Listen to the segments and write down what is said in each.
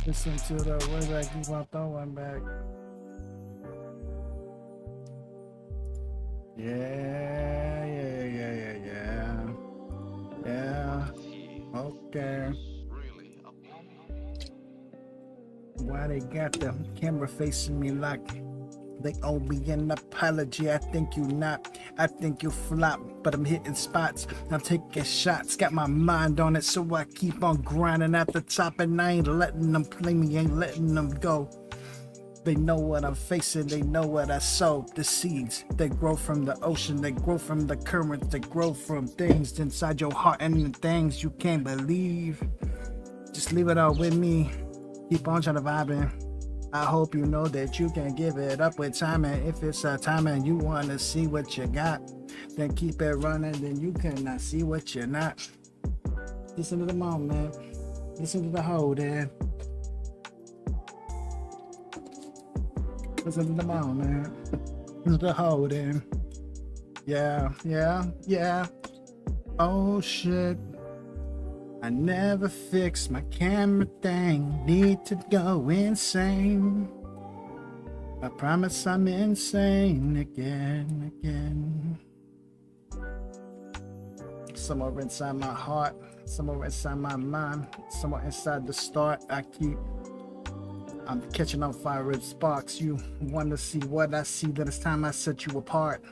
Listen to the words I keep on throwing back. Yeah, yeah, yeah, yeah, yeah. Yeah, okay. Why they got the camera facing me like they owe me an apology? I think you not, I think you flop, but I'm hitting spots, I'm taking shots, got my mind on it, so I keep on grinding at the top, and I ain't letting them play me, ain't letting them go. They know what I'm facing, they know what I sow. The seeds, they grow from the ocean, they grow from the currents, they grow from things inside your heart and the things you can't believe. Just leave it all with me. Keep on trying to vibe in. I hope you know that you can give it up with time, and if it's a time and you want to see what you got, then keep it running, then you cannot see what you're not. Listen to the moment, listen to the hold in. Listen to the moment, listen to the hold in. Yeah, yeah, yeah. Oh shit. I never fixed my camera thing, need to go insane. I promise I'm insane again. Somewhere inside my heart, somewhere inside my mind, somewhere inside the start, I'm catching on fire with sparks. You want to see what I see, then it's time I set you apart.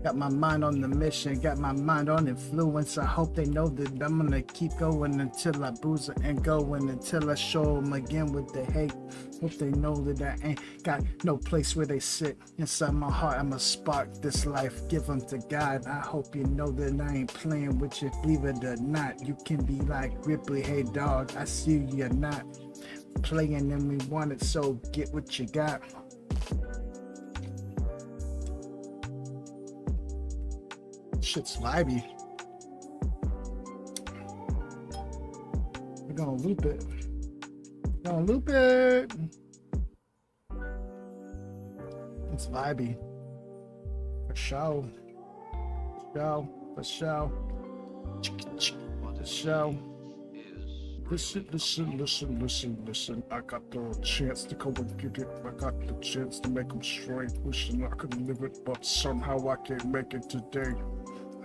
Got my mind on the mission, got my mind on influence. I hope they know that I'm gonna keep going until I bruise it and going until I show them again with the hate. Hope they know that I ain't got no place where they sit. Inside my heart, I'ma spark this life, give them to God. I hope you know that I ain't playing with you, believe it or not. You can be like Ripley, hey dog, I see you're not playing and we want it, so get what you got. Shit's vibey. We're gonna loop it. We're gonna loop it. It's vibey. For sure. For sure. For sure. Listen. I got the chance to go and get it. I got the chance to make them straight. Wishing I could live it, but somehow I can't make it today.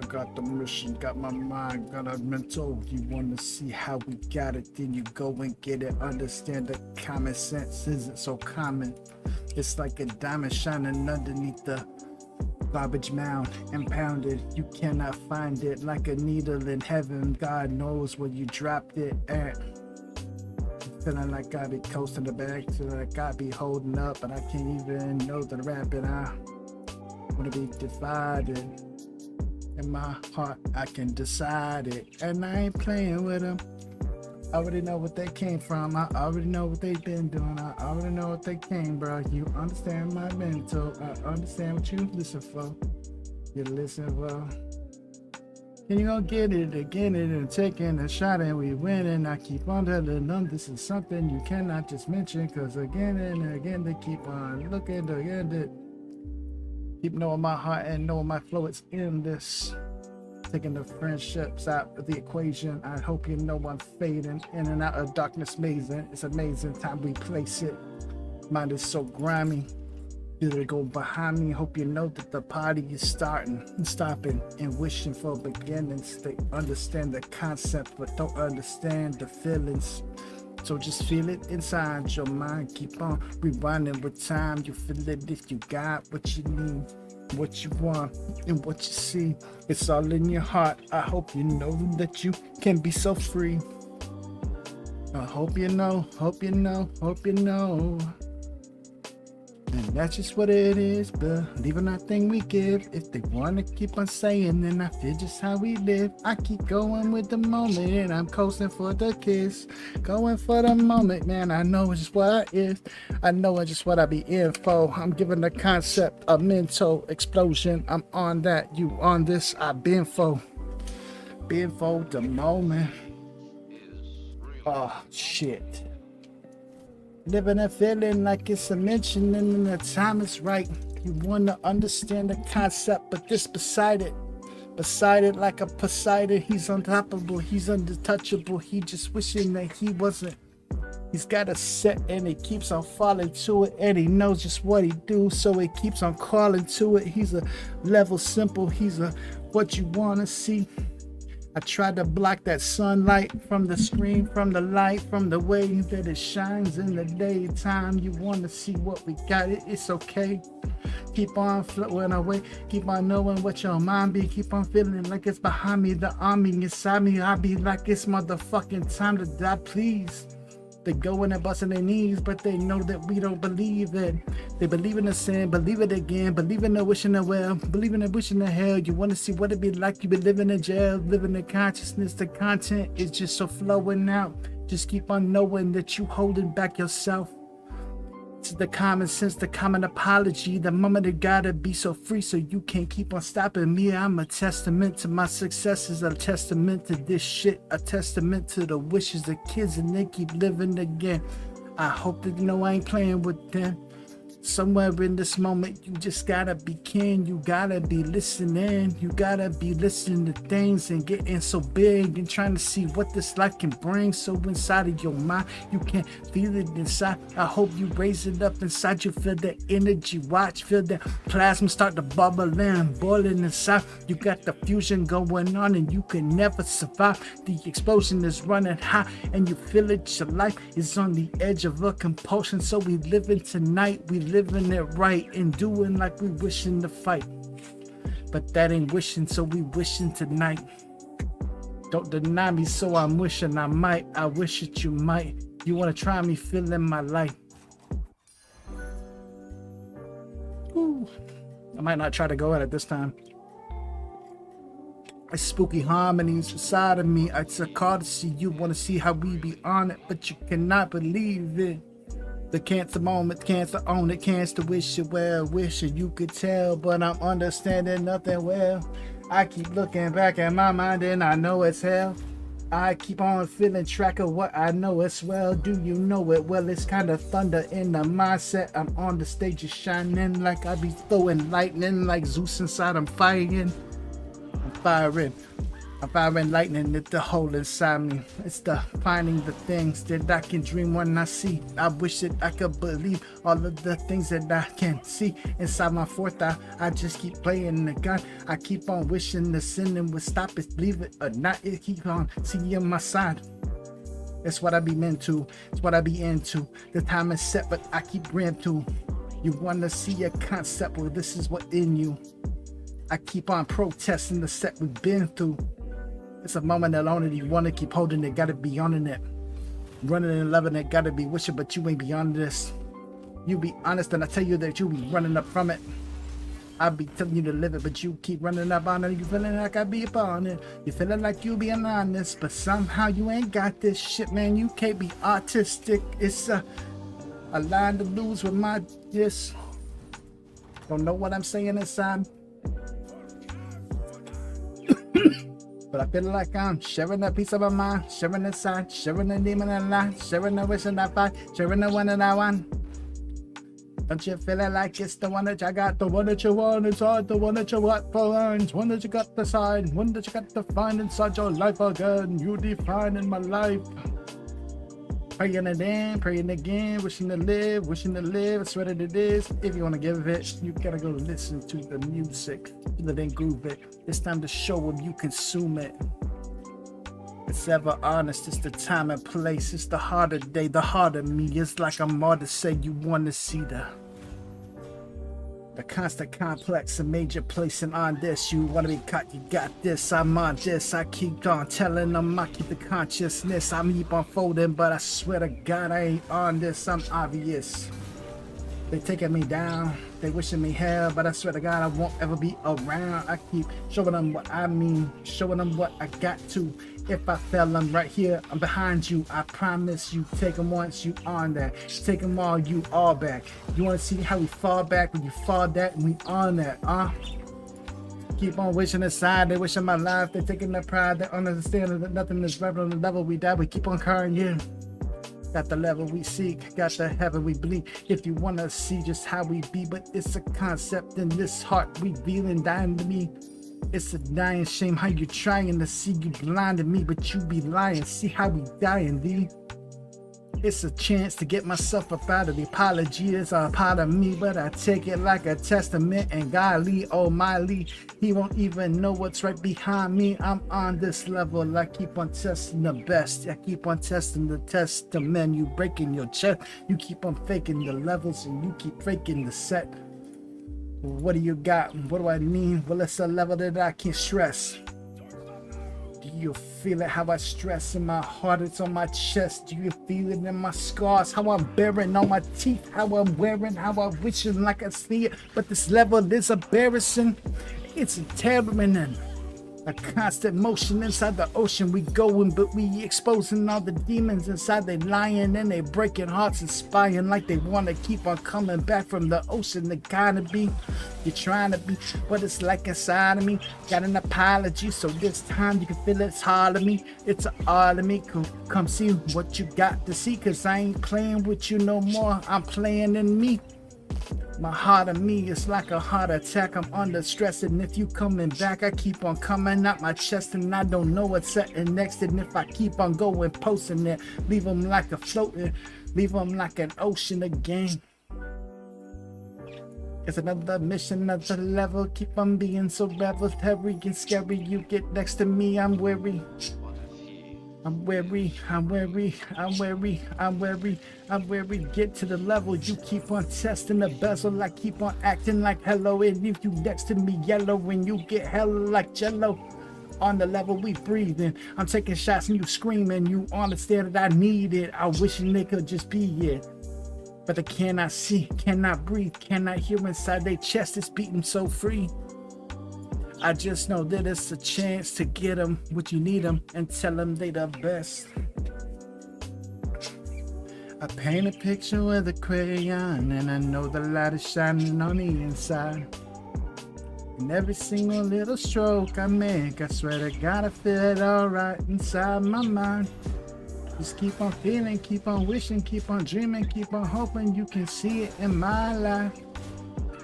I got the mission, got my mind, got a mental. You want to see how we got it, then you go and get it. Understand that common sense isn't so common. It's like a diamond shining underneath the garbage mound, impounded. You cannot find it, like a needle in heaven. God knows where you dropped it at. Feeling like I be coasting the back, feeling like I be holding up, but I can't even know the rapping. I wanna be divided. In my heart, I can decide it, and I ain't playing with them. I already know what they came from. I already know what they've been doing. I already know what they came, bro. You understand my mental. I understand what you listen for. You listen for. And you gonna get it again and taking a shot and we winning. I keep on telling them this is something you cannot just mention, cause again and again they keep on looking to end it. Keep knowing my heart and knowing my flow, it's in this. Taking the friendships out of the equation. I hope you know I'm fading in and out of darkness mazing. It's amazing time we place it. Mind is so grimy. Feel it go behind me. Hope you know that the party is starting and stopping and wishing for beginnings. They understand the concept but don't understand the feelings. So just feel it inside your mind. Keep on rewinding with time. You feel it if you got what you need, what you want, and what you see. It's all in your heart. I hope you know that you can be so free. I hope you know. And that's just what it is, believing nothing we give. If they wanna keep on saying, then I feel just how we live. I keep going with the moment, and I'm coasting for the kiss. Going for the moment, man, I know it's just what I is. I know it's just what I be in for. I'm giving the concept a mental explosion. I'm on that, you on this, I've been for the moment. Oh, shit. Living and feeling like it's a mention and the time is right. You want to understand the concept, but this beside it like a Poseidon. He's untouchable, he's untouchable. He just wishing that he wasn't He's got a set and he keeps on falling to it, and he knows just what he do, so he keeps on calling to it. He's a level simple, he's a what you wanna see. I tried to block that sunlight from the screen, from the light, from the way that it shines in the daytime. You want to see what we got, it's okay. Keep on flowing away, keep on knowing what your mind be. Keep on feeling like it's behind me, the army inside me. I be like it's motherfucking time to die, please. They go in and busting their knees, but they know that we don't believe it. They believe in the sin, believe it again, believe in the wishing the well, believe in the wishing the hell. You want to see what it be like, you be living in jail, living in consciousness. The content is just so flowing out. Just keep on knowing that you holding back yourself. It's the common sense, the common apology. The moment it gotta be so free, so you can't keep on stopping me. I'm a testament to my successes, a testament to this shit, a testament to the wishes of kids, and they keep living again. I hope that you know I ain't playing with them. Somewhere in this moment, you just gotta be kin. You gotta be listening. You gotta be listening to things and getting so big and trying to see what this life can bring. So inside of your mind, you can feel it inside. I hope you raise it up inside you. Feel the energy. Watch, feel the plasma start to bubble in, boiling inside. You got the fusion going on and you can never survive. The explosion is running high and you feel it. Your life is on the edge of a compulsion. So we living tonight. We living it right and doing like we wishing to fight, but that ain't wishing, so we wishing tonight. Don't deny me, so I'm wishing I might. I wish that you might. You want to try me, feeling my life. Ooh. I might not try to go at it this time. It's spooky harmonies inside of me. It's a call to see you, want to see how we be on it, but you cannot believe it. The cancer moment, cancer on it, cancer wish it well, wishing you could tell, but I'm understanding nothing well. I keep looking back at my mind and I know it's hell. I keep on feeling track of what I know as well. Do you know it? Well, it's kind of thunder in the mindset. I'm on the stage just shining like I be throwing lightning like Zeus inside. I'm firing. I'm firing lightning at the hole inside me. It's the finding the things that I can dream when I see. I wish that I could believe all of the things that I can see inside my fourth eye. I just keep playing the gun. I keep on wishing the sinning would stop it. Believe it or not, it keep on seeing my side. That's what I be meant to. It's what I be into. The time is set, but I keep rammed to. You want to see a concept? Well, this is what in you. I keep on protesting the set we've been through. It's a moment that only you want to keep holding it, gotta be on it. Running and loving it, gotta be wishing, but you ain't beyond this. You be honest and I tell you that you be running up from it. I be telling you to live it, but you keep running up on it. You feeling like I be upon it. You feeling like you being honest, but somehow you ain't got this shit, man. You can't be artistic. It's a line to lose with my this. Don't know what I'm saying inside. But I feel like I'm sharing a piece of my mind, sharing the sign, sharing the demon and lie, sharing the wish and I fight, sharing the one that I want. Don't you feel it like it's the one that you got, the one that you want inside, the one that you want for lines, one that you got to sign, one that you got to find inside your life again. You defining my life. Praying it in, praying again, wishing to live, it's what it is. If you want to give it, you gotta go listen to the music, feel it and groove it. It's time to show them you consume it. It's ever honest, it's the time and place, it's the harder day, the harder me. It's like I'm more to say you want to see the constant complex, a major placing on this. You want to be caught, you got this, I'm on this. I keep on telling them I keep the consciousness. I keep on folding, but I swear to God I ain't on this. I'm obvious. They taking me down, they wishing me hell, but I swear to God I won't ever be around. I keep showing them what I mean, showing them what I got to. If I fell, I'm right here, I'm behind you. I promise you, take them once, you on that. Take them all, you all back. You want to see how we fall back? When you fall that, we on that, Keep on wishing aside, they wishing my life, they taking their pride, they understand that nothing is right on the level we die, we keep on carrying you. Got the level we seek, got the heaven we bleed. If you want to see just how we be, but it's a concept in this heart revealing, dying to me. It's a dying shame how you trying to see, you blinded me, but you be lying. See how we dying, D. It's a chance to get myself up out of the apology. It's a part of me, but I take it like a testament. And golly, oh my, he won't even know what's right behind me. I'm on this level. I keep on testing the best. I keep on testing the testament. You breaking your chest. You keep on faking the levels, and you keep faking the set. What do you got? What do I mean? Well, it's a level that I can't stress. Do you feel it? How I stress in my heart, it's on my chest. Do you feel it in my scars? How I'm bearing on my teeth, how I'm wearing, how I'm wishing like I see it. But this level is embarrassing. It's terrible. A constant motion inside the ocean. We going, but we exposing all the demons inside. They lying and they breaking hearts and spying like they want to keep on coming back from the ocean. They gotta be, you're trying to be, but it's like inside of me. Got an apology, so this time you can feel it's hard of me. It's all of me. Come see what you got to see, cause I ain't playing with you no more. I'm playing in me. My heart of me is like a heart attack. I'm under stress, and if you coming back, I keep on coming out my chest, and I don't know what's setting next. And if I keep on going, posting it, leave them like a floating, leave them like an ocean again. It's another mission, another level. Keep on being so revelatory and scary. You get next to me, I'm weary. I'm weary, I'm weary, I'm weary, I'm weary, I'm weary. Get to the level, you keep on testing the bezel. I keep on acting like hello, and if you next to me yellow, when you get hella like jello. On the level we breathing, I'm taking shots and you screaming. You understand that I need it. I wish they could just be it, but they cannot see, cannot breathe, cannot hear inside their chest. It's beating so free. I just know that it's a chance to get them what you need them and tell them they the best. I paint a picture with a crayon, and I know the light is shining on the inside. And every single little stroke I make, I swear to God I feel it all right inside my mind. Just keep on feeling, keep on wishing, keep on dreaming, keep on hoping you can see it in my life.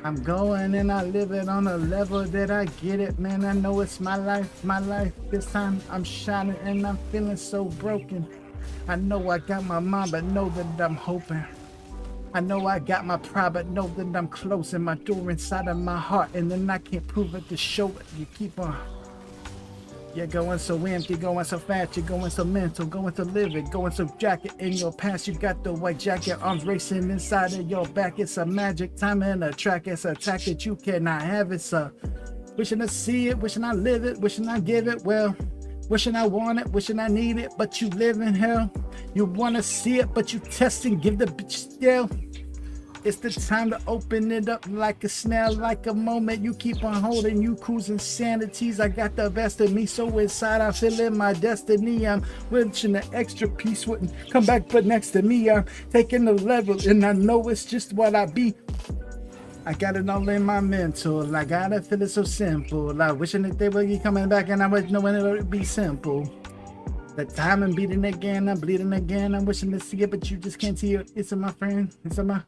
I'm going and I live it on a level that I get it, man. I know it's my life, my life. This time I'm shining and I'm feeling so broken. I know I got my mind, but know that I'm hoping. I know I got my pride, but know that I'm closing my door inside of my heart, and then I can't prove it to show it. You keep on. You're going so empty, going so fast, you're going so mental, going so livid, going so jacket in your pants. You got the white jacket, arms racing inside of your back. It's a magic time and a track. It's a attack that you cannot have. It's a wishing to see it, wishing I live it, wishing I give it. Well, wishing I want it, wishing I need it, but you live in hell. You want to see it, but you test and give the bitch still. It's the time to open it up like a snail, like a moment you keep on holding. You cruising sanities. I got the best of me, so inside I feel in my destiny. I'm wishing the extra piece wouldn't come back, but next to me I'm taking the level, and I know it's just what I be. I got it all in my mental. I gotta feel it so simple. I wishing that they would be coming back, and I was knowing it would be simple. The time I'm beating again, I'm bleeding again. I'm wishing to see it, but you just can't see it. It's in my friend. It's in my.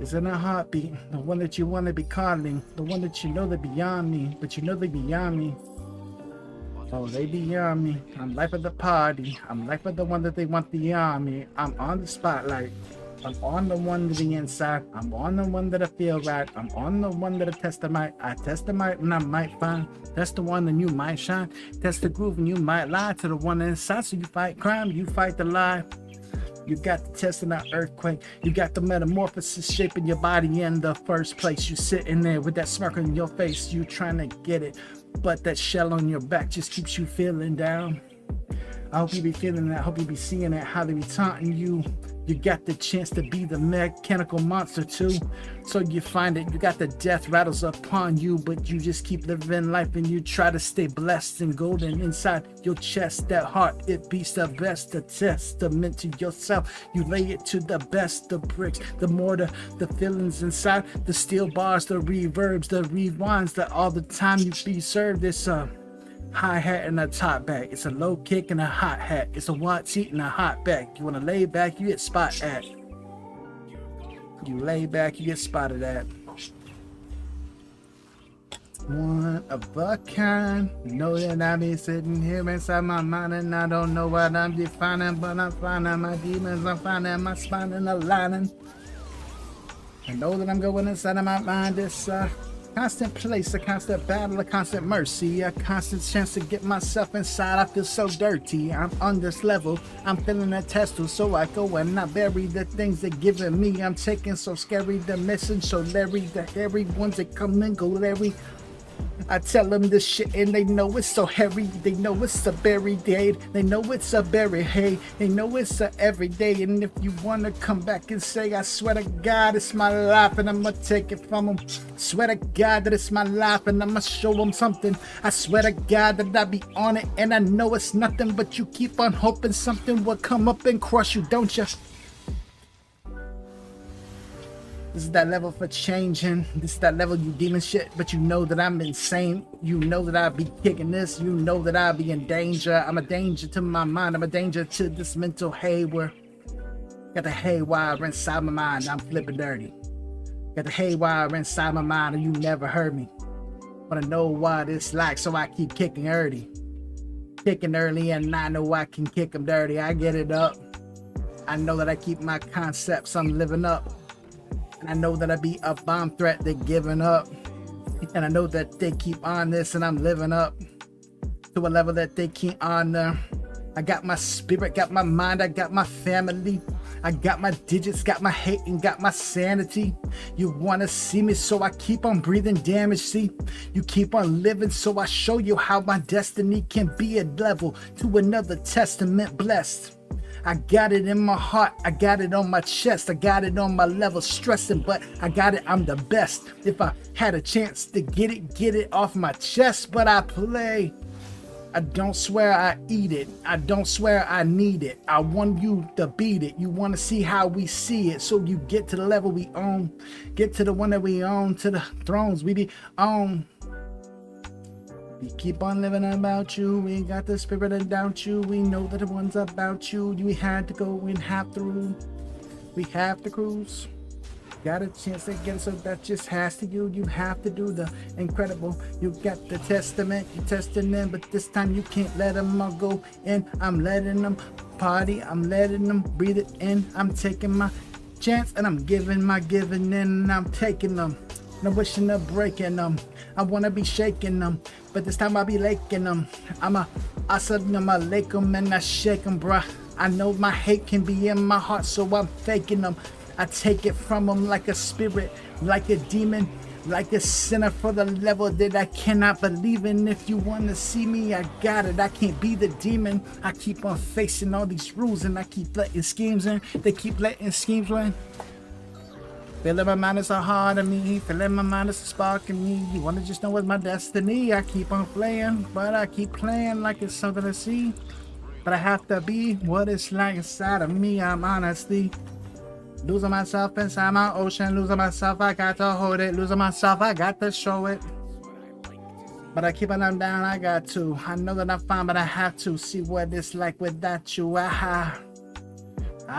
It's in a heartbeat, the one that you want to be calling, the one that you know they're beyond me, but you know they're beyond me. Oh, they beyond me. I'm life of the party. I'm life of the one that they want beyond me. I'm on the spotlight. I'm on the one to the inside. I'm on the one that I feel right. I'm on the one that I test the mic. I test the mic and I might find. That's the one and you might shine. Test the groove and you might lie to the one inside. So you fight crime, you fight the lie. You got the test in that earthquake. You got the metamorphosis shaping your body in the first place. You sitting there with that smirk on your face. You trying to get it, but that shell on your back just keeps you feeling down. I hope you be feeling that. I hope you be seeing that. How they be taunting you. You got the chance to be the mechanical monster too. So you find it. You got the death rattles upon you, but you just keep living life and you try to stay blessed and golden inside your chest. That heart, it beats the best. The testament to yourself. You lay it to the best. The bricks, the mortar, the feelings inside. The steel bars, the reverbs, the rewinds. That all the time you be served. It's hi-hat and a top back. It's a low kick and a hot hat. It's a watch seat and a hot back. You want to lay back, you get spot at. You lay back, you get spotted at. one of a kind. Know that I be sitting here inside my mind and I don't know what I'm defining, but I'm finding my demons, I'm finding my spine and aligning. I know that I'm going inside of my mind. It's a constant place, a constant battle, a constant mercy, a constant chance to get myself inside. I feel so dirty. I'm on this level. I'm feeling a test, so I go and I bury the things they're giving me. I'm taking so scary, the missing, so Larry, the hairy ones that come and go Larry. I tell them this shit and they know it's so hairy. They know it's a berry day. They know it's a berry hay. They know it's a everyday. And if you wanna come back and say, I swear to God it's my life and I'ma take it from them. Swear to God that it's my life and I'ma show them something. I swear to God that I be on it and I know it's nothing, but you keep on hoping something will come up and crush you, don't you? This is that level for changing. This is that level you demon shit, but you know that I'm insane. You know that I be kicking this. You know that I be in danger. I'm a danger to my mind. I'm a danger to this mental haywire. Got the haywire inside my mind. I'm flipping dirty. Got the haywire inside my mind and you never heard me. Wanna know what it's like, so I keep kicking early. Kicking early and I know I can kick them dirty. I get it up. I know that I keep my concepts. I'm living up. And I know that I be a bomb threat, they're giving up. And I know that they keep on this and I'm living up to a level that they can't honor. I got my spirit, got my mind, I got my family. I got my digits, got my hate and got my sanity. You wanna see me, so I keep on breathing damage, see? You keep on living, so I show you how my destiny can be a level to another testament blessed. I got it in my heart, I got it on my chest, I got it on my level stressing, but I got it, I'm the best. If I had a chance to get it off my chest, but I play. I don't swear I eat it, I don't swear I need it. I want you to beat it, you want to see how we see it, so you get to the level we own, get to the one that we own, to the thrones we be on. We keep on living about you. We got the spirit of doubt you. We know that the one's about you. We had to go and have to rule. We have to cruise. Got a chance to get it, so that just has to you. You have to do the incredible. You got the testament, you testing them, but this time you can't let them all go in. I'm letting them party. I'm letting them breathe it in. I'm taking my chance and I'm giving in and I'm taking them. No wishing of breaking them. I wanna be shaking them, but this time I'll be laking them. Assalamu alaikum and I shake them, bruh. I know my hate can be in my heart, so I'm faking them. I take it from them like a spirit, like a demon, like a sinner for the level that I cannot believe in. If you wanna see me, I got it. I can't be the demon. I keep on facing all these rules and I keep letting schemes in. They keep letting schemes in. Feeling my mind is so hard to me. Feeling my mind is a spark in me. You wanna just know what's my destiny? I keep on playing, but I keep playing like it's something to see. But I have to be what it's like inside of me. I'm honestly losing myself inside my ocean. Losing myself, I got to hold it. Losing myself, I got to show it. But I keep on down, I got to. I know that I'm fine, but I have to see what it's like without you. I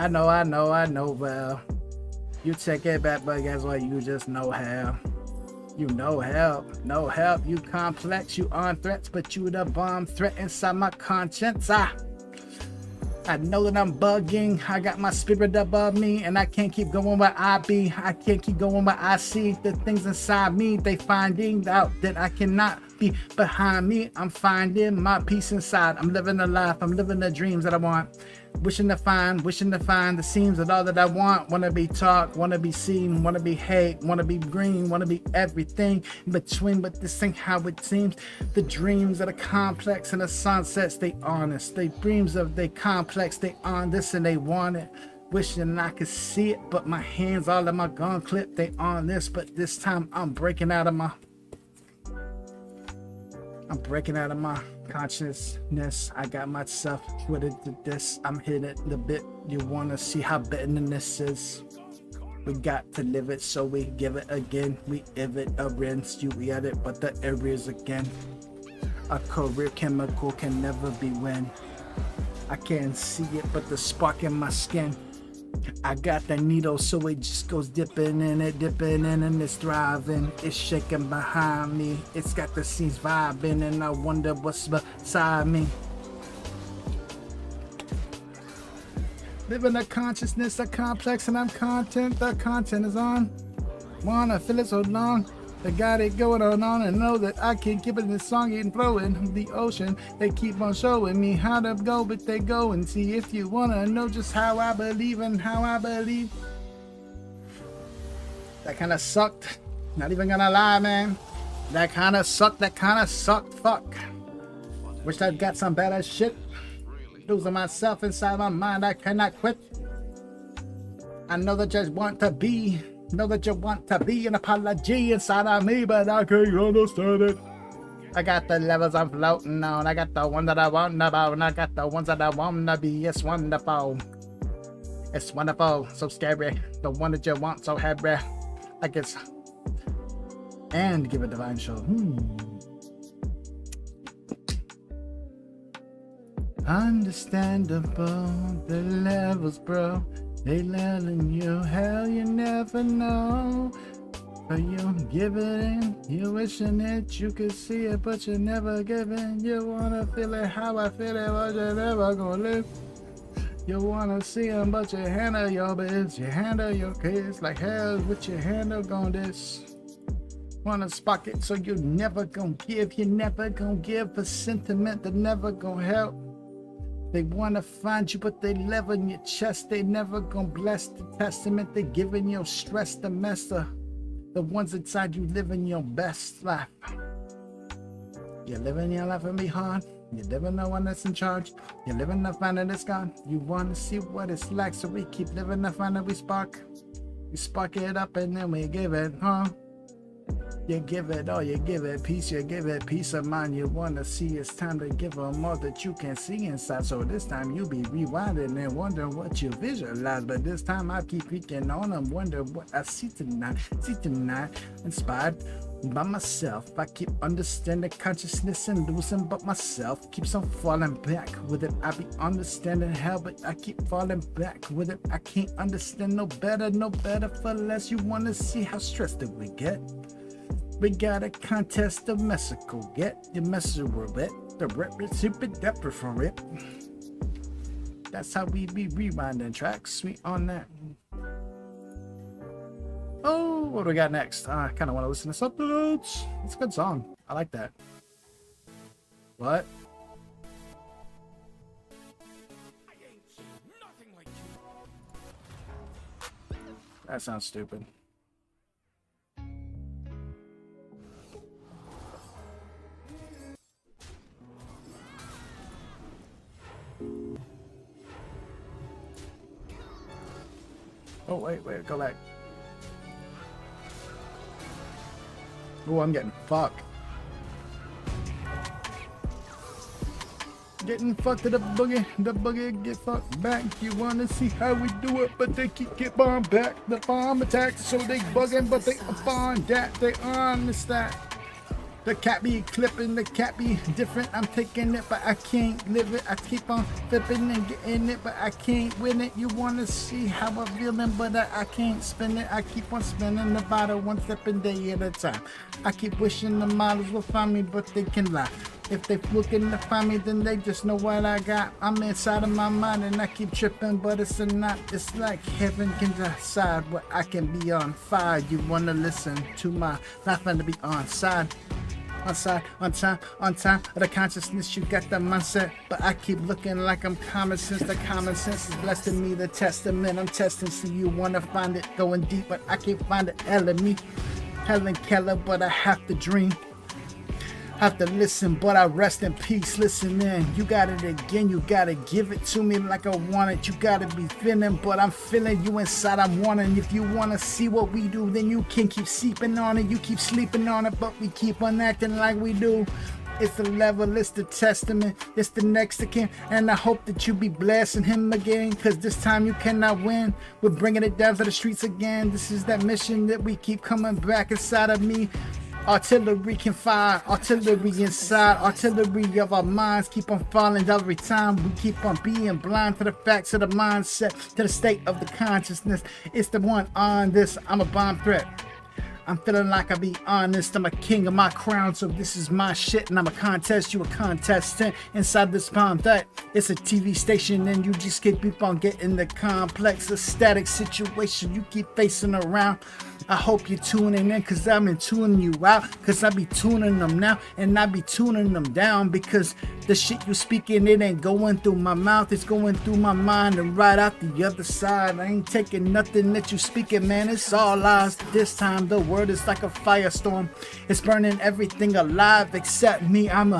know, well. You take it back, but guess what? You just know how. You know help, no help. You complex, you on threats, but you the bomb threat inside my conscience. I know that I'm bugging. I got my spirit above me, and I can't keep going where I be. I can't keep going where I see. The things inside me, they finding out that I cannot be behind me. I'm finding my peace inside. I'm living the life. I'm living the dreams that I want. Wishing to find the seams of all that I want. Wanna be talked, wanna be seen, wanna be hate, wanna be green, wanna be everything in between, but this ain't how it seems. The dreams of the complex and the sunsets, they honest. They dreams of they complex, they on this and they want it. Wishing I could see it, but my hands all in my gun clip, they on this, but this time I'm breaking out of my consciousness. I got myself with it to this. I'm hitting the bit. You wanna see how bitten this is? We got to live it, so we give it again. We give it a rinse. You at it, but the areas again. A career chemical can never be win. I can't see it, but the spark in my skin. I got the needle, so it just goes dipping in it, and it's thriving. It's shaking behind me. It's got the scenes vibing, and I wonder what's beside me. Living a consciousness, a complex, and I'm content. The content is on. Wanna feel it so long. They got it going on and know that I can keep it in the song and flow in the ocean. They keep on showing me how to go, but they go and see if you wanna know just how I believe and how I believe. That kind of sucked. Not even gonna lie, man. That kind of sucked. Fuck. Wish I'd got some better shit. Losing myself inside my mind, I cannot quit. I know that you want to be. Know that you want to be an apology inside of me, but I can't understand it. I got the levels I'm floating on. I got the one that I want about, and I got the ones that I want to be. It's wonderful. It's wonderful. So scary. The one that you want so heavy. I guess. And give a divine show. Understandable. The levels, bro. They letting you hell, you never know. But you give it in, you wishing it, you could see it, but you never give in. You wanna feel it how I feel it, but you never gonna live. You wanna see them, but you handle your biz, you handle your kids like hell, with your handle gon' this. Wanna spark it, so you never gonna give, you never gonna give a sentiment that never gonna help. They want to find you, but they level in your chest. They never gonna bless the testament. They giving your stress the master. The ones inside you living your best life. You're living your life and be hard. You're living the one that's in charge. You're living the find that it's gone. You want to see what it's like, so we keep living the find that we spark. We spark it up and then we give it, huh? You give it all, you give it peace, you give it peace of mind. You want to see it's time to give them all that you can see inside. So this time you be rewinding and wondering what you visualize. But this time I keep peeking on and wonder what I see tonight. Inspired by myself. I keep understanding consciousness and losing but myself. Keeps on falling back with it. I be understanding hell, but I keep falling back with it. I can't understand no better for less. You want to see how stressed that we get. We got a contest of Mexico. Get your message with it. The rep is super depth for it. That's how we be rewinding tracks. We on that. Oh, what do we got next? I kind of want to listen to something. It's a good song. I like that. What? That sounds stupid. Oh, wait, go back. Oh, I'm getting fucked. Getting fucked to the boogie get fucked back. You wanna see how we do it, but they keep get bombed back. The bomb attacks, so they bugging, but they up on that. They on the stack. The cat be clipping, the cat be different. I'm taking it, but I can't live it. I keep on flipping and getting it, but I can't win it. You wanna see how I'm feeling, but I can't spin it. I keep on spinning the bottle one step a day at a time. I keep wishing the models will find me, but they can lie. If they looking to find me, then they just know what I got. I'm inside of my mind and I keep tripping, but it's a knot. It's like heaven can decide what I can be on fire. You wanna listen to my nothing to be on side. On side, on time of the consciousness, you got the mindset. But I keep looking like I'm common sense. The common sense is blessing me, the testament I'm testing. So you wanna find it going deep, but I can't find it. Me, Helen Keller, but I have to dream. Have to listen, but I rest in peace. Listen in, you got it again. You gotta give it to me like I want it. You gotta be feeling, but I'm feeling you inside. I'm wanting. If you wanna see what we do, then you can keep sleeping on it. You keep sleeping on it, but we keep on acting like we do. It's the level, it's the testament, it's the next of kin. And I hope that you be blessing him again, cause this time you cannot win. We're bringing it down to the streets again. This is that mission that we keep coming back inside of me. Artillery can fire, artillery inside, artillery of our minds keep on falling every time. We keep on being blind to the facts of the mindset, to the state of the consciousness. It's the one on this. I'm a bomb threat. I'm feeling like I be honest. I'm a king of my crown, so this is my shit, and I'm a contest. You a contestant inside this bomb that it's a TV station, and you just keep on getting the complex, a static situation you keep facing around. I hope you're tuning in, cause I've been tuning you out, cause I be tuning them now, and I be tuning them down, because the shit you speaking, it ain't going through my mouth, it's going through my mind and right out the other side. I ain't taking nothing that you speaking, man, it's all lies. This time the word is like a firestorm, it's burning everything alive except me. I'm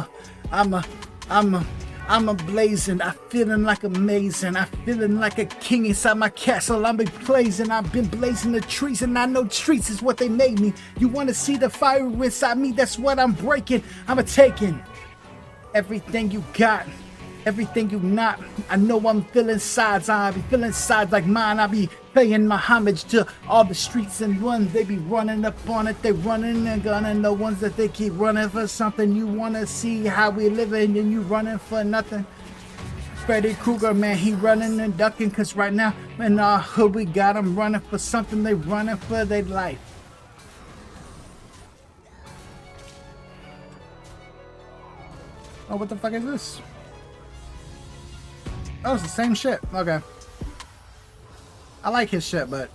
a blazing, I'm feeling like amazing, I'm feeling like a king inside my castle. I've been blazing, I've been blazing the trees, and I know trees is what they made me. You wanna see the fire inside me? That's what I'm breaking. I'm a taking everything you got, everything you not. I know I'm feeling sides, I be feeling sides like mine. I be paying my homage to all the streets and ones they be running up on it. They running and gunning, the ones that they keep running for something. You wanna see how we living and you running for nothing. Freddy Krueger, man, he running and ducking, cause right now in our hood we got them running for something. They running for their life. Oh, what the fuck is this? Oh, it's the same shit. Okay. I like his shit, but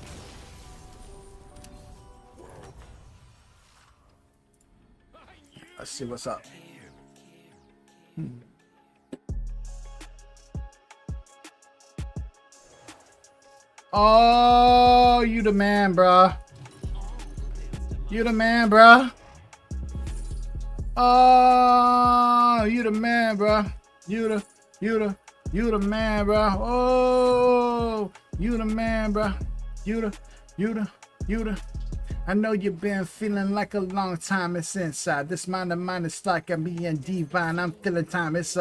let's see what's up. Oh, you the man, bruh. You the man, bruh. Oh, you the man, bruh. You the man, bruh. Oh, you the man, bruh. You the. I know you've been feeling like a long time. It's inside. This mind of mine is like I'm being divine. I'm feeling time. It's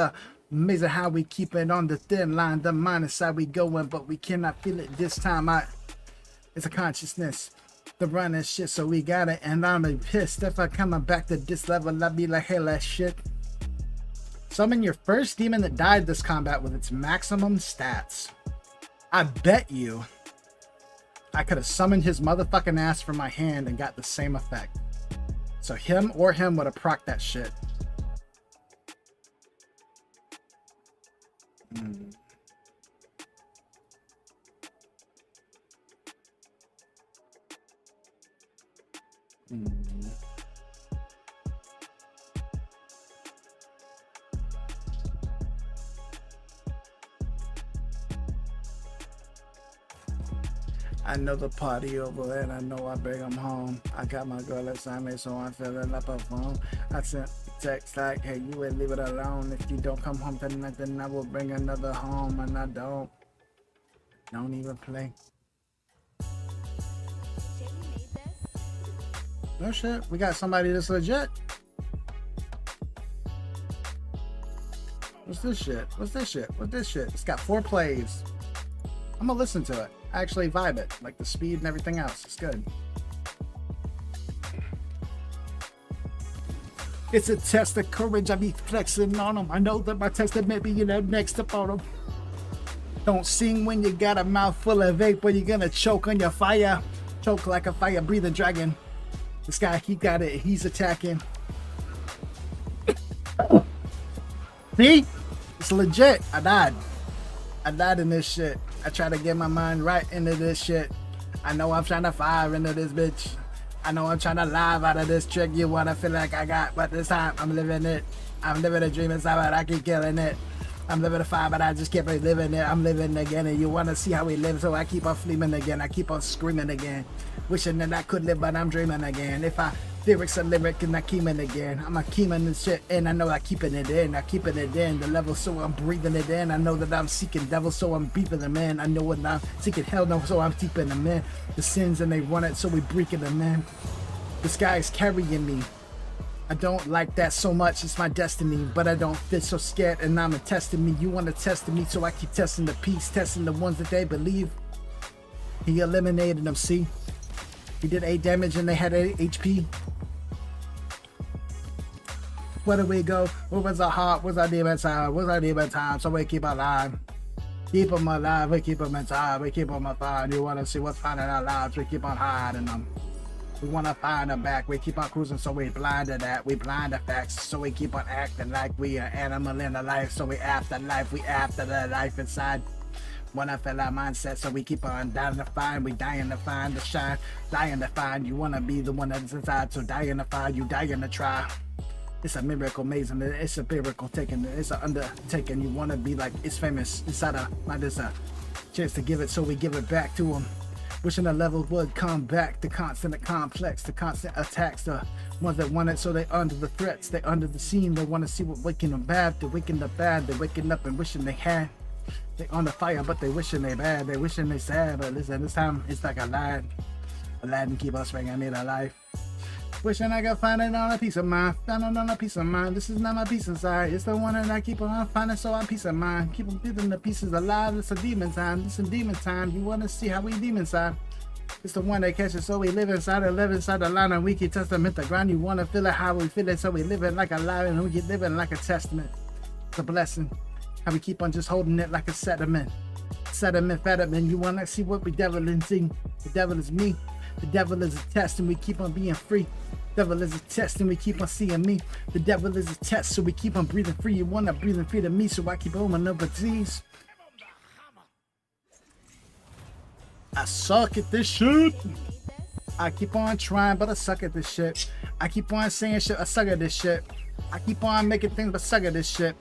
amazing how we keep it on the thin line. The mind is how we going, but we cannot feel it this time. It's a consciousness. The running shit, so we got it, and I'm pissed if I coming back to this level. I'll be like, hey, that shit. Summon your first demon that died this combat with its maximum stats. I bet you I could have summoned his motherfucking ass from my hand and got the same effect. So him or him would have procced that shit. I know the party over there, and I know I bring them home. I got my girl inside me, so I'm feeling like a phone. I sent a text like, hey, you would leave it alone. If you don't come home tonight, then I will bring another home, and I don't even play. No shit, we got somebody that's legit. What's this shit? What's this shit? What's this shit? It's got 4 plays. I'm gonna listen to it. Actually vibe it, like the speed and everything else. It's good. It's a test of courage. I be flexing on them. I know that my testament be next up on them. Don't sing when you got a mouth full of vapor. You're gonna choke on your fire. Choke like a fire breathing dragon. This guy, he got it. He's attacking. See? It's legit. I died in this shit. I try to get my mind right into this shit. I know I'm trying to fire into this bitch. I know I'm trying to live out of this trick you wanna feel like I got, but this time I'm living it. I'm living a dream inside, but I keep killing it. I'm living a fire, but I just keep living it. I'm living again, and you wanna see how we live, so I keep on fleeing again. I keep on screaming again. Wishing that I could live, but I'm dreaming again. If I lyrics are lyric and I keep it again. I'm a keeping this shit and I know I keeping it in. I keeping it in the level, so I'm breathing it in. I know that I'm seeking devils, so I'm beeping them in. I know what I'm seeking hell, no, so I'm keeping them in. The sins and they run it, so we breaking them in. The sky is carrying me. I don't like that so much, it's my destiny, but I don't feel so scared and I'm testing me. You want to test me, so I keep testing the peace, testing the ones that they believe. He eliminated them, see? He did 8 damage and they had 8 HP. Where do we go? Where was our heart? Where's our demon time? Where's our demon time? So we keep alive. Keep them alive, we keep them inside, we keep them alive. You wanna see what's finding our lives, we keep on hiding them. We wanna find them back, we keep on cruising, so we blind to that, we blind to facts, so we keep on acting like we are animal in the life, so we after life, we after the life inside. Wanna feel our mindset, so we keep on dying to find, we dying to find the shine, dying to find, you wanna be the one that's inside, so dying to find, you dying to try. It's a miracle amazing, it's a miracle taking, it's an undertaking, you wanna be like, it's famous, inside of mind, there's a chance to give it, so we give it back to them. Wishing the level would come back, the constant, the complex, the constant attacks, the ones that want it, so they under the threats, they under the scene, they wanna see what waking them bad, they're waking up bad, they're waking up and wishing they had. They on the fire, but they wishing they bad, they wishing they sad, but listen, this time, it's like a lad keep us ringing me to life. Wishing I could find it on a piece of mind, found it on a piece of mind. This is not my piece inside, it's the one that I keep on finding, so I'm peace of mind. Keep on feeling the pieces alive, it's a demon time, it's a demon time. You wanna see how we demon side? It's the one that catches, so we live inside the line, and we keep testament the grind. You wanna feel it how we feel it, so we live it like a lie, and we keep living like a testament. It's a blessing, how we keep on just holding it like a sediment. Sediment, you wanna see what we devil and see? The devil is me. The devil is a test and we keep on being free. Devil is a test and we keep on seeing me. The devil is a test, so we keep on breathing free. You wanna breathing free to me, so I keep on my number D's. I suck at this shit. I keep on trying, but I suck at this shit. I keep on saying shit, I suck at this shit. I keep on making things, but suck at this shit.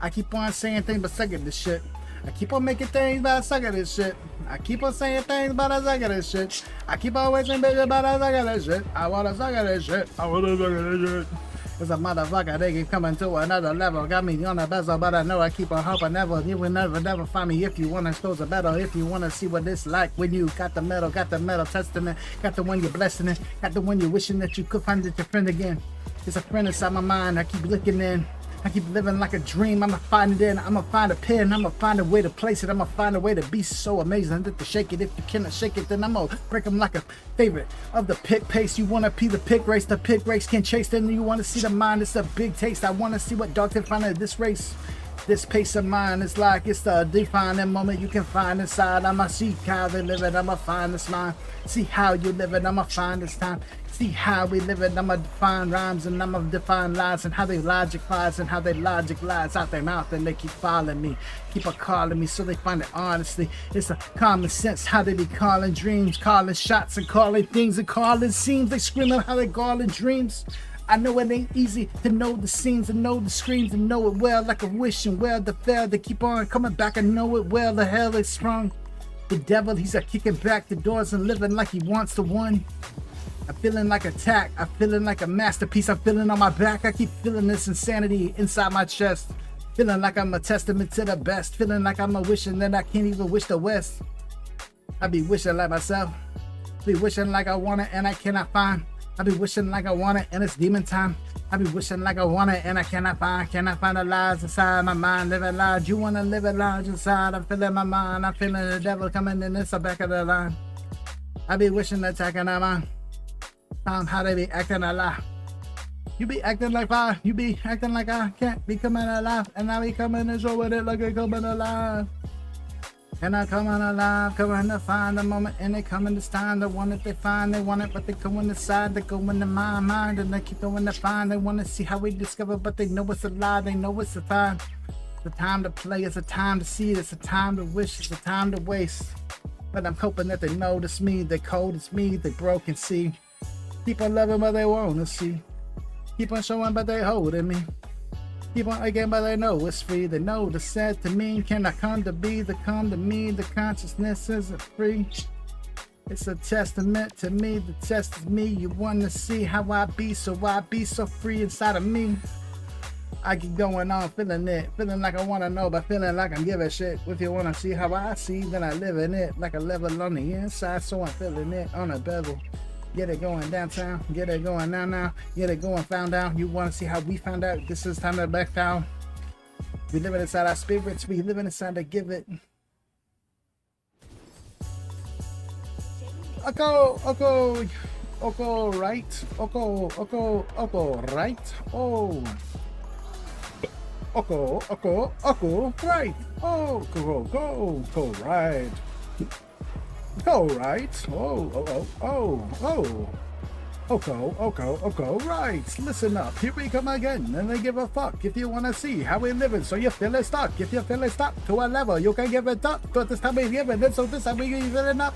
I keep on saying things, but suck at this shit. I keep on making things, but I suck at this shit. I keep on saying things, but I suck at this shit. I keep on wishing, bitch, but I suck at this shit. I wanna suck at this shit. I wanna suck at this shit. It's a motherfucker, they keep coming to another level. Got me on the bezel, but I know I keep on hoping never. You will never find me if you wanna expose a battle. If you wanna see what it's like when you got the metal testament. Got the one you're blessing in. Got the one you're wishing that you could find it your friend again. It's a friend inside my mind, I keep looking in. I keep living like a dream, I'ma find it in, I'ma find a pen, I'ma find a way to place it, I'ma find a way to be so amazing that to shake it. If you cannot shake it, then I'ma break them like a favorite of the pick pace. You wanna be the pick race can chase, then you wanna see the mind, it's a big taste. I wanna see what dark can find in this race. This pace of mine is like it's the defining moment you can find inside. I'ma see how they live it, I'ma find this mind. See how you live it, I'ma find this time. See how we live it, I'ma define rhymes and I'ma define lies and how they logic lies and how they logic lies out their mouth and they keep following me, keep on calling me so they find it honestly. It's a common sense how they be calling dreams, calling shots and calling things and calling scenes. They scream out how they calling dreams. I know it ain't easy to know the scenes and know the screams and know it well like a wish and well the fail. They keep on coming back and know it well. The hell is sprung. The devil, he's a kicking back the doors and living like he wants to win. I'm feeling like attack. I'm feeling like a masterpiece. I'm feeling on my back. I keep feeling this insanity inside my chest. Feeling like I'm a testament to the best. Feeling like I'm a wishing that I can't even wish the west. I be wishing like myself. Be wishing like I want it and I cannot find. I be wishing like I want it and it's demon time. I be wishing like I want it and I cannot find the lies inside my mind. Living large, you wanna live it large inside. I'm feeling my mind, I'm feeling the devil coming in, it's the back of the line. I be wishing attacking our mind. How they be acting alive. You be acting like fire, you be acting like I can't be coming alive. And I be coming to show with it like I coming alive. And I coming alive, coming to find the moment, and they coming this time. The one that they find, they want it, but they go inside, they go into my mind, and they keep going to find. They want to see how we discover, but they know it's a lie, they know it's a time. It's a time to play, it's a time to see, it's a time to wish, it's a time to waste. But I'm hoping that they notice me, they cold as me, they broke and see. Keep on loving, but they wanna see. Keep on showing, but they holding me. Keep on again, but they know it's free. They know the said to me cannot come to be. The come to me, the consciousness isn't free. It's a testament to me. The test is me. You want to see how I be, so I be so free inside of me. I keep going on, feeling it, feeling like I want to know, but feeling like I'm giving shit. If you want to see how I see, then I live in it like a level on the inside, so I'm feeling it on a bevel. Get it going downtown, get it going now, get it going found out. You want to see how we found out? This is time to back down. We living inside our spirits, we living inside to give it. Oko, right? Oko, right? Oh, right. Oh, go right. Go right. Okay, right. Listen up. Here we come again. And they give a fuck if you wanna see how we living. So you feel it stuck. If you feel it stuck to a level, you can give it up. But this time we giving it, so this time we giving up.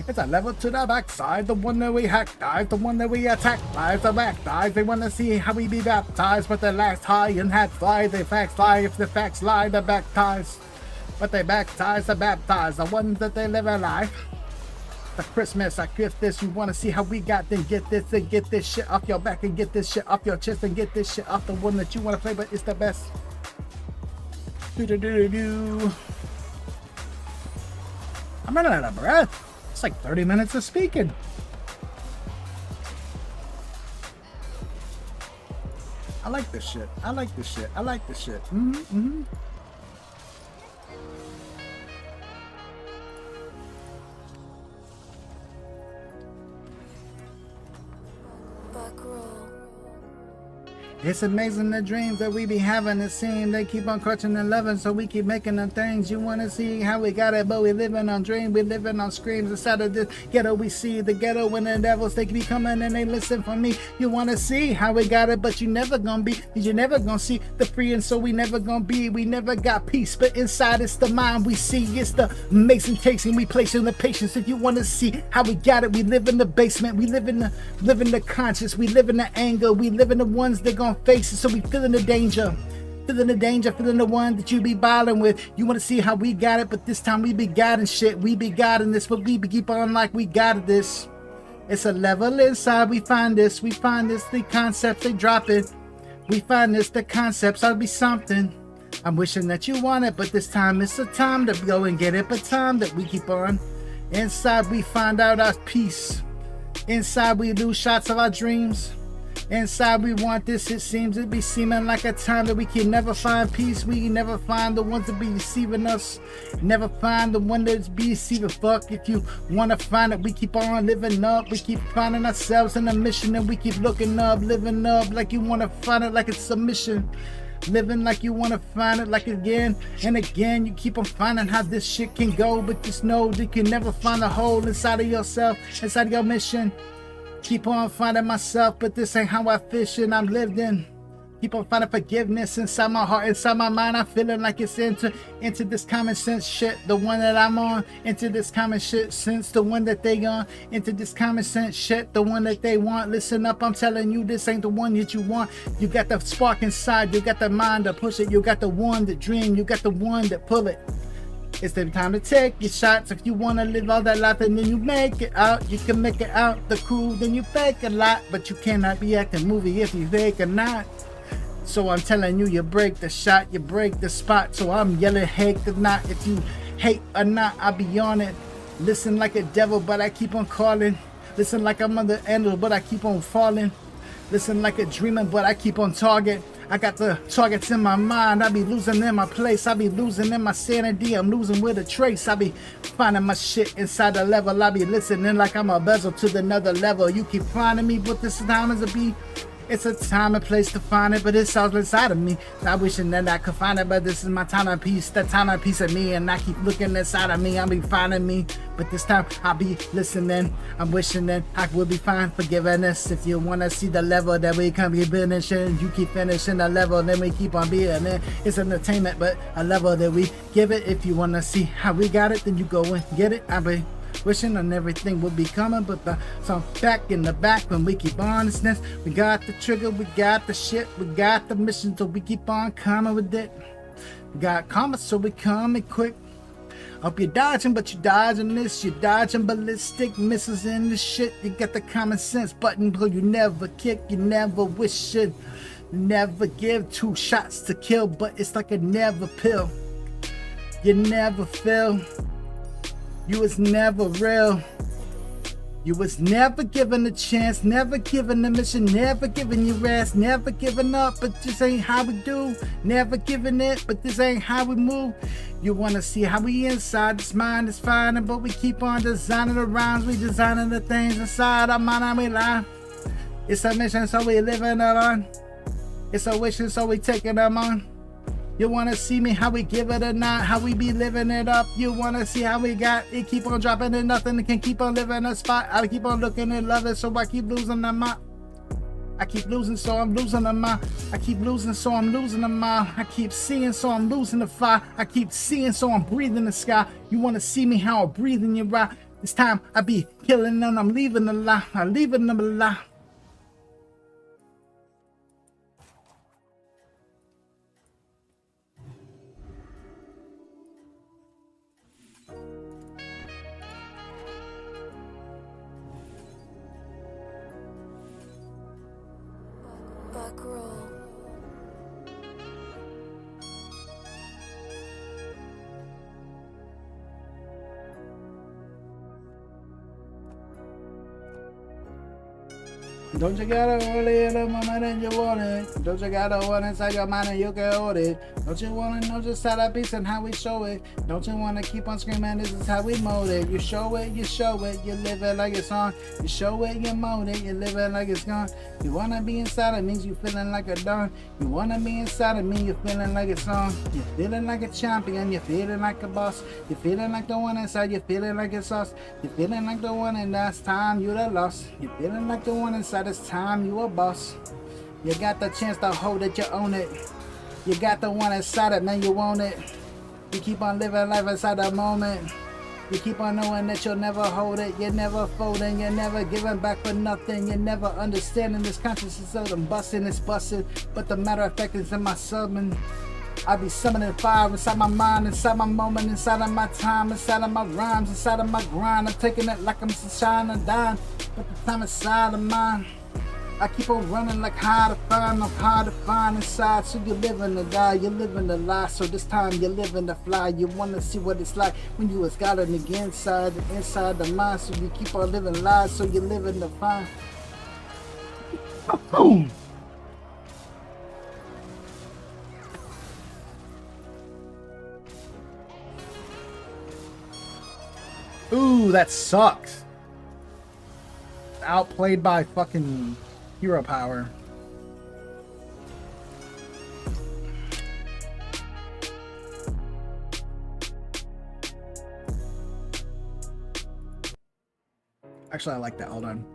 It's a level to the backside, the one that we hack dive, the one that we attack dive, the back dive. They wanna see how we be baptized, but the last high and hat fly. The facts lie, if the facts lie, the back ties. But they baptize, the baptized, the ones that they live a life. The Christmas, I gift this. You wanna see how we got, then get this shit off your back and get this shit off your chest and get this shit off the one that you wanna play, but it's the best. I'm running out of breath. It's like 30 minutes of speaking. I like this shit. It's amazing the dreams that we be having. It seems they keep on clutching and loving, so we keep making the things. You wanna see how we got it, but we living on dreams, we living on screams. Inside of this ghetto, we see the ghetto when the devils they be coming and they listen for me. You wanna see how we got it, but you never gonna be, you never gonna see the free, and so we never gonna be. We never got peace, but inside it's the mind we see. It's the amazing tasting we place in the patience. If you wanna see how we got it, we live in the basement, we live in the conscious, we live in the anger, we live in the ones that gonna face it, so we feeling the danger, feeling the one that you be battling with. You want to see how we got it, but this time we be guiding shit, we be guiding this, but we be keep on like we got this. It's a level inside, we find this, the concepts they drop it, we find this, the concepts ought to be something. I'm wishing that you want it, but this time it's a time to go and get it, but time that we keep on. Inside we find out our peace, inside we lose shots of our dreams. Inside we want this, it seems to be seeming like a time that we can never find peace. We never find the ones that be deceiving us, never find the one that's be deceiving. Fuck, if you want to find it, we keep on living up. We keep finding ourselves in a mission, and we keep looking up, living up like you want to find it, like it's a mission. Living like you want to find it, like again and again. You keep on finding how this shit can go, but just know that you can never find a hole inside of yourself, inside of your mission. Keep on finding myself, but this ain't how I fish and I'm lived in. Keep on finding forgiveness inside my heart, inside my mind. I'm feeling like it's into this common sense shit, the one that I'm on. Into this common shit sense, the one that they on. Into this common sense shit, the one that they want. Listen up, I'm telling you, this ain't the one that you want. You got the spark inside, you got the mind to push it. You got the one that dream, you got the one that pull it. It's the time to take your shots. If you want to live all that life and then you make it out, you can make it out the crew, then you fake a lot, but you cannot be acting movie if you fake or not. So I'm telling you, you break the shot, you break the spot. So I'm yelling hate or not. If you hate or not, I'll be on it. Listen like a devil, but I keep on calling. Listen like I'm on the end, but I keep on falling. Listen like a dreamer, but I keep on target. I got the targets in my mind. I be losing in my place. I be losing in my sanity. I'm losing with a trace. I be finding my shit inside the level. I be listening like I'm a bezel to another level. You keep finding me, but this time is a beat. It's a time and place to find it, but it's all inside of me. I wishing that I could find it, but this is my time and peace, the time and piece of me, and I keep looking inside of me. I'll be finding me, but this time I'll be listening. I'm wishing that I will be fine, forgiving us. If you wanna see the level that we come be finishing, you keep finishing the level, then we keep on being it. It's entertainment, but a level that we give it. If you wanna see how we got it, then you go and get it. I'll be wishing on everything will be coming, but the song back in the back when we keep honestness. We got the trigger, we got the shit, we got the mission, so we keep on coming with it. We got karma, so we coming quick. Hope you're dodging, but you're dodging this. You're dodging ballistic missiles in the shit. You got the common sense button, but you never kick, you never wish it. You never give 2 shots to kill, but it's like a never pill. You never feel. You was never real. You was never given a chance, never given a mission, never given your ass, never giving up, but this ain't how we do. Never giving it, but this ain't how we move. You wanna see how we inside, this mind is fine, but we keep on designing the rhymes, we designing the things inside our mind and we lie. It's a mission, so we living it on. It's a wishing, so we taking them on. You wanna see me how we give it or not, how we be living it up. You wanna see how we got it, keep on dropping and nothing can keep on living a spot. I keep on looking and loving, so I keep losing them out. I keep losing, so I'm losing them out. I keep losing, so I'm losing them out. I keep seeing, so I'm losing the fire. I keep seeing, so I'm breathing the sky. You wanna see me how I'm breathing your eye. This time I be killing them, I'm leaving the lie. I'm leaving them alive. Buck roll. Don't you gotta hold it in the moment and you want it. Don't you gotta want it inside your mind and you can hold it. Don't you wanna know just how that beats and how we show it. Don't you wanna keep on screaming, this is how we mold it. You show it, you live it like it's on. You show it, you mold it, you live it like it's gone. You wanna be inside of me, you feeling like a dawn. You wanna be inside of me, you feeling like it's on. You're feeling like a champion, you're feeling like a boss. You're feeling like the one inside, you're feeling like it's us. You're feeling like the one and that's time you the lost. You're feeling like the one inside, it's time you a boss. You got the chance to hold it, you own it. You got the one inside it, man, you want it. You keep on living life inside the moment. You keep on knowing that you'll never hold it. You're never folding, you're never giving back for nothing. You're never understanding this consciousness of them busting, it's busting. But the matter of fact is in my summon. I be summoning fire inside my mind, inside my moment, inside of my time, inside of my rhymes, inside of my grind. I'm taking it like I'm sunshine and dying, but the time inside of mine. I keep on running like hard to find, I'm hard to find inside. So you're living to die, you're living to lie. So this time you're living to fly. You wanna see what it's like when you was got it again inside the mind. So you keep on living lies, so you're living to find. Boom. Ooh, that sucks. Outplayed by fucking hero power. Actually, I like that. Hold on.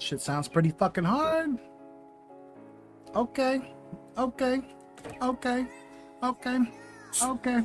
Shit sounds pretty fucking hard. Okay. Okay. Okay. Okay. Okay.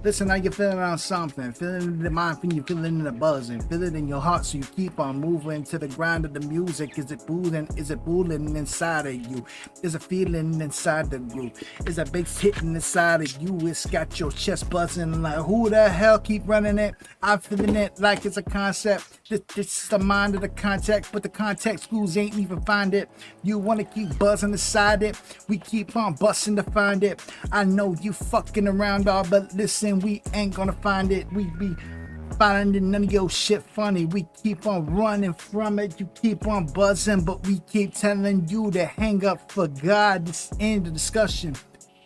Listen, how you feeling on something? Feeling in the mind, you feeling in the buzzing, feel it in your heart, so you keep on moving to the grind of the music. Is it booming? Is it booming inside of you? Is it feeling inside the group? Is that bass hitting inside of you? It's got your chest buzzing like who the hell keep running it? I'm feeling it like it's a concept. This is the mind of the context, but the context schools ain't even find it. You wanna keep buzzing inside it? We keep on busting to find it. I know you fucking around all, but listen, we ain't gonna find it. We be finding none of your shit funny. We keep on running from it. You keep on buzzing, but we keep telling you to hang up for God. This end the discussion.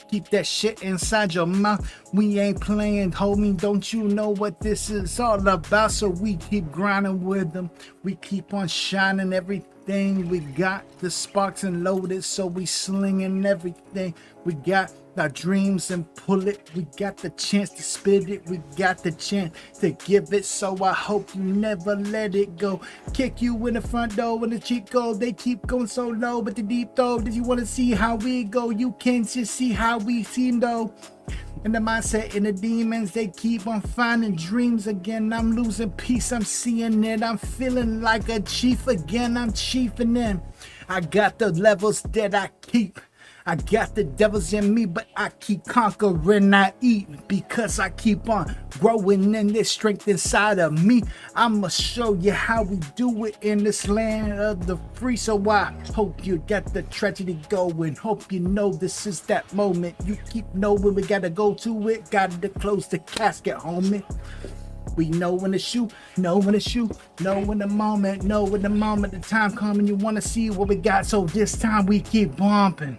Keep that shit inside your mouth. We ain't playing, homie. Don't you know what this is all about? So we keep grinding with them. We keep on shining everything. We got the sparks and loaded, so we slinging everything. We got our dreams and pull it. We got the chance to spit it. We got the chance to give it. So I hope you never let it go. Kick you in the front door when the cheek go. They keep going so low, but the deep though. Did you want to see how we go? You can just see how we seem though. And the mindset and the demons, they keep on finding dreams again. I'm losing peace, I'm seeing it. I'm feeling like a chief again. I'm chiefing in. I got the levels that I keep. I got the devils in me, but I keep conquering. I eat because I keep on growing in this strength inside of me. I'ma show you how we do it in this land of the free. So I hope you got the tragedy going. Hope you know this is that moment. You keep knowing we gotta go to it. Gotta close the casket, homie. We know when to shoot, know when to shoot, know when the moment, the time coming. You wanna see what we got, so this time we keep bumping.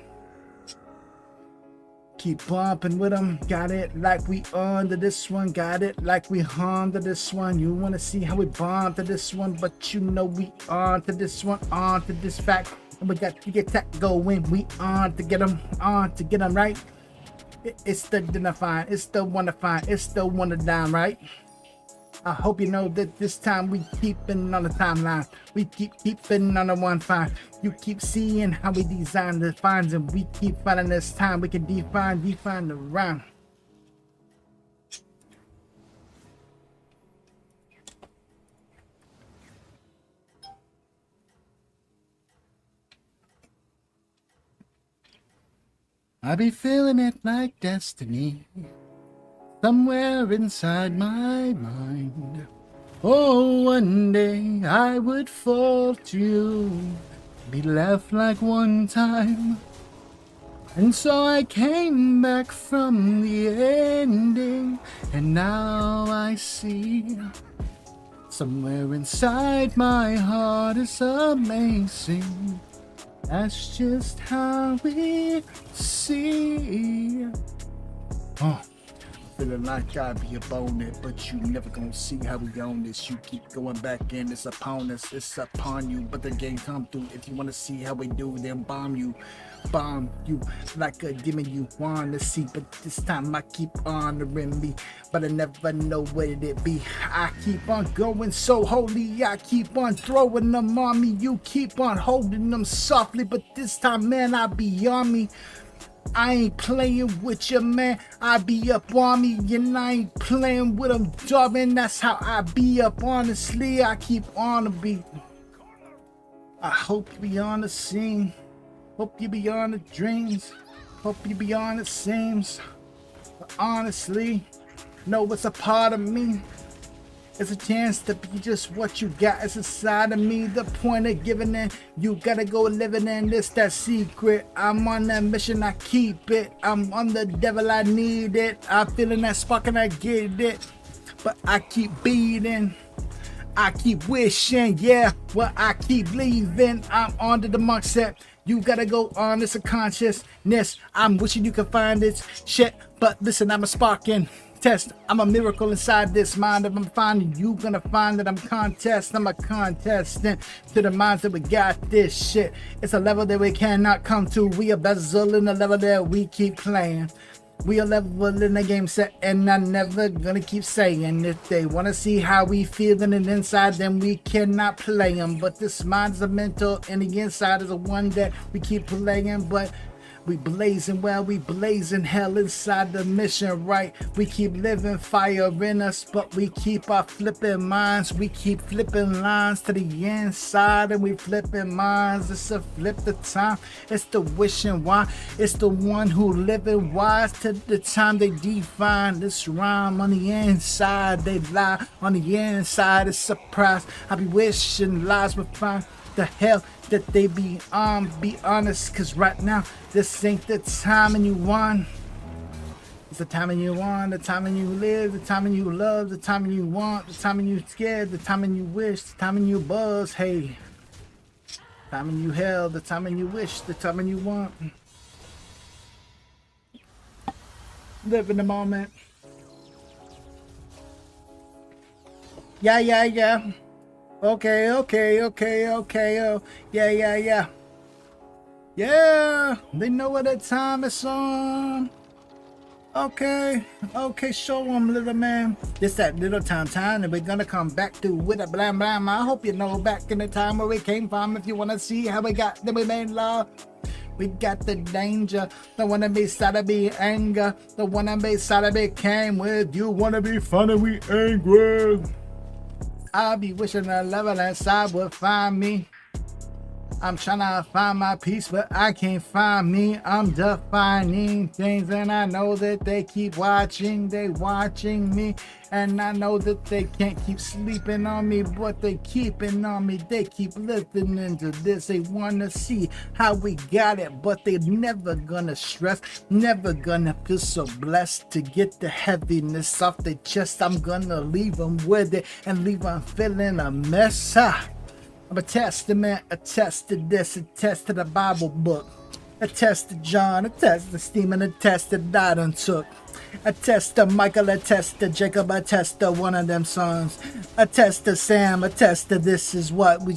keep bumping with them. Got it like we on to this one. Got it like we on to this one. You wanna see how we bomb to this one, but you know we on to this one, on to this fact. And we got to get that going. We on to get them, right? It's the dinner fine. It's the one to find. It's the one to dime, right? I hope you know that this time we keeping on the timeline. We keeping on the one fine. You keep seeing how we design the finds, and we keep finding this time we can define the rhyme. I be feeling it like destiny, somewhere inside my mind. Oh, one day I would fall to you, be left like one time. And so I came back from the ending, and now I see somewhere inside my heart is amazing. That's just how we see. Oh, feeling like I be upon it, but you never gonna see how we own this. You keep going back in, it's upon us, it's upon you. But the game come through. If you wanna see how we do, then bomb you like a demon you wanna see. But this time I keep honoring me, but I never know what it be. I keep on going so holy, I keep on throwing them on me. You keep on holding them softly, but this time, man, I be on me. I ain't playing with you, man. I be up on me, and I ain't playing with them, darling. That's how I be up, honestly. I keep on the beat. I hope you be on the scene. Hope you be on the dreams. Hope you be on the seams. But honestly, know it's a part of me. It's a chance to be just what you got. It's inside of me. The point of giving in, you gotta go living in this, that secret. I'm on that mission, I keep it. I'm on the devil, I need it. I'm feeling that spark and I get it. But I keep beating, I keep wishing, yeah. Well, I keep leaving. I'm on to the monk set. You gotta go on, it's a consciousness. I'm wishing you could find this shit. But listen, I'm a sparking test. I'm a miracle inside this mind. If I'm finding you, gonna find that I'm I'm a contestant to the minds that we got this shit. It's a level that we cannot come to. We a bezel in the level that we keep playing. We a level in the game set, and I'm never gonna keep saying if they wanna see how we feeling it inside, then we cannot play them. But this mind's a mental, and the inside is a one that we keep playing. But we blazing well, we blazing hell inside the mission, right? We keep living fire in us, but we keep our flipping minds. We keep flipping lines to the inside, and we flipping minds. It's a flip the time. It's the wishing why. It's the one who living wise to the time they define this rhyme. On the inside, they lie. On the inside, it's surprise. I be wishing lies would find the hell that they be on. Be honest, cause right now this ain't the time and you want. It's the time and you want, the time and you live, the time and you love, the time and you want, the time and you scared, the time and you wish, the time and you buzz, hey. Time and you hell, the time and you wish, the time and you want. Live in the moment. Yeah. Okay, oh, yeah. Yeah, they know what the time is on. Okay, show them, little man. This that little time, and we're gonna come back to with a blam blam. I hope you know back in the time where we came from. If you wanna see how we got, then we made love. We got the danger, the one that be side of be anger, the one that be side of be came with. You wanna be funny, we angry. I'll be wishing a level inside would find me. I'm trying to find my peace, but I can't find me. I'm defining things, and I know that they keep watching. They watching me, and I know that they can't keep sleeping on me, but they keeping on me. They keep listening to this. They wanna see how we got it, but they never gonna stress, never gonna feel so blessed to get the heaviness off their chest. I'm gonna leave them with it and leave them feeling a mess. I'm a testament, attest to this, attest to the Bible book. A test to John, a test to Stephen, a test that I done took. A test to Michael, a test to Jacob, a test to one of them sons. A test to Sam, a test to this is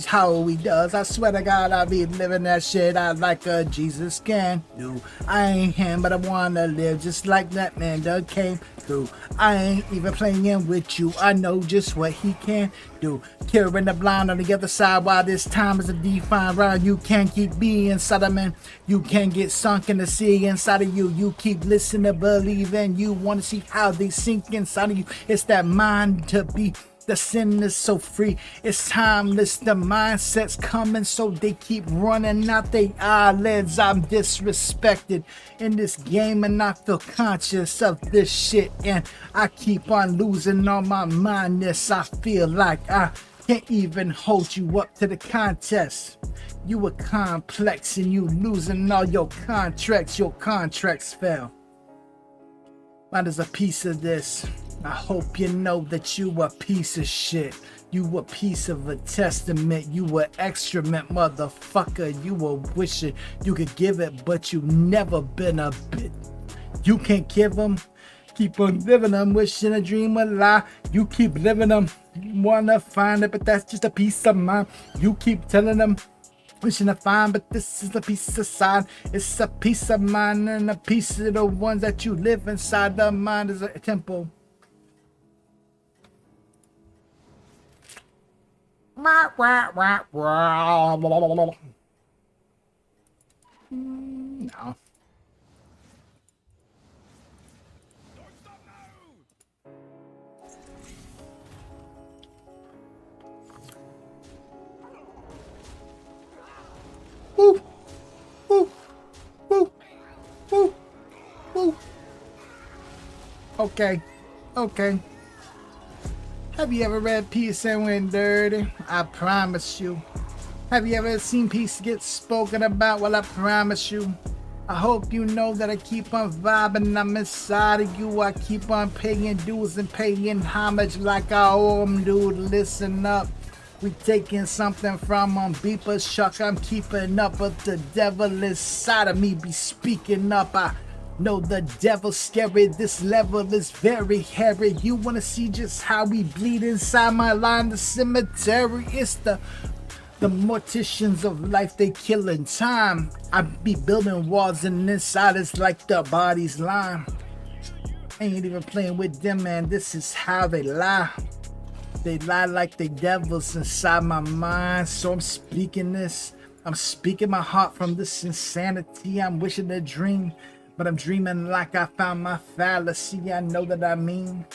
how we does. I swear to God, I be living that shit out like a Jesus can do. I ain't him, but I wanna live just like that man that came through. I ain't even playing with you. I know just what he can do. Curing the blind on the other side while this time is a defined round. You can't keep being inside of man. You can't get sunk in the sea inside of you. You keep listening, believing. You want to see how they sink inside of you. It's that mind to be. The sin is so free, it's timeless. The mindset's coming, so they keep running out their eyelids. I'm disrespected in this game, and I feel conscious of this shit. And I keep on losing all my mindness. I feel like I can't even hold you up to the contest. You were complex, and you losing all your contracts. Your contracts fell. Mine is a piece of this. I hope you know that you a piece of shit. You a piece of a testament. You a excrement, motherfucker. You a wishing you could give it, but you never been a bit. You can't give them. Keep on living them, wishing a dream a lie. You keep living them. You wanna find it, but that's just a piece of mind. You keep telling them. Wishing to find, but this is a piece of sign. It's a piece of mind, and a piece of the ones that you live inside. The mind is a temple. No. Woo! Woo! Woo! Woo! Woo! Okay. Okay. Have you ever read Peace and Went Dirty? I promise you. Have you ever seen peace get spoken about? Well, I promise you. I hope you know that I keep on vibing. I'm inside of you. I keep on paying dues and paying homage like I owe 'em, dude. Listen up. We taking something from 'em. Beepers, Chuck, I'm keeping up. But the devil inside of me be speaking up. I know the devil's scary. This level is very hairy. You wanna see just how we bleed inside my line? The cemetery. It's the morticians of life, they killing time. I be building walls and inside it's like the body's line. Ain't even playing with them, man. This is how they lie. They lie like they devils inside my mind. So I'm speaking this. I'm speaking my heart from this insanity. I'm wishing a dream, but I'm dreaming like I found my fallacy. I know that I mean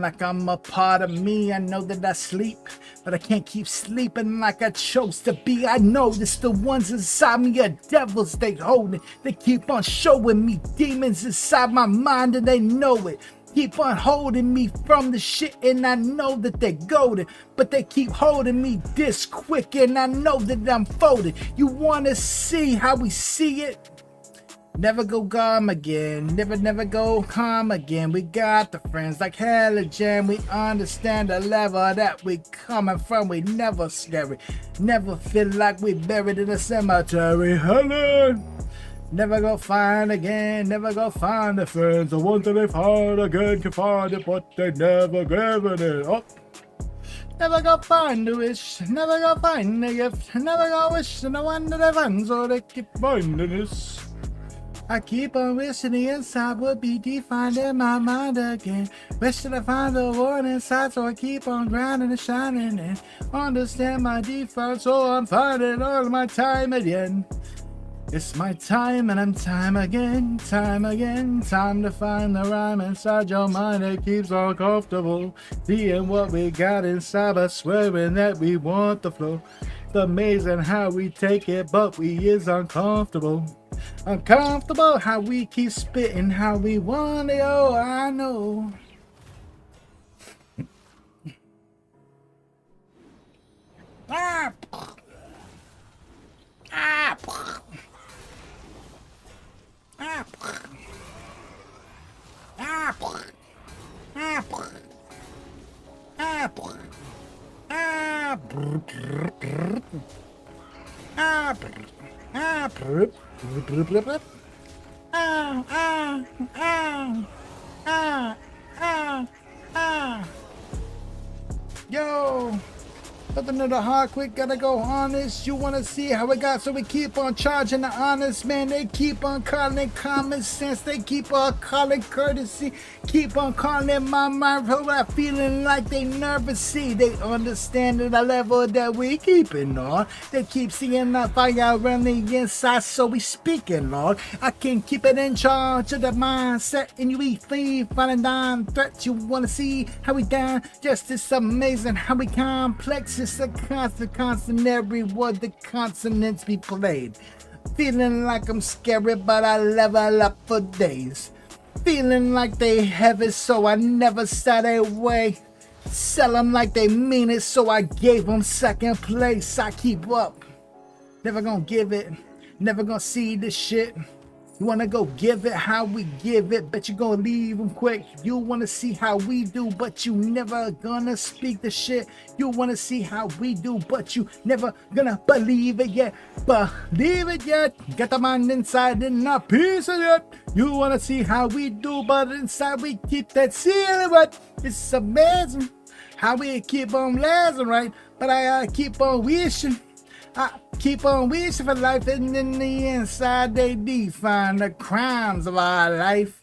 like I'm a part of me. I know that I sleep, but I can't keep sleeping like I chose to be. I know it's the ones inside me are devils they holding. They keep on showing me demons inside my mind and they know it. Keep on holding me from the shit and I know that they're golden, but they keep holding me this quick and I know that I'm folded. You wanna see how we see it? Never go calm again, never go calm again. We got the friends like Halogen. We understand the level that we coming from. We never scary, never feel like we buried in a cemetery. Helen, never go find again, never go find the friends. The ones that they find again can find it, but they never given it up. Never go find the wish, never go find the gift, never go wish and the one that they find, so they keep finding this. I keep on wishing the inside would be defined in my mind again. Wishing I find the one inside, so I keep on grinding and shining and understand my default, so I'm finding all my time again. It's my time and I'm time again, time to find the rhyme inside your mind that keeps on comfortable. Seeing what we got inside, but swearing that we want the flow. It's amazing how we take it, but we is uncomfortable. Uncomfortable how we keep spitting, how we want it, oh I know. Ah. Ah. Ah. Ah. Ah. Ah. Ah. Ah, ah, ah, ah, ah, ah. Yo, nothing to the heart quick, gotta go honest. You wanna see how it got, so we keep on charging the honest man. They keep on calling common sense, they keep on calling courtesy, keep on calling my mind, feeling like they nervous. See, they understand the level that we keeping on. They keep seeing that fire around the inside, so we speaking, Lord. I can keep it in charge of the mindset, and you eat free, finding down threats. You wanna see how we down? Just it's amazing how we complex. It's a constant every word the consonants be played. Feeling like I'm scary, but I level up for days. Feeling like they have it, so I never sat away. Sell them like they mean it, so I gave them second place. I keep up, never gonna give it, never gonna see this shit. You wanna go give it how we give it, bet you gonna leave them quick. You wanna see how we do, but you never gonna speak the shit. You wanna see how we do, but you never gonna believe it yet. Believe it yet, got the mind inside and not piece of it. You wanna see how we do, but inside we keep that silhouette. It's amazing how we keep on lasting, right? But I keep on wishing. I keep on wishing for life, and in the inside they define the crimes of our life.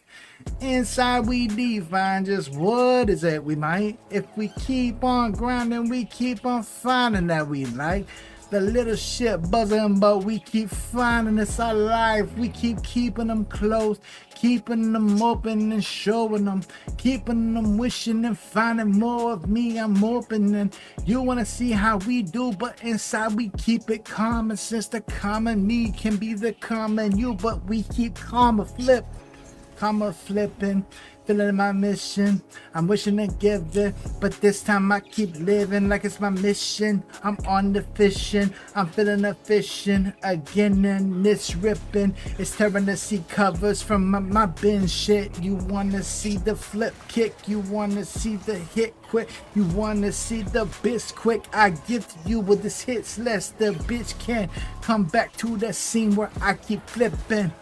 Inside we define just what is it we might. If we keep on grinding, we keep on finding that we like. The little shit buzzing, but we keep finding it's our life. We keep keeping them close, keeping them open and showing them, keeping them wishing and finding more of me. I'm open, and you wanna see how we do, but inside we keep it common sense. The common me can be the common you, but we keep karma flipping. Feeling my mission, I'm wishing to give it, but this time I keep living like it's my mission. I'm on the fishing, I'm feeling efficient again, and it's ripping. It's tearing to see covers from my bin shit. You wanna see the flip kick, you wanna see the hit quick, you wanna see the bits quick. I gift you with this hits less the bitch can come back to the scene where I keep flipping.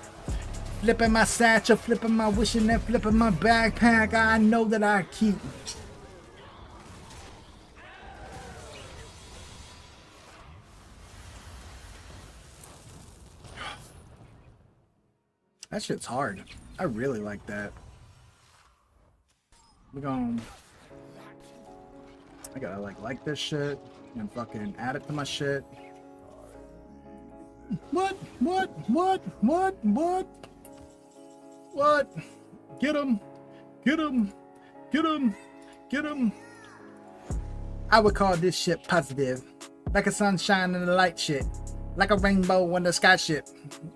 Flipping my satchel, flipping my wishing, and flipping my backpack. I know that I keep. That shit's hard. I really like that. We're going. I gotta like this shit and fucking add it to my shit. What? Get him. I would call this shit positive. Like a sunshine in the light shit. Like a rainbow in the sky shit.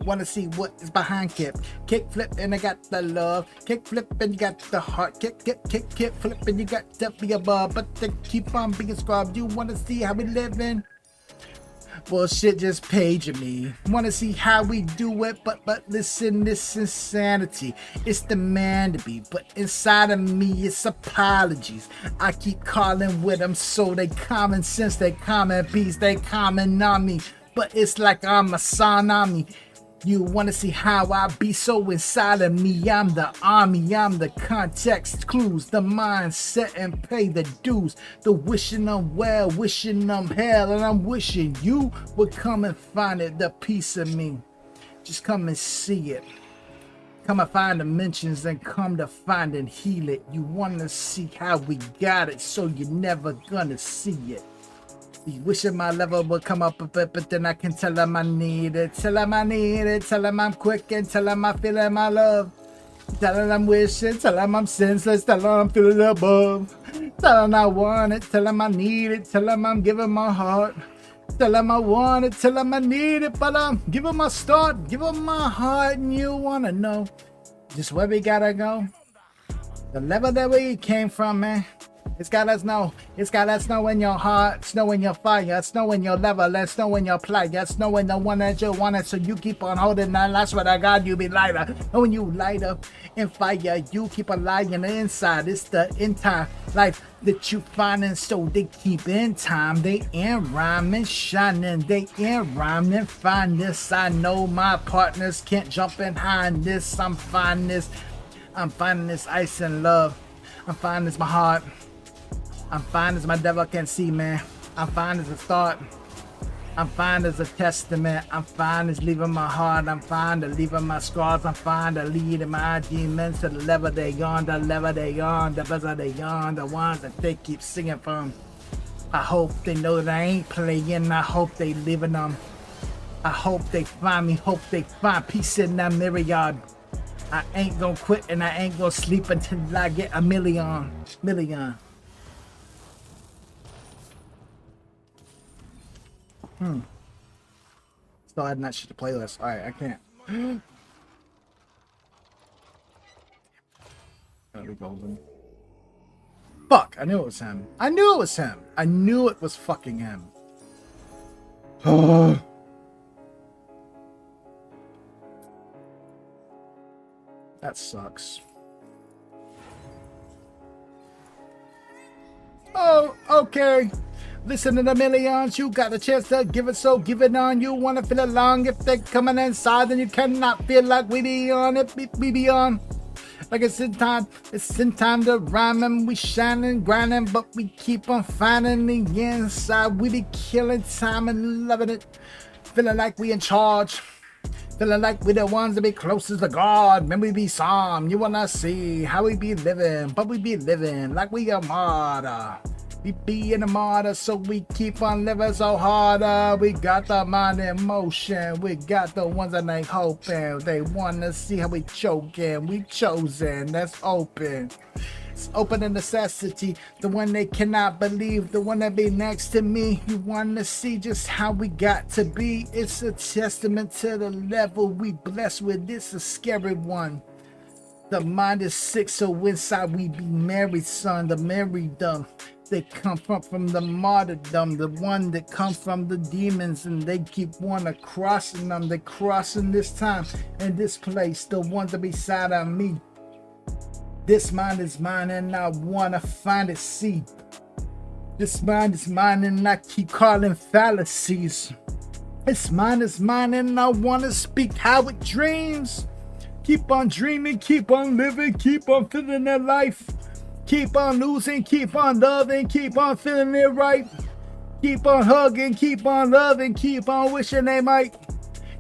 Wanna see what is behind kick. Kick flip and I got the love. Kick flip and you got the heart. Kick flip and you got to be above. But they keep on being scrubbed. You wanna see how we living? Well, shit just paging me. Wanna see how we do it, but listen, this insanity. It's the man to be, but inside of me, it's apologies. I keep calling with them, so they common sense, they common peace, they common on me. But it's like I'm a tsunami. You wanna see how I be so inside of me? I'm the army, I'm the context clues, the mindset and pay the dues. The wishing I'm well, wishing I'm hell, and I'm wishing you would come and find it, the piece of me. Just come and see it. Come and find the mentions and come to find and heal it. You wanna see how we got it, so you're never gonna see it. Be wishing my level would come up a bit, but then I can tell him I need it. Tell him I need it. Tell him I'm quick and tell him I feeling my love. Tell him I'm wishing. Tell him I'm senseless. Tell him I'm feeling above. Tell him I want it. Tell him I need it. Tell him I'm giving my heart. Tell him I want it. Tell him I need it. But I'm giving my start. Give him my heart. And you want to know just where we gotta go. The level that we came from, man. It's gotta snow. It's gotta snow in your heart, snow in your fire, snow in your level, and snow in your plight, snow in the one that you wanted. So you keep on holding on. That's what I got. You be lighter. And when you light up in fire, you keep a light in the inside. It's the entire life that you finding. So they keep in time. They in rhyming, shining. They in rhyming. Find this. I know my partners can't jump behind this. I'm finding this. I'm finding this ice and love. I'm finding this my heart. I'm fine as my devil can see, man. I'm fine as a thought. I'm fine as a testament. I'm fine as leaving my heart. I'm fine to leaving my scars. I'm fine to leading my demons to the level they on, the level they on, the buzzer they on, the ones that they keep singing from. I hope they know that I ain't playing. I hope they living on. I hope they find me. Hope they find peace in that myriad. I ain't gonna quit and I ain't gonna sleep until I get a million. Still adding that shit to playlist. Alright, I can't. Gotta be golden. Fuck, I knew it was him. I knew it was him. I knew it was fucking him. That sucks. Oh, okay. Listen to the millions, you got a chance to give it, so give it on. You wanna feel along. If they're coming inside, then you cannot feel like we be on it. We be on. Like it's in time to rhyme and we shining, grinding, but we keep on finding the inside. We be killing time and loving it. Feeling like we in charge. Feeling like we the ones that be closest to God. Man, we be Psalm. You wanna see how we be living, but we be living like we a martyr. We be in a martyr, so we keep on living so harder. We got the mind in motion. We got the ones that ain't hoping. They wanna see how we choking. We chosen. That's open. It's open to necessity. The one they cannot believe. The one that be next to me. You wanna see just how we got to be. It's a testament to the level we blessed with. It's a scary one. The mind is sick, so inside we be married, son. The marriedom. They come from the martyrdom, the one that come from the demons, and they keep wanna crossing them. They crossing this time and this place, the one that beside of me. This mind is mine and I wanna find it, see. This mind is mine and I keep calling fallacies. This mind is mine and I wanna speak how it dreams. Keep on dreaming, keep on living, keep on feeling their life. Keep on losing, keep on loving, keep on feeling it right. Keep on hugging, keep on loving, keep on wishing they might.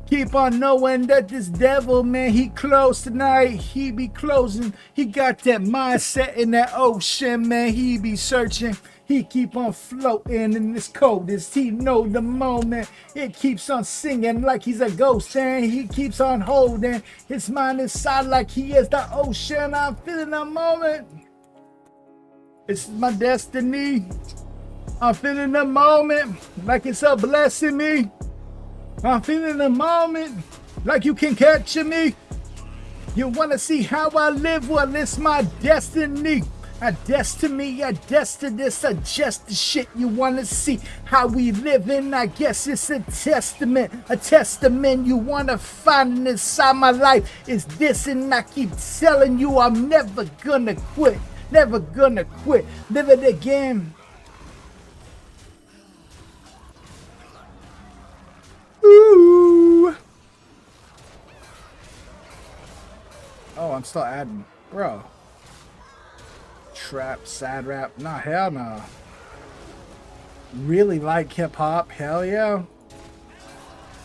Keep on knowing that this devil, man, he closed tonight. He be closing. He got that mindset in that ocean, man. He be searching. He keep on floating in this coldest. He know the moment. It keeps on singing like he's a ghost, and he keeps on holding his mind inside like he is the ocean. I'm feeling the moment. It's my destiny. I'm feeling the moment like it's a blessing me. I'm feeling the moment like you can catch me. You wanna see how I live? Well, it's my destiny. A destiny, a destiny, suggest the shit you wanna see how we living. I guess it's a testament you wanna find inside my life. Is this, and I keep telling you I'm never gonna quit. Never gonna quit. Live it again. Ooh. Oh, I'm still adding. Bro. Trap, sad rap. Nah, hell no. Really like hip hop. Hell yeah.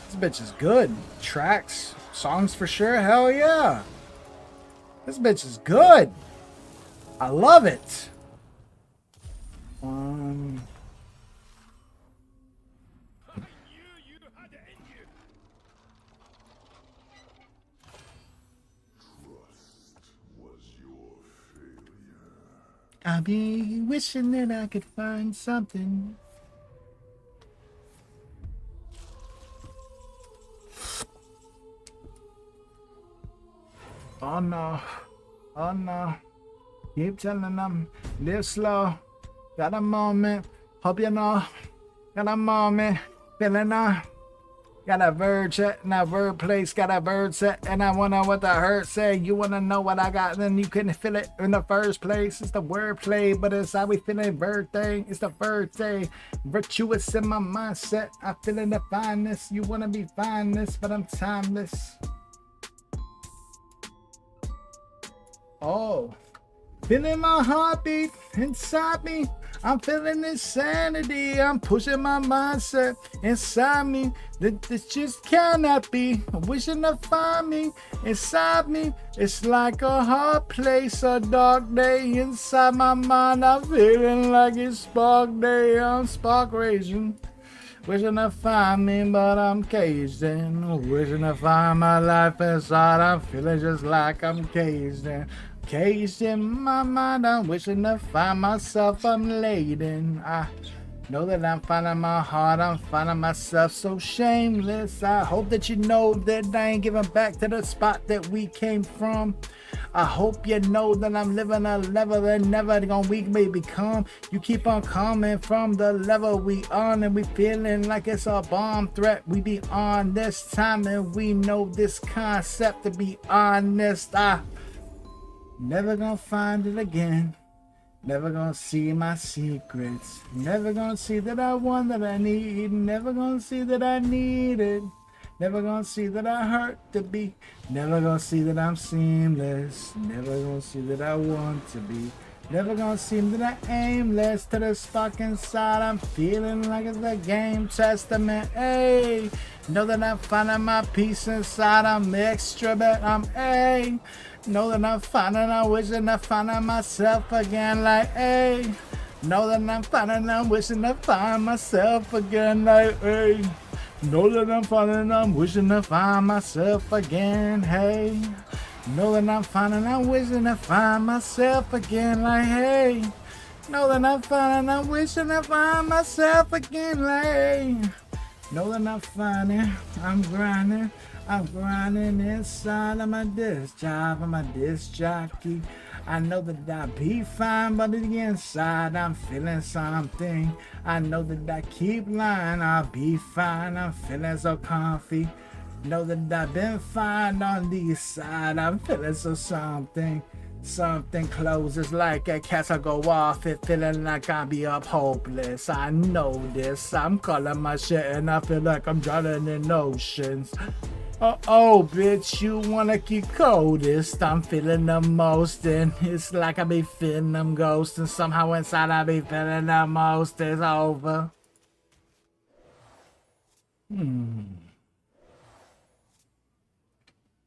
This bitch is good. Tracks, songs for sure. Hell yeah. This bitch is good. I love it. I be wishing that I could find something. Oh no. Oh no. Keep telling them, live slow. Got a moment, hope you know. Got a moment, feeling got a verb set and a verb place, got a verb set, and I wonder what the hurt say. You wanna know what I got, then you couldn't feel it in the first place. It's the wordplay, but it's how we feeling birthday. It's the birthday, virtuous in my mindset. I feeling the fineness. You wanna be fineness, but I'm timeless. Oh, feeling my heartbeat inside me. I'm feeling insanity. I'm pushing my mindset inside me. This just cannot be. I'm wishing to find me inside me. It's like a hard place, a dark day inside my mind. I'm feeling like it's spark day. I'm spark raging. Wishing to find me, but I'm caged in. Wishing to find my life inside. I'm feeling just like I'm caged in. Caged in my mind, I'm wishing to find myself, I'm laden. I know that I'm finding my heart, I'm finding myself so shameless. I hope that you know that I ain't giving back to the spot that we came from. I hope you know that I'm living a level that never gonna we may become. You keep on coming from the level we on, and we feeling like it's a bomb threat. We be on this time, and we know this concept to be honest. Never gonna find it again. Never gonna see my secrets. Never gonna see that I want that I need. Never gonna see that I need it. Never gonna see that I hurt to be. Never gonna see that I'm seamless. Never gonna see that I want to be. Never gonna seem that I aimless to the spark inside. I'm feeling like it's a game testament. Hey, know that I'm finding my peace inside. I'm extra, but I'm A. Know that I'm finding, I'm wishing to find myself again. Like hey, know that I'm finding, I'm wishing to find myself again. Like hey, know that I'm finding, I'm wishing to find myself again. Hey. Know that I'm finding, I'm wishing to find myself again. Like, hey. Know that I'm finding, I'm wishing to find myself again. Like, hey. Know that I'm finding, I'm grinding inside of my disc job. I'm a disc jockey. I know that I be fine, but on the inside I'm feeling something. I know that I keep lying, I'll be fine. I'm feeling so comfy. Know that I've been fine on the side. I'm feeling so something. Something closes like a castle go off. It feeling like I be up hopeless. I know this. I'm calling my shit and I feel like I'm drowning in oceans. Oh, bitch, you wanna keep coldest? I'm feeling the most, and it's like I be feeling them ghosts, and somehow inside I be feeling the most. It's over.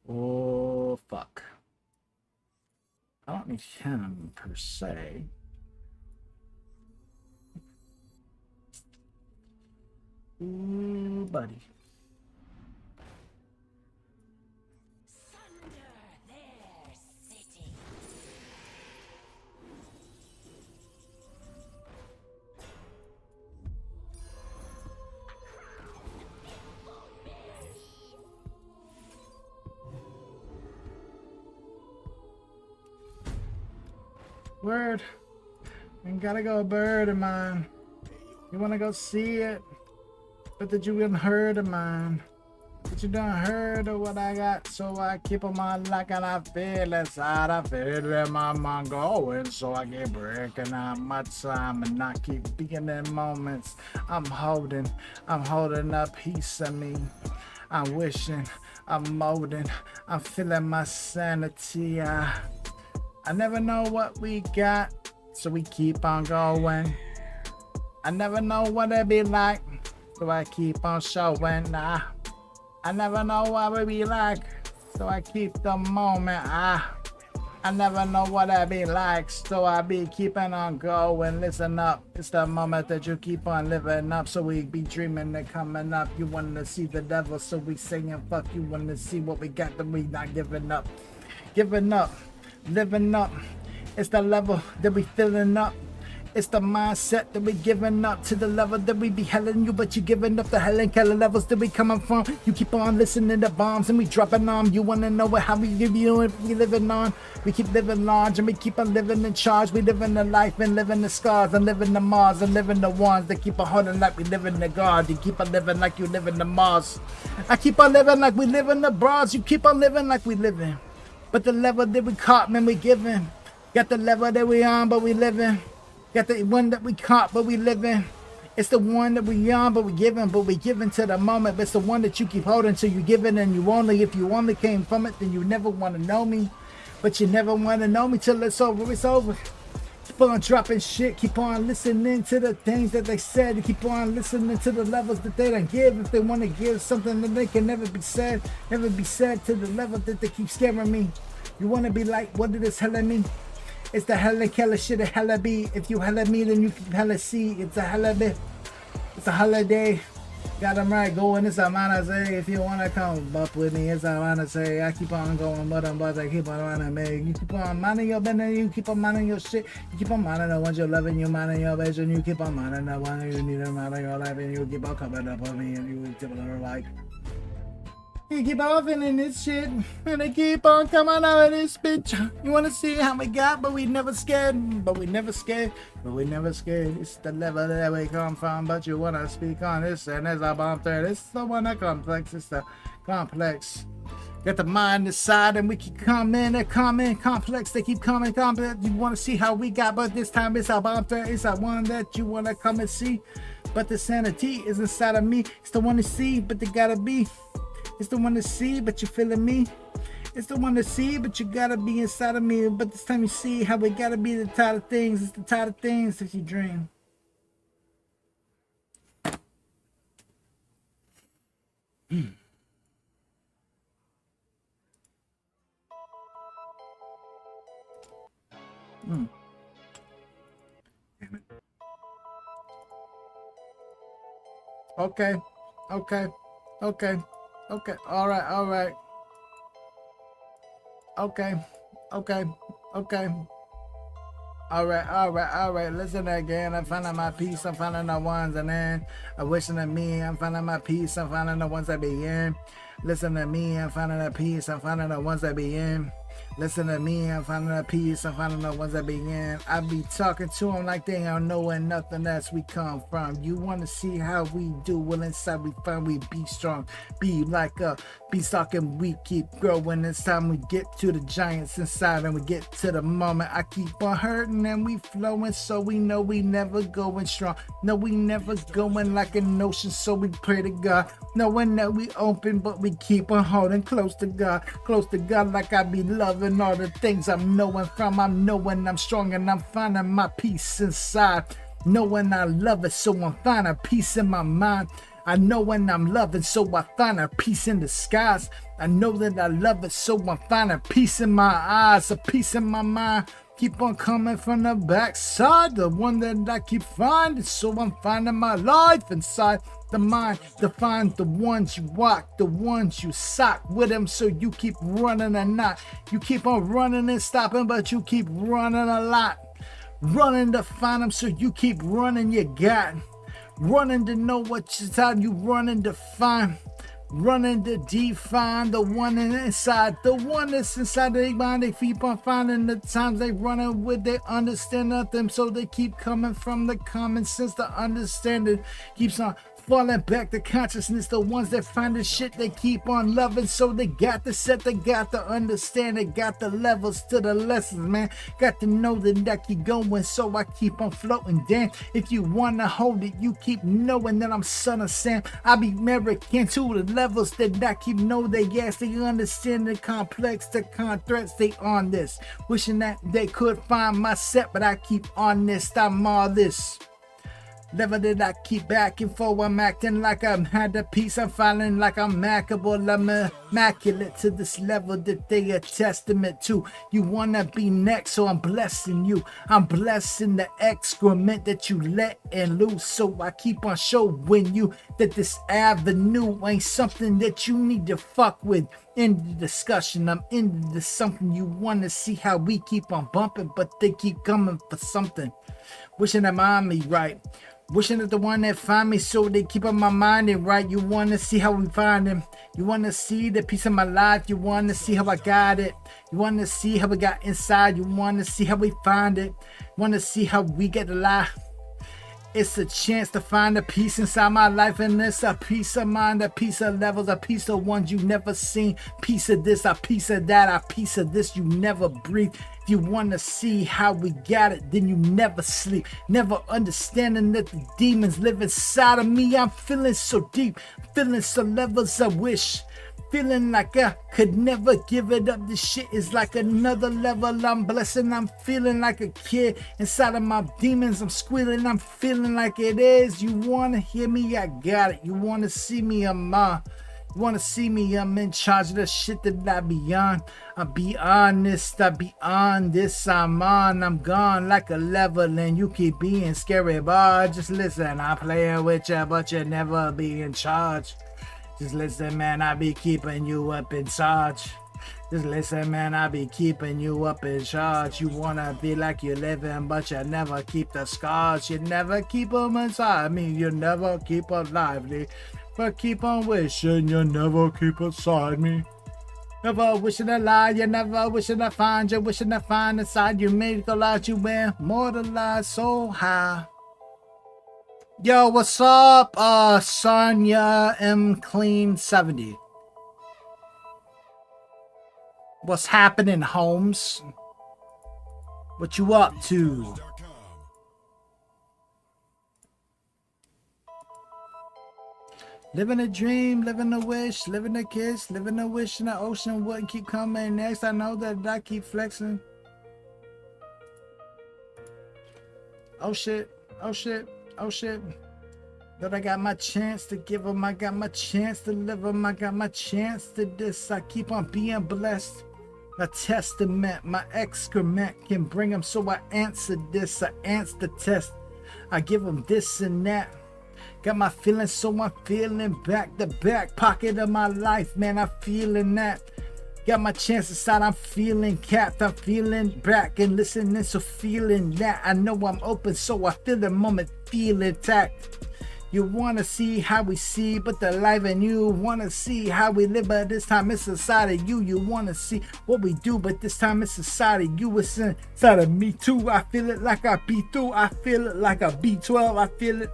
Oh, fuck. I don't need him per se. Ooh, buddy. Word. You gotta go, bird of mine. You wanna go see it? But that you done heard of mine. But you done heard of what I got, so I keep on my luck and I feel inside. I feel in my mind going, so I keep breaking out my time and I keep being in moments. I'm holding a piece of me. I'm wishing, I'm molding, I'm feeling my sanity. I never know what we got, so we keep on going. I never know what it be like, so I keep on showing. I never know what it be like, so I keep the moment. I never know what it be like, so I be keeping on going. Listen up, it's the moment that you keep on living up, so we be dreaming and coming up. You want to see the devil, so we singing fuck. You want to see what we got, then we not giving up. Giving up. Living up, it's the level that we filling up. It's the mindset that we giving up to the level that we be helling you, but you giving up the hell and killer levels that we coming from. You keep on listening to bombs and we dropping on. You wanna know what how we give you if we living on? We keep living large and we keep on living in charge. We living the life and living the scars and living the Mars and living the ones that keep on holding like we live in the God. You keep on living like you live in the Mars. I keep on living like we live in the bras. You keep on living like we living. But the level that we caught, man, we giving. Got the level that we on, but we living. Got the one that we caught, but we living. It's the one that we on, but we giving to the moment. But it's the one that you keep holding till you giving, and you only, if you only came from it, then you never want to know me. But you never want to know me till it's over, it's over. Keep on dropping shit, keep on listening to the things that they said, keep on listening to the levels that they don't give. If they want to give something that they can never be said to the level that they keep scaring me. You want to be like, what did this hella mean? It's the hella killer shit, a hella be. If you hella me, then you can hella see. It's a hella bit. It's a holiday. Got them right going. It's a man say. If you want to come up with me, it's a man say. I keep on going, but I keep on running, man. You keep on minding your business. You keep on minding your shit. You keep on minding the ones you're loving. You minding your vision. You keep on minding the one you need to mind your life. And you keep on coming up on me. And you keep on like. You keep on feeling this shit, and they keep on coming out of this bitch. You wanna see how we got, but we never scared, but we never scared. It's the level that we come from, but you wanna speak on this, and there's a bomb there. This is the one that complex, it's the complex. Got the mind inside, and we keep coming, they're coming, complex, they keep coming, complex. You wanna see how we got, but this time it's a bomb there. It's the one that you wanna come and see, but the sanity is inside of me. It's the one to see, but they gotta be. It's the one to see, but you feeling me. It's the one to see, but you gotta be inside of me. But this time you see how we gotta be the type of things. It's the type of things that you dream. Okay. All right. Okay. All right. Listen again. I'm finding my peace. I'm finding the ones, and then I'm wishing to me. I'm finding my peace. I'm finding the ones that be in. Listen to me. I'm finding the peace. I'm finding the ones that be in. Listen to me, I'm finding a peace, I'm finding the ones that begin. I be talking to them like they don't know where nothing else we come from. You want to see how we do? Well, inside we find we be strong. Be like a beanstalk and we keep growing. It's time we get to the giants inside and we get to the moment. I keep on hurting and we flowing, so we know we never going strong. No, we never going like an ocean, so we pray to God. Knowing that we open, but we keep on holding close to God like I be loving all the things I'm knowing from. I'm knowing I'm strong and I'm finding my peace inside. Knowing I love it, so I'm finding peace in my mind. I know when I'm loving, so I find a peace in the skies. I know that I love it, so I'm finding peace in my eyes, a peace in my mind. Keep on coming from the backside, the one that I keep finding, so I'm finding my life inside the mind. To find the ones you walk, the ones you sock with them, so you keep running and not. You keep on running and stopping, but you keep running a lot. Running to find them, so you keep running, you got. Running to know what you thought, you running to find. Running to define the one inside, the one that's inside their mind. They keep on finding the times they running with, they understand nothing, so they keep coming from the common sense. The understanding keeps on falling back to consciousness. The ones that find the shit they keep on loving, so they got the set, they got the understand, they got the levels to the lessons, man. Got to know that I keep going, so I keep on floating. Damn, if you wanna hold it, you keep knowing that I'm son of Sam. I be American to the levels that I keep know they yes, they understand the complex, the threats they on this. Wishing that they could find my set, but I keep on this, I'm all this. Never did I keep back and forth. I'm acting like I'm had the peace. I'm feeling like I'm mackable. I'm immaculate to this level that they a testament to. You wanna be next, so I'm blessing you. I'm blessing the excrement that you letting loose. So I keep on showing you that this avenue ain't something that you need to fuck with. In the discussion, I'm into something you wanna see how we keep on bumping, but they keep coming for something. Wishing that mind me right. Wishing that the one that find me, so they keep on my mind and right. You wanna see how we find him. You wanna see the piece of my life. You wanna see how I got it. You wanna see how we got inside. You wanna see how we find it. You wanna see how we get the lie. It's a chance to find a peace inside my life, and it's a piece of mind, a piece of levels, a piece of ones you never seen. Piece of this, a piece of that, a piece of this you never breathe. If you want to see how we got it, then you never sleep. Never understanding that the demons live inside of me. I'm feeling so deep, feeling so levels I wish. Feeling like I could never give it up. This shit is like another level. I'm blessing. I'm feeling like a kid inside of my demons. I'm squealing. I'm feeling like it is. You want to hear me? I got it. You want to see me? I'm on. You want to see me? I'm in charge of the shit that I be on. I be honest. I be on this. I'm on. I'm gone like a level. And you keep being scary, boy. Just listen. I'm playing with you, but you never be in charge. Just listen, man, I be keeping you up in charge. Just listen, man, I be keeping you up in charge. You wanna be like you living, but you never keep the scars. You never keep them inside me. You never keep them lively. But keep on wishing you never keep inside me. Never wishing to lie, you never wishing to find. You wishing to find inside you. Make a lot you immortalized so high. Yo, what's up, Sonya M Clean 70? What's happening, Holmes? What you up to? Living a dream, living a wish, living a kiss, living a wish in the ocean wouldn't keep coming next. I know that I keep flexing. Oh shit, oh shit. Oh shit, that I got my chance to give them, I got my chance to live them, I got my chance to this. I keep on being blessed. A testament, my excrement can bring them, so I answer this, I answer the test. I give them this and that. Got my feelings, so I'm feeling back, the back pocket of my life, man, I'm feeling that. Got my chance inside, I'm feeling capped, I'm feeling back and listening, so feeling that. I know I'm open, so I feel the moment, feel intact. You wanna see how we see, but the life in you. Wanna see how we live, but this time it's inside of you. You wanna see what we do, but this time it's inside of you. It's inside of me too. I feel it like I be through. I feel it like a B12. I feel it.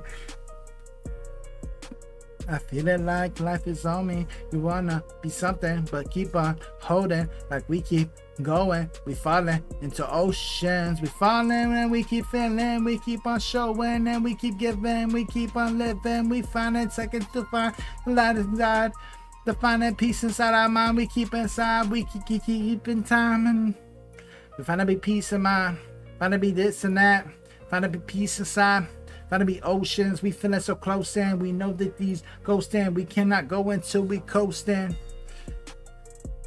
I feel it like life is on me. You wanna be something, but keep on holding like we keep going. We falling into oceans. We falling and we keep feeling. We keep on showing and we keep giving. We keep on living. We finding seconds to find the light inside. To find that peace inside our mind. We keep inside. We keep in time and we find to be peace in mind. Find to be this and that. Find to be peace inside. Find to be oceans. We feeling so close and we know that these ghosts and we cannot go until we coasting.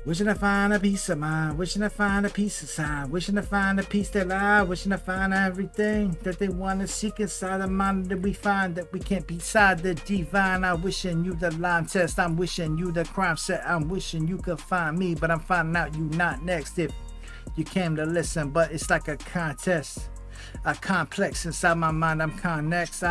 Wishing to find a peace of mind, wishing to find a peace inside, wishing to find a peace that lie, wishing to find everything that they want to seek inside the mind that we find that we can't be beside the divine. I'm wishing you the line test, I'm wishing you the crime set, I'm wishing you could find me, but I'm finding out you not next if you came to listen, but it's like a contest, a complex inside my mind, I'm next.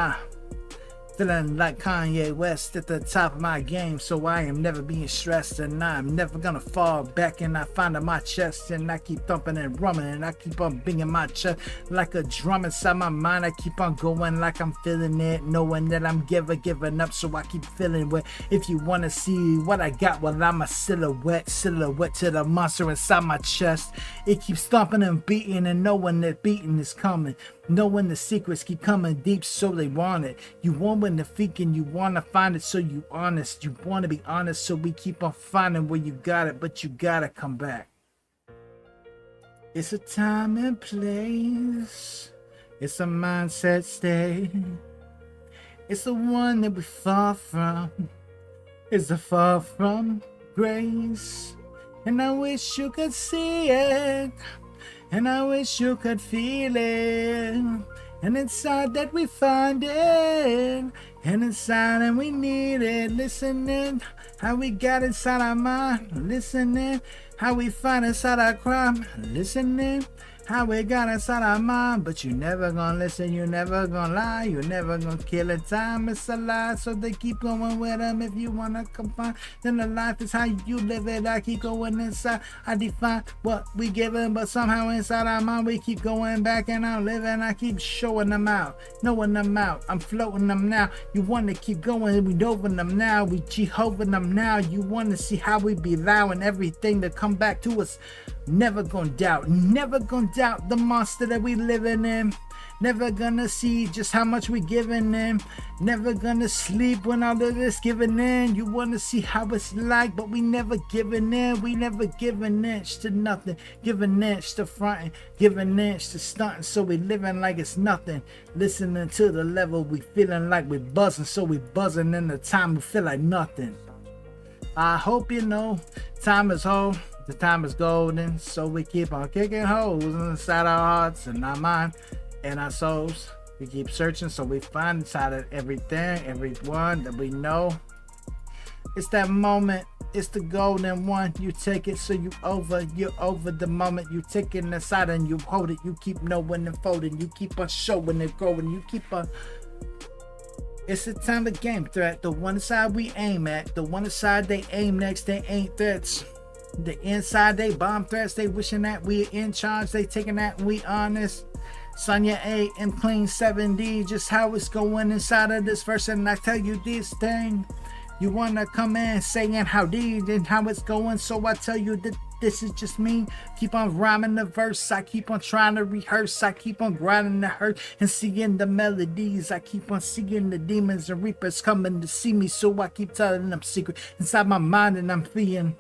Feeling like Kanye West at the top of my game, so I am never being stressed and I'm never gonna fall back, and I find in my chest and I keep thumping and drumming and I keep on banging my chest like a drum inside my mind. I keep on going like I'm feeling it, knowing that I'm giving up, so I keep feeling it. If you wanna see what I got, well, I'm a silhouette to the monster inside my chest. It keeps thumping and beating and knowing that beating is coming, knowing the secrets keep coming deep, so they want it. You want when the thinking, you want to find it, so you honest. You want to be honest, so we keep on finding where you got it, but you gotta come back. It's a time and place. It's a mindset state. It's the one that we fall from. It's a fall from. grace. And I wish you could see it. And I wish you could feel it. And inside that we find it. And inside and we need it. Listening how we got inside our mind. Listening how we find inside our crime. Listening how we got inside our mind. But you never gonna listen, you never gonna lie, you never gonna kill it. Time is a lie, so they keep going with them. If you wanna confine, then the life is how you live it. I keep going inside, I define what we giving, but somehow inside our mind we keep going back and I'm living. I keep showing them out, knowing them out, I'm floating them now. You wanna keep going, we doving them now, we Jehovahing them now. You wanna see how we be allowing everything to come back to us. Never gonna doubt, never gonna doubt the monster that we living in. Never gonna see just how much we giving in. Never gonna sleep when all of this giving in. You wanna see how it's like, but we never giving in. We never give an inch to nothing. Give an inch to fronting, give an inch to stunting. So we living like it's nothing. Listening to the level, we feeling like we buzzing. So we buzzing in the time we feel like nothing. I hope you know, time is whole. The time is golden, so we keep on kicking holes inside our hearts and our mind and our souls. We keep searching, so we find inside of everything, everyone that we know. It's that moment, it's the golden one. You take it, so you're over the moment. You take it inside and you hold it. You keep knowing and folding. You keep on showing and growing. You keep on. It's the time of game threat. The one side we aim at, the one side they aim next. They ain't threats. The inside they bomb threats, they wishing that we in charge, they taking that we honest. Sonya A and Clean 7D, just how it's going inside of this verse. And I tell you this thing, you wanna come in saying how deep and how it's going, so I tell you that this is just me. Keep on rhyming the verse, I keep on trying to rehearse, I keep on grinding the hurt and seeing the melodies. I keep on seeing the demons and reapers coming to see me, so I keep telling them secret inside my mind and I'm feeling.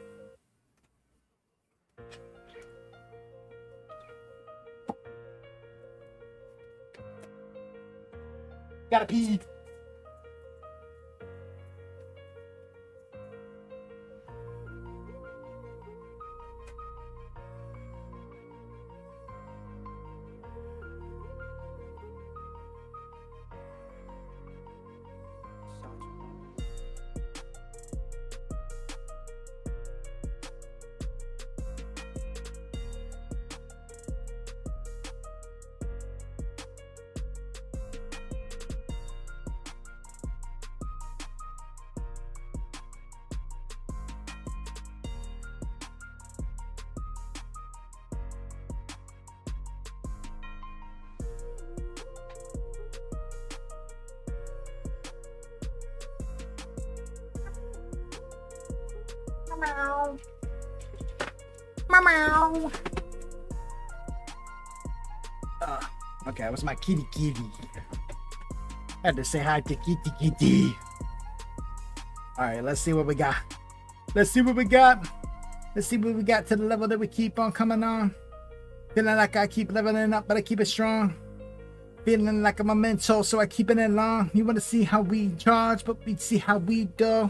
Gotta pee. Meow. Meow. Okay, that was my kitty. I had to say hi to kitty. Alright, let's see what we got. Let's see what we got to the level that we keep on coming on. Feeling like I keep leveling up, but I keep it strong. Feeling like I'm a mentor, so I keep it long. You want to see how we charge, but we see how we do.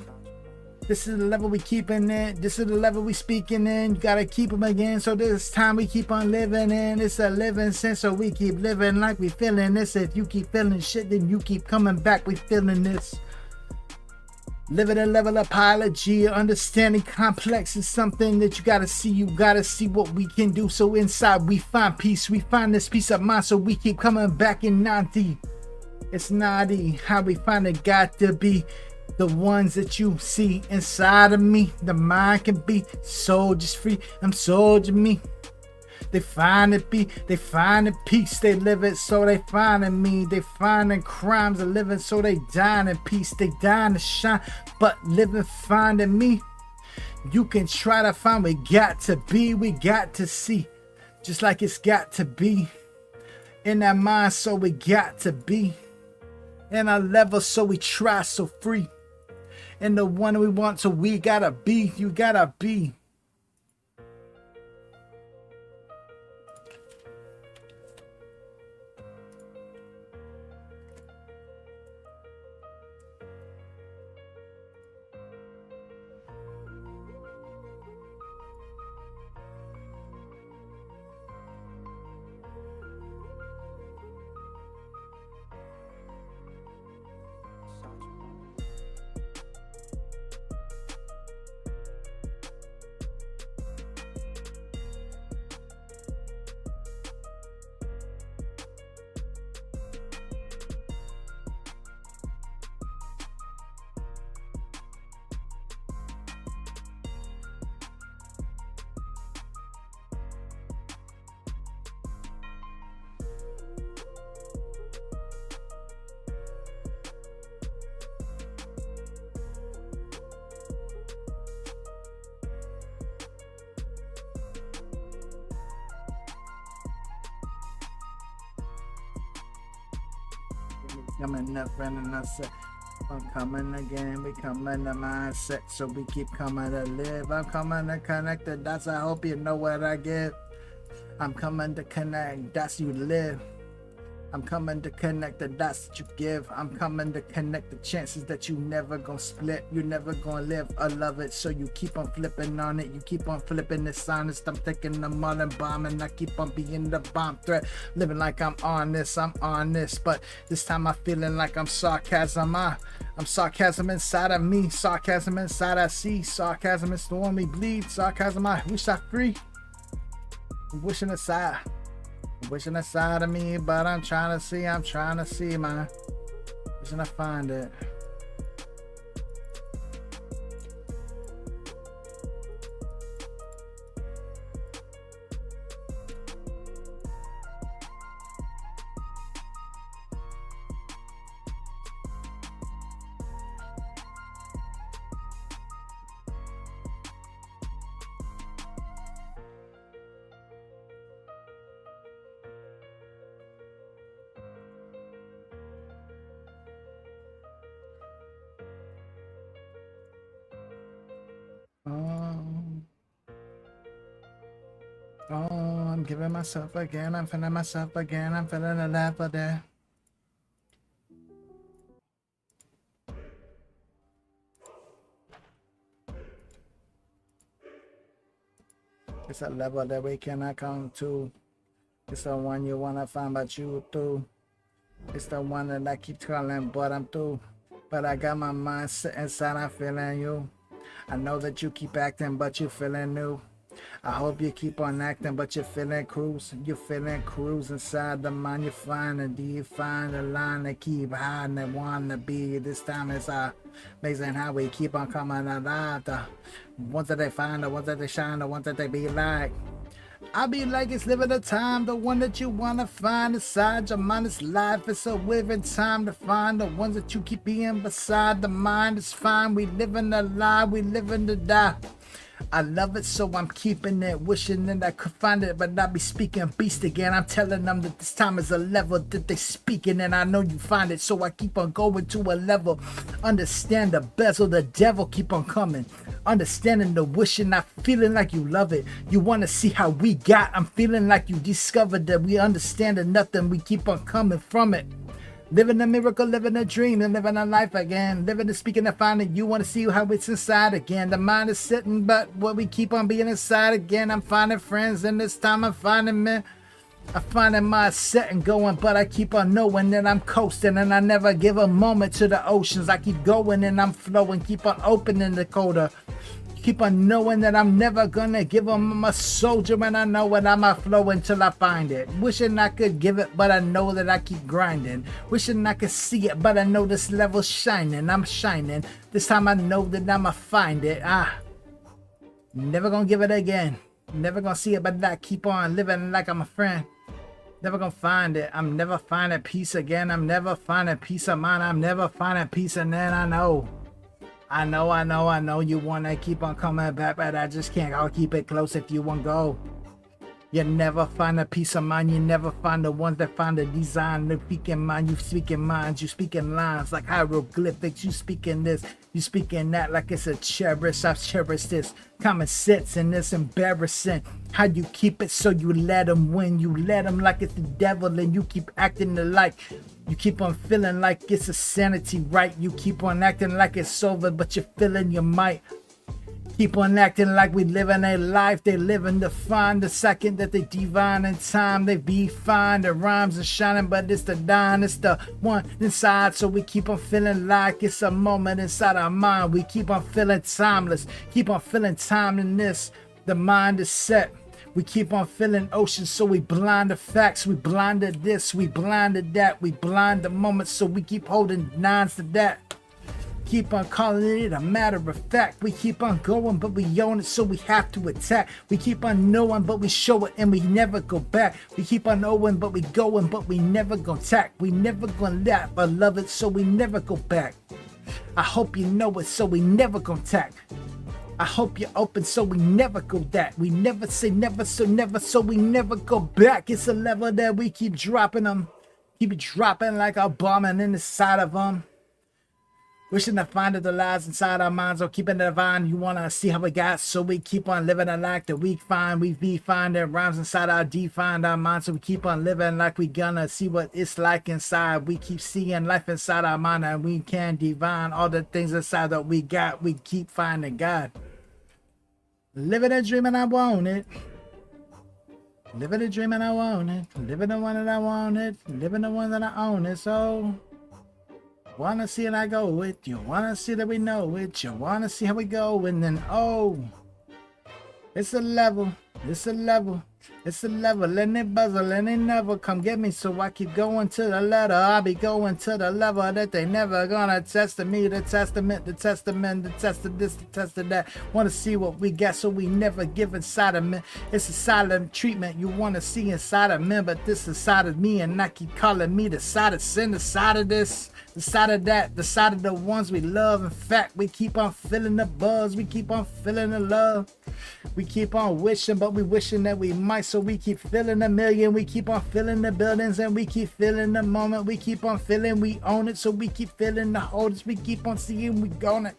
This is the level we keeping it. This is the level we speaking in. You gotta keep them again. So this time we keep on living in. It's a living sense, so we keep living like we feeling this. If you keep feeling shit, then you keep coming back. We feeling this. Living a level of apology, understanding complex is something that you gotta see. You gotta see what we can do. So inside we find peace. We find this peace of mind. So we keep coming back in 90. It's naughty how we find it got to be. The ones that you see inside of me, the mind can be soldiers free. I'm soldier me. They find it peace. They live it, so they finding me. They finding crimes of living, so they dying in peace. They dying to shine, but living finding me. You can try to find. We got to be. We got to see, just like it's got to be in that mind. So we got to be in our level, so we try so free. And the one we want, so we gotta be. You gotta be. Coming up and I said, I'm coming again, we coming to mindset, so we keep coming to live. I'm coming to connect the dots, I hope you know what I get. I'm coming to connect, that's you live. I'm coming to connect the dots that you give. I'm coming to connect the chances that you never gonna split. You never gonna live or love it. So you keep on flipping on it. You keep on flipping this honest. I'm taking the modern bomb and I keep on being the bomb threat. Living like I'm on this. But this time I'm feeling like I'm sarcasm. I'm sarcasm inside of me. Sarcasm inside I see. Sarcasm is the one we bleed. Sarcasm I wish I free. I'm wishing aside. Wishing a side of me, but I'm trying to see, man. Wishing I find it. Oh, I'm giving myself again. I'm feeling myself again. I'm feeling alive for there. It's a level that we cannot come to. It's the one you wanna find, but you through. It's the one that I keep calling, but I'm through. But I got my mind set inside, I'm feeling you. I know that you keep acting, but you feeling new. I hope you keep on acting, but you're feeling cruise. You're feeling cruise inside the mind. You find it. Do you find the line that keep hiding and want to be? This time it's amazing how we keep on coming alive. The ones that they find, the ones that they shine, the ones that they be like. I be like it's living the time, the one that you wanna find inside your mind is life. It's a living time to find the ones that you keep being beside the mind is fine. We living the lie, we living to die. I love it, so I'm keeping it, wishing that I could find it, but I be speaking beast again. I'm telling them that this time is a level that they speaking, and I know you find it, so I keep on going to a level. Understand the bezel, the devil keep on coming. Understanding the wishing, I feeling like you love it. You want to see how we got. I'm feeling like you discovered that we understand that nothing. We keep on coming from it. Living a miracle, living a dream, and living a life again. Living and speaking and finding. You want to see how it's inside again. The mind is sitting, but what we keep on being inside again. I'm finding friends, and this time I'm finding men. I'm finding my set and going, but I keep on knowing that I'm coasting, and I never give a moment to the oceans. I keep going and I'm flowing, keep on opening the coda. Keep on knowing that I'm never gonna give them. I'm a soldier and I know what I'm a flow until I find it. Wishing I could give it, but I know that I keep grinding. Wishing I could see it, but I know this level's shining. I'm shining. This time I know that I'ma find it. Never gonna give it again. Never gonna see it, but I keep on living like I'm a friend. Never gonna find it. I'm never finding peace again. I'm never finding peace of mind. I'm never finding peace, and then I know you wanna keep on coming back, but I just can't. I'll keep it close if you won't go. You never find a peace of mind. You never find the ones that find the design. The speaking mind, you speaking minds, you speaking lines like hieroglyphics. You speaking this, you speaking that like it's a cherish. I've cherished this common sense, and it's embarrassing how you keep it so you let them win. You let them like it's the devil, and you keep acting like you keep on feeling like it's a sanity, right? You keep on acting like it's over, but you're feeling you might. Keep on acting like we living a life. They living to find the second that they divine in time. They be fine. The rhymes are shining, but it's the dime. It's the one inside. So we keep on feeling like it's a moment inside our mind. We keep on feeling timeless. Keep on feeling timeless. The mind is set. We keep on feeling ocean, so we blind the facts. We blind to this. We blind to that. We blind the moment, so we keep holding nines to that. Keep on calling it a matter of fact. We keep on going, but we own it, so we have to attack. We keep on knowing, but we show it, and we never go back. We keep on knowing, but we going, but we never gonna tack. We never gonna laugh or love it, so we never go back. I hope you know it, so we never gonna tack. I hope you're open, so we never go that. We never say never, so we never go back. It's a level that we keep dropping them. Keep it dropping like a bomb and in the side of them. Wishing to find the lies inside our minds or keeping it divine. You want to see how we got, so we keep on living a like the weak find. We find that rhymes inside our defined our minds, so we keep on living like we gonna see what it's like inside. We keep seeing life inside our mind and we can divine all the things inside that we got. We keep finding God. Living a dream and I want it. Living a dream and I want it. Living the one that I want it. Living the one that I own it. So wanna see it, I go with you. Wanna see that we know it. You wanna see how we go, and then oh, it's a level. It's a level. It's a level. And it buzzle and it never come get me. So I keep going to the letter. I'll be going to the level that they never gonna test to me. The testament, the testament, the test of this, the test of that. Wanna see what we got, so we never give inside of me. It's a silent treatment you wanna see inside of me, but this is side of me, and I keep calling me the side of sin, the side of this. The side of that, the side of the ones we love. In fact, we keep on feeling the buzz. We keep on feeling the love. We keep on wishing, but we wishing that we might. So we keep feeling a million. We keep on feeling the buildings, and we keep feeling the moment. We keep on feeling we own it. So we keep feeling the holders. We keep on seeing we gonna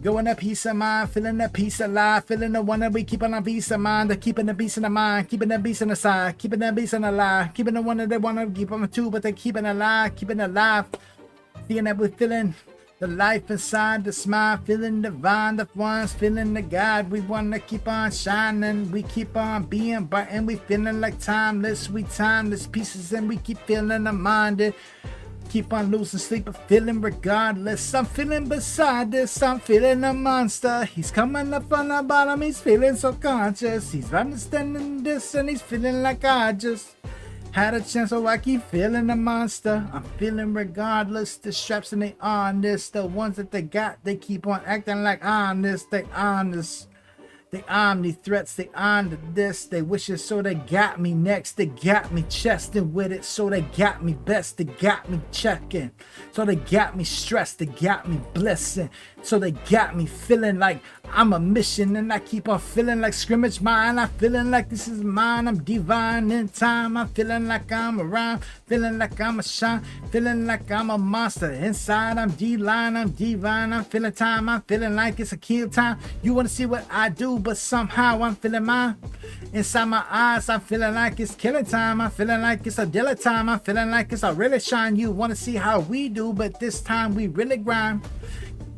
go in a peace of mind, feeling the peace alive, feeling the one that we keep on a peace of mind, keeping the peace in the mind, keeping the peace in the side, keeping the peace in the lie, keeping the one that they want to keep on the two, but they keeping alive, keeping alive. Seeing that we're feeling the life inside the smile, feeling divine, the ones feeling the God. We want to keep on shining, we keep on being bright, and we feeling like timeless, we timeless pieces, and we keep feeling the minded. Keep on losing sleep, but feeling regardless. I'm feeling beside this, I'm feeling a monster. He's coming up from the bottom, he's feeling so conscious. He's understanding this, and he's feeling like I just had a chance, so I keep feeling the monster. I'm feeling regardless. The straps and they honest. The ones that they got, they keep on acting like honest. They honest. They omni threats. They on to this. They wish it, so they got me next. They got me chesting with it, so they got me best. They got me checking, so they got me stressed. They got me blessing, so they got me feeling like I'm a mission, and I keep on feeling like scrimmage mine. I'm feeling like this is mine. I'm divine in time. I'm feeling like I'm around, feeling like I'm a shine, feeling like I'm a monster. Inside I'm D-line, I'm divine. I'm feeling time. I'm feeling like it's a kill time. You want to see what I do, but somehow I'm feeling mine. Inside my eyes, I'm feeling like it's killing time. I'm feeling like it's a dealer time. I'm feeling like it's a really shine. You want to see how we do, but this time we really grind.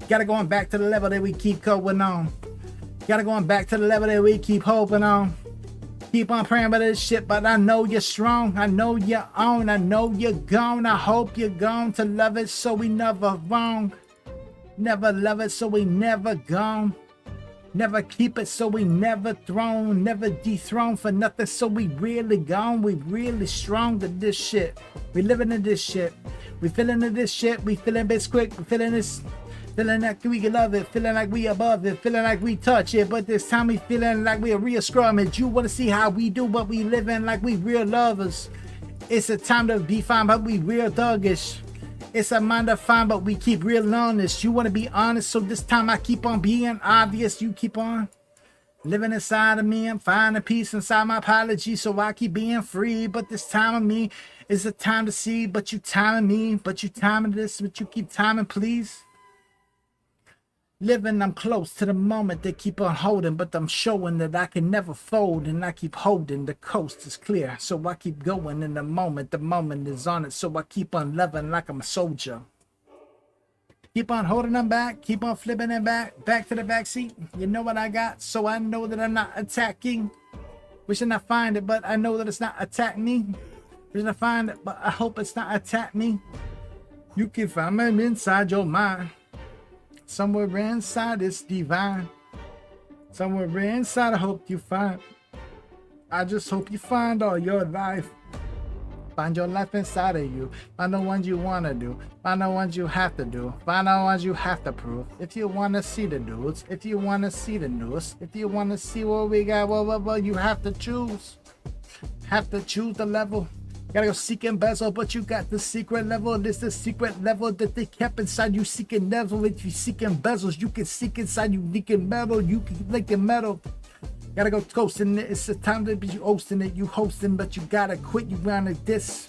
Gotta going back to the level that we keep going on. Gotta going back to the level that we keep hoping on. Keep on praying about this shit, but I know you're strong. I know you're on. I know you're gone. I hope you're gone to love it, so we never wrong. Never love it, so we never gone. Never keep it, so we never thrown. Never dethroned for nothing, so we really gone. We really strong to this shit. We living in this shit. We feeling in this shit. We feeling bits quick. We feeling this. Feeling like we can love it, feeling like we above it, feeling like we touch it, but this time we feeling like we a real scrummage. You want to see how we do, but we living like we real lovers. It's a time to be fine, but we real thuggish. It's a mind to find, but we keep real honest. You want to be honest, so this time I keep on being obvious. You keep on living inside of me. I'm finding peace inside my apology, so I keep being free. But this time of me is a time to see, but you timing me, but you timing this, but you keep timing, please. Living, I'm close to the moment they keep on holding, but I'm showing that I can never fold, and I keep holding. The coast is clear, so I keep going in the moment is on it, so I keep on loving like I'm a soldier. Keep on holding them back, keep on flipping them back to the back seat. You know what I got, so I know that I'm not attacking. Wishing I find it, but I know that it's not attack me. Wishing I find it, but I hope it's not attack me. You can find me inside your mind. Somewhere inside it's divine. Somewhere inside I hope you find. I just hope you find all your life. Find your life inside of you. Find the ones you want to do. Find the ones you have to do. Find the ones you have to prove. If you want to see the dudes. If you want to see the news. If you want to see what we got, well, you have to choose. Have to choose the level. Gotta go seek and bezel, but you got the secret level. This the secret level that they kept inside you. Seeking level. If you seeking bezels, you can seek inside you. Leaking metal, you can link in metal. Gotta go coasting it. It's the time to be you hosting it. You hosting, but you gotta quit. You round like this.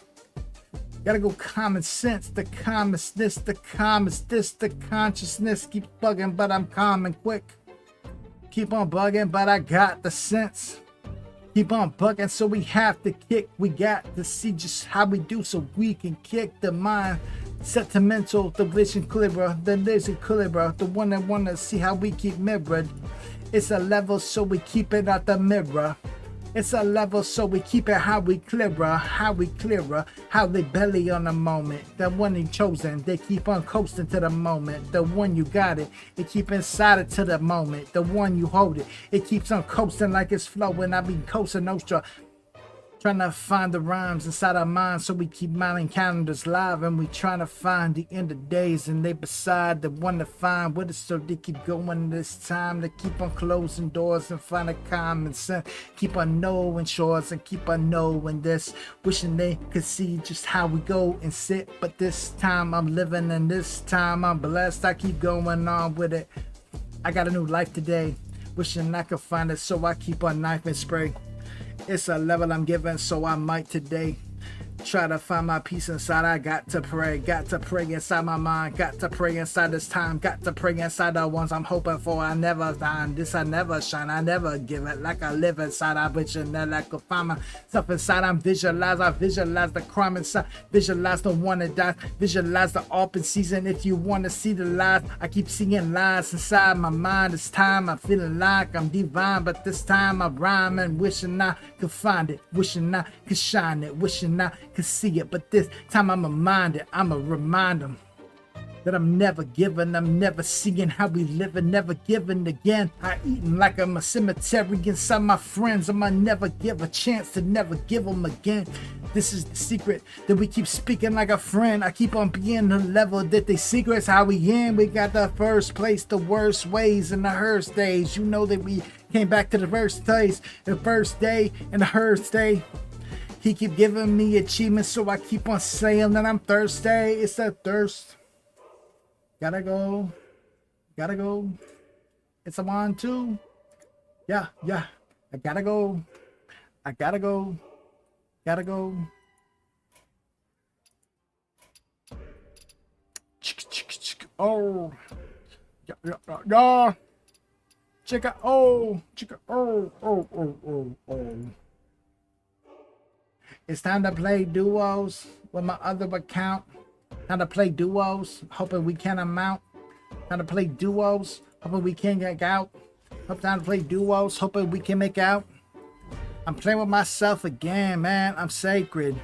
Gotta go common sense, the calmness, this, the calmest, this, the consciousness. Keep bugging, but I'm calm and quick. Keep on bugging, but I got the sense. Keep on bugging, so we have to kick. We got to see just how we do so we can kick the mind. Sentimental, the vision clearer, the laser clearer, the one that wanna see how we keep mirrored. It's a level, so we keep it out the mirror. It's a level, so we keep it how we clearer, how they belly on the moment. The one you chosen, they keep on coasting to the moment. The one you got it, it keep inside it to the moment. The one you hold it, it keeps on coasting like it's flowing. I be coasting Nostra, trying to find the rhymes inside our minds, so we keep mining calendars live, and we trying to find the end of days, and they beside the one to find with us, so they keep going this time. They keep on closing doors and find a common sense, keep on knowing shores and keep on knowing this, wishing they could see just how we go and sit, but this time I'm living and this time I'm blessed. I keep going on with it. I got a new life today, wishing I could find it, so I keep on knife and spray. It's a level I'm giving, so I might today try to find my peace inside. I got to pray inside my mind, got to pray inside this time, got to pray inside the ones I'm hoping for. I never find this, I never shine, I never give it like I live inside. I vision that I could find myself inside. I visualize the crime inside, visualize the one that dies, visualize the open season. If you want to see the lies, I keep seeing lies inside my mind. This time I'm feeling like I'm divine, but this time I'm rhyming, wishing I could find it, wishing I could shine it, wishing I could see it, but this time I'm reminded, I'ma remind them that I'm never giving, I'm never seeing how we living, never giving again. I eating like I'm a cemetery inside my friends. I'ma never give a chance to never give them again. This is the secret that we keep speaking like a friend. I keep on being the level that they secrets how we end. We got the first place, the worst ways, and the Hearst days. You know that we came back to the first place, the first day, and the Hearst day. He keep giving me achievements, so I keep on saying that I'm thirsty. It's a thirst. Gotta go. It's a 1, 2. Yeah. I gotta go. Oh. Yeah. Chicka. Oh. It's time to play duos with my other account. Time to play duos, hoping we can amount. Time to play duos, hoping we can get out. Time to play duos, hoping we can make out. I'm playing with myself again, man. I'm sacred.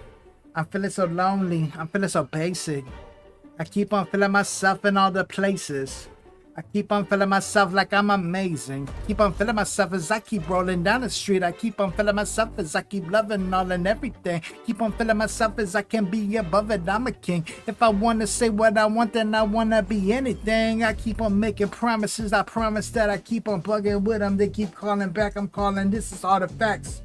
I'm feeling so lonely. I'm feeling so basic. I keep on feeling myself in all the places. I keep on feeling myself like I'm amazing. Keep on feeling myself as I keep rolling down the street. I keep on feeling myself as I keep loving all and everything. Keep on feeling myself as I can be above it. I'm a king. If I want to say what I want, then I want to be anything. I keep on making promises. I promise that I keep on bugging with them. They keep calling back. I'm calling. This is artifacts.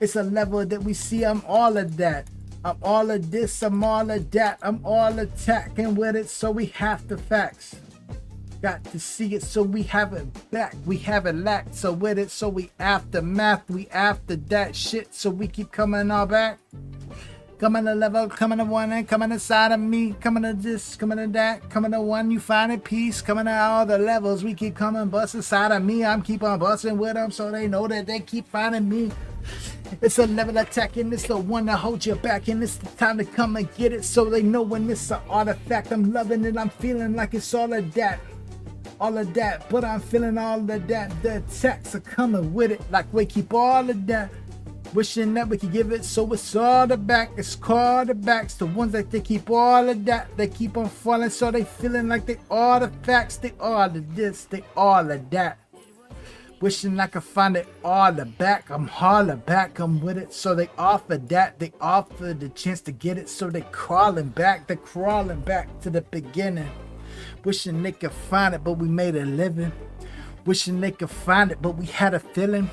It's a level that we see. I'm all of that. I'm all of this. I'm all of that. I'm all attacking with it. So we have the facts. Got to see it, so we have it back. We have it lacked, so with it, so we after math, we after that shit, so we keep coming all back. Coming to level, coming to one, and coming inside of me, coming to this, coming to that, coming to one, you find it peace, coming to all the levels, we keep coming, bust inside of me, I'm keep on busting with them, so they know that they keep finding me. It's a level attack, and it's the one that holds you back, and it's the time to come and get it, so they know when it's an artifact. I'm loving it, I'm feeling like it's all of that. All of that, but I'm feeling all of that. The attacks are coming with it, like we keep all of that. Wishing that we could give it, so it's all the back. It's called the backs, the ones that they keep all of that. They keep on falling, so they feeling like they all the facts. They all of this, they all of that. Wishing I could find it all the back. I'm holler back, I'm with it. So they offer that, they offer the chance to get it. So they crawling back, they're crawling back to the beginning. Wishing they could find it, but we made a living. Wishing they could find it, but we had a feeling.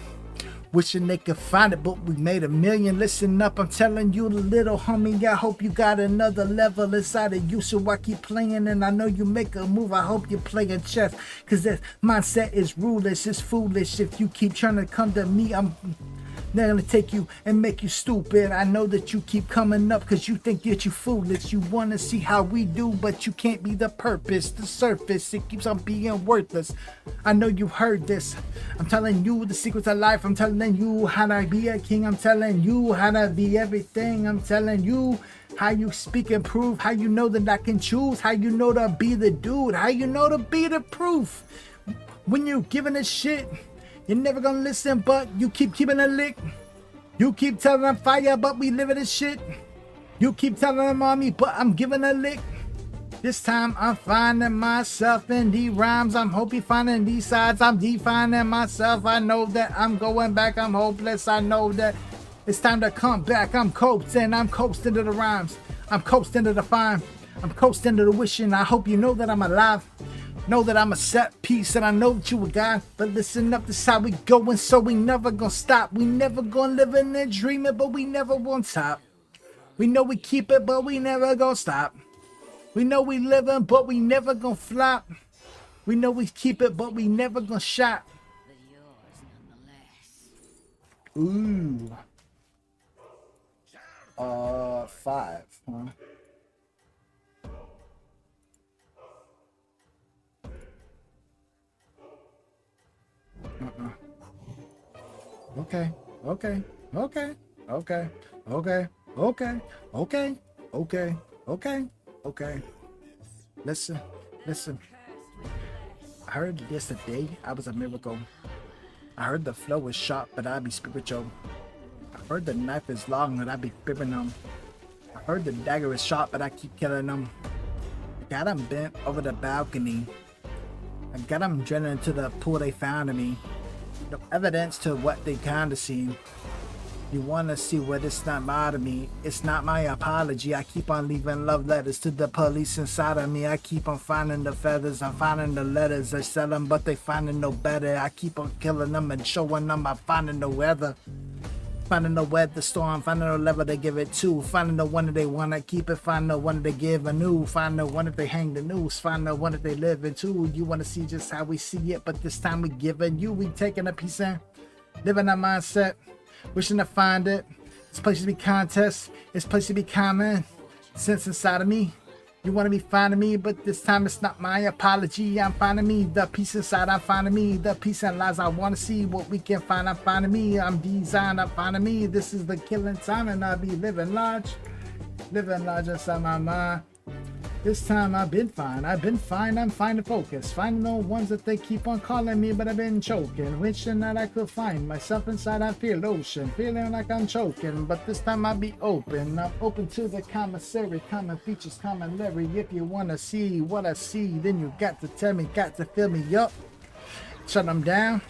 Wishing they could find it, but we made $1 million. Listen up, I'm telling you, the little homie, I hope you got another level inside of you. So I keep playing, and I know you make a move. I hope you're playing chess, cause that mindset is ruleless, it's foolish. If you keep trying to come to me, I'm They're gonna take you and make you stupid. I know that you keep coming up cause you think that you foolish. You wanna see how we do, but you can't be the purpose. The surface, it keeps on being worthless. I know you heard this. I'm telling you the secrets of life. I'm telling you how to be a king. I'm telling you how to be everything. I'm telling you how you speak and prove. How you know that I can choose. How you know to be the dude. How you know to be the proof. When you're giving a shit, you're never gonna listen, but you keep keeping a lick. You keep telling them fire, but we living this shit. You keep telling them on me, but I'm giving a lick. This time I'm finding myself in these rhymes. I'm hoping finding these sides. I'm defining myself. I know that I'm going back. I'm hopeless. I know that it's time to come back. I'm coasting. I'm coasting to the rhymes. I'm coasting to the fine. I'm coasting to the wishing. I hope you know that I'm alive. Know that I'm a set piece and I know that you a guy. But listen up, this how we going, so we never gonna stop. We never gonna live in and dreaming, but we never won't stop. We know we keep it, but we never gonna stop. We know we living, but we never gonna flop. We know we keep it, but we never gonna shop. Ooh. 5, huh? Okay, okay, okay, okay, okay, okay, okay, okay, okay, okay. Listen, listen. I heard yesterday I was a miracle. I heard the flow is sharp, but I be spiritual. I heard the knife is long, but I be gripping them. I heard the dagger is sharp, but I keep killing them. I got them bent over the balcony. I got them drilling into the pool they found in me. No evidence to what they kinda seen. You wanna see what it's not my to me. It's not my apology. I keep on leaving love letters to the police inside of me. I keep on finding the feathers. I'm finding the letters. They sell them, but they finding no better. I keep on killing them and showing them I'm finding the weather. Finding the weather storm, finding the level they give it to. Finding the one that they wanna keep it, find the one that they give a new. Find the one that they hang the noose, find the one that they live into. You wanna see just how we see it, but this time we giving you, we taking a piece in. Living our mindset, wishing to find it. This place to be contest, this place to be common. Sense inside of me. You want to be finding me, but this time it's not my apology. I'm finding me, the peace inside, I'm finding me, the peace and lies I want to see. What we can find, I'm finding me. I'm designed, I'm finding me. This is the killing time, and I'll be living large inside my mind. This time I've been fine, I'm finding focus. Finding the ones that they keep on calling me, but I've been choking. Wishing that I could find myself inside, I feel ocean. Feeling like I'm choking, but this time I'll be open. I'm open to the commissary, common features, common Larry. If you want to see what I see, then you got to tell me, got to fill me up. Shut them down.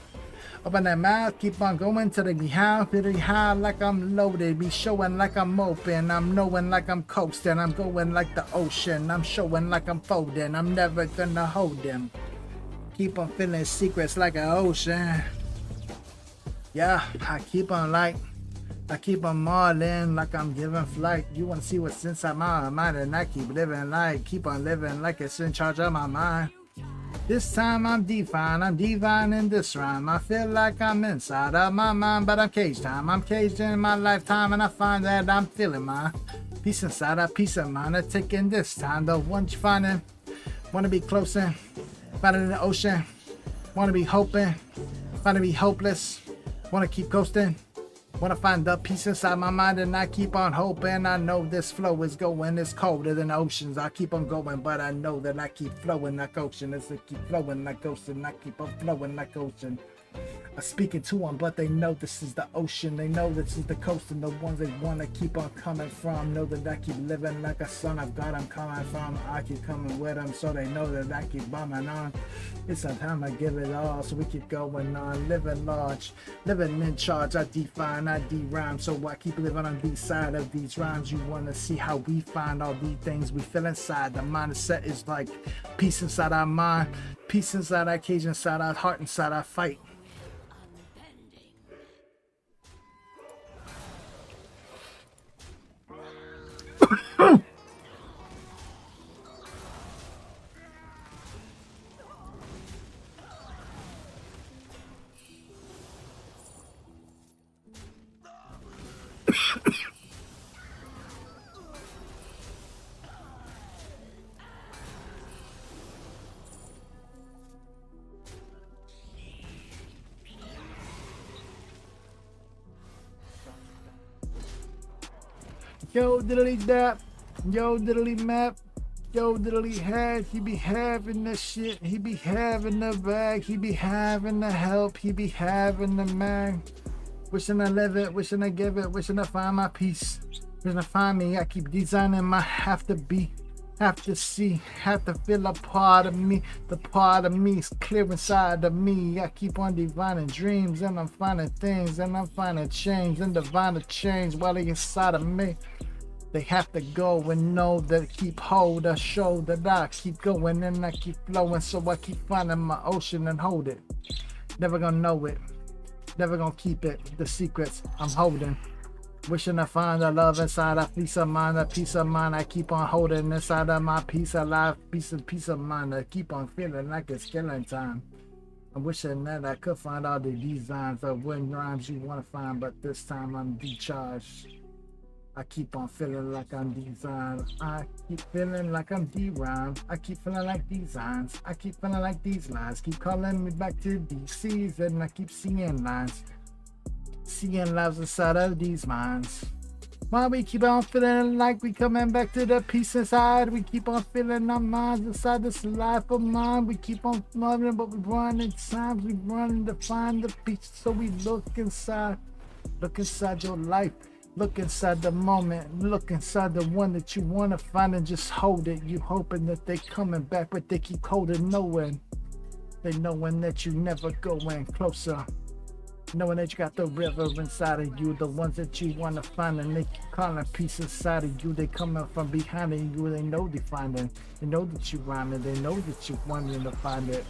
Open that mouth, keep on going till they be high, pretty high like I'm loaded. Be showing like I'm open, I'm knowing like I'm coasting. I'm going like the ocean, I'm showing like I'm folding. I'm never gonna hold them. Keep on feeling secrets like an ocean. Yeah, I keep on mauling like I'm giving flight. You wanna see what's inside my mind, and I keep living like, keep on living like it's in charge of my mind. This time I'm divine in this rhyme. I feel like I'm inside of my mind, but I'm caged time. I'm caged in my lifetime, and I find that I'm feeling my peace inside, a peace of mind. I'm taking this time, the one you finding. Wanna be closer, finding in the ocean. Wanna be hoping, wanna be hopeless. Wanna keep coasting. Wanna find the peace inside my mind, and I keep on hoping. I know this flow is going, it's colder than oceans. I keep on going, but I know that I keep flowing like ocean. As I keep flowing like ocean, I keep on flowing like ocean. I'm speaking to them, but they know this is the ocean. They know this is the coast, and the ones they wanna keep on coming from. Know that I keep living like a son of God I'm coming from. I keep coming with them, so they know that I keep bombing on. It's a time I give it all, so we keep going on. Living large, living in charge. I define, I de-rhyme, so I keep living on the side of these rhymes. You wanna see how we find all these things we feel inside. The mindset is like peace inside our mind, peace inside our cage, inside our heart, inside our fight. Yo diddly dap, yo diddly map, yo diddly head. He be having the shit, he be having the bag, he be having the help, he be having the mag. Wishing I live it, wishing I give it, wishing I find my peace, wishing I find me. I keep designing my have to be, have to see, have to feel a part of me. The part of me is clear inside of me. I keep on divining dreams and I'm finding things and I'm finding change and divine change while they inside of me. They have to go and know that I keep hold. I show that I keep going and I keep flowing. So I keep finding my ocean and hold it. Never gonna know it. Never gonna keep it. The secrets I'm holding. Wishing I find the love inside a peace of mind. A peace of mind I keep on holding inside of my peace of life. Peace of mind. I keep on feeling like it's killing time. I'm wishing that I could find all the designs of what rhymes you want to find. But this time I'm decharged. I keep on feeling like I'm designed. I keep feeling like I'm D-rhymed. I keep feeling like designs. I keep feeling like these lines. Keep calling me back to DCs and I keep seeing lines. Seeing lives inside of these minds. Why we keep on feeling like we coming back to the peace inside. We keep on feeling our minds inside this life of mine. We keep on loving but we run in times. We run to find the peace. So we look inside. Look inside your life. Look inside the moment, look inside the one that you want to find and just hold it. You hoping that they coming back, but they keep holding knowing. They knowing that you never going closer. Knowing that you got the river inside of you, the ones that you want to find and they keep calling peace inside of you. They coming from behind you, they know they find it. They know that you rhyming, they know that you wanting to find it.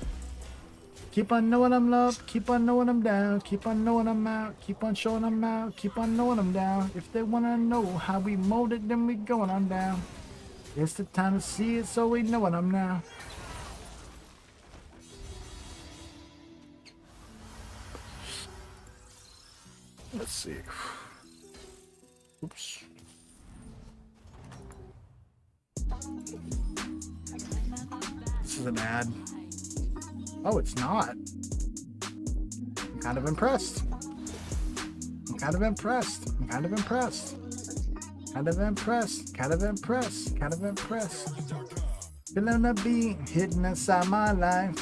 Keep on knowing I'm loved, keep on knowing I'm down, keep on knowing I'm out, keep on showing I'm out, keep on knowing I'm down. If they wanna know how we molded, then we going on down. It's the time to see it, so we know what I'm now. Let's see. Oops. This is an ad. Oh, it's not. I'm kind of impressed. I'm kind of impressed. I'm kind of impressed. Kind of impressed. Kind of impressed. Kind of impressed. Feeling the beat hidden inside my life.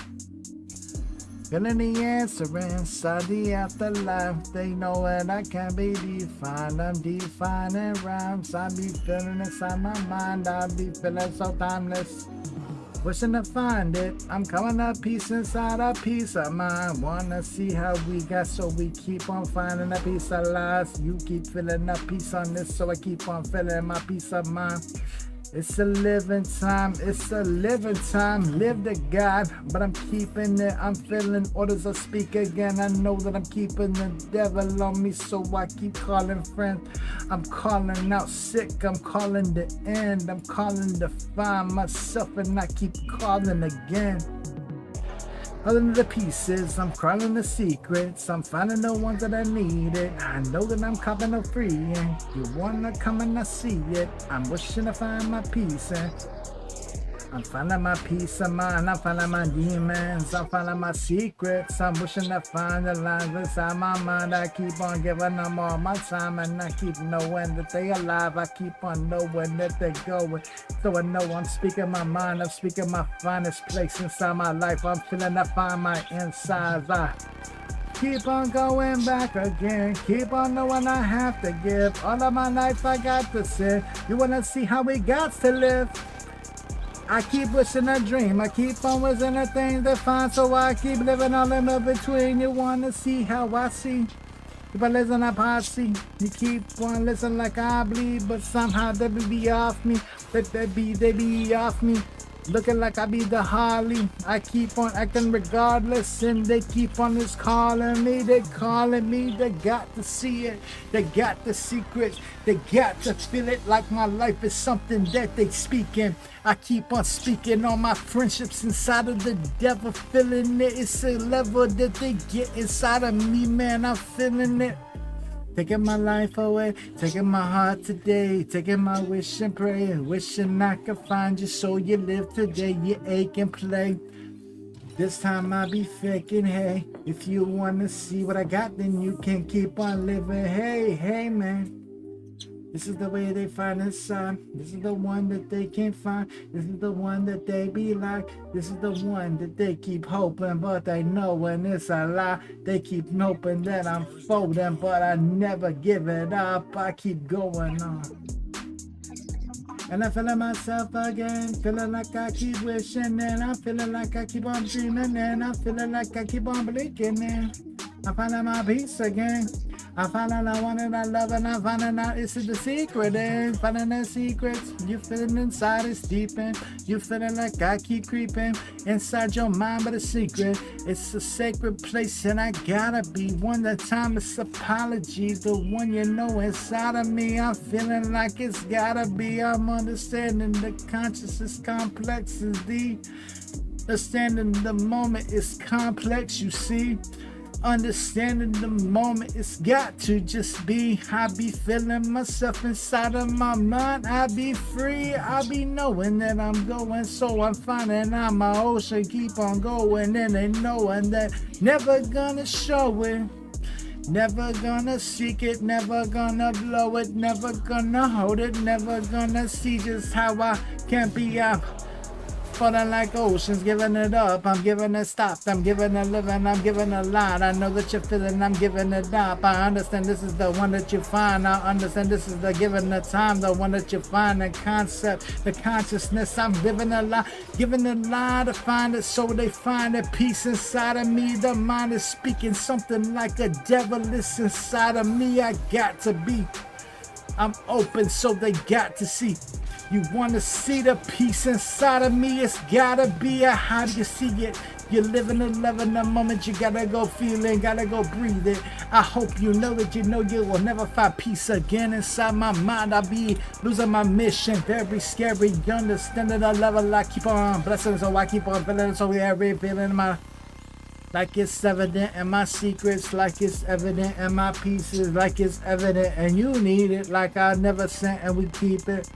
Feeling the answer inside the afterlife. They know that I can't be defined. I'm defining rhymes. I be feeling inside my mind. I be feeling so timeless. Wishing to find it. I'm coming up peace inside a piece of mind. Wanna see how we got, so we keep on finding a piece of lies. You keep feeling a piece on this, so I keep on feeling my peace of mind. It's a living time, it's a living time. Live to God, but I'm keeping it. I'm feeling orders I speak again. I know that I'm keeping the devil on me, so I keep calling friend. I'm calling out sick, I'm calling the end. I'm calling to find myself, and I keep calling again. Calling the pieces, I'm crawling the secrets. I'm finding the ones that I needed. I know that I'm copping no free, and you wanna come and I see it. I'm wishing to find my peace, and I'm finding my peace of mind. I'm finding my demons. I'm finding my secrets. I'm wishing to find the lines inside my mind. I keep on giving them all my time, and I keep knowing that they alive. I keep on knowing that they're going. So I know I'm speaking my mind. I'm speaking my finest place inside my life. I'm feeling I find my insides. I keep on going back again. Keep on knowing I have to give. All of my life I got to sin. You wanna see how we got to live? I keep wishing a dream. I keep on wishing a thing to find. So I keep living all in the between. You wanna see how I see? If I listen up, I see. You keep on listening like I bleed, but somehow they be off me. They be off me. Looking like I be the Harley. I keep on acting regardless, and they keep on just calling me. They calling me. They got to see it. They got the secret. They got to feel it like my life is something that they speaking. I keep on speaking on my friendships inside of the devil, feeling it. It's a level that they get inside of me, man. I'm feeling it. taking my life away, taking my heart today, taking my wish and pray, wishing I could find you so you live today, you ache and play. This time I'll be faking, hey. If you wanna see what I got, then you can keep on living. Hey, hey, man. This is the way they find inside. This is the one that they can't find. This is the one that they be like. This is the one that they keep hoping, but they know when it's a lie. They keep hoping that I'm folding, but I never give it up. I keep going on. And I'm feeling myself again, feeling like I keep wishing, and I'm feeling like I keep on dreaming, and I'm feeling like I keep on blinking, and I'm finding my peace again. I'm finding I want and I love, and I'm finding out it's the secret, and finding that secret. You feeling inside it's deep, and you feeling like I keep creeping inside your mind, but a secret. It's a sacred place, and I gotta be one. The timeless apology, the one you know inside of me. I'm feeling like it's gotta be. I'm understanding the consciousness complex is the understanding the moment is complex, you see. Understanding the moment, it's got to just be. I be feeling myself inside of my mind. I be free. I be knowing that I'm going, so I'm finding out my ocean keep on going, and they knowing that never gonna show it, never gonna seek it, never gonna blow it, never gonna hold it, never gonna see just how I can be out. Falling like oceans, giving it up, I'm giving it stop, I'm giving it living, I'm giving a lot. I know that you're feeling, I'm giving it up. I understand this is the one that you find. I understand this is the giving the time, the one that you find, the concept, the consciousness. I'm living a lie, giving a lie to find it, so they find a peace inside of me. The mind is speaking something like a devil is inside of me. I got to be, I'm open, so they got to see. You wanna see the peace inside of me? It's gotta be a how do you see it? You're living and loving the moment. You gotta go feel it, gotta go breathe it. I hope you know that you know you will never find peace again inside my mind. I'll be losing my mission, very scary. You understand that I level, I keep on blessing, so I keep on feeling, so every feeling my. Like it's evident in my secrets, like it's evident in my pieces, like it's evident and you need it, like I never sent and we keep it.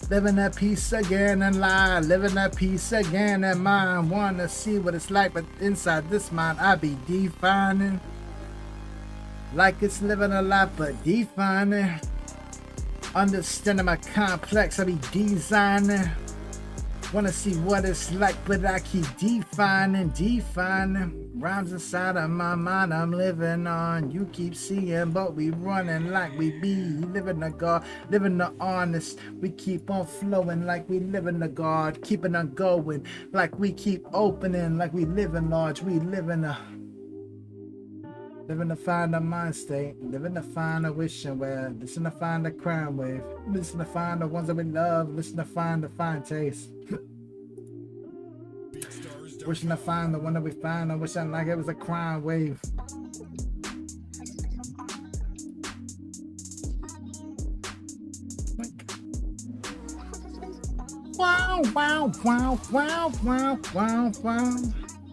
Living that peace again and lie, living that peace again and mind. Wanna see what it's like, but inside this mind I be defining. Like it's living a life, but defining. Understanding my complex, I be designing. Wanna see what it's like, but I keep defining. Rhymes inside of my mind I'm living on. You keep seeing, but we running like we be living the God, living the honest. We keep on flowing like we living the God, keeping on going like we keep opening, like we living large. We living to find a mind state, living to find a wishing well, listen to find a crime wave, listen to find the ones that we love, listen to find the fine taste. Wishing to find the one that we find, I wish I like it was a crime wave. Wow, wow, wow, wow, wow, wow, wow.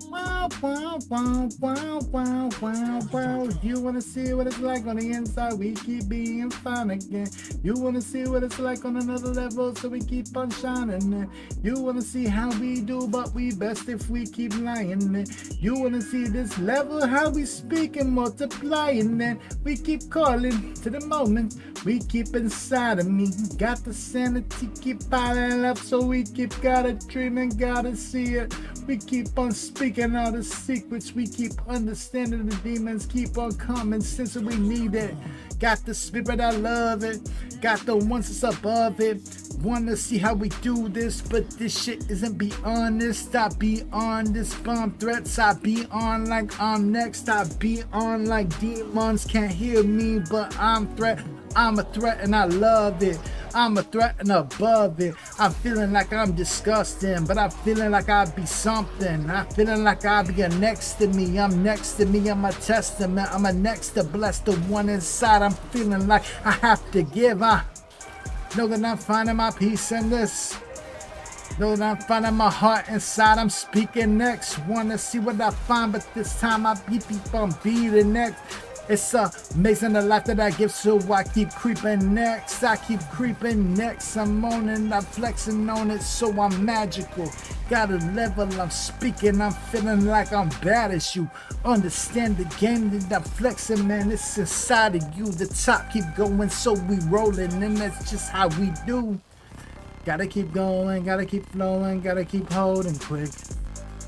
Wow, wow, wow, wow, wow, wow, wow. You wanna see what it's like on the inside? We keep being fine again. You wanna see what it's like on another level, so we keep on shining. You wanna see how we do, but we best if we keep lying. You wanna see this level, how we speak and multiplying. And we keep calling to the moment. We keep inside of me. Got the sanity, keep piling up, so we keep gotta dream and gotta see it. We keep on speaking all the secrets, we keep understanding the demons, keep on coming since we need it. Got the spirit, I love it. Got the ones that's above it. Wanna see how we do this, but this shit isn't beyond this. I be on this bomb threats, I be on like I'm next. I be on like demons can't hear me, but I'm a threat and I love it. I'm a threat and above it. I'm feeling like I'm disgusting, but I'm feeling like I be something. I'm feeling like I be a next to me. I'm next to me. I'm a testament. I'm a next to bless the one inside. I'm feeling like I have to give. I know that I'm finding my peace in this. Know that I'm finding my heart inside. I'm speaking next. Wanna see what I find, but this time I keep on beating next. It's amazing the life that I give, so I keep creeping next. I keep creeping next. I'm on it, I'm flexing on it, so I'm magical. Got a level, I'm speaking, I'm feeling like I'm bad as you. Understand the game that I'm flexing, man, it's inside of you. The top keep going, so we rolling, and that's just how we do. Gotta keep going, gotta keep flowing, gotta keep holding quick.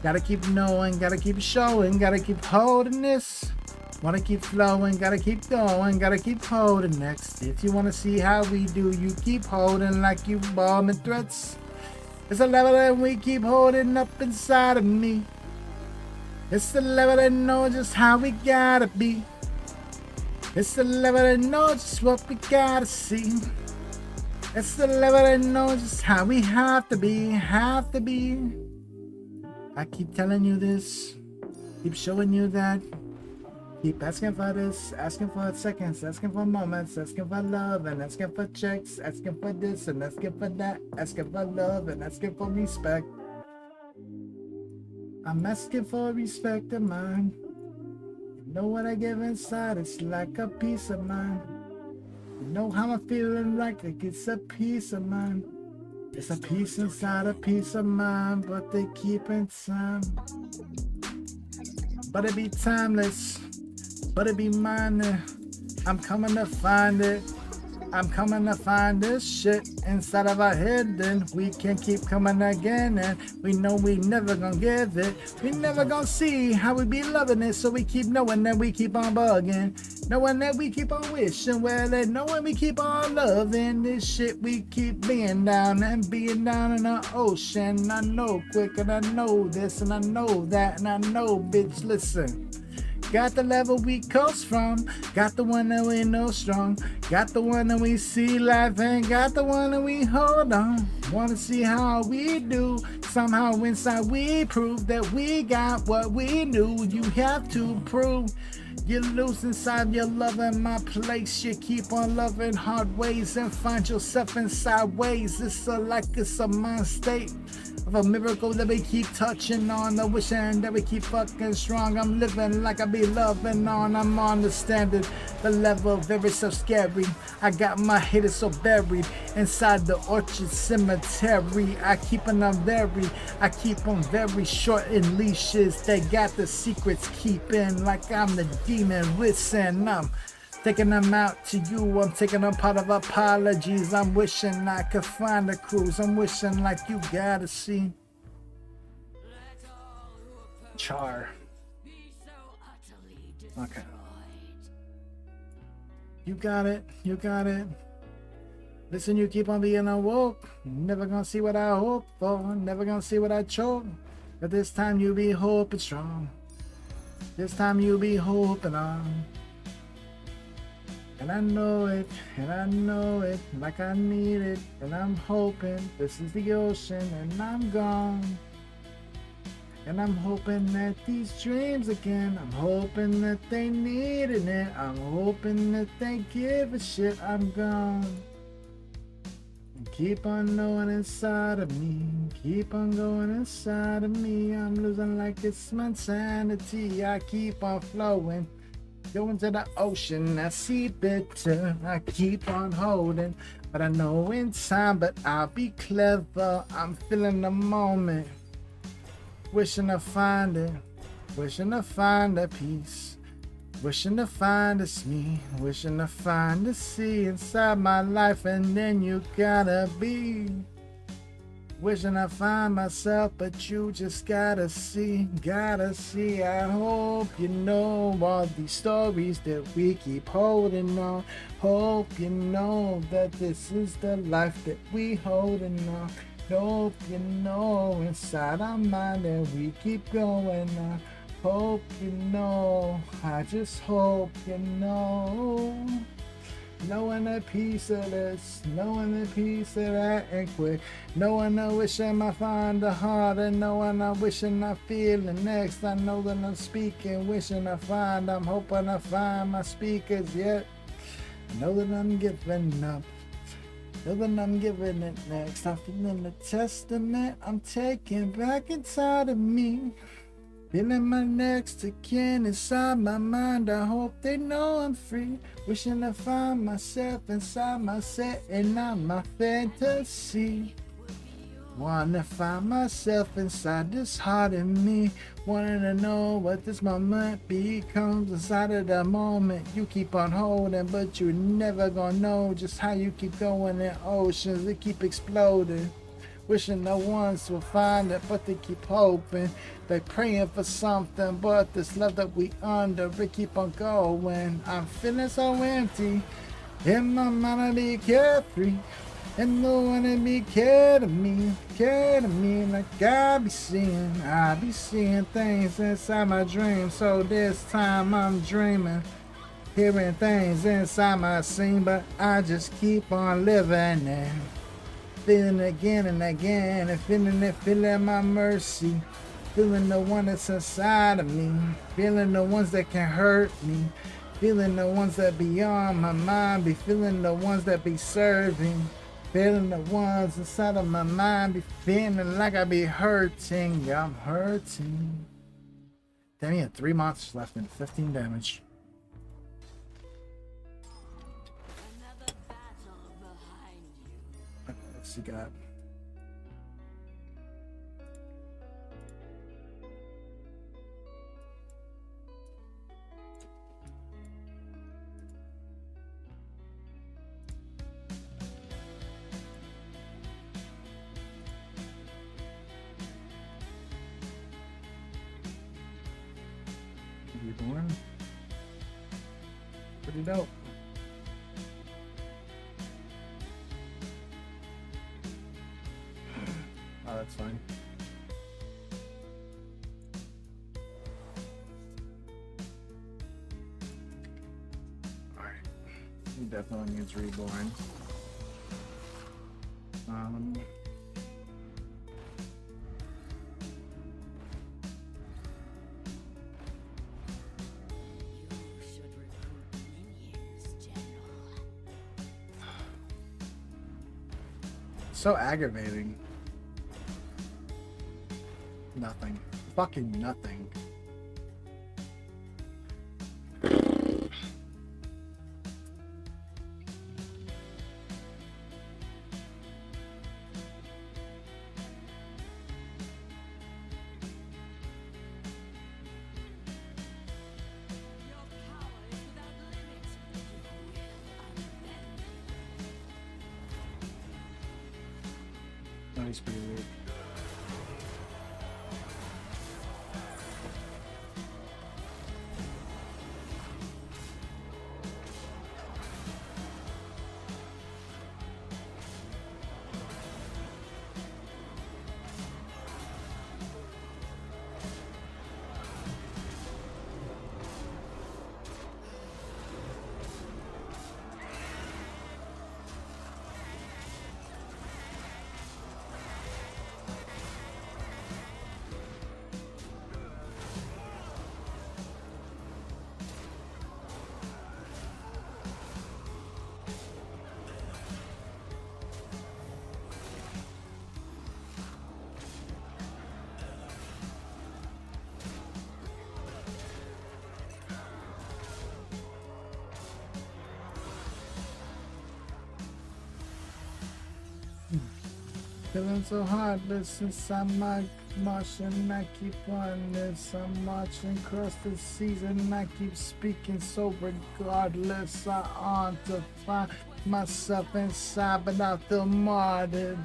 Gotta keep knowing, gotta keep showing, gotta keep holding this. Wanna keep flowing, gotta keep going, gotta keep holding next. If you wanna see how we do, you keep holding like you bombing threats. It's a level that we keep holding up inside of me. It's the level that knows just how we gotta be. It's the level that knows just what we gotta see. It's the level that knows just how we have to be, have to be. I keep telling you this, keep showing you that. Keep asking for this, asking for seconds, asking for moments, asking for love, and asking for checks, asking for this and asking for that, asking for love and asking for respect. I'm asking for respect of mine. You know what I give inside, it's like a piece of mind. You know how I'm feeling like it's a piece of mind. It's a piece inside a piece of mind, but they keep in time. But it be timeless. But it be mine. I'm coming to find it. I'm coming to find this shit inside of our head. Then we can keep coming again. And we know we never gonna give it. We never gonna see how we be loving it. So we keep knowing that we keep on bugging. Knowing that we keep on wishing well. And knowing we keep on loving this shit. We keep being down and being down in the ocean. I know quick and I know this and I know that. And I know, bitch, listen. Got the level we coast from, got the one that we know strong, got the one that we see life and got the one that we hold on. Wanna see how we do, somehow inside we prove that we got what we knew. You have to prove you lose inside your love in my place. You keep on loving hard ways and find yourself inside ways. It's a mind state of a miracle that we keep touching on. The wishing that we keep fucking strong. I'm living like I be loving on. I'm on the standard, the level very so scary. I got my haters so buried inside the orchard cemetery. I keep them very short in leashes. They got the secrets keeping like I'm the demon. Listen, I'm taking them out to you. I'm taking them part of apologies. I'm wishing I could find a cruise. I'm wishing like you gotta see. Char. Okay. You got it. You got it. Listen, you keep on being awoke. Never gonna see what I hope for. Never gonna see what I choke. But this time you be hoping strong. This time you be hoping on. And I know it, like I need it. And I'm hoping this is the ocean and I'm gone. And I'm hoping that these dreams again, I'm hoping that they needing it. I'm hoping that they give a shit, I'm gone. And keep on knowing inside of me, keep on going inside of me. I'm losing like it's my sanity. I keep on flowing. Going to the ocean, I see bitter. I keep on holding, but I know in time, but I'll be clever. I'm feeling the moment, wishing to find it, wishing to find a peace, wishing to find it's me, wishing to find the sea inside my life, and then you gotta be. Wishing I find myself, but you just gotta see. I hope you know all these stories that we keep holding on. Hope you know that this is the life that we holding on. Hope you know inside our mind that we keep going on. Hope you know, I just hope you know. Knowing a piece of this, knowing a piece of that and quick. Knowing I wishing I find the heart and knowing I wishing I feel the next. I know that I'm speaking, wishing I find, I'm hoping I find my speakers yet. Know that I'm giving up, know that I'm giving it next. I'm feeling the testament I'm taking back inside of me. Feeling my next to kin inside my mind. I hope they know I'm free. Wishing to find myself inside my set and not my fantasy. Wanna find myself inside this heart in me. Wanting to know what this moment becomes inside of the moment. You keep on holding, but you never gonna know just how you keep going in oceans. They keep exploding. Wishing no ones will find it, but they keep hoping. They praying for something, but this love that we under, we keep on going. I'm feeling so empty. In my mind I be carefree. And no one to be care to me like I be seeing things inside my dreams. So this time I'm dreaming, hearing things inside my scene, but I just keep on living and feeling again and again, and feeling my mercy, feeling the one that's inside of me, feeling the ones that can hurt me, feeling the ones that beyond my mind, be feeling the ones that be serving. Feeling the ones inside of my mind, be feeling like I be hurting. Yeah, I'm hurting. Damn, he had 3 monsters left and 15 damage. Okay, what's he got? Reborn. Pretty dope. Oh, that's fine. Alright. He definitely needs reborn. So aggravating. Nothing. Fucking nothing. No, he's pretty weird. Feeling so heartless inside my motion. I keep on this. I'm marching across the season. I keep speaking so regardless. I on to find myself inside, but I feel martyred.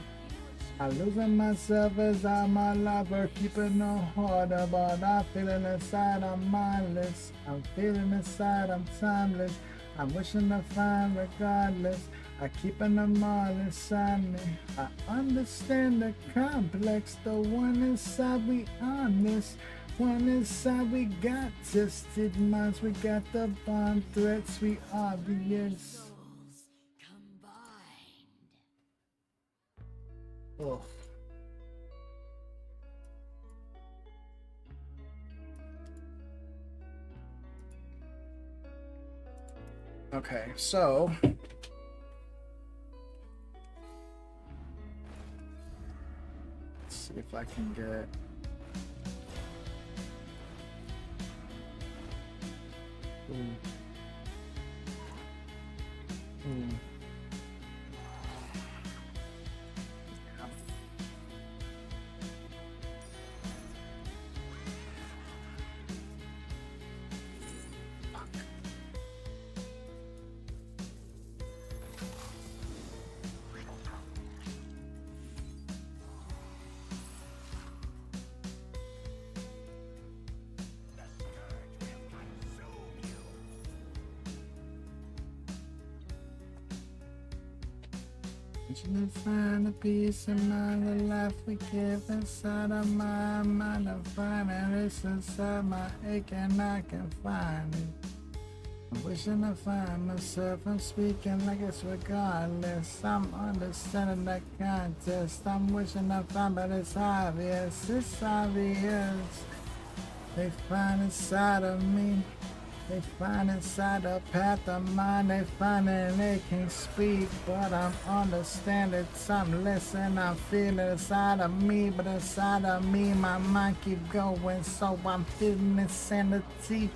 I losing myself as I'm a lover, keeping no harder, but I feeling inside I'm mindless. I'm feeling inside I'm timeless. I'm wishing to find regardless. I keeping them all inside me. I understand the complex, the one inside we honest. One inside we got tested minds, we got the bond threats, we obvious. Oh. Okay, so let's see if I can get Ooh. Ooh. To find a piece of my life we give inside of my mind. I'm finding this inside my ache and I can find it. I'm wishing I find myself. I'm speaking like it's regardless. I'm understanding that contest. I'm wishing I find, but it's obvious. It's obvious. They find inside of me. They find inside a path of mine, they find it and they can't speak, but I'm understanding, I'm listening, I'm feeling inside of me, but inside of me, my mind keep going, so I'm feeling insanity.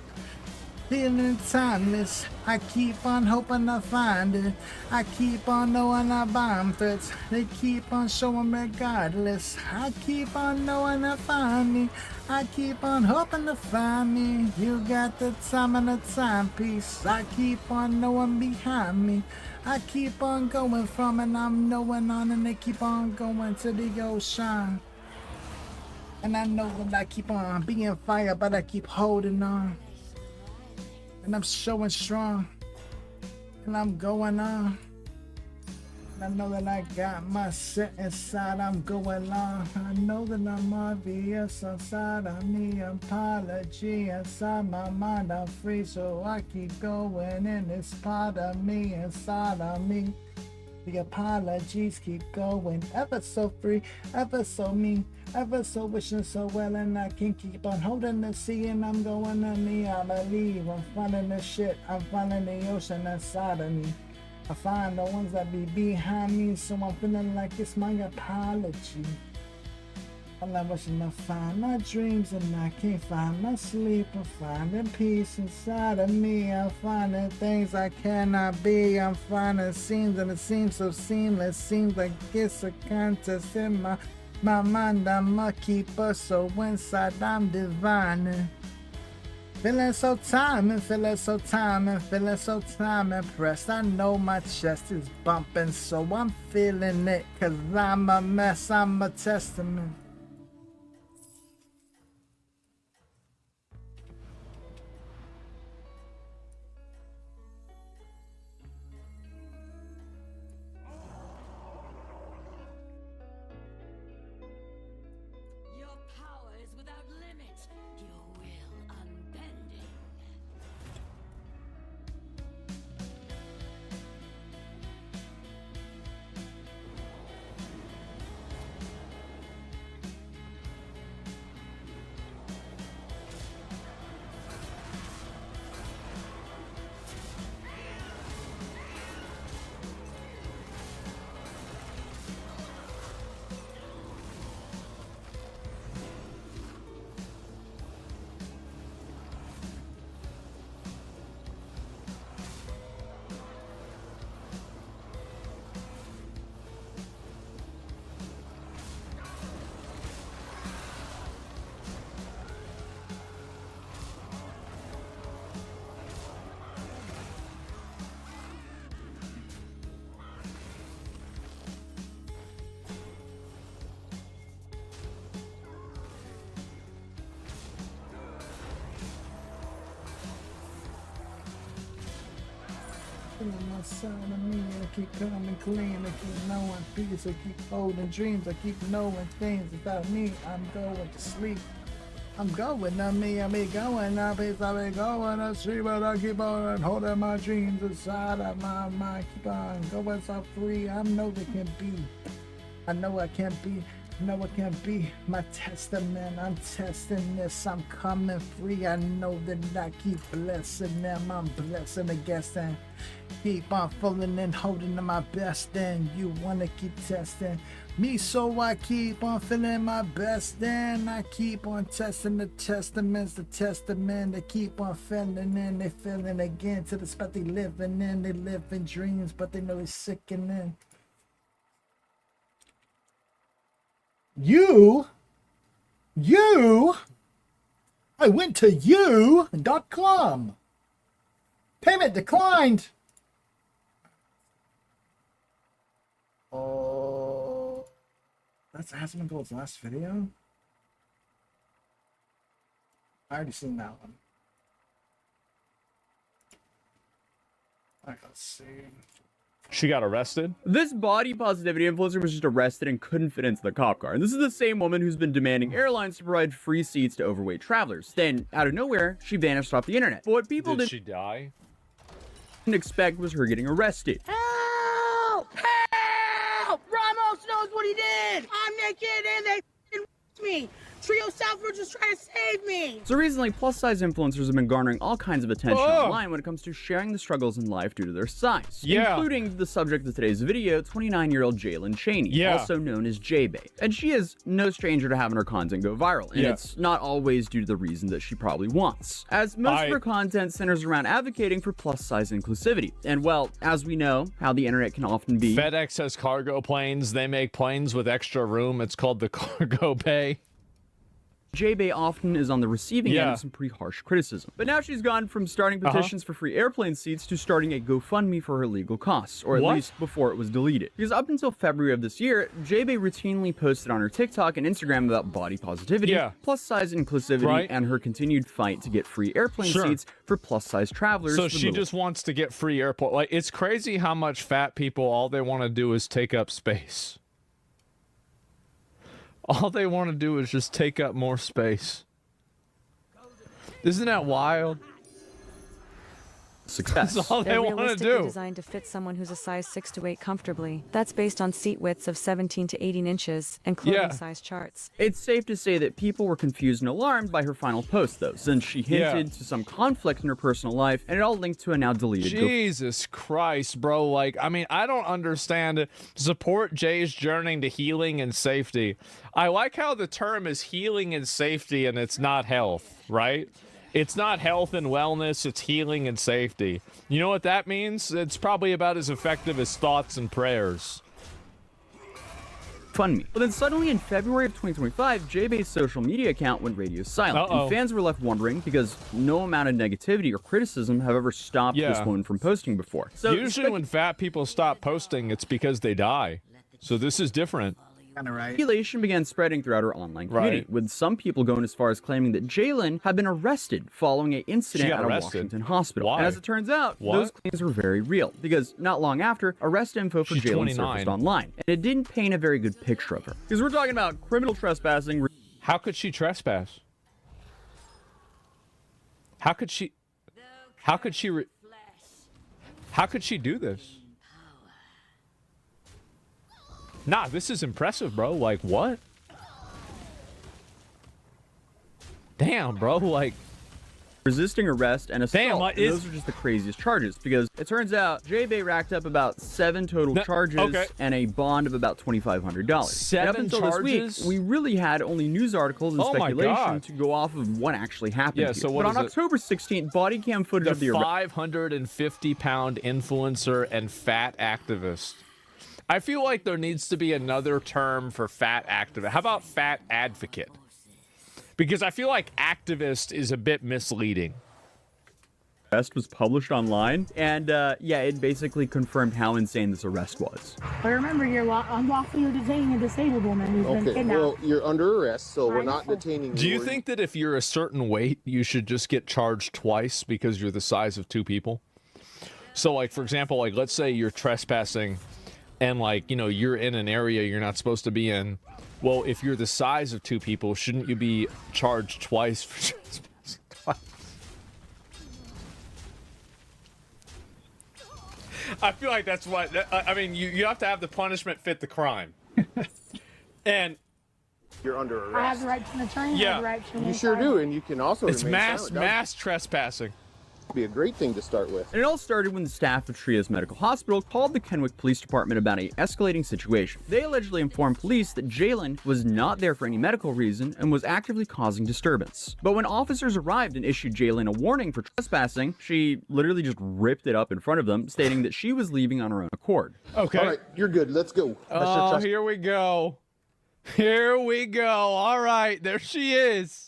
Feeling timeless, I keep on hoping to find it. I keep on knowing I bomb threats. They keep on showing regardless. I keep on knowing I find me. I keep on hoping to find me. You got the time and the timepiece. I keep on knowing behind me. I keep on going from and I'm knowing on and they keep on going to the ocean. And I know that I keep on being fire, but I keep holding on. And I'm showing strong, and I'm going on. And I know that I got my set inside, I'm going on. I know that I'm obvious inside of me, apology inside my mind, I'm free, so I keep going in this part of me, inside of me. The apologies keep going, ever so free, ever so me, ever so wishing so well, and I can keep on holding the sea, and I'm going to me, I believe, I'm finding the shit, I'm finding the ocean inside of me. I find the ones that be behind me, so I'm feeling like it's my apology. I'm wishing to find my dreams and I can't find my sleep. I'm finding peace inside of me. I'm finding things I cannot be. I'm finding scenes and it seems so seamless. Seems like it's a contest in my mind. I'm a keeper, so inside I'm divine. Feeling so time and feeling so time and feeling so time impressed. I know my chest is bumping, so I'm feeling it. Cause I'm a mess, I'm a testament. Your power is without limit. Your will unbending. Feeling inside of me, I keep coming clean, I keep knowing peace, I keep holding dreams, I keep knowing things about me. I'm going to sleep. I'm going to me, I be going up, peace, I be going to sleep, but I keep on holding my dreams inside of my mind. Keep on going so free, I know they can be. I know I can be No, it can't be my testament. I'm testing this. I'm coming free. I know that I keep blessing them. I'm blessing against them. Keep on falling and holding to my best. And you want to keep testing me, so I keep on feeling my best. And I keep on testing the testaments, the testament. They keep on feeling and they feeling again to the spot they living in. They live in dreams, but they know it's sickening. You, I went to you.com. Payment declined. Oh, that's Aspen Gold's last video? I already seen that one. Alright, let's see. She got arrested? This body positivity influencer was just arrested and couldn't fit into the cop car. And this is the same woman who's been demanding airlines to provide free seats to overweight travelers. Then, out of nowhere, she vanished off the internet. But what people Did she die? didn't expect was her getting arrested. Help! Help! Ramos knows what he did! I'm naked and they f***ing me! Trio South were just trying to save me! So recently, plus-size influencers have been garnering all kinds of attention online when it comes to sharing the struggles in life due to their size. Yeah. Including the subject of today's video, 29-year-old Jalen Chaney, Yeah. also known as J-Bay. And she is no stranger to having her content go viral, and Yeah. it's not always due to the reason that she probably wants, as most of her content centers around advocating for plus-size inclusivity. And well, as we know, how the internet can often be... FedEx has cargo planes. They make planes with extra room. It's called the cargo bay. J-Bay often is on the receiving end of some pretty harsh criticism. But now she's gone from starting petitions for free airplane seats to starting a GoFundMe for her legal costs, or at least before it was deleted. Because up until February of this year, J-Bay routinely posted on her TikTok and Instagram about body positivity, plus-size inclusivity, and her continued fight to get free airplane seats for plus-size travelers. So she just wants to get free airport. Like, it's crazy how much fat people, all they want to do is take up space. All they want to do is just take up more space. Isn't that wild? Success. That's all they They're want to realistically do. designed to fit someone who's a size 6 to 8 comfortably. That's based on seat widths of 17 to 18 inches and clothing size charts. It's safe to say that people were confused and alarmed by her final post, though, since she hinted to some conflict in her personal life, and it all linked to a now deleted Jesus Christ, bro. Like, I mean, I don't understand it. Support Jay's journey to healing and safety. I like how the term is healing and safety and it's not health, right? It's not health and wellness, it's healing and safety. You know what that means? It's probably about as effective as thoughts and prayers. GoFundMe. But then suddenly in February of 2025, J-Bay's social media account went radio silent, and fans were left wondering because no amount of negativity or criticism have ever stopped this woman from posting before. So usually when fat people stop posting, it's because they die. So this is different. Speculation began spreading throughout her online community, with some people going as far as claiming that Jalen had been arrested following an incident at a Washington hospital. Why? And as it turns out, those claims were very real, because not long after, arrest info for Jalen surfaced online, and it didn't paint a very good picture of her. Because we're talking about criminal trespassing. How could she trespass? How could she do this? Nah, this is impressive, bro. Like, what? Damn, bro. Like, resisting arrest and assault. Damn, And those are just the craziest charges, because it turns out J-Bay racked up about 7 total charges and a bond of about $2,500. 7 up until charges? this week, we really had only news articles and speculation to go off of what actually happened here. so what but on October 16th, body cam footage of the arrest. 550-pound influencer and fat activist. I feel like there needs to be another term for fat activist. How about fat advocate? Because I feel like activist is a bit misleading. Arrest was published online, and yeah, it basically confirmed how insane this arrest was. But remember, you're unlawfully detaining a disabled woman who's been kidnapped. Well, you're under arrest, so we're not detaining you. Do you think that if you're a certain weight, you should just get charged twice because you're the size of 2 people? So, like, for example, like, let's say you're trespassing and, like, you know, you're in an area you're not supposed to be in. Well, if you're the size of 2 people, shouldn't you be charged twice for trespassing twice? I feel like that's what, I mean, you have to have the punishment fit the crime. And You're under arrest. I have the right to an attorney. I have the right to You sure do, and you can also It's remain mass silent. mass trespassing. That'd be a great thing to start with. And it all started when the staff of Tria's medical hospital called the Kenwick Police Department about an escalating situation. They allegedly informed police that Jalen was not there for any medical reason and was actively causing disturbance. But when officers arrived and issued Jalen a warning for trespassing, she literally just ripped it up in front of them, stating that she was leaving on her own accord. Okay. All right, you're good. Let's go. Oh, here we go. Here we go. All right, there she is.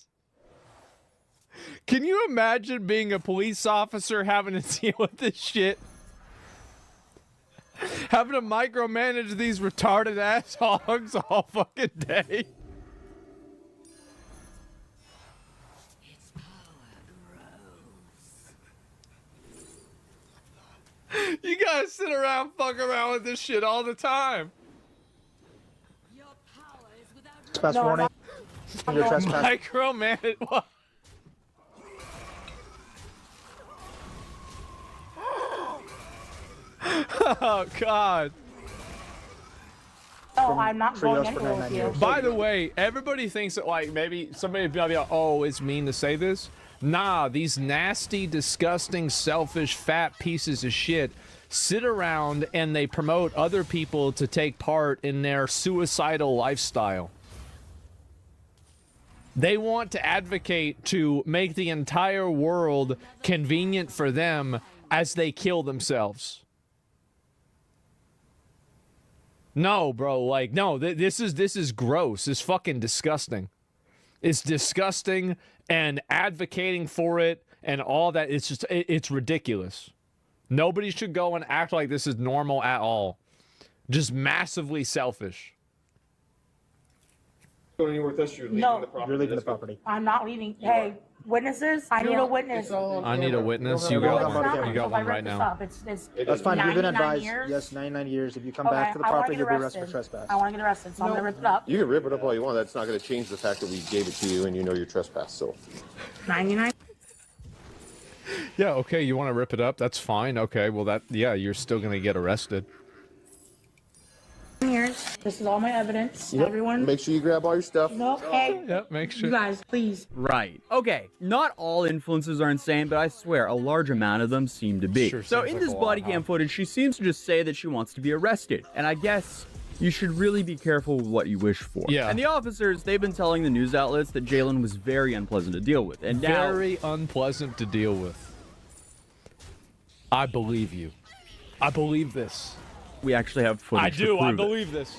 Can you imagine being a police officer having to deal with this shit? Having to micromanage these retarded ass hogs all fucking day. Its power grows. You guys sit around, fuck around with this shit all the time. Your power is without Trespass warning. You're trespassing. Micromanage. What? Oh God. No, I'm not going Trios for anywhere with 99 you. years. By the way, everybody thinks that like maybe somebody will be like, oh, it's mean to say this. Nah, these nasty, disgusting, selfish, fat pieces of shit sit around and they promote other people to take part in their suicidal lifestyle. They want to advocate to make the entire world convenient for them as they kill themselves. No, bro, like, no, this is gross. It's fucking disgusting. It's disgusting, and advocating for it and all that, it's just, it's ridiculous. Nobody should go and act like this is normal at all. Just massively selfish. Going anywhere with us, you're leaving No. the property. You're leaving the property. I'm not leaving. Hey, witnesses? I need a witness. I need a witness. You No, got it's one. not. You got If I one right rip this now. up, it's That's fine. You've been 99 advised. years? Yes, 99 years. If you come Okay, back to the I wanna property, get you'll be arrested for arrested. trespass. I want to get arrested, so I'm going to rip it up. You can rip it up all you want. That's not going to change the fact that we gave it to you and you know you're trespassed. So 99 Yeah, okay, you want to rip it up? That's fine. Okay, well, yeah, you're still going to get arrested. years. This is all my evidence. Yep. Everyone. Make sure you grab all your stuff. No, hey. Yep, make sure. You guys, please. Right. Okay, not all influencers are insane, but I swear a large amount of them seem to be. Sure So seems in like this a lot, body cam footage, she seems to just say that she wants to be arrested. And I guess you should really be careful with what you wish for. Yeah. And the officers, they've been telling the news outlets that Jalen was very unpleasant to deal with. And now, Very unpleasant to deal with. I believe you. I believe this. we actually have footage I to do. I prove it. believe this.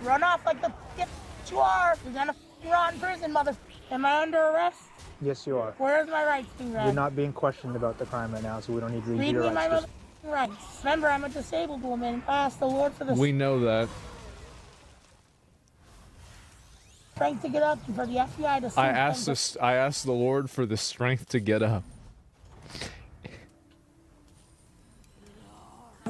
Run off like the you are. You're going to rot in prison, mother. Am I under arrest? Yes, you are. Where's my rights being read? You're not being questioned about the crime right now, so we don't need to read Read your me my rights. mother rights. Remember, I'm a disabled woman. I ask the Lord for the We know that. strength to get up and for the FBI to sue I asked the Lord for the strength to get up.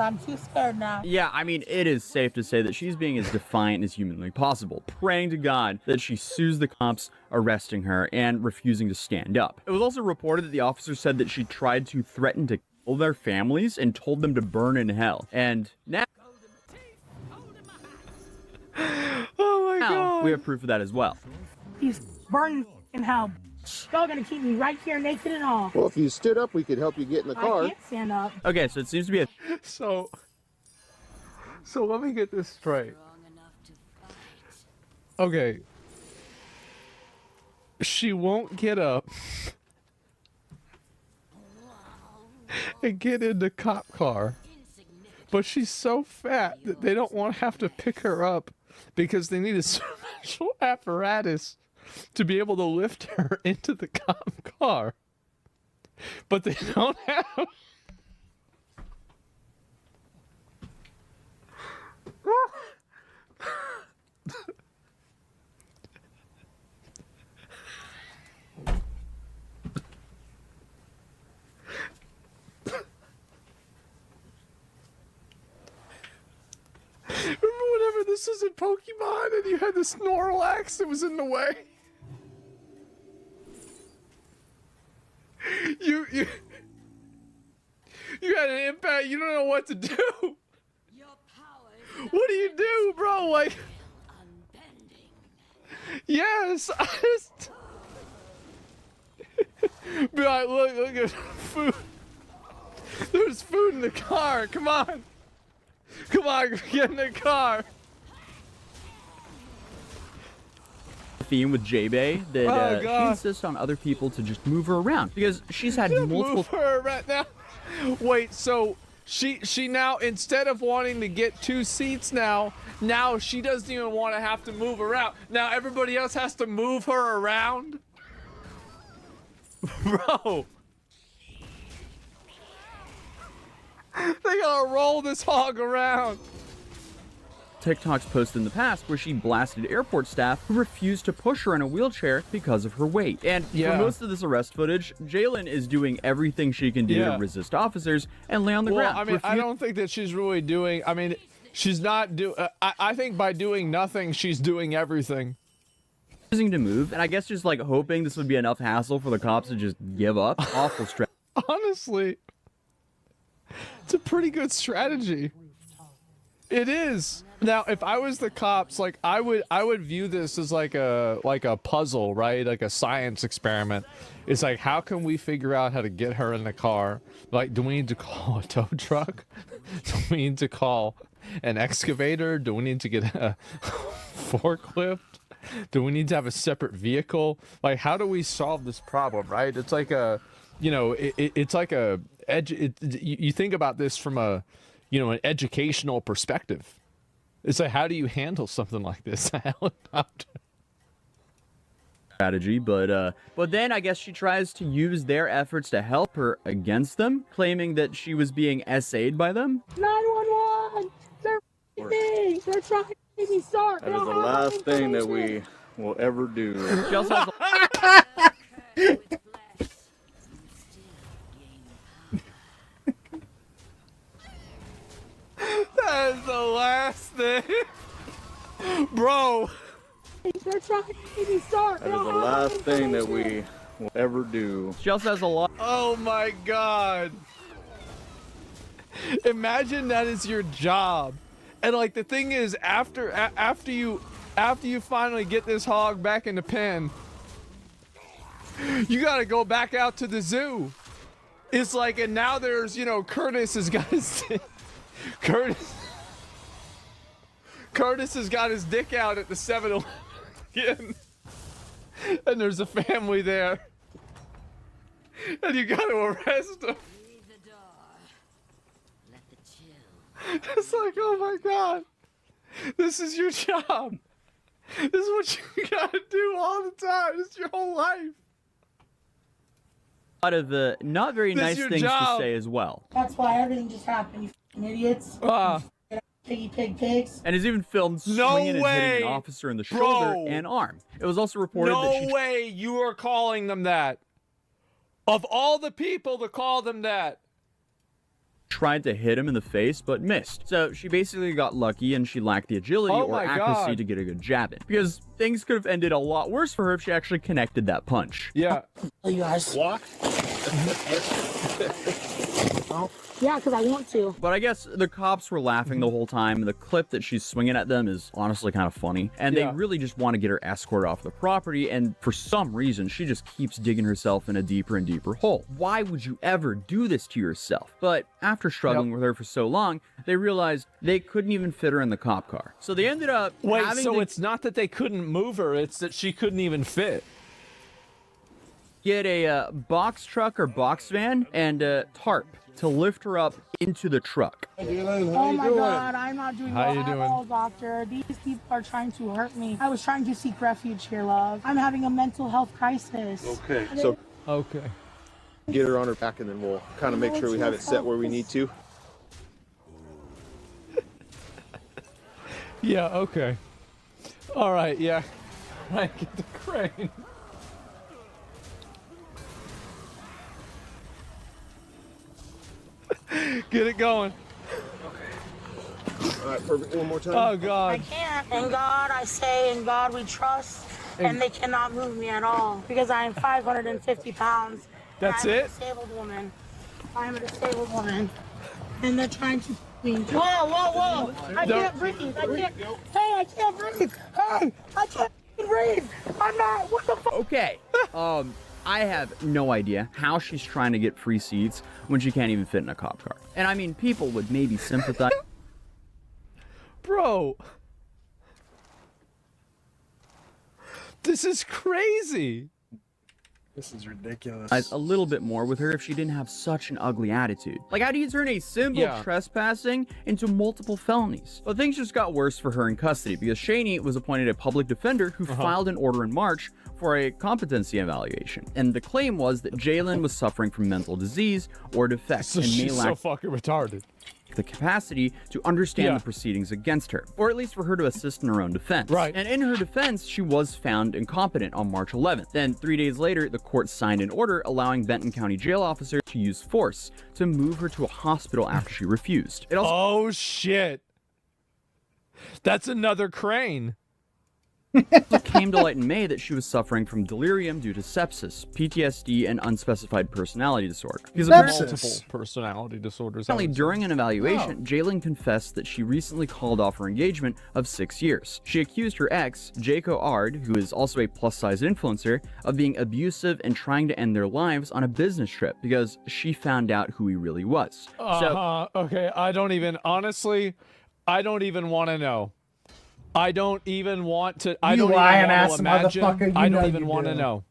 I'm too scared now. Yeah, I mean, it is safe to say that she's being as defiant as humanly possible, praying to God that she sues the cops arresting her and refusing to stand up. It was also reported that the officer said that she tried to threaten to kill their families and told them to burn in hell. And now, Oh my God. we have proof of that as well. He's burning in hell. Y'all gonna keep me right here naked and all. well, if you stood up, we could help you get in the I car. can't stand up. Okay, so it seems to be a So let me get this straight. Strong enough to fight. Okay. She won't get up and get in the cop car. But she's so fat that they don't want to have to pick her up because they need a special apparatus to be able to lift her into the cop car. But they don't have. Remember whenever this was in Pokemon and you had the Snorlax that was in the way? You had an impact, you don't know what to do. Your power is What do you do, bro? Like, unbending. Yes, I just be like, look at food. There's food in the car. Come on, get in the car. Theme with J-Bay that she insists on other people to just move her around because she's had multiple. Move her right now. Wait, so she now, instead of wanting to get 2 seats now she doesn't even want to have to move around. Now everybody else has to move her around. Bro. They gotta roll this hog around. TikToks posted in the past where she blasted airport staff who refused to push her in a wheelchair because of her weight. And for most of this arrest footage, Jalen is doing everything she can do to resist officers and lay on the ground. I mean, I don't think that she's really doing. I mean, she's not do. I think by doing nothing, she's doing everything. Refusing to move, and I guess just like hoping this would be enough hassle for the cops to just give up. Awful strategy. Honestly, it's a pretty good strategy. It is. Now, if I was the cops, like I would view this as like a puzzle, right? Like a science experiment. It's like, how can we figure out how to get her in the car? Like, do we need to call a tow truck? Do we need to call an excavator? Do we need to get a forklift? Do we need to have a separate vehicle? Like, how do we solve this problem, right? It's like a, you know, it's like a you think about this from a, you know, an educational perspective. It's like, how do you handle something like this? A helicopter. Strategy, but then I guess she tries to use their efforts to help her against them, claiming that she was being SA'd by them. 911! They're me! They're trying to make me start! That is the last thing that we will ever do. She also has That is the last thing. Bro. They're trying to make me start! That is the last thing that we will ever do. She also has a lot. Oh my God. Imagine that is your job. And like the thing is, after you finally get this hog back in the pen, you gotta go back out to the zoo. It's like, and now there's, you know, Curtis has got his Curtis has got his dick out at the 7-Eleven. And there's a family there. And you gotta arrest them. Leave the door. Let the chill. It's like, oh my God. This is your job. This is what you gotta do all the time. This is your whole life. A lot of not very nice things to say as well. That's why everything just happened, you f***ing idiots. Piggy pig pigs. And is even filmed swinging and hitting an officer in the shoulder and arm. It was also reported that she... No way you are calling them that. Of all the people to call them that. Tried to hit him in the face, but missed. So she basically got lucky and she lacked the agility or accuracy to get a good jab in. Because things could have ended a lot worse for her if she actually connected that punch. Yeah. Oh, you guys. What? Yeah, because I want to. But I guess the cops were laughing the whole time. The clip that she's swinging at them is honestly kind of funny. And they really just want to get her escorted off the property. And for some reason, she just keeps digging herself in a deeper and deeper hole. Why would you ever do this to yourself? But after struggling with her for so long, they realized they couldn't even fit her in the cop car. So they ended up having to it's not that they couldn't move her, it's that she couldn't even fit. Get a box truck or box van and a tarp to lift her up into the truck. Oh my God, I'm not doing well at all, doctor. These people are trying to hurt me. I was trying to seek refuge here, love. I'm having a mental health crisis. Okay, so get her on her back and then we'll kind of make sure we have it set where we need to. Yeah, okay. All right, yeah. Right, get the crane. Get it going. All right, perfect. One more time. Oh, God. I can't. In God I say, in God we trust. And they cannot move me at all because I am 550 pounds. That's I'm it? a disabled woman. I'm a disabled woman. And they're trying to me. Whoa, whoa, whoa. I can't breathe. I can't. Hey, I can't breathe. Hey, I can't read. I'm not. What the fuck? Okay. I have no idea how she's trying to get free seats when she can't even fit in a cop car. And I mean, people would maybe sympathize. Bro. This is crazy. This is ridiculous. A little bit more with her if she didn't have such an ugly attitude. Like, how do you turn a simple trespassing into multiple felonies? But things just got worse for her in custody because Shaney was appointed a public defender who filed an order in March for a competency evaluation. And the claim was that Jalen was suffering from mental disease or defects So and may she's so lack fucking retarded. the capacity to understand the proceedings against her, or at least for her to assist in her own defense. Right. And in her defense, she was found incompetent on March 11th. Then 3 days later, the court signed an order allowing Benton County jail officers to use force to move her to a hospital after she refused. It also Oh shit. That's another crane. came to light in May that she was suffering from delirium due to sepsis, PTSD, and unspecified personality disorder. Because Multiple personality disorders. apparently during an evaluation, Jalen confessed that she recently called off her engagement of 6 years. She accused her ex, Jaco Ard, who is also a plus-size influencer, of being abusive and trying to end their lives on a business trip because she found out who he really was. Okay, I don't even want to know. I don't even want to. I don't even want to imagine. I don't even want to know.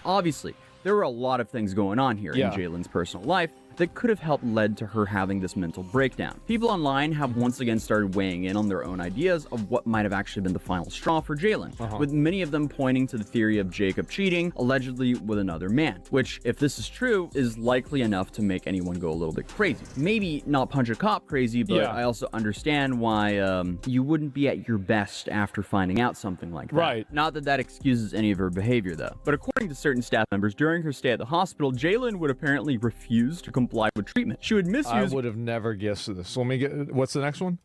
Obviously, there were a lot of things going on here in Jalen's personal life that could have helped led to her having this mental breakdown. People online have once again started weighing in on their own ideas of what might have actually been the final straw for Jalen, with many of them pointing to the theory of Jacob cheating, allegedly with another man, which, if this is true, is likely enough to make anyone go a little bit crazy. Maybe not punch a cop crazy, but I also understand why you wouldn't be at your best after finding out something like that. Right. Not that that excuses any of her behavior, though. But according to certain staff members, during her stay at the hospital, Jalen would apparently refuse to comply with treatment. She would misuse I would have never guessed this. Let me get. What's the next one?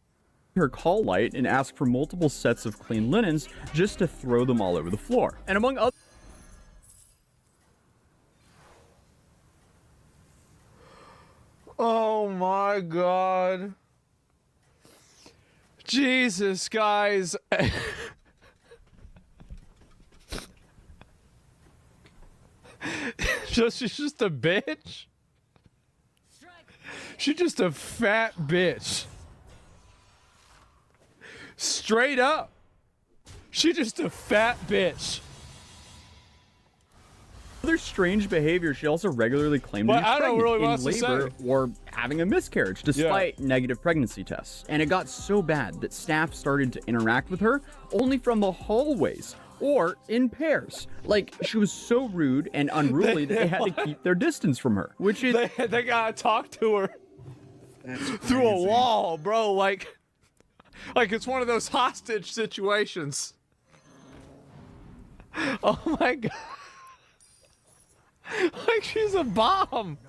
her call light and ask for multiple sets of clean linens just to throw them all over the floor. And among other... Oh my God. Jesus, guys. She's just a bitch. She's just a fat bitch. Straight up. She's just a fat bitch. Other strange behavior, she also regularly claimed to be pregnant in labor or having a miscarriage despite negative pregnancy tests. And it got so bad that staff started to interact with her only from the hallways or in pairs. Like, she was so rude and unruly that they had to keep their distance from her, which is... They gotta talk to her through a wall, bro. Like it's one of those hostage situations. Oh my God. Like she's a bomb.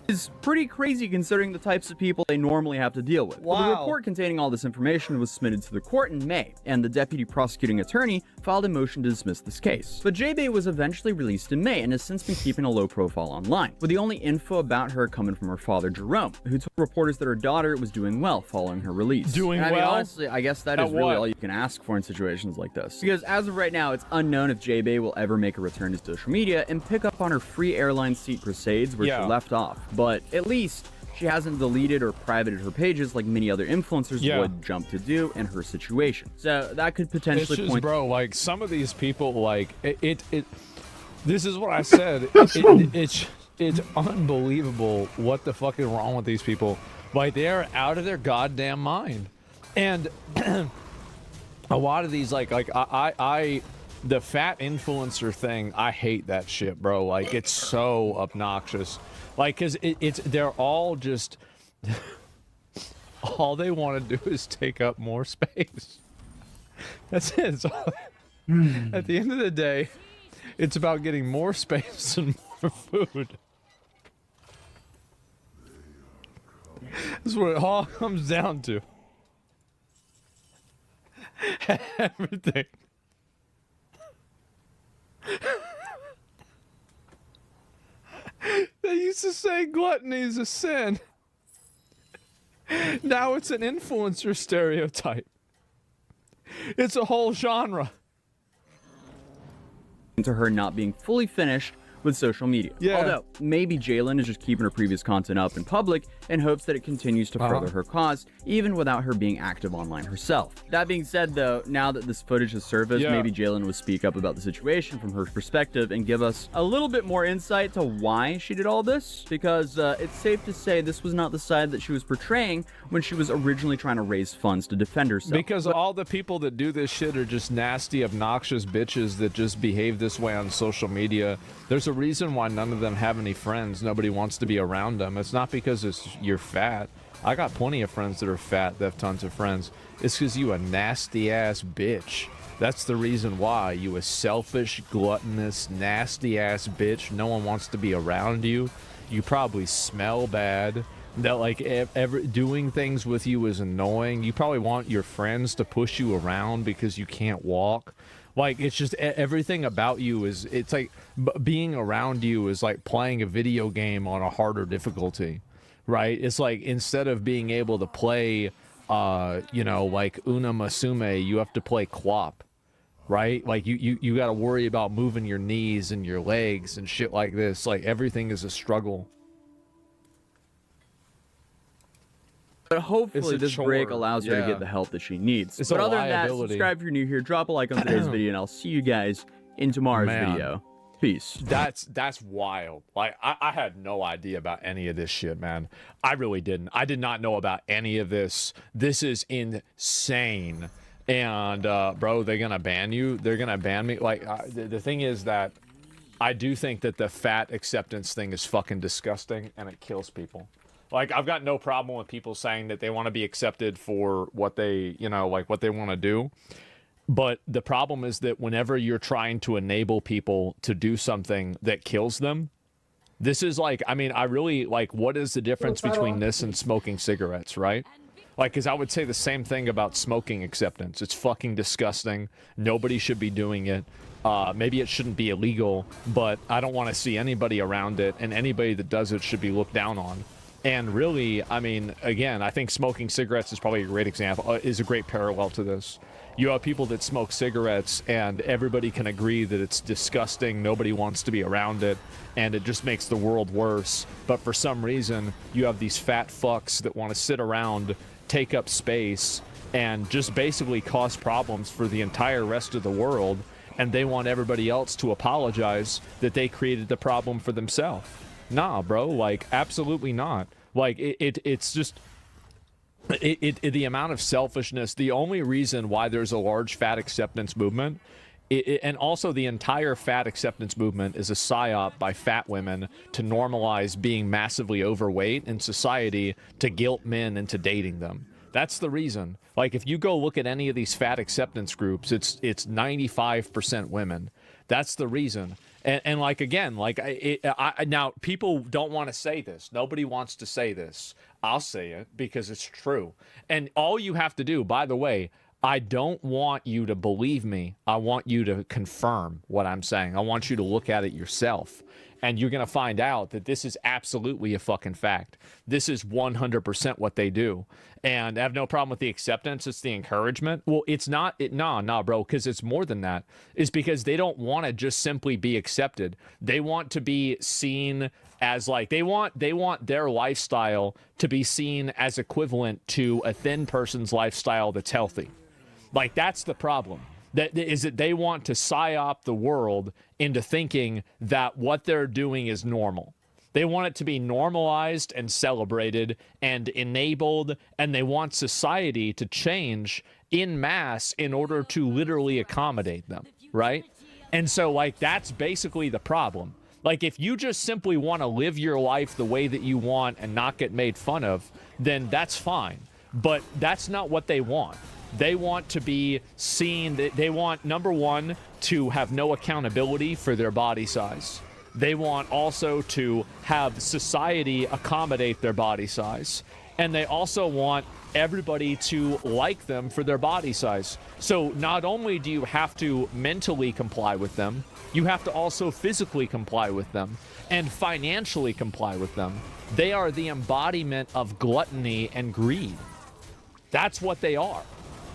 Is pretty crazy considering the types of people they normally have to deal with. Wow. Well, the report containing all this information was submitted to the court in May, and the deputy prosecuting attorney filed a motion to dismiss this case. But J-Bay was eventually released in May and has since been keeping a low profile online, with the only info about her coming from her father, Jerome, who told reporters that her daughter was doing well following her release. I mean, honestly, I guess that is really all you can ask for in situations like this. Because as of right now, it's unknown if J-Bay will ever make a return to social media and pick up on her free airline seat crusades where she left off. But at least she hasn't deleted or privated her pages like many other influencers would jump to do in her situation. So that could potentially point... Bro, like some of these people, like it this is what I said. It's unbelievable what the fuck is wrong with these people. Like they're out of their goddamn mind. And a lot of these like I the fat influencer thing, I hate that shit, bro. Like it's so obnoxious. Like, cause they're all just, all they want to do is take up more space. That's it. So, at the end of the day, it's about getting more space and more food. That's what it all comes down to. Everything. They used to say gluttony is a sin. Now it's an influencer stereotype. It's a whole genre. To her not being fully finished with social media. Yeah. Although, maybe Jalen is just keeping her previous content up in public in hopes that it continues to further her cause, even without her being active online herself. That being said, though, now that this footage has surfaced, maybe Jalen would speak up about the situation from her perspective and give us a little bit more insight to why she did all this, because it's safe to say this was not the side that she was portraying when she was originally trying to raise funds to defend herself. Because all the people that do this shit are just nasty, obnoxious bitches that just behave this way on social media. There's a reason why none of them have any friends. Nobody wants to be around them. It's not because you're fat. I got plenty of friends that are fat that have tons of friends. It's because you a nasty ass bitch. That's the reason why. You a selfish, gluttonous, nasty ass bitch. No one wants to be around you. You probably smell bad. That like doing things with you is annoying. You probably want your friends to push you around because you can't walk. Like, it's just everything about you is, it's like being around you is like playing a video game on a harder difficulty, right? It's like instead of being able to play, you know, like Una Masume, you have to play Quap, right? Like you got to worry about moving your knees and your legs and shit like this. Like everything is a struggle. But hopefully this break allows her to get the help that she needs. But other than that, subscribe if you're new here, drop a like on today's video, and I'll see you guys in tomorrow's video. Peace. That's wild. Like, I had no idea about any of this shit, man. I really didn't. I did not know about any of this. This is insane. And, bro, they're gonna ban you. They're gonna ban me. Like, the thing is that I do think that the fat acceptance thing is fucking disgusting, and it kills people. Like, I've got no problem with people saying that they want to be accepted for what they, you know, like what they want to do. But the problem is that whenever you're trying to enable people to do something that kills them, this is like, I mean, I really, like, what is the difference between this and smoking cigarettes, right? Like, because I would say the same thing about smoking acceptance. It's fucking disgusting. Nobody should be doing it. Maybe it shouldn't be illegal, but I don't want to see anybody around it, and anybody that does it should be looked down on. And really, I mean, again, I think smoking cigarettes is probably a great example, is a great parallel to this. You have people that smoke cigarettes, and everybody can agree that it's disgusting, nobody wants to be around it, and it just makes the world worse. But for some reason, you have these fat fucks that want to sit around, take up space, and just basically cause problems for the entire rest of the world, and they want everybody else to apologize that they created the problem for themselves. Nah, bro, like, absolutely not. Like, it's just... the amount of selfishness, the only reason why there's a large fat acceptance movement, and also the entire fat acceptance movement is a psyop by fat women to normalize being massively overweight in society to guilt men into dating them. That's the reason. Like, if you go look at any of these fat acceptance groups, it's 95% women. That's the reason. And like, again, like, now people don't want to say this. Nobody wants to say this. I'll say it because it's true. And all you have to do, by the way, I don't want you to believe me. I want you to confirm what I'm saying. I want you to look at it yourself. And you're going to find out that this is absolutely a fucking fact. This is 100% what they do. And I have no problem with the acceptance. It's the encouragement. Well, it's not. Nah, bro, because it's more than that. It's because they don't want to just simply be accepted. They want to be seen as, like, they want their lifestyle to be seen as equivalent to a thin person's lifestyle that's healthy. Like, that's the problem. That is that they want to psyop the world into thinking that what they're doing is normal. They want it to be normalized and celebrated and enabled, and they want society to change en masse in order to literally accommodate them, right? And so, like, that's basically the problem. Like, if you just simply want to live your life the way that you want and not get made fun of, then that's fine. But that's not what they want. They want to be seen, they want, number one, to have no accountability for their body size. They want also to have society accommodate their body size. And they also want everybody to like them for their body size. So not only do you have to mentally comply with them, you have to also physically comply with them and financially comply with them. They are the embodiment of gluttony and greed. That's what they are.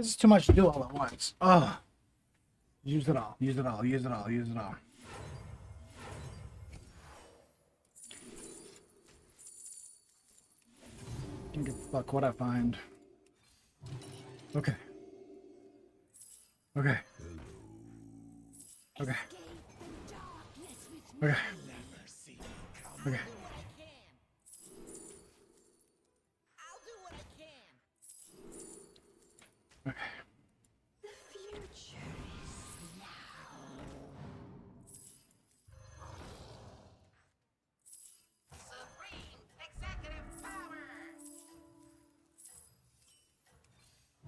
This is too much to do all at once. Ugh. Use it all. Use it all. Use it all. Use it all. Don't give a fuck what I find. Okay. Okay. Okay. Okay. Okay. Okay.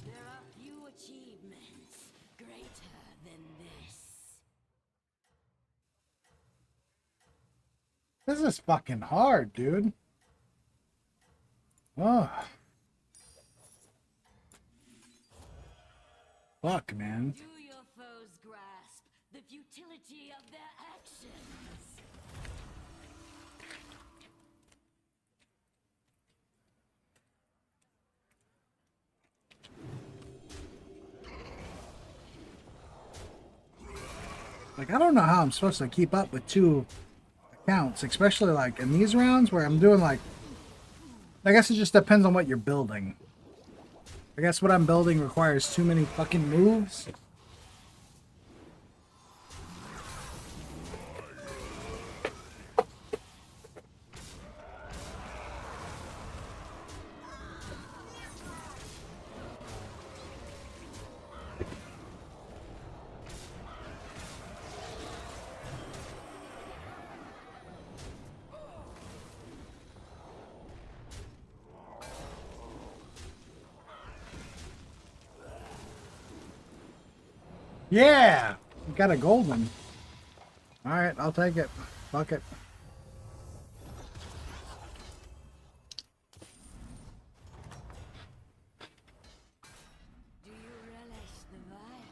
There are few achievements greater than this. This is fucking hard, dude. Oh. Fuck, man. Do your foes grasp the futility of their actions? Like, I don't know how I'm supposed to keep up with two accounts, especially like in these rounds where I'm doing like, I guess it just depends on what you're building. I guess what I'm building requires too many fucking moves. Yeah! We got a golden. Alright, I'll take it. Fuck it. Do you relish the violence?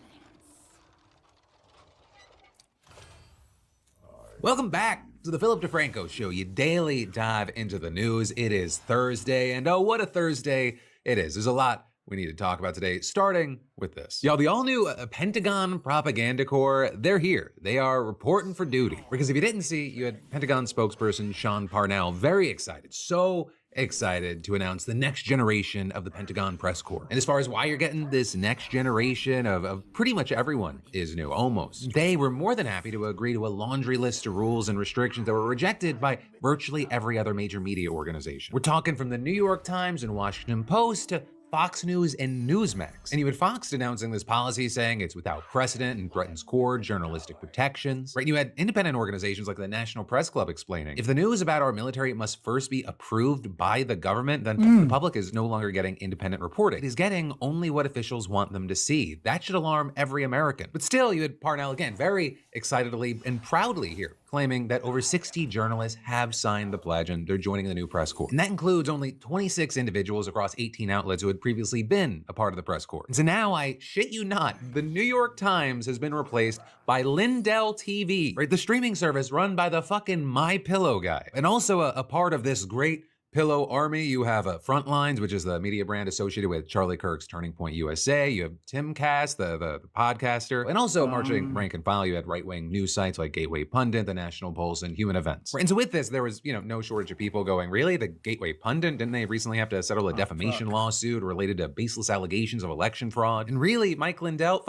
Welcome back to the Philip DeFranco Show. You daily dive into the news. It is Thursday, and oh, what a Thursday it is. There's a lot we need to talk about today, starting with this. Y'all, the all-new Pentagon Propaganda Corps, they're here. They are reporting for duty. Because if you didn't see, you had Pentagon spokesperson Sean Parnell very excited, so excited to announce the next generation of the Pentagon Press Corps. And as far as why you're getting this next generation of pretty much everyone is new, almost. They were more than happy to agree to a laundry list of rules and restrictions that were rejected by virtually every other major media organization. We're talking from the New York Times and Washington Post to Fox News and Newsmax. And even Fox denouncing this policy, saying it's without precedent and threatens core journalistic protections. Right? You had independent organizations like the National Press Club explaining, if the news about our military must first be approved by the government, then the public is no longer getting independent reporting. It is getting only what officials want them to see. That should alarm every American. But still, you had Parnell again, very excitedly and proudly here, claiming that over 60 journalists have signed the pledge and they're joining the new press corps. And that includes only 26 individuals across 18 outlets who had previously been a part of the press corps. And so now, I shit you not, the New York Times has been replaced by Lindell TV, right? The streaming service run by the fucking My Pillow guy. And also a part of this great Pillow Army, you have Frontlines, which is the media brand associated with Charlie Kirk's Turning Point USA. You have Timcast, the podcaster, and also marching rank and file. You had right-wing news sites like Gateway Pundit, the National Pulse, and Human Events. And so with this, there was, no shortage of people going, really? The Gateway Pundit? Didn't they recently have to settle a defamation lawsuit related to baseless allegations of election fraud? And really, Mike Lindell,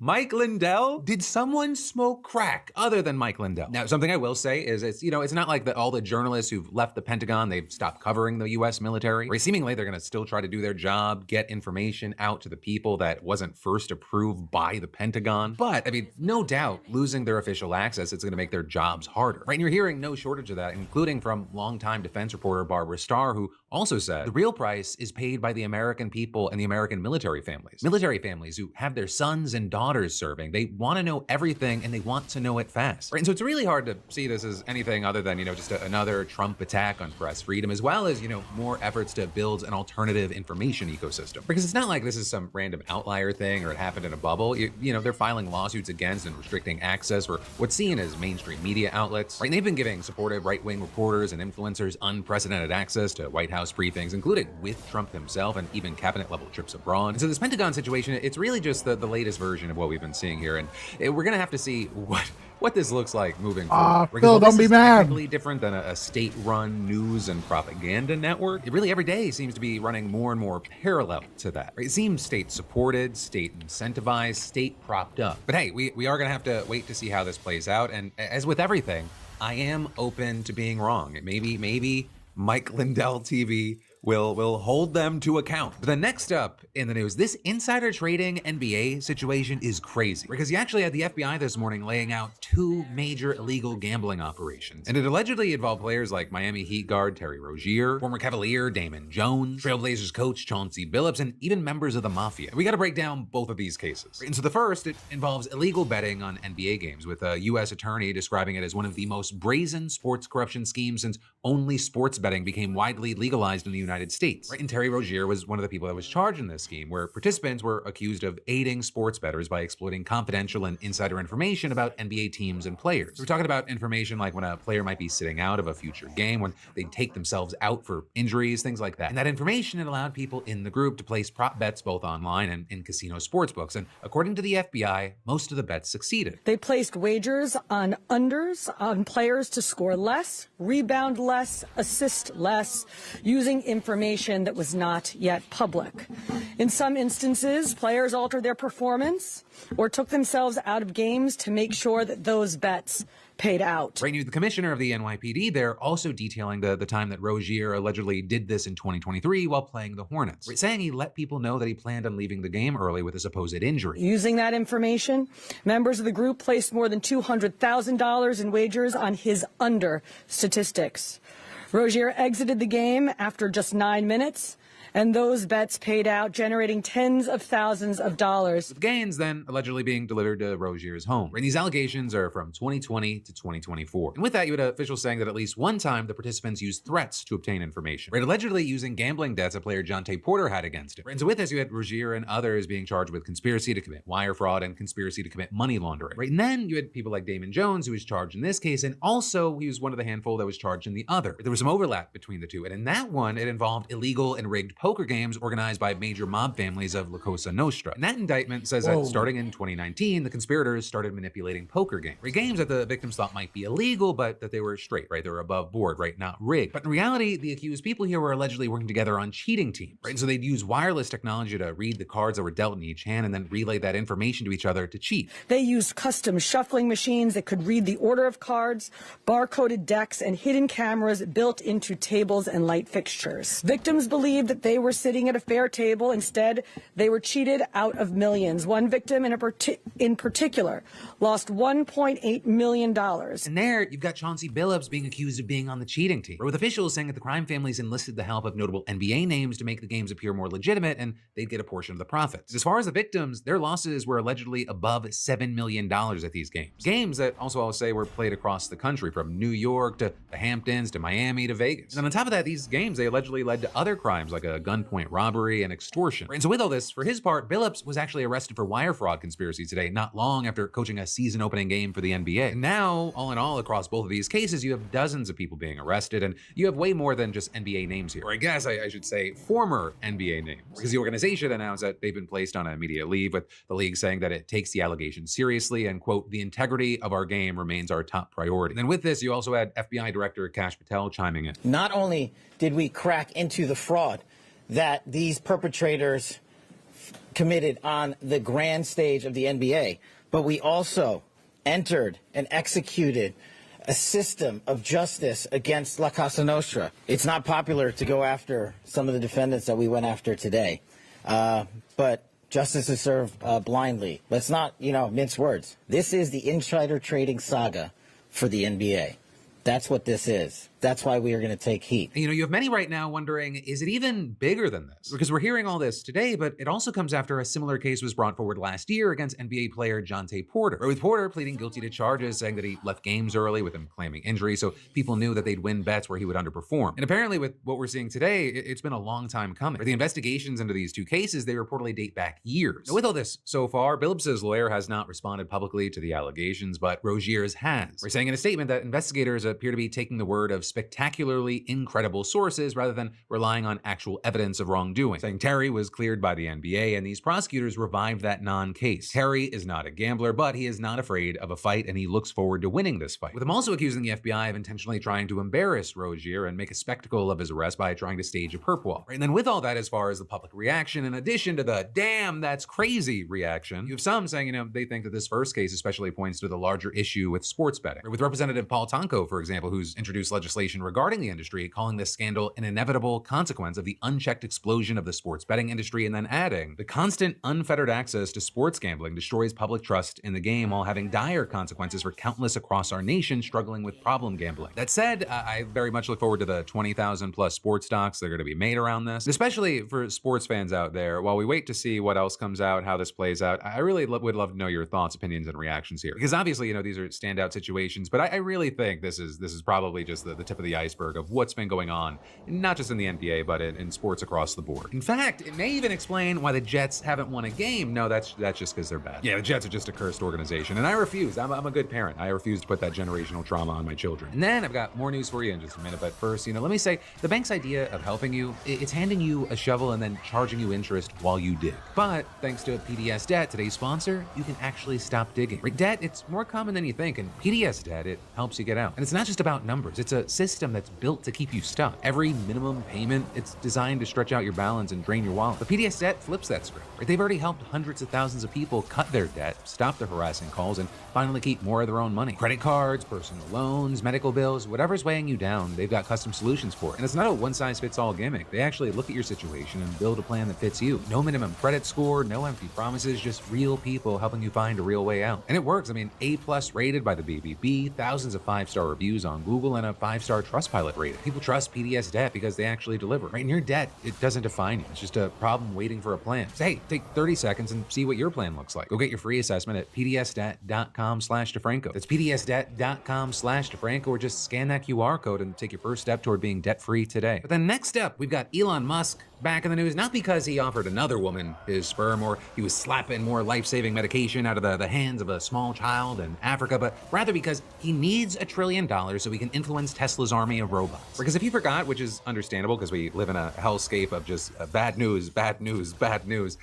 Mike Lindell? Did someone smoke crack other than Mike Lindell? Now, something I will say is it's not like all the journalists who've left the Pentagon, they've stopped covering the US military. Right? Seemingly, they're gonna still try to do their job, get information out to the people that wasn't first approved by the Pentagon. But, no doubt, losing their official access, it's gonna make their jobs harder. Right? And you're hearing no shortage of that, including from longtime defense reporter Barbara Starr, who also said the real price is paid by the American people and the American military families. Military families who have their sons and daughters serving. They want to know everything and they want to know it fast. Right? And so it's really hard to see this as anything other than, just another Trump attack on press freedom, as well as, more efforts to build an alternative information ecosystem. Because it's not like this is some random outlier thing or it happened in a bubble. They're filing lawsuits against and restricting access for what's seen as mainstream media outlets. Right? And they've been giving supportive right-wing reporters and influencers unprecedented access to White House House briefings, including with Trump himself and even cabinet-level trips abroad. And so this Pentagon situation, it's really just the latest version of what we've been seeing here, and we're gonna have to see what this looks like moving forward. Because Phil, while don't this be is mad. technically different than a state-run news and propaganda network, it really every day seems to be running more and more parallel to that. It seems state-supported, state-incentivized, state-propped up. But hey, we are gonna have to wait to see how this plays out, and as with everything, I am open to being wrong. Maybe Mike Lindell TV will hold them to account. But then next up in the news, this insider trading NBA situation is crazy because you actually had the FBI this morning laying out 2 major illegal gambling operations. And it allegedly involved players like Miami Heat guard Terry Rozier, former Cavalier Damon Jones, Trailblazers coach Chauncey Billups, and even members of the Mafia. And we gotta break down both of these cases. And so the first, it involves illegal betting on NBA games, with a US attorney describing it as one of the most brazen sports corruption schemes since only sports betting became widely legalized in the United States. And Terry Rozier was one of the people that was charged in this scheme, where participants were accused of aiding sports bettors by exploiting confidential and insider information about NBA teams and players. We're talking about information like when a player might be sitting out of a future game, when they take themselves out for injuries, things like that. And that information, it allowed people in the group to place prop bets both online and in casino sportsbooks. And according to the FBI, most of the bets succeeded. They placed wagers on unders on players to score less, rebound less, assist less, using information that was not yet public. In some instances, players altered their performance or took themselves out of games to make sure that those bets paid out. Right, the commissioner of the NYPD, they're also detailing the time that Rozier allegedly did this in 2023 while playing the Hornets, saying he let people know that he planned on leaving the game early with a supposed injury. Using that information, members of the group placed more than $200,000 in wagers on his under statistics. Rozier exited the game after just 9 minutes, and those bets paid out, generating tens of thousands of dollars. With gains then allegedly being delivered to Rozier's home. And these allegations are from 2020 to 2024. And with that, you had officials saying that at least one time the participants used threats to obtain information, right? Allegedly using gambling debts a player Jonte Porter had against him. And so with this, you had Rozier and others being charged with conspiracy to commit wire fraud and conspiracy to commit money laundering, right? And then you had people like Damon Jones, who was charged in this case, and also he was one of the handful that was charged in the other. There was some overlap between the two, and in that one, it involved illegal and rigged poker games organized by major mob families of La Cosa Nostra. And that indictment says that starting in 2019, the conspirators started manipulating poker games. Right? Games that the victims thought might be illegal, but that they were straight, right? They were above board, right? Not rigged. But in reality, the accused people here were allegedly working together on cheating teams, right? And so they'd use wireless technology to read the cards that were dealt in each hand and then relay that information to each other to cheat. They used custom shuffling machines that could read the order of cards, barcoded decks, and hidden cameras built into tables and light fixtures. Victims believed that they were sitting at a fair table. Instead, they were cheated out of millions. One victim in particular lost $1.8 million. And there, you've got Chauncey Billups being accused of being on the cheating team, with officials saying that the crime families enlisted the help of notable NBA names to make the games appear more legitimate, and they'd get a portion of the profits. As far as the victims, their losses were allegedly above $7 million at these games. Games that also, I'll say, were played across the country, from New York to the Hamptons to Miami to Vegas. And on top of that, these games, they allegedly led to other crimes like a gunpoint robbery and extortion. And so with all this, for his part, Billups was actually arrested for wire fraud conspiracy today, not long after coaching a season opening game for the NBA. And now, all in all, across both of these cases, you have dozens of people being arrested, and you have way more than just NBA names here. Or I guess I should say former NBA names, because the organization announced that they've been placed on immediate leave, with the league saying that it takes the allegations seriously and, quote, the integrity of our game remains our top priority. And then with this, you also had FBI Director Kash Patel chiming in. Not only did we crack into the fraud that these perpetrators committed on the grand stage of the NBA, but we also entered and executed a system of justice against La Cosa Nostra. It's not popular to go after some of the defendants that we went after today, but justice is served blindly. Let's not, mince words. This is the insider trading saga for the NBA. That's what this is. That's why we are going to take heat. You have many right now wondering, is it even bigger than this? Because we're hearing all this today, but it also comes after a similar case was brought forward last year against NBA player Jonte Porter, with Porter pleading guilty to charges saying that he left games early with him claiming injury, so people knew that they'd win bets where he would underperform. And apparently with what we're seeing today, it's been a long time coming. For the investigations into these two cases, they reportedly date back years. Now, with all this so far, Billups' lawyer has not responded publicly to the allegations, but Rozier's has. We're saying in a statement that investigators appear to be taking the word of spectacularly incredible sources rather than relying on actual evidence of wrongdoing, saying Terry was cleared by the NBA and these prosecutors revived that non-case. Terry is not a gambler, but he is not afraid of a fight and he looks forward to winning this fight. With him also accusing the FBI of intentionally trying to embarrass Rozier and make a spectacle of his arrest by trying to stage a perp wall. And then with all that, as far as the public reaction, in addition to the damn that's crazy reaction, you have some saying, they think that this first case especially points to the larger issue with sports betting. With Representative Paul Tonko, for example, who's introduced legislation regarding the industry, calling this scandal an inevitable consequence of the unchecked explosion of the sports betting industry, and then adding, the constant unfettered access to sports gambling destroys public trust in the game while having dire consequences for countless across our nation struggling with problem gambling. That said, I very much look forward to the 20,000 plus sports docs that are going to be made around this, especially for sports fans out there. While we wait to see what else comes out, how this plays out, I really would love to know your thoughts, opinions, and reactions here. Because obviously, these are standout situations, but I really think this is probably just the tip of the iceberg of what's been going on, not just in the NBA, but in sports across the board. In fact, it may even explain why the Jets haven't won a game. No, that's just because they're bad. Yeah, the Jets are just a cursed organization, and I refuse. I'm a good parent. I refuse to put that generational trauma on my children. And then I've got more news for you in just a minute, but first, let me say, the bank's idea of helping you, it's handing you a shovel and then charging you interest while you dig. But thanks to PDS Debt, today's sponsor, you can actually stop digging. Right? Debt, it's more common than you think, and PDS Debt, it helps you get out. And it's not just about numbers. It's a system that's built to keep you stuck. Every minimum payment, it's designed to stretch out your balance and drain your wallet. But PDS Debt flips that script. Right? They've already helped hundreds of thousands of people cut their debt, stop the harassing calls, and finally keep more of their own money. Credit cards, personal loans, medical bills, whatever's weighing you down, they've got custom solutions for it. And it's not a one-size-fits-all gimmick. They actually look at your situation and build a plan that fits you. No minimum credit score, no empty promises, just real people helping you find a real way out. And it works. A+ rated by the BBB, thousands of 5-star reviews on Google, and a 5-star Trustpilot rating. People trust PDS Debt because they actually deliver. Right? And your debt, it doesn't define you. It's just a problem waiting for a plan. So, hey, take 30 seconds and see what your plan looks like. Go get your free assessment at pdsdebt.com/DeFranco. That's pdsdebt.com/DeFranco, or just scan that QR code and take your first step toward being debt-free today. But then next up, we've got Elon Musk back in the news, not because he offered another woman his sperm or he was slapping more life-saving medication out of the hands of a small child in Africa, but rather because he needs $1 trillion so he can influence Tesla's army of robots. Because if you forgot, which is understandable because we live in a hellscape of just bad news, bad news, bad news,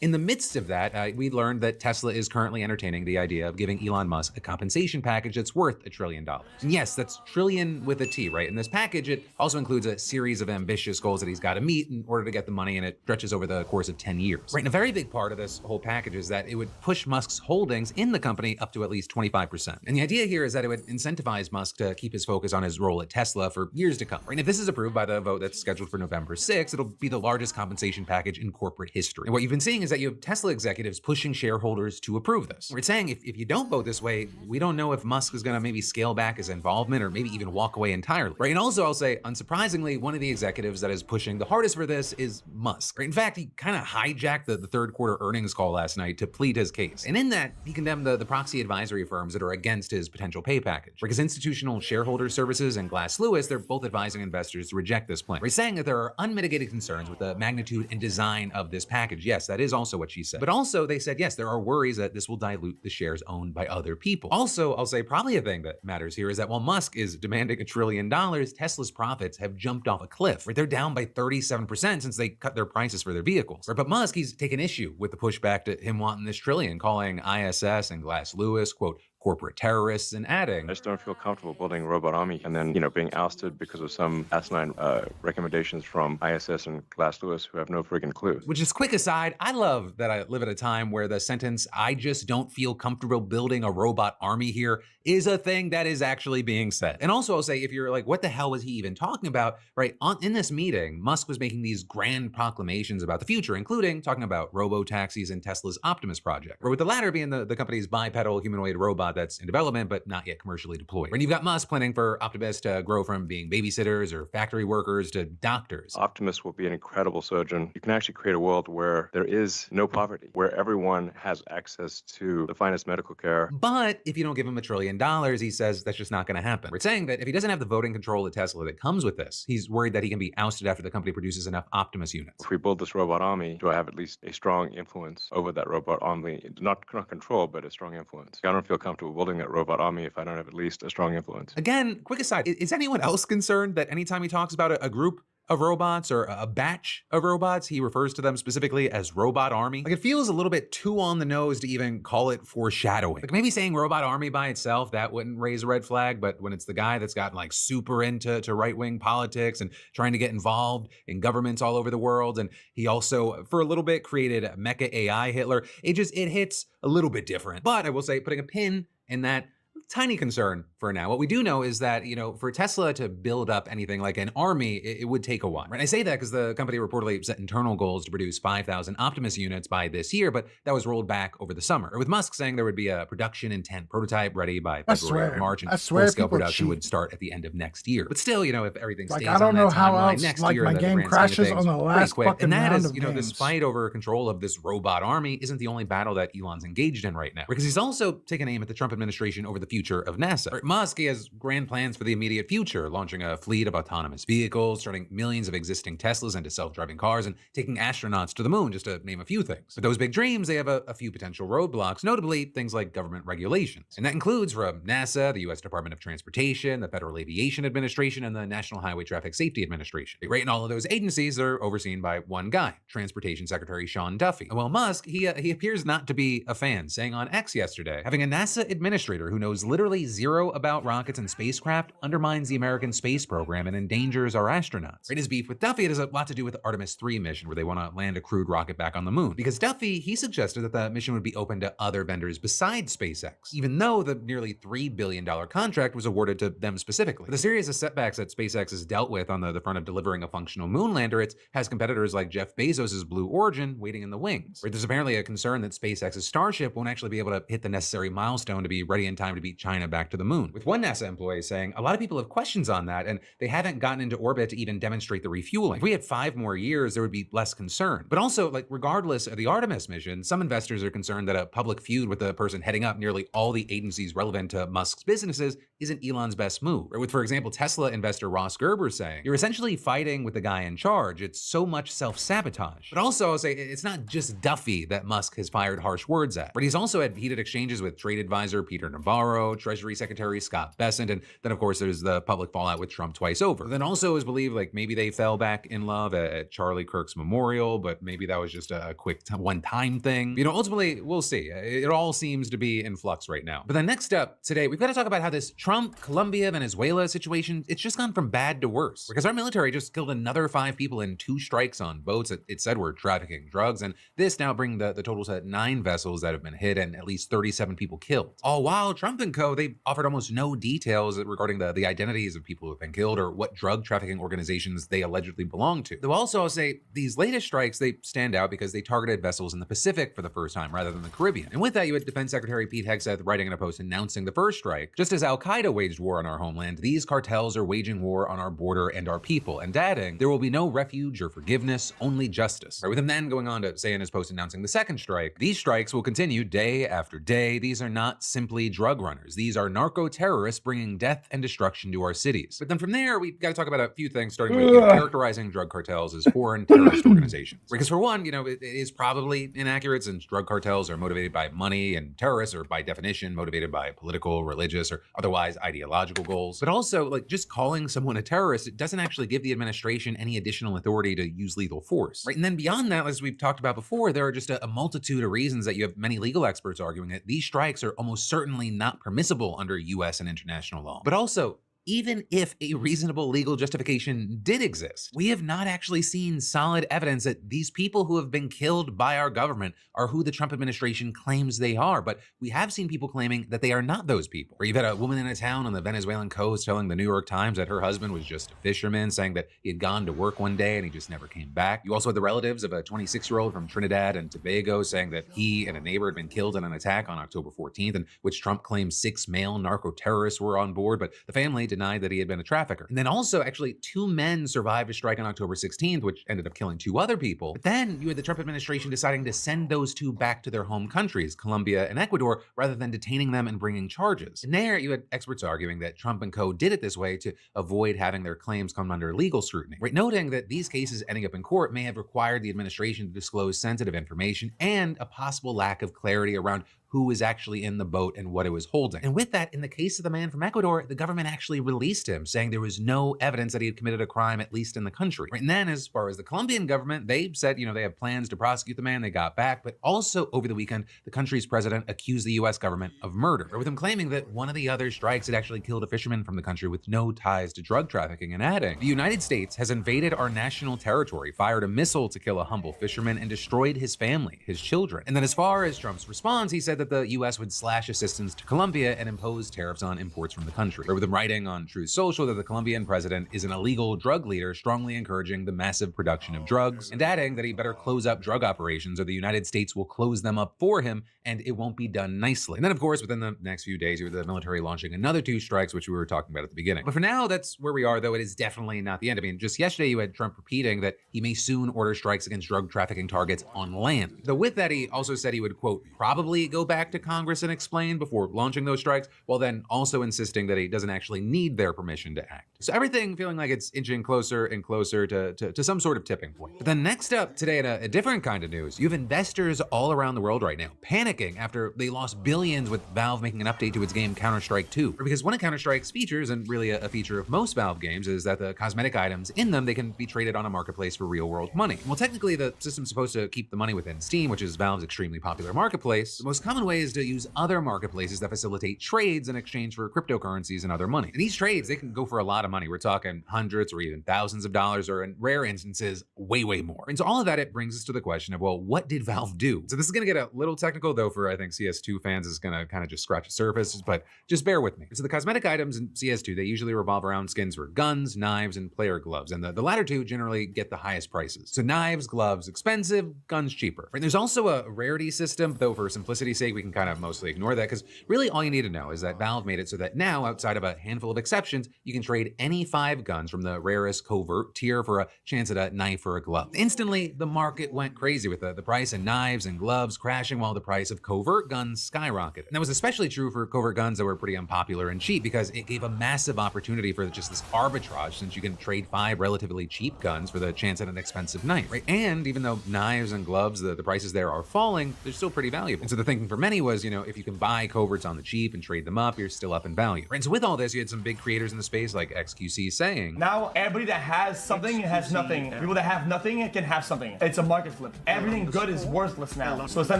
in the midst of that, we learned that Tesla is currently entertaining the idea of giving Elon Musk a compensation package that's worth $1 trillion. And yes, that's trillion with a T, right? In this package, it also includes a series of ambitious goals that he's got to meet in order to get the money, and it stretches over the course of 10 years. Right, and a very big part of this whole package is that it would push Musk's holdings in the company up to at least 25%. And the idea here is that it would incentivize Musk to keep his focus on his role at Tesla for years to come. Right, and if this is approved by the vote that's scheduled for November 6th, it'll be the largest compensation package in corporate history. And what you've been seeing is that you have Tesla executives pushing shareholders to approve this. We're saying if you don't vote this way, we don't know if Musk is going to maybe scale back his involvement or maybe even walk away entirely. Right, and also I'll say, unsurprisingly, one of the executives that is pushing the hardest for this is Musk. Right? In fact, he kind of hijacked the third quarter earnings call last night to plead his case. And in that, he condemned the proxy advisory firms that are against his potential pay package. Because Institutional Shareholder Services and Glass Lewis, they're both advising investors to reject this plan. We're saying that there are unmitigated concerns with the magnitude and design of this package. Yes, that is also what she said. But also, they said, yes, there are worries that this will dilute the shares owned by other people. Also, I'll say probably a thing that matters here is that while Musk is demanding $1 trillion, Tesla's profits have jumped off a cliff. Right? They're down by 37% since they cut their prices for their vehicles. Right? But Musk, he's taken issue with the pushback to him wanting this trillion, calling ISS and Glass Lewis, quote, corporate terrorists, and adding, I just don't feel comfortable building a robot army and then, being ousted because of some asinine recommendations from ISS and Glass Lewis who have no friggin' clue. Which is quick aside, I love that I live at a time where the sentence, I just don't feel comfortable building a robot army here, is a thing that is actually being said. And also I'll say, if you're like, what the hell was he even talking about? Right, in this meeting, Musk was making these grand proclamations about the future, including talking about robo-taxis and Tesla's Optimus project, or with the latter being the company's bipedal humanoid robot that's in development but not yet commercially deployed. And you've got Musk planning for Optimus to grow from being babysitters or factory workers to doctors. Optimus will be an incredible surgeon. You can actually create a world where there is no poverty, where everyone has access to the finest medical care. But if you don't give him $1 trillion, he says that's just not going to happen. We're saying that if he doesn't have the voting control at Tesla that comes with this, he's worried that he can be ousted after the company produces enough Optimus units. If we build this robot army, do I have at least a strong influence over that robot army? Not control, but a strong influence. I don't feel comfortable comfortable building a robot army if I don't have at least a strong influence. Again, quick aside, is anyone else concerned that anytime he talks about a group of robots or a batch of robots, he refers to them specifically as robot army? Like, it feels a little bit too on the nose to even call it foreshadowing. Like, maybe saying robot army by itself, that wouldn't raise a red flag, but when it's the guy that's gotten like super into right-wing politics and trying to get involved in governments all over the world, and he also for a little bit created Mecha AI Hitler, it hits a little bit different. But I will say, putting a pin in that tiny concern for now. What we do know is that, for Tesla to build up anything like an army, it would take a while. Right? I say that because the company reportedly set internal goals to produce 5,000 Optimus units by this year, but that was rolled back over the summer. Or with Musk saying there would be a production intent prototype ready by February or March, and full-scale production would start at the end of next year. But still, if everything stays I don't on know that how timeline else, next like, year, my the game grand crashes scheme of on the things, last pretty quick. fucking And that round is, of this games. fight over control of this robot army isn't the only battle that Elon's engaged in right now, because he's also taking aim at the Trump administration over the future of NASA. Musk, he has grand plans for the immediate future, launching a fleet of autonomous vehicles, turning millions of existing Teslas into self-driving cars, and taking astronauts to the moon, just to name a few things. But those big dreams, they have a few potential roadblocks, notably things like government regulations. And that includes from NASA, the U.S. Department of Transportation, the Federal Aviation Administration, and the National Highway Traffic Safety Administration. Right, and all of those agencies are overseen by one guy, Transportation Secretary Sean Duffy. And while Musk, he appears not to be a fan, saying on X yesterday, having a NASA administrator who knows literally zero about rockets and spacecraft undermines the American space program and endangers our astronauts. Right, his beef with Duffy, it has a lot to do with the Artemis 3 mission, where they want to land a crewed rocket back on the moon. Because Duffy, he suggested that the mission would be open to other vendors besides SpaceX, even though the nearly $3 billion contract was awarded to them specifically. But the series of setbacks that SpaceX has dealt with on the front of delivering a functional moon lander, it has competitors like Jeff Bezos' Blue Origin waiting in the wings. Right, there's apparently a concern that SpaceX's Starship won't actually be able to hit the necessary milestone to be ready in time to beat China back to the moon. With one NASA employee saying, a lot of people have questions on that, and they haven't gotten into orbit to even demonstrate the refueling. If we had 5 more years, there would be less concern. But also, like, regardless of the Artemis mission, some investors are concerned that a public feud with the person heading up nearly all the agencies relevant to Musk's businesses isn't Elon's best move. Or with, for example, Tesla investor Ross Gerber saying, you're essentially fighting with the guy in charge. It's so much self-sabotage. But also, I'll say, it's not just Duffy that Musk has fired harsh words at, but he's also had heated exchanges with trade advisor Peter Navarro, Treasury Secretary Scott Bessent, and then, of course, there's the public fallout with Trump twice over. Then also is believed, like, maybe they fell back in love at Charlie Kirk's memorial, but maybe that was just a quick one-time thing. Ultimately, we'll see. It all seems to be in flux right now. But then next up today, we've got to talk about how this Trump, Colombia, Venezuela situation, it's just gone from bad to worse. Because our military just killed another 5 people in 2 strikes on boats that it said were trafficking drugs, and this now bring the total to 9 vessels that have been hit and at least 37 people killed. All while Trump and co, they offered almost no details regarding the identities of people who have been killed or what drug trafficking organizations they allegedly belong to. Though also I'll say these latest strikes, they stand out because they targeted vessels in the Pacific for the first time rather than the Caribbean. And with that, you had Defense Secretary Pete Hegseth writing in a post announcing the first strike. Just as Al-Qaeda waged war on our homeland, these cartels are waging war on our border and our people, and adding, there will be no refuge or forgiveness, only justice. Right, with him then going on to say in his post announcing the second strike, these strikes will continue day after day. These are not simply drug runners. These are narco-terrorists bringing death and destruction to our cities. But then from there, we've got to talk about a few things, starting with characterizing drug cartels as foreign terrorist organizations. Because for one, it is probably inaccurate, since drug cartels are motivated by money, and terrorists are by definition motivated by political, religious, or otherwise ideological goals. But also, like, just calling someone a terrorist, it doesn't actually give the administration any additional authority to use lethal force. Right? And then beyond that, as we've talked about before, there are just a multitude of reasons that you have many legal experts arguing that these strikes are almost certainly not permissible under US and international law. But also, even if a reasonable legal justification did exist, we have not actually seen solid evidence that these people who have been killed by our government are who the Trump administration claims they are. But we have seen people claiming that they are not those people. Or you've had a woman in a town on the Venezuelan coast telling the New York Times that her husband was just a fisherman, saying that he had gone to work one day and he just never came back. You also had the relatives of a 26-year-old from Trinidad and Tobago saying that he and a neighbor had been killed in an attack on October 14th, in which Trump claimed 6 male narco-terrorists were on board, but the family denied that he had been a trafficker. And then also, actually, 2 men survived a strike on October 16th, which ended up killing 2 other people. But then you had the Trump administration deciding to send those 2 back to their home countries, Colombia and Ecuador, rather than detaining them and bringing charges. And there you had experts arguing that Trump and co did it this way to avoid having their claims come under legal scrutiny. Right, noting that these cases ending up in court may have required the administration to disclose sensitive information and a possible lack of clarity around who was actually in the boat and what it was holding. And with that, in the case of the man from Ecuador, the government actually released him, saying there was no evidence that he had committed a crime, at least in the country. Right? And then as far as the Colombian government, they said, they have plans to prosecute the man. They got back. But also over the weekend, the country's president accused the US government of murder, with him claiming that one of the other strikes had actually killed a fisherman from the country with no ties to drug trafficking, and adding, the United States has invaded our national territory, fired a missile to kill a humble fisherman, and destroyed his family, his children. And then as far as Trump's response, he said that the US would slash assistance to Colombia and impose tariffs on imports from the country. Or with him writing on Truth Social that the Colombian president is an illegal drug leader, strongly encouraging the massive production of drugs, and adding that he better close up drug operations or the United States will close them up for him, and it won't be done nicely. And then, of course, within the next few days, you had the military launching another 2 strikes, which we were talking about at the beginning. But for now, that's where we are, though it is definitely not the end. I mean, just yesterday, you had Trump repeating that he may soon order strikes against drug trafficking targets on land. Though with that, he also said he would, quote, probably go back to Congress and explain before launching those strikes, while then also insisting that he doesn't actually need their permission to act. So everything feeling like it's inching closer and closer to some sort of tipping point. But then next up today, in a different kind of news, you have investors all around the world right now panicking after they lost billions with Valve making an update to its game Counter-Strike 2. Because one of Counter-Strike's features, and really a feature of most Valve games, is that the cosmetic items in them, they can be traded on a marketplace for real-world money. Well, technically, the system's supposed to keep the money within Steam, which is Valve's extremely popular marketplace. The most common way is to use other marketplaces that facilitate trades in exchange for cryptocurrencies and other money. And these trades, they can go for a lot of money. We're talking hundreds or even thousands of dollars, or in rare instances, way more. And so all of that, it brings us to the question of, well, what did Valve do? So this is going to get a little technical, though, for I think CS2 fans is going to kind of just scratch the surface, but just bear with me. So the cosmetic items in CS2, they usually revolve around skins for guns, knives, and player gloves. And the latter two generally get the highest prices. So knives, gloves, expensive, guns cheaper. And there's also a rarity system, though for simplicity's sake, we can kind of mostly ignore that, because really all you need to know is that Valve made it so that now, outside of a handful of exceptions, you can trade any 5 guns from the rarest covert tier for a chance at a knife or a glove. Instantly, the market went crazy with the price of knives and gloves crashing while the price of covert guns skyrocketed. And that was especially true for covert guns that were pretty unpopular and cheap, because it gave a massive opportunity for just this arbitrage, since you can trade 5 relatively cheap guns for the chance at an expensive knife, right? And even though knives and gloves, the prices there are falling, they're still pretty valuable. And so the thinking for many was, if you can buy coverts on the cheap and trade them up, you're still up in value. Right? And so with all this, you had some big creators in the space like XQC saying, now everybody that has something has nothing. People that have nothing can have something. It's a market flip. Everything good is worthless now. So it's time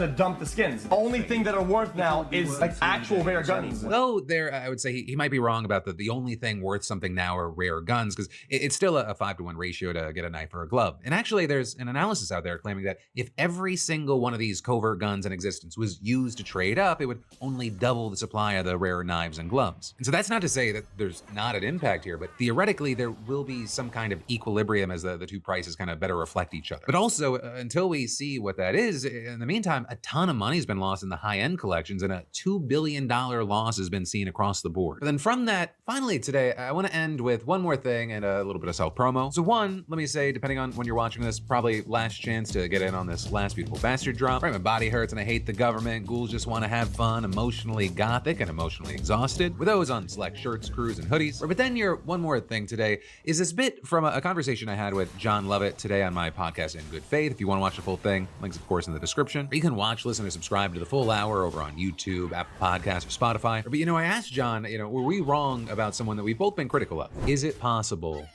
to dump the skins. Only thing that are worth now is like actual rare guns. Though there, I would say he might be wrong about the only thing worth something now are rare guns, because it's still a 5-to-1 ratio to get a knife or a glove. And actually, there's an analysis out there claiming that if every single one of these covert guns in existence was used to trade up, it would only double the supply of the rare knives and gloves. And so that's not to say that there's not an impact here, but theoretically, there will be some kind of equilibrium as the 2 prices kind of better reflect each other. But also, until we see what that is, in the meantime, a ton of money's been lost in the high-end collections, and a $2 billion loss has been seen across the board. But then from that, finally today, I want to end with one more thing and a little bit of self-promo. So one, let me say, depending on when you're watching this, probably last chance to get in on this last Beautiful Bastard drop. Right, my body hurts and I hate the government. Ghouls just want to have fun, emotionally gothic and emotionally exhausted. With those on select shirts, crews, and hoodies. But then one more thing today is this bit from a conversation I had with John Lovett today on my podcast In Good Faith. If you want to watch the full thing, links of course in the description. Or you can watch, listen, or subscribe to the full hour over on YouTube, Apple Podcasts, or Spotify. But I asked John, were we wrong about someone that we've both been critical of? Is it possible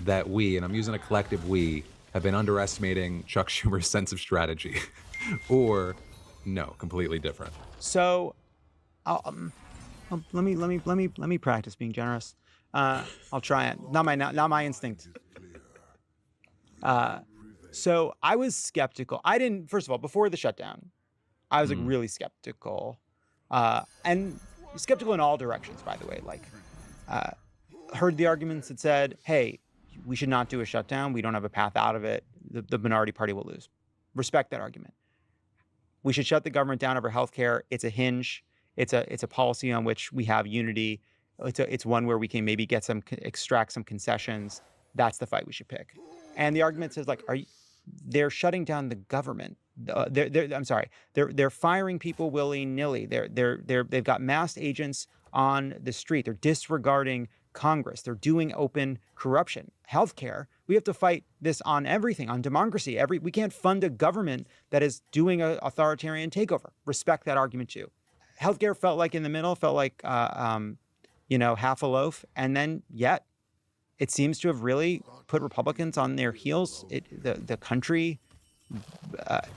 that we, and I'm using a collective we, have been underestimating Chuck Schumer's sense of strategy? Or no, completely different? So, let me practice being generous. I'll try it. Not my instinct. So I was skeptical. First of all, before the shutdown, I was really skeptical, and skeptical in all directions, by the way. Heard the arguments that said, hey, we should not do a shutdown. We don't have a path out of it. The minority party will lose. Respect that argument. We should shut the government down over healthcare. It's a hinge. It's a policy on which we have unity. It's one where we can maybe extract some concessions. That's the fight we should pick. And the argument says, they're shutting down the government. They're firing people willy-nilly. They've got masked agents on the street. They're disregarding Congress. They're doing open corruption. Healthcare, we have to fight this on everything, on democracy. We can't fund a government that is doing an authoritarian takeover. Respect that argument too. healthcare felt like in the middle, felt like, half a loaf. And then yet it seems to have really put Republicans on their heels. The country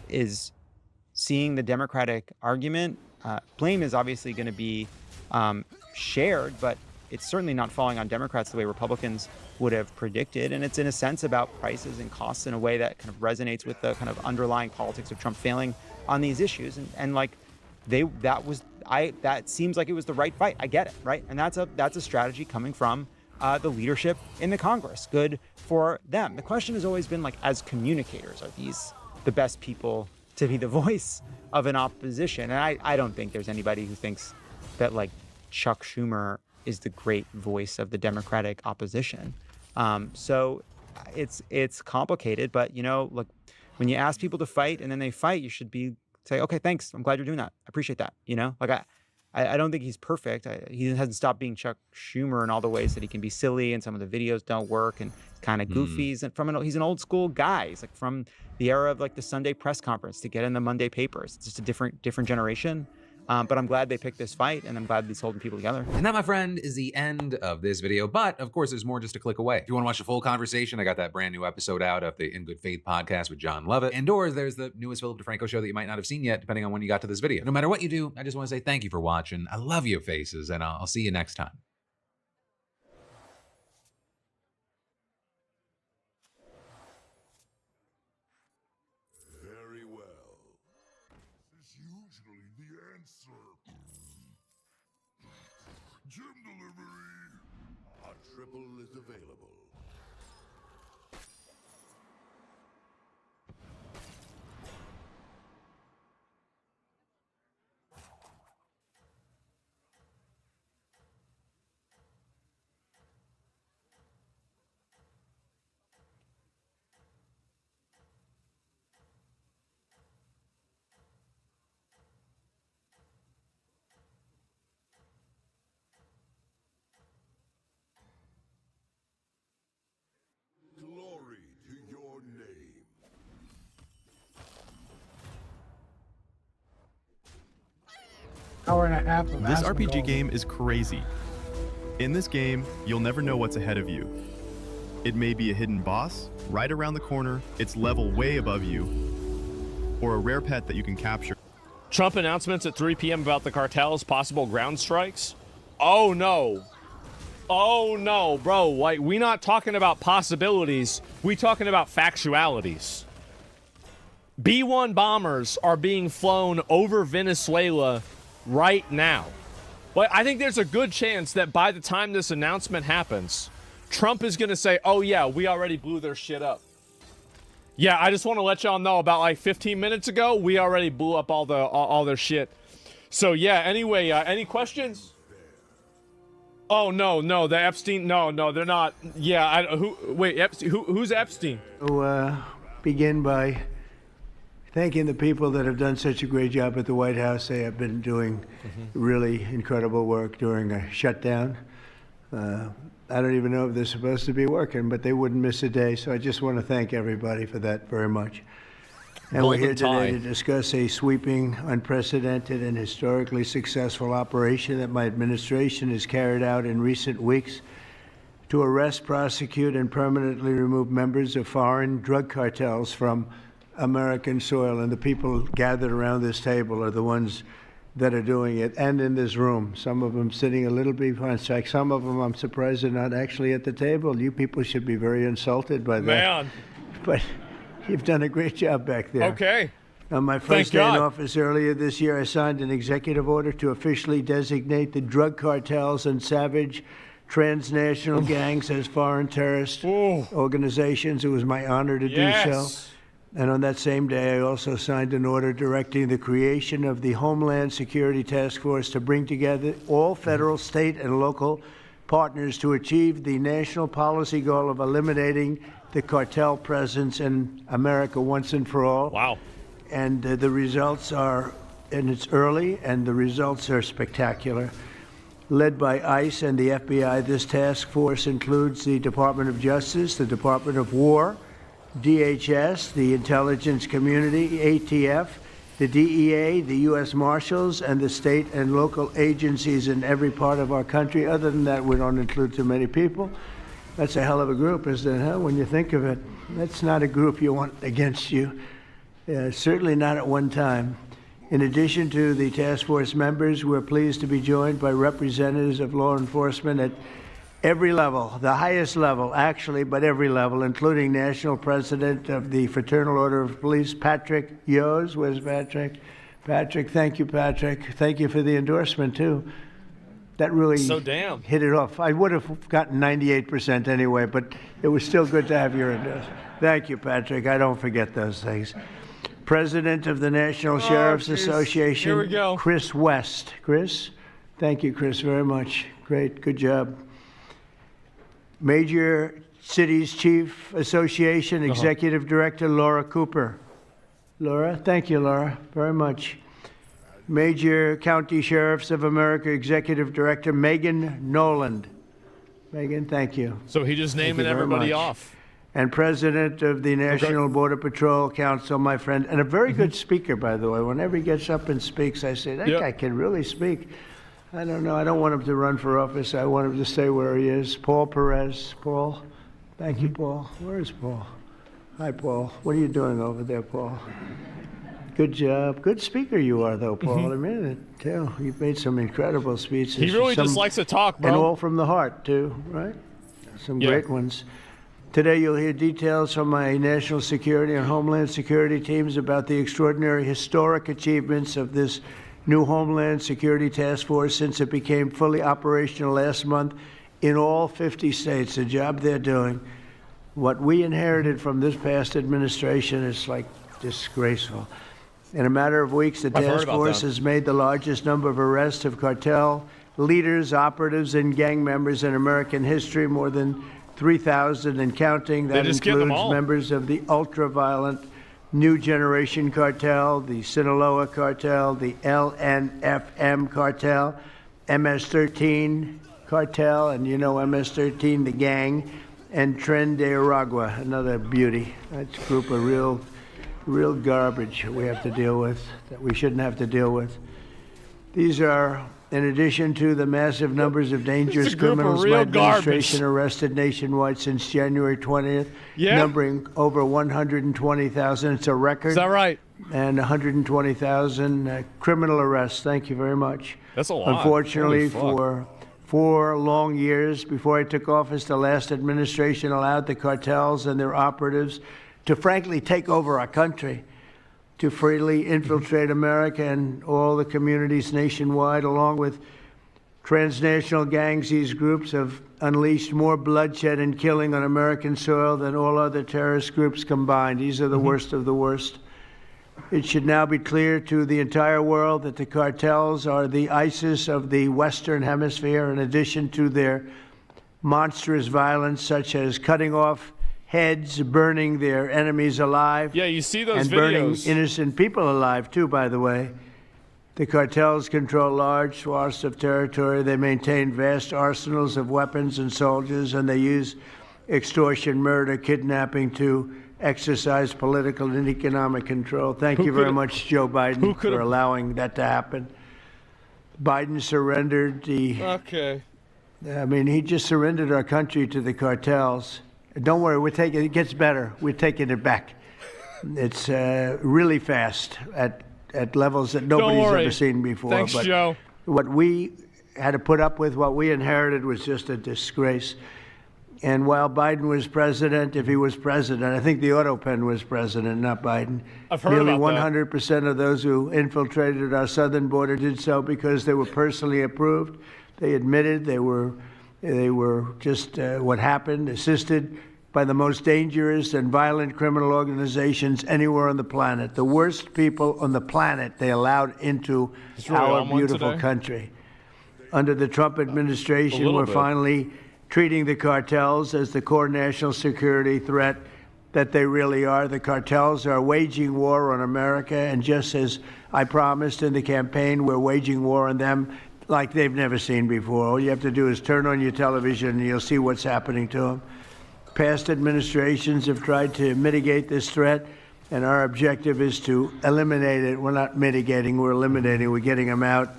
is seeing the Democratic argument. Blame is obviously going to be shared, but it's certainly not falling on Democrats the way Republicans would have predicted. And it's in a sense about prices and costs in a way that kind of resonates with the kind of underlying politics of Trump failing on these issues. And like that seems like it was the right fight. I get it, right? And that's a strategy coming from the leadership in the Congress. Good for them. The question has always been, like, as communicators, are these the best people to be the voice of an opposition? And I don't think there's anybody who thinks that, like, Chuck Schumer is the great voice of the Democratic opposition. So it's complicated, but look, when you ask people to fight and then they fight, you should say, okay, thanks. I'm glad you're doing that. I appreciate that. Like I don't think he's perfect. He hasn't stopped being Chuck Schumer in all the ways that he can be silly and some of the videos don't work and kind of goofy. He's an old school guy. He's like from the era of like the Sunday press conference to get in the Monday papers. It's just a different generation. But I'm glad they picked this fight, and I'm glad he's holding people together. And that, my friend, is the end of this video. But, of course, there's more just a click away. If you want to watch the full conversation, I got that brand new episode out of the In Good Faith podcast with John Lovett. And/or there's the newest Philip DeFranco show that you might not have seen yet, depending on when you got to this video. No matter what you do, I just want to say thank you for watching. I love your faces, and I'll see you next time. Very well. This is usually the answer. Gym delivery. A triple is available. Glory to your name. Hour and a half of This Asmongold. RPG game is crazy. In this game, you'll never know what's ahead of you. It may be a hidden boss right around the corner, its level way above you, or a rare pet that you can capture. Trump announcements at 3 p.m. about the cartel's possible ground strikes. Oh no. Oh no, bro. Like, we not talking about possibilities. We talking about factualities. B-1 bombers are being flown over Venezuela right now. But I think there's a good chance that by the time this announcement happens, Trump is going to say, oh yeah, we already blew their shit up. Yeah, I just want to let y'all know about like 15 minutes ago, we already blew up all their shit. So yeah, anyway, any questions? Oh no, the Epstein, no, they're not. Yeah, Epstein, who's Epstein? Begin by thanking the people that have done such a great job at the White House. They have been doing really incredible work during a shutdown. I don't even know if they're supposed to be working, but they wouldn't miss a day. So I just want to thank everybody for that very much. And we're here today to discuss a sweeping, unprecedented, and historically successful operation that my administration has carried out in recent weeks to arrest, prosecute, and permanently remove members of foreign drug cartels from American soil. And the people gathered around this table are the ones that are doing it, and in this room. Some of them sitting a little behind strike. Some of them, I'm surprised, are not actually at the table. You people should be very insulted by that. Man. But you've done a great job back there. Okay. On my first day in office earlier this year, I signed an executive order to officially designate the drug cartels and savage transnational gangs as foreign terrorist organizations. It was my honor to do so. And on that same day, I also signed an order directing the creation of the Homeland Security Task Force to bring together all federal, state, and local partners to achieve the national policy goal of eliminating the cartel presence in America once and for all. Wow. And the results are, and it's early, and the results are spectacular. Led by ICE and the FBI, this task force includes the Department of Justice, the Department of War, DHS, the intelligence community, ATF, the DEA, the U.S. Marshals, and the state and local agencies in every part of our country. Other than that, we don't include too many people. That's a hell of a group, isn't it, huh? When you think of it, that's not a group you want against you. Certainly not at one time. In addition to the task force members, we're pleased to be joined by representatives of law enforcement at every level, the highest level, actually, but every level, including National President of the Fraternal Order of Police, Patrick Yos. Where's Patrick? Patrick, thank you, Patrick. Thank you for the endorsement, too. That really hit it off. I would have gotten 98% anyway, but it was still good to have your endorsement. Thank you, Patrick. I don't forget those things. President of the National Sheriff's Association, Here we go. Chris West. Chris? Thank you, Chris, very much. Great. Good job. Major Cities Chief Association Executive Director Laura Cooper. Laura? Thank you, Laura, very much. Major County Sheriffs of America Executive Director Megan Noland. Megan, thank you. So he just naming very everybody much. off. And President of the National Border Patrol Council, my friend, and a very good speaker, by the way. Whenever he gets up and speaks, I say, that guy can really speak. I don't know. I don't want him to run for office. I want him to stay where he is. Paul Perez. Paul? Thank you, Paul. Where is Paul? Hi, Paul. What are you doing over there, Paul? Good job. Good speaker you are, though, Paul. I mean it, too. You've made some incredible speeches. He really just likes to talk, bro. And all from the heart, too, right? Some great ones. Today, you'll hear details from my national security and homeland security teams about the extraordinary historic achievements of this new Homeland Security Task Force since it became fully operational last month in all 50 states. The job they're doing. What we inherited from this past administration is like disgraceful. In a matter of weeks, the task force has made the largest number of arrests of cartel leaders, operatives, and gang members in American history, more than 3,000 and counting. That includes members of the ultra-violent New Generation Cartel, the Sinaloa Cartel, the LNFM Cartel, MS-13 Cartel, and you know MS-13, the gang, and Tren de Aragua, another beauty. That's a group of real garbage we have to deal with, that we shouldn't have to deal with. These are, in addition to the massive numbers of dangerous criminals my administration arrested nationwide since January 20th, numbering over 120,000. It's a record. Is that right? And 120,000 criminal arrests. Thank you very much. That's a lot. Unfortunately, for 4 long years before I took office, the last administration allowed the cartels and their operatives to frankly take over our country, to freely infiltrate America and all the communities nationwide. Along with transnational gangs, these groups have unleashed more bloodshed and killing on American soil than all other terrorist groups combined. These are the worst of the worst. It should now be clear to the entire world that the cartels are the ISIS of the Western Hemisphere, in addition to their monstrous violence, such as cutting off heads, burning their enemies alive. Yeah, you see those and videos. Burning innocent people alive, too, by the way. The cartels control large swaths of territory. They maintain vast arsenals of weapons and soldiers, and they use extortion, murder, kidnapping to exercise political and economic control. Thank you very much, Joe Biden, for allowing that to happen. Biden surrendered the... Okay. I mean, he just surrendered our country to the cartels. Don't worry, we're taking it gets better. We're taking it back. It's really fast at levels that nobody's ever seen before. Thanks, but Joe. What we had to put up with, what we inherited, was just a disgrace. And while Biden was president, if he was president, I think the autopen was president, not Biden. I've heard Nearly about 100% of those who infiltrated our southern border did so because they were personally approved. They admitted they were just what happened, assisted by the most dangerous and violent criminal organizations anywhere on the planet. The worst people on the planet they allowed into our beautiful country. Under the Trump administration, we're finally treating the cartels as the core national security threat that they really are. The cartels are waging war on America, and just as I promised in the campaign, we're waging war on them like they've never seen before. All you have to do is turn on your television and you'll see what's happening to them. Past administrations have tried to mitigate this threat, and our objective is to eliminate it. We're not mitigating, we're eliminating, we're getting them out.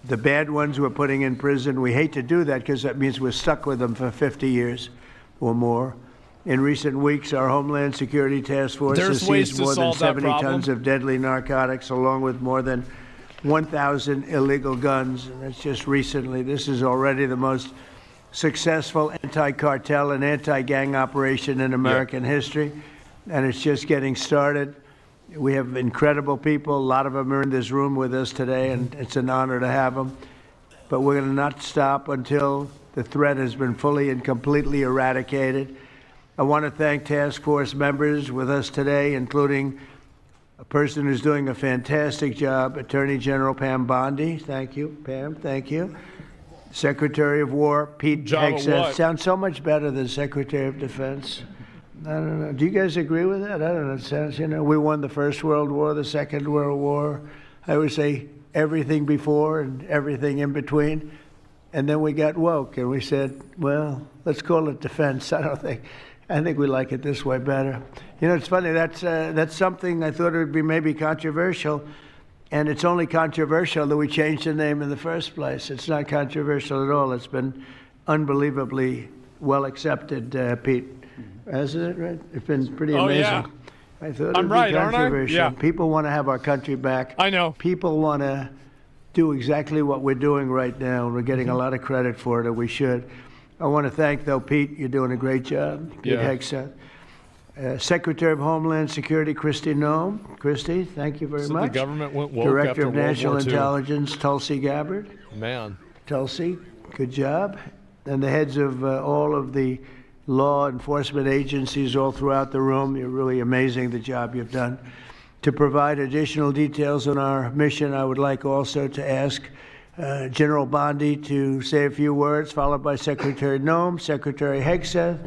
The bad ones we're putting in prison. We hate to do that because that means we're stuck with them for 50 years or more. In recent weeks, our Homeland Security Task Force has seized more than 70 tons of deadly narcotics, along with more than 1,000 illegal guns. And that's just recently. This is already the most successful anti-cartel and anti-gang operation in American history, and it's just getting started. We have incredible people. A lot of them are in this room with us today, and it's an honor to have them. But we're going to not stop until the threat has been fully and completely eradicated. I want to thank task force members with us today, including a person who's doing a fantastic job, Attorney General Pam Bondi. Thank you, Pam. Thank you. Secretary of War Pete Hegseth. Sounds so much better than Secretary of Defense. I don't know. Do you guys agree with that? I don't know. It sounds, we won the First World War, the Second World War. I would say everything before and everything in between. And then we got woke and we said, well, let's call it defense. I think we like it this way better. It's funny. That's something I thought it would be maybe controversial. And it's only controversial that we changed the name in the first place. It's not controversial at all. It's been unbelievably well accepted, Pete. Hasn't it, right? It's been pretty amazing. Yeah. I thought it would be controversial. Yeah. People want to have our country back. I know. People want to do exactly what we're doing right now, and we're getting a lot of credit for it, and we should. I want to thank, though, Pete. You're doing a great job. Pete Hegseth. Secretary of Homeland Security, Kristi Noem. Kristi, thank you very much. The government went woke Director after of National World War II. Intelligence, Tulsi Gabbard. Man. Tulsi, good job. And the heads of all of the law enforcement agencies all throughout the room. You're really amazing, the job you've done. To provide additional details on our mission, I would like also to ask General Bondi to say a few words, followed by Secretary Noem, Secretary Hegseth,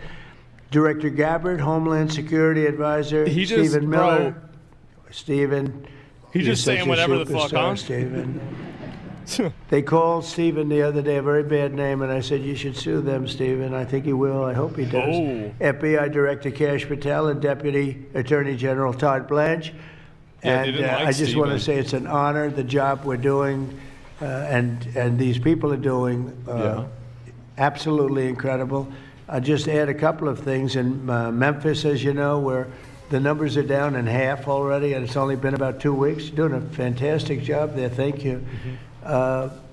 Director Gabbard, Homeland Security Advisor Stephen Miller. Stephen. He's just saying whatever the fuck, huh? Stephen. They called Stephen the other day a very bad name, and I said, you should sue them, Stephen. I think he will. I hope he does. FBI Director Kash Patel and Deputy Attorney General Todd Blanche. And I just want to say it's an honor, the job we're doing, and these people are doing absolutely incredible. I'll just add a couple of things. In Memphis, as you know, where the numbers are down in half already, and it's only been about 2 weeks. Doing a fantastic job there. Thank you.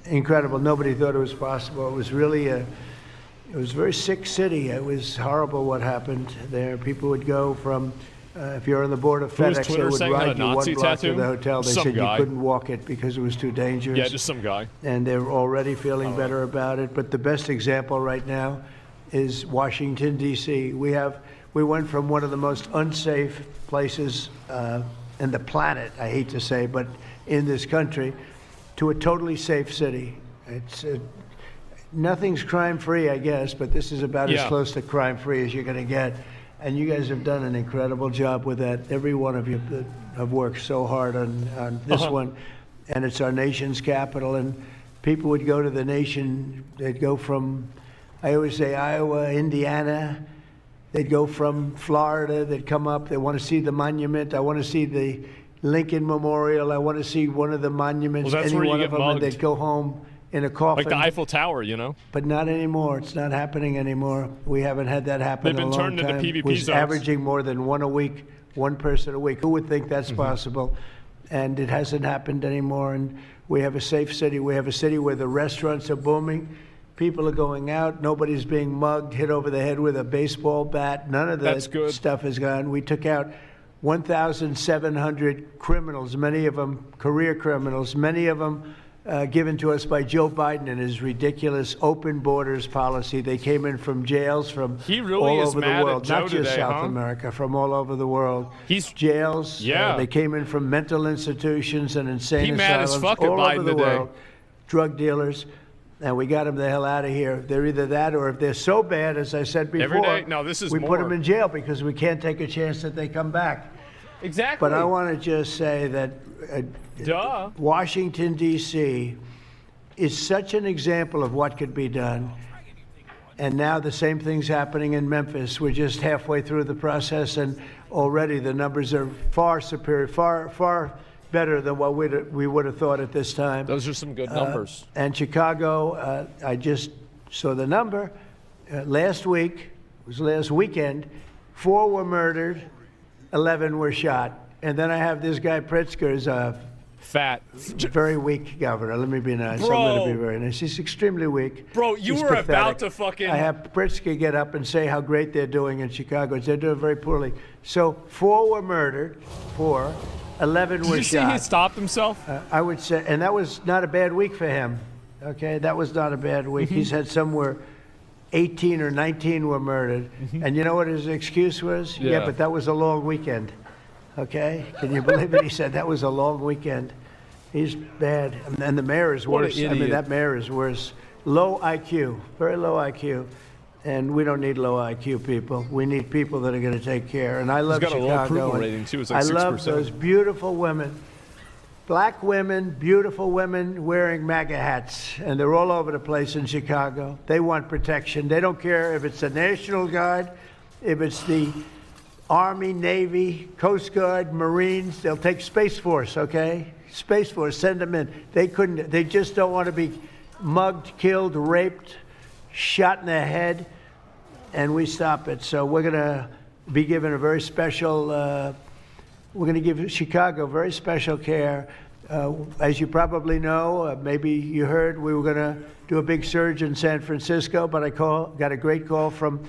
Incredible. Nobody thought it was possible. It was really it was a very sick city. It was horrible what happened there. People would go from, if you're on the board of FedEx, they would ride you one block to the hotel. They said you couldn't walk it because it was too dangerous. Yeah, just some guy. And they're already feeling better about it. But the best example right now is Washington, D.C. We went from one of the most unsafe places in the planet, I hate to say, but in this country, to a totally safe city. It's nothing's crime-free, I guess, but this is about as close to crime-free as you're going to get. And you guys have done an incredible job with that. Every one of you have worked so hard on this one, and it's our nation's capital. And people would go to the nation. They'd go from, I always say, Iowa, Indiana. They'd go from Florida. They'd come up. They want to see the monument. I want to see the Lincoln Memorial. I want to see one of the monuments. Well, that's any where one you of get them, mugged. and they'd go home in a coffin. Like the Eiffel Tower, you know? But not anymore. It's not happening anymore. We haven't had that happen in a long time. They've been turned into PvP We're zones. averaging more than one a week, one person a week. Who would think that's possible? And it hasn't happened anymore. And we have a safe city. We have a city where the restaurants are booming. People are going out. Nobody's being mugged, hit over the head with a baseball bat. None of that stuff is gone. We took out 1,700 criminals, many of them career criminals, many of them given to us by Joe Biden and his ridiculous open borders policy. They came in from jails from all over the world, not just South America, from all over the world. Jails. They came in from mental institutions and insane asylums all over the world. Drug dealers. And we got them the hell out of here. They're either that, or if they're so bad, as I said before, Every day? No, this is we more. put them in jail because we can't take a chance that they come back. Exactly. But I want to just say that Washington, D.C. is such an example of what could be done. And now the same thing's happening in Memphis. We're just halfway through the process, and already the numbers are far superior, far better than what we would have thought at this time. Those are some good numbers. And Chicago, I just saw the number. Last weekend, 4 were murdered, 11 were shot. And then I have this guy Pritzker is a very weak governor. Let me be nice. Bro. I'm going to be very nice. He's extremely weak. Bro, you He's were pathetic. about to fucking... I have Pritzker get up and say how great they're doing in Chicago. They're doing very poorly. So 4 were murdered, 11 were Did you shot. see he stopped himself? I would say, and that was not a bad week for him. Okay, that was not a bad week. He's had somewhere 18 or 19 were murdered. And you know what his excuse was? Yeah. But that was a long weekend. Okay, can you believe it? He said that was a long weekend. He's bad. And the mayor is What an worse. I mean, idiot. that mayor is worse. Low IQ, very low IQ. And we don't need low IQ people. We need people that are going to take care. And I love got a low Chicago. approval and rating, too. It's like I love 6%. those beautiful women, black women, beautiful women wearing MAGA hats. And they're all over the place in Chicago. They want protection. They don't care if it's the National Guard, if it's the Army, Navy, Coast Guard, Marines. They'll take Space Force, okay? Space Force, send them in. They just don't want to be mugged, killed, raped, shot in the head, and we stop it. So we're going to be given a very special, we're going to give Chicago very special care. As you probably know, maybe you heard, we were going to do a big surge in San Francisco, but I got a great call from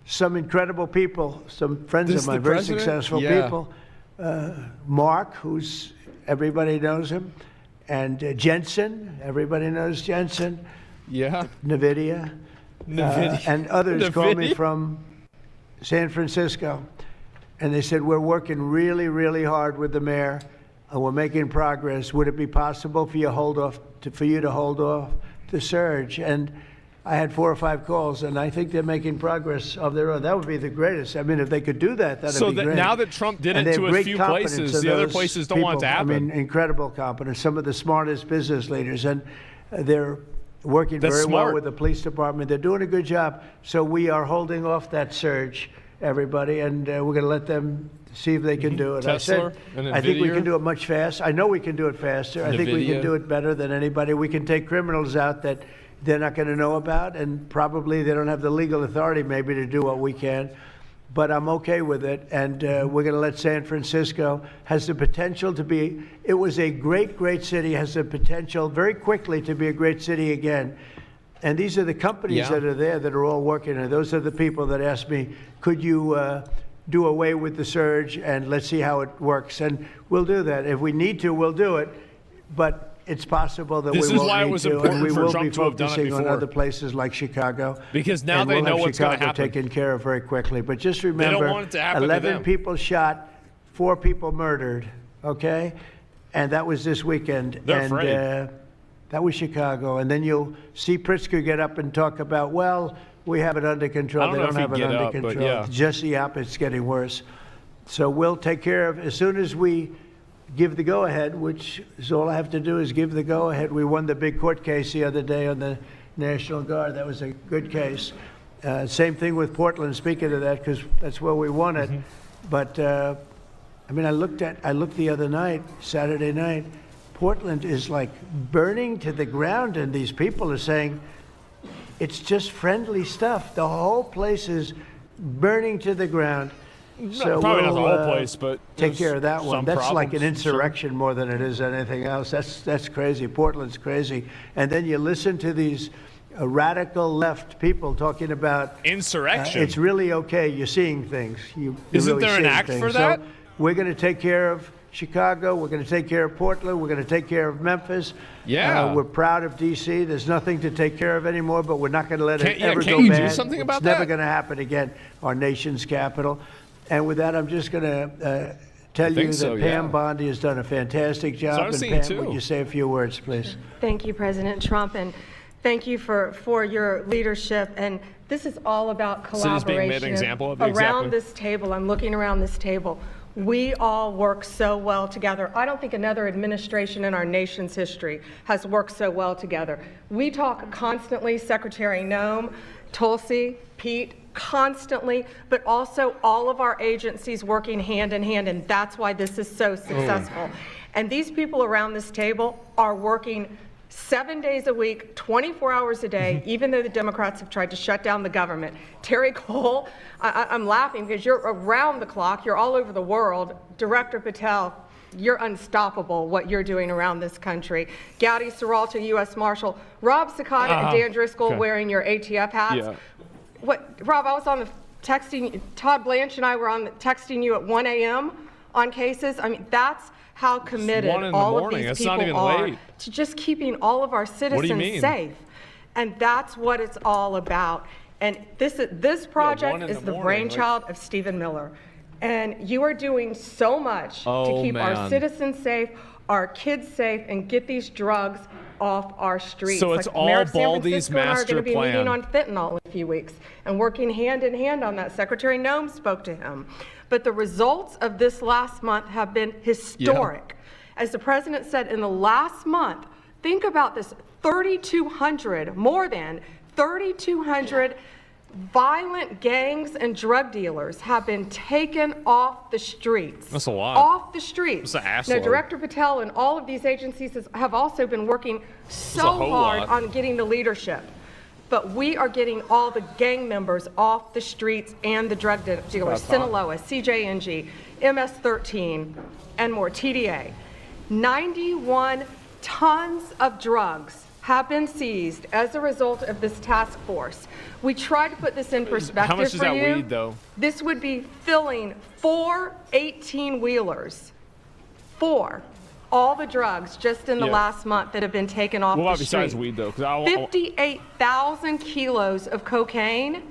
some incredible people, some friends of mine, very successful people. Mark, who's everybody knows him, and Jensen, everybody knows Jensen. Yeah. NVIDIA. And others called me from San Francisco, and they said, we're working really, really hard with the mayor, and we're making progress. Would it be possible for you to hold off the surge? And I had 4 or 5 calls, and I think they're making progress of their own. That would be the greatest. I mean, if they could do that, that'd be great. Now that Trump did And it they to have a great few competence places, in the other those places don't want it to people. happen. I mean, incredible competence. Some of the smartest business leaders, and they're working very well with the police department. They're doing a good job. So we are holding off that surge, everybody, and we're going to let them see if they can do it. Tesla and I think we NVIDIA? can do it much faster. I know we can do it faster. I think we NVIDIA. can do it better than anybody. We can take criminals out that they're not going to know about, and probably they don't have the legal authority maybe to do what we can. But I'm okay with it, and we're going to let San Francisco has the potential to be. It was a great, great city. Has the potential very quickly to be a great city again. And these are the companies that are there that are all working. And those are the people that asked me, could you do away with the surge and let's see how it works? And we'll do that. If we need to, we'll do it. But it's possible that we won't need to. This is why it was important for Trump to have done it before. And we will be focusing on other places like Chicago. Because now and they we'll know have what's going to Chicago happen. taken care of very quickly. But just remember, They don't want it to happen to 11 them. people shot, 4 people murdered, okay? And that was this weekend. They're and, afraid. that was Chicago. And then you'll see Pritzker get up and talk about, well, we have it under control. They don't have it under control. Just the opposite's getting worse. So we'll take care of, as soon as we give the go-ahead, which is all I have to do is give the go-ahead. We won the big court case the other day on the National Guard. That was a good case. Same thing with Portland, speaking of that, because that's where we won it. But, I mean, I looked the other night, Saturday night, Portland is like burning to the ground, and these people are saying it's just friendly stuff. The whole place is burning to the ground. So Probably not the we'll, whole place, but take care of that one. some That's like an problems, sure. insurrection more than it is anything else. That's crazy. Portland's crazy. And then you listen to these radical left people talking about insurrection. It's really okay. You're seeing things. You're Isn't really there an seeing act things. for that? So we're going to take care of Chicago. We're going to take care of Portland. We're going to take care of Memphis. Yeah. We're proud of D.C. There's nothing to take care of anymore, but we're not going to let it ever can't go you bad. do something about it's never that? going to happen again, our nation's capital. And with that, I'm just going to tell you that Pam Bondi has done a fantastic job. And Pam, would you say a few words, please? Thank you, President Trump, and thank you for your leadership. And this is all about collaboration. City's being made an example of, around exactly. this table. I'm looking around this table. We all work so well together. I don't think another administration in our nation's history has worked so well together. We talk constantly, Secretary Noem, Tulsi, Pete, constantly, but also all of our agencies working hand in hand, and that's why this is so successful. And these people around this table are working 7 days a week, 24 hours a day, even though the Democrats have tried to shut down the government. Terry Cole, I'm laughing because you're around the clock, you're all over the world. Director Patel, you're unstoppable what you're doing around this country. Gowdy Serralta, U.S. Marshal, Rob Sakata and Dan Driscoll wearing your ATF hats. Yeah. Rob, I was on the texting, Todd Blanche and I were on texting you at 1 a.m. on cases. I mean, that's how committed all of these people are to just keeping all of our citizens safe. And that's what it's all about. And this project is the brainchild of Stephen Miller. And you are doing so much to keep our citizens safe, our kids safe, and get these drugs off our streets. So it's all Mayor of San Baldy's Francisco and I are master going to be plan. meeting on fentanyl in a few weeks and working hand in hand on that. Secretary Noem spoke to him. But the results of this last month have been historic. As the president said, in the last month, think about this, 3,200, more than 3,200 violent gangs and drug dealers have been taken off the streets. That's a lot. Off the streets. That's an Now, assload. Director Patel and all of these agencies have also been working so hard on getting the leadership. But we are getting all the gang members off the streets and the drug dealers, Sinaloa, CJNG, MS-13, and more, TDA. 91 tons of drugs have been seized as a result of this task force. We tried to put this in perspective. How much is that weed, though? This would be filling 4 18-wheelers. 4. All the drugs just in the last month that have been taken off What about the street. besides weed, though? 58,000 kilos of cocaine.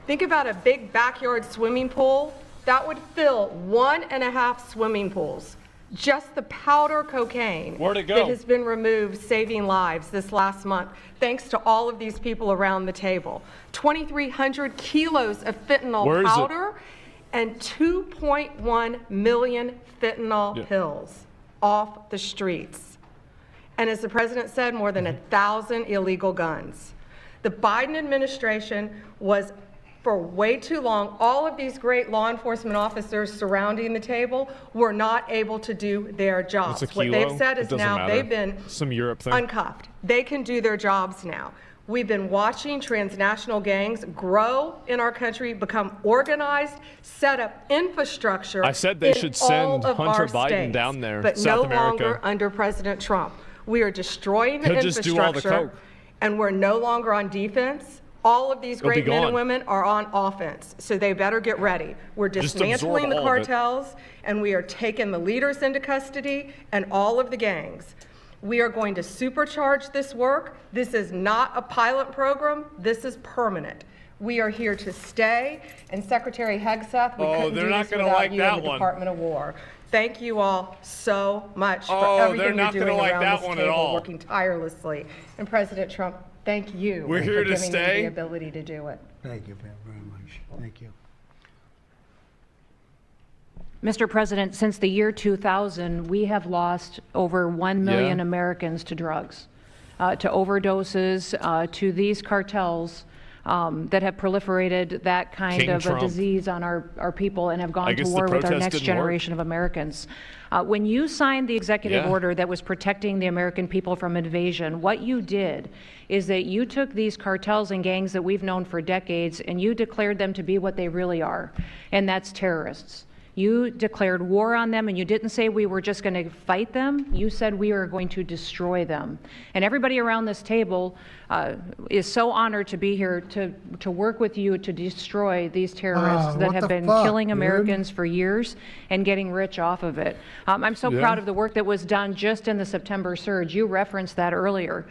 Think about a big backyard swimming pool. That would fill 1.5 swimming pools. Just the powder cocaine Where'd it go? that has been removed, saving lives this last month, thanks to all of these people around the table. 2,300 kilos of fentanyl powder and 2.1 million fentanyl pills off the streets. And as the president said, more than 1,000 illegal guns. The Biden administration was, for way too long, all of these great law enforcement officers surrounding the table were not able to do their jobs. What they've said is now they've been some Europe thing. Uncuffed. They can do their jobs now. We've been watching transnational gangs grow in our country, become organized, set up infrastructure. I said they should send Hunter Biden states, down there, but South no longer America. under President Trump. We are destroying the He'll just do all the infrastructure, coke. and we're no longer on defense. All of these They'll be great men gone. and women are on offense, so they better get ready. We're Just dismantling the absorb all of it. cartels, and we are taking the leaders into custody and all of the gangs. We are going to supercharge this work. This is not a pilot program. This is permanent. We are here to stay. And Secretary Hegseth, we couldn't they're do not this gonna without like you that and the one. Department of War. Thank you all so much for Oh, they're everything not you're gonna doing like around that this one at table, all. working tirelessly. And President Trump, thank you We're for here to giving me stay. the ability to do it. Thank you, Pam, very much. Thank you. Mr. President, since the year 2000, we have lost over 1 million Yeah. Americans to drugs, to overdoses, to these cartels that have proliferated that kind King of Trump. a disease on our people and have I gone to guess the war with our protest next didn't work. generation of Americans. When you signed the executive Yeah. order that was protecting the American people from invasion, what you did is that you took these cartels and gangs that we've known for decades and you declared them to be what they really are, and that's terrorists. You declared war on them, and you didn't say we were just going to fight them. You said we are going to destroy them. And everybody around this table is so honored to be here to work with you to destroy these terrorists that what have the been fuck, killing dude? Americans for years and getting rich off of it. I'm so Yeah. proud of the work that was done just in the September surge. You referenced that earlier.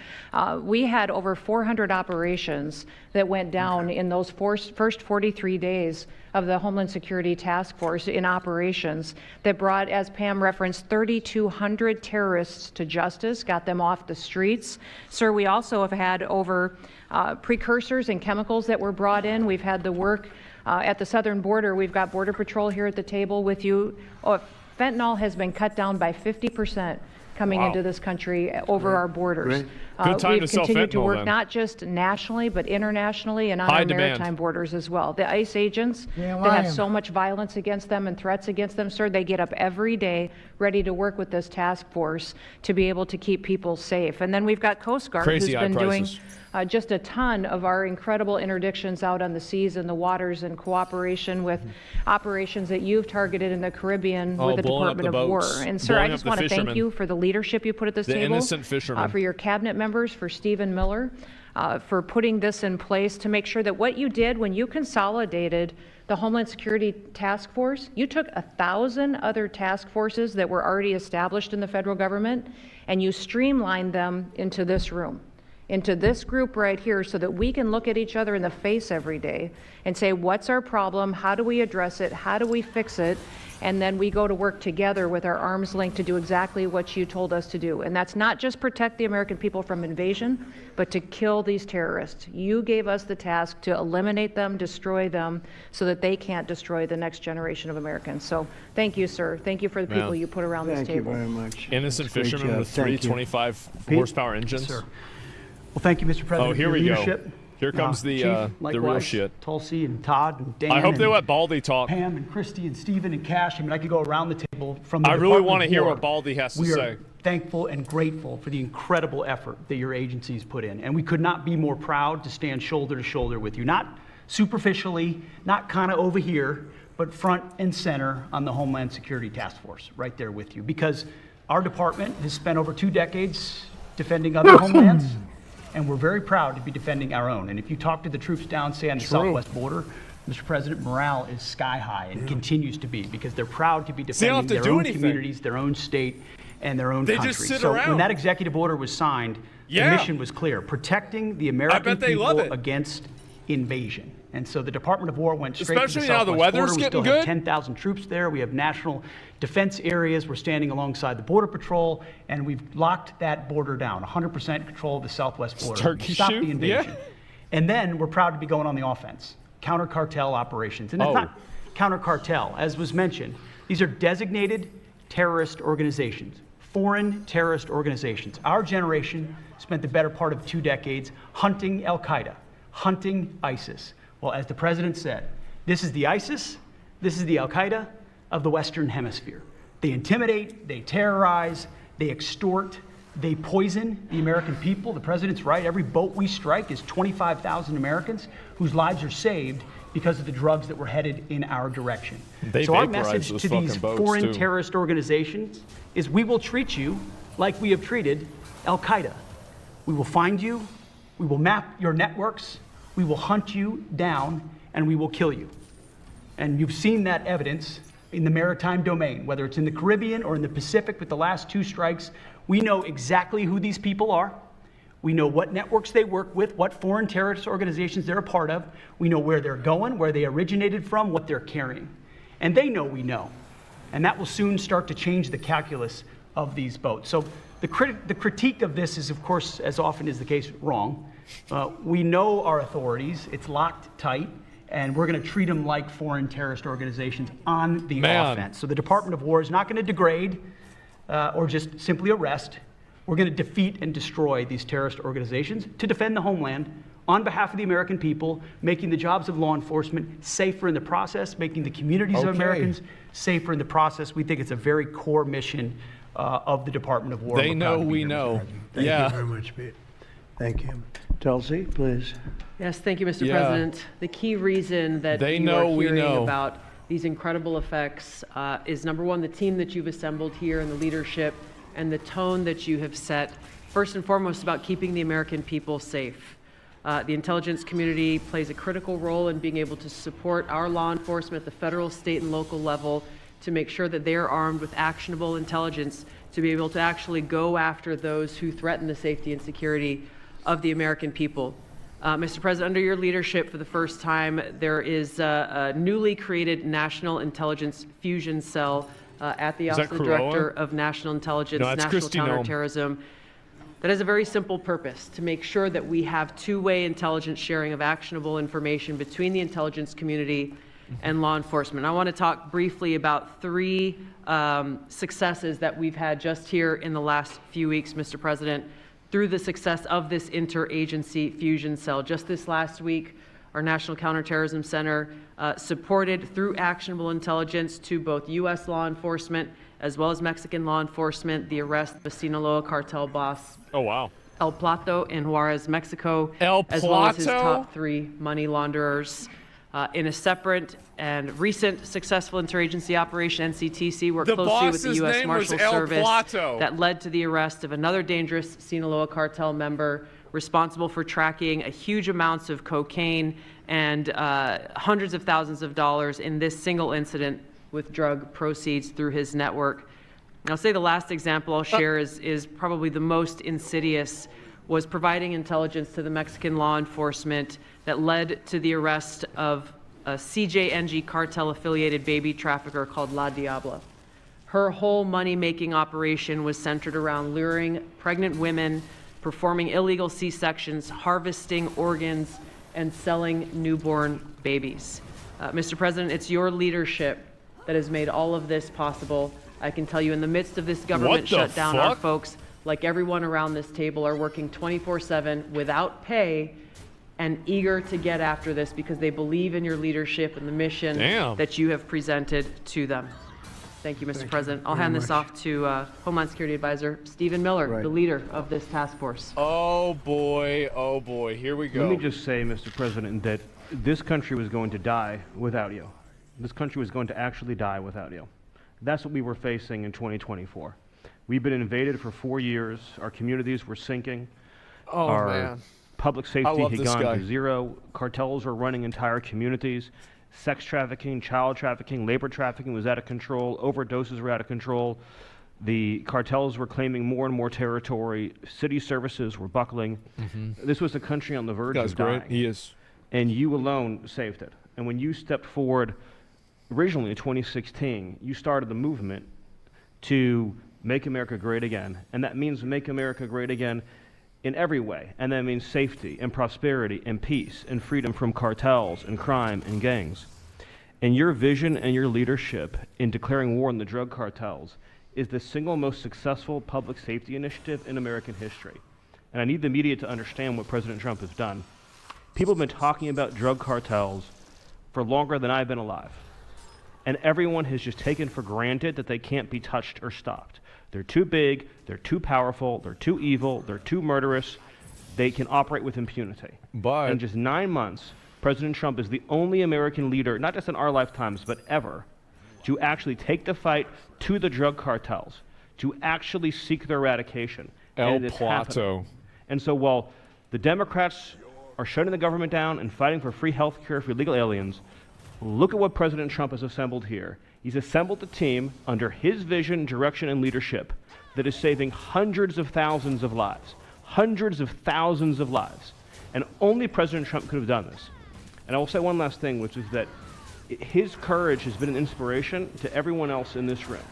We had over 400 operations that went down in those first 43 days of the Homeland Security Task Force in operations that brought, as Pam referenced, 3,200 terrorists to justice, got them off the streets. Sir, we also have had over precursors and chemicals that were brought in. We've had the work at the southern border. We've got Border Patrol here at the table with you. Fentanyl has been cut down by 50% coming Wow. into this country over our borders. Great. Good time we've to sell continued to fentanyl, work then. not just nationally, but internationally and on High our demand. maritime borders as well. The ICE agents that have so much violence against them and threats against them, sir, they get up every day ready to work with this task force to be able to keep people safe. And then we've got Coast Guard, Crazy who's high been doing prices. just a ton of our incredible interdictions out on the seas and the waters in cooperation with operations that you've targeted in the Caribbean Oh, with the blowing up Department the of War. boats, And sir, I blowing just up the want to thank fishermen. you for the leadership you put at this The table. innocent fishermen. For your cabinet members, for Stephen Miller, for putting this in place to make sure that what you did when you consolidated the Homeland Security Task Force, you took 1,000 other task forces that were already established in the federal government and you streamlined them into this room, into this group right here, so that we can look at each other in the face every day and say, what's our problem? How do we address it? How do we fix it? And then we go to work together with our arms linked to do exactly what you told us to do. And that's not just protect the American people from invasion, but to kill these terrorists. You gave us the task to eliminate them, destroy them, so that they can't destroy the next generation of Americans. So thank you, sir. Thank you for the people Man. you put around this table. Thank you very much. Innocent Great fishermen job. with Thank you. 325 Pete? horsepower engines. Yes, sir. Well, thank you, Mr. President. Oh, here for we your go. leadership. Here comes the Chief, real likewise, shit. Tulsi and Todd and Dan. I hope they and let Baldy talk. Pam and Christy and Stephen and Cash. I mean, I could go around the table from the I really Department want to of hear War. what Baldy has to We say. are thankful and grateful for the incredible effort that your agencies put in. And we could not be more proud to stand shoulder to shoulder with you. Not superficially, not kind of over here, but front and center on the Homeland Security Task Force, right there with you. Because our department has spent over 2 decades defending other homelands, and we're very proud to be defending our own. And if you talk to the troops down, say, on the southwest border, Mr. President, morale is sky high and continues to be, because they're proud to be So they don't defending have to their do own anything. communities, their own state, and their own They country. just sit so around. when that executive order was signed, Yeah. the mission was clear: protecting the American bet they love people it. against invasion. And so the Department of War went straight Especially to the now the southwest weather's border. We getting still have good. 10,000 troops there. We have national defense areas. We're standing alongside the Border Patrol, and we've locked that border down. 100% control of the southwest border. Turkey Stop shoot? the invasion. Yeah. And then we're proud to be going on the offense. Counter-cartel operations. And it's Oh. not counter-cartel, as was mentioned. These are designated terrorist organizations, foreign terrorist organizations. Our generation spent the better part of 2 decades hunting Al-Qaeda, hunting ISIS. Well, as the president said, this is the ISIS, this is the Al-Qaeda of the Western Hemisphere. They intimidate, they terrorize, they extort, they poison the American people. The president's right. Every boat we strike is 25,000 Americans whose lives are saved because of the drugs that were headed in our direction. They So our vaporize message those to these fucking boats, foreign too. terrorist organizations is, we will treat you like we have treated Al-Qaeda. We will find you, we will map your networks, we will hunt you down, and we will kill you. And you've seen that evidence in the maritime domain, whether it's in the Caribbean or in the Pacific with the last 2 strikes. We know exactly who these people are. We know what networks they work with, what foreign terrorist organizations they're a part of. We know where they're going, where they originated from, what they're carrying. And they know we know. And that will soon start to change the calculus of these boats. So the critique of this is, of course, as often is the case, wrong. We know our authorities. It's locked tight. And we're going to treat them like foreign terrorist organizations on the offense. So the Department of War is not going to degrade or just simply arrest. We're going to defeat and destroy these terrorist organizations to defend the homeland on behalf of the American people, making the jobs of law enforcement safer in the process, making the communities of Americans safer in the process. We think it's a very core mission of the Department of War. They We're know proud to be we here, Mr. know. President. Thank Yeah. you very much, Pete. Thank you. Tulsi, please. Yes, thank you, Mr. Yeah. President. The key reason that They you know are we hearing know. about these incredible effects is, number one, the team that you've assembled here and the leadership and the tone that you have set, first and foremost, about keeping the American people safe. The intelligence community plays a critical role in being able to support our law enforcement at the federal, state, and local level to make sure that they are armed with actionable intelligence to be able to actually go after those who threaten the safety and security of the American people. Mr. President, under your leadership, for the first time, there is a newly created National Intelligence Fusion Cell at the Office of the Director of National Intelligence, No, that's National Kristi Noem. Counterterrorism. That has a very simple purpose: to make sure that we have two-way intelligence sharing of actionable information between the intelligence community and law enforcement. I want to talk briefly about three successes that we've had just here in the last few weeks, Mr. President, through the success of this interagency fusion cell. Just this last week, our National Counterterrorism Center supported through actionable intelligence to both U.S. law enforcement as well as Mexican law enforcement the arrest of a Sinaloa cartel boss. Oh, wow. El Plato in Juarez, Mexico, El as well as his Plato? top three money launderers. In a separate and recent successful interagency operation, NCTC worked The closely with the boss's U.S. name was Marshal El Service Plato. that led to the arrest of another dangerous Sinaloa cartel member responsible for tracking a huge amounts of cocaine and hundreds of thousands of dollars in this single incident with drug proceeds through his network. And I'll say the last example I'll share is probably the most insidious, was providing intelligence to the Mexican law enforcement that led to the arrest of a CJNG cartel-affiliated baby trafficker called La Diabla. Her whole money-making operation was centered around luring pregnant women, performing illegal C-sections, harvesting organs, and selling newborn babies. Mr. President, it's your leadership that has made all of this possible. I can tell you, in the midst of this government shutdown, our folks, like everyone around this table, are working 24/7 without pay and eager to get after this because they believe in your leadership and the mission that you have presented to them. Thank you, Mr. President. I'll hand this off to Homeland Security Advisor Stephen Miller, the leader of this task force. Oh boy, here we go. Let me just say, Mr. President, that this country was going to die without you. This country was going to actually die without you. That's what we were facing in 2024. We've been invaded for 4 years. Our communities were sinking. Oh, Our man. public I safety love had this gone guy. to zero. Cartels were running entire communities. Sex trafficking, child trafficking, labor trafficking was out of control. Overdoses were out of control. The cartels were claiming more and more territory. City services were buckling. This was a country on the verge Guy's of dying. great. He is. And you alone saved it. And when you stepped forward originally in 2016, you started the movement to make America great again. And that means make America great again in every way. And that means safety and prosperity and peace and freedom from cartels and crime and gangs. And your vision and your leadership in declaring war on the drug cartels is the single most successful public safety initiative in American history. And I need the media to understand what President Trump has done. People have been talking about drug cartels for longer than I've been alive. And everyone has just taken for granted that they can't be touched or stopped. They're too big, they're too powerful, they're too evil, they're too murderous. They can operate with impunity. But in just 9 months, President Trump is the only American leader, not just in our lifetimes, but ever, to actually take the fight to the drug cartels, to actually seek their eradication. El And it's Plato. happening. And so while the Democrats are shutting the government down and fighting for free health care for illegal aliens, look at what President Trump has assembled here. He's assembled a team under his vision, direction, and leadership that is saving hundreds of thousands of lives. Hundreds of thousands of lives. And only President Trump could have done this. And I will say one last thing, which is that his courage has been an inspiration to everyone else in this room.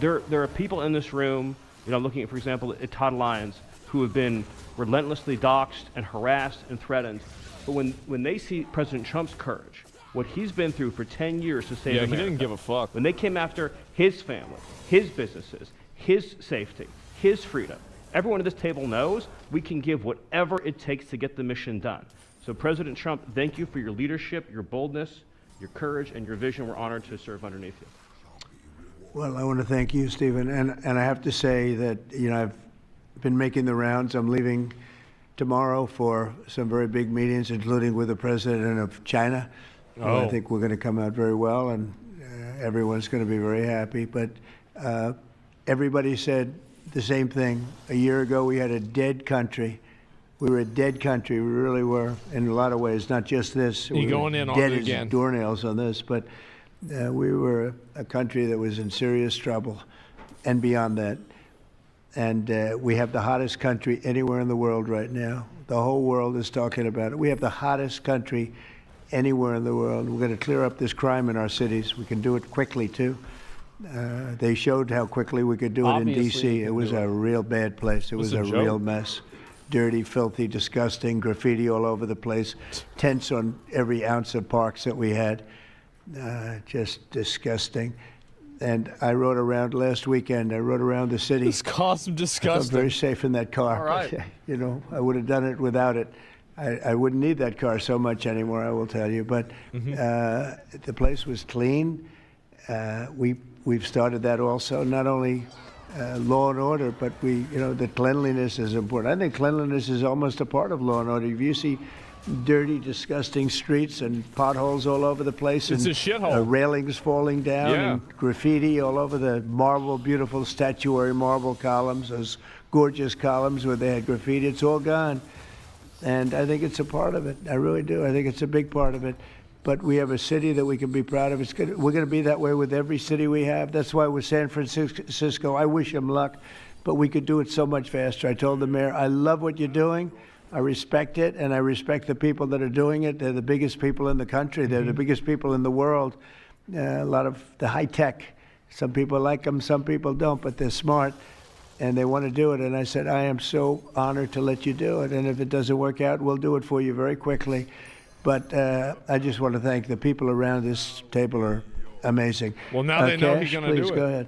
There are people in this room, looking at, for example, at Todd Lyons, who have been relentlessly doxxed and harassed and threatened. But when they see President Trump's courage, what he's been through for 10 years to save America. He didn't give a fuck. When they came after his family, his businesses, his safety, his freedom, everyone at this table knows we can give whatever it takes to get the mission done. So President Trump, thank you for your leadership, your boldness, your courage, and your vision. We're honored to serve underneath you. Well, I want to thank you, Stephen. And I have to say that, I've been making the rounds. I'm leaving tomorrow for some very big meetings, including with the president of China. Oh. I think we're going to come out very well, and everyone's going to be very happy. But everybody said the same thing. A year ago, we had a dead country. We were a dead country. We really were, in a lot of ways, not just this. You going in on dead it as again. doornails on this, but we were a country that was in serious trouble and beyond that. And we have the hottest country anywhere in the world right now. The whole world is talking about it. We have the hottest country anywhere in the world. We're going to clear up this crime in our cities. We can do it quickly, too. They showed how quickly we could do it in D.C. It was a real bad place. It was a real mess. Dirty, filthy, disgusting, graffiti all over the place, tents on every ounce of parks that we had. just disgusting. And I rode around last weekend. I rode around the city. This calls him disgusting. I'm very safe in that car. All right. You know, I would have done it without it. I wouldn't need that car so much anymore, I will tell you. But the place was clean. We've started that also. Not only law and order, but the cleanliness is important. I think cleanliness is almost a part of law and order. If you see dirty, disgusting streets and potholes all over the place, it's and a shithole. Railings falling down, and graffiti all over the beautiful statuary marble columns, those gorgeous columns where they had graffiti. It's all gone, and I think it's a part of it. I really do. I think it's a big part of it. But we have a city that we can be proud of. We're going to be that way with every city we have. That's why with San Francisco, I wish them luck, but we could do it so much faster. I told the mayor, I love what you're doing. I respect it, and I respect the people that are doing it. They're the biggest people in the country. They're the biggest people in the world. A lot of the high tech. Some people like them, some people don't, but they're smart, and they want to do it. And I said, I am so honored to let you do it, and if it doesn't work out, we'll do it for you very quickly. But I just want to thank the people around this table are amazing. Well, now they know he's going to do it. Please go ahead.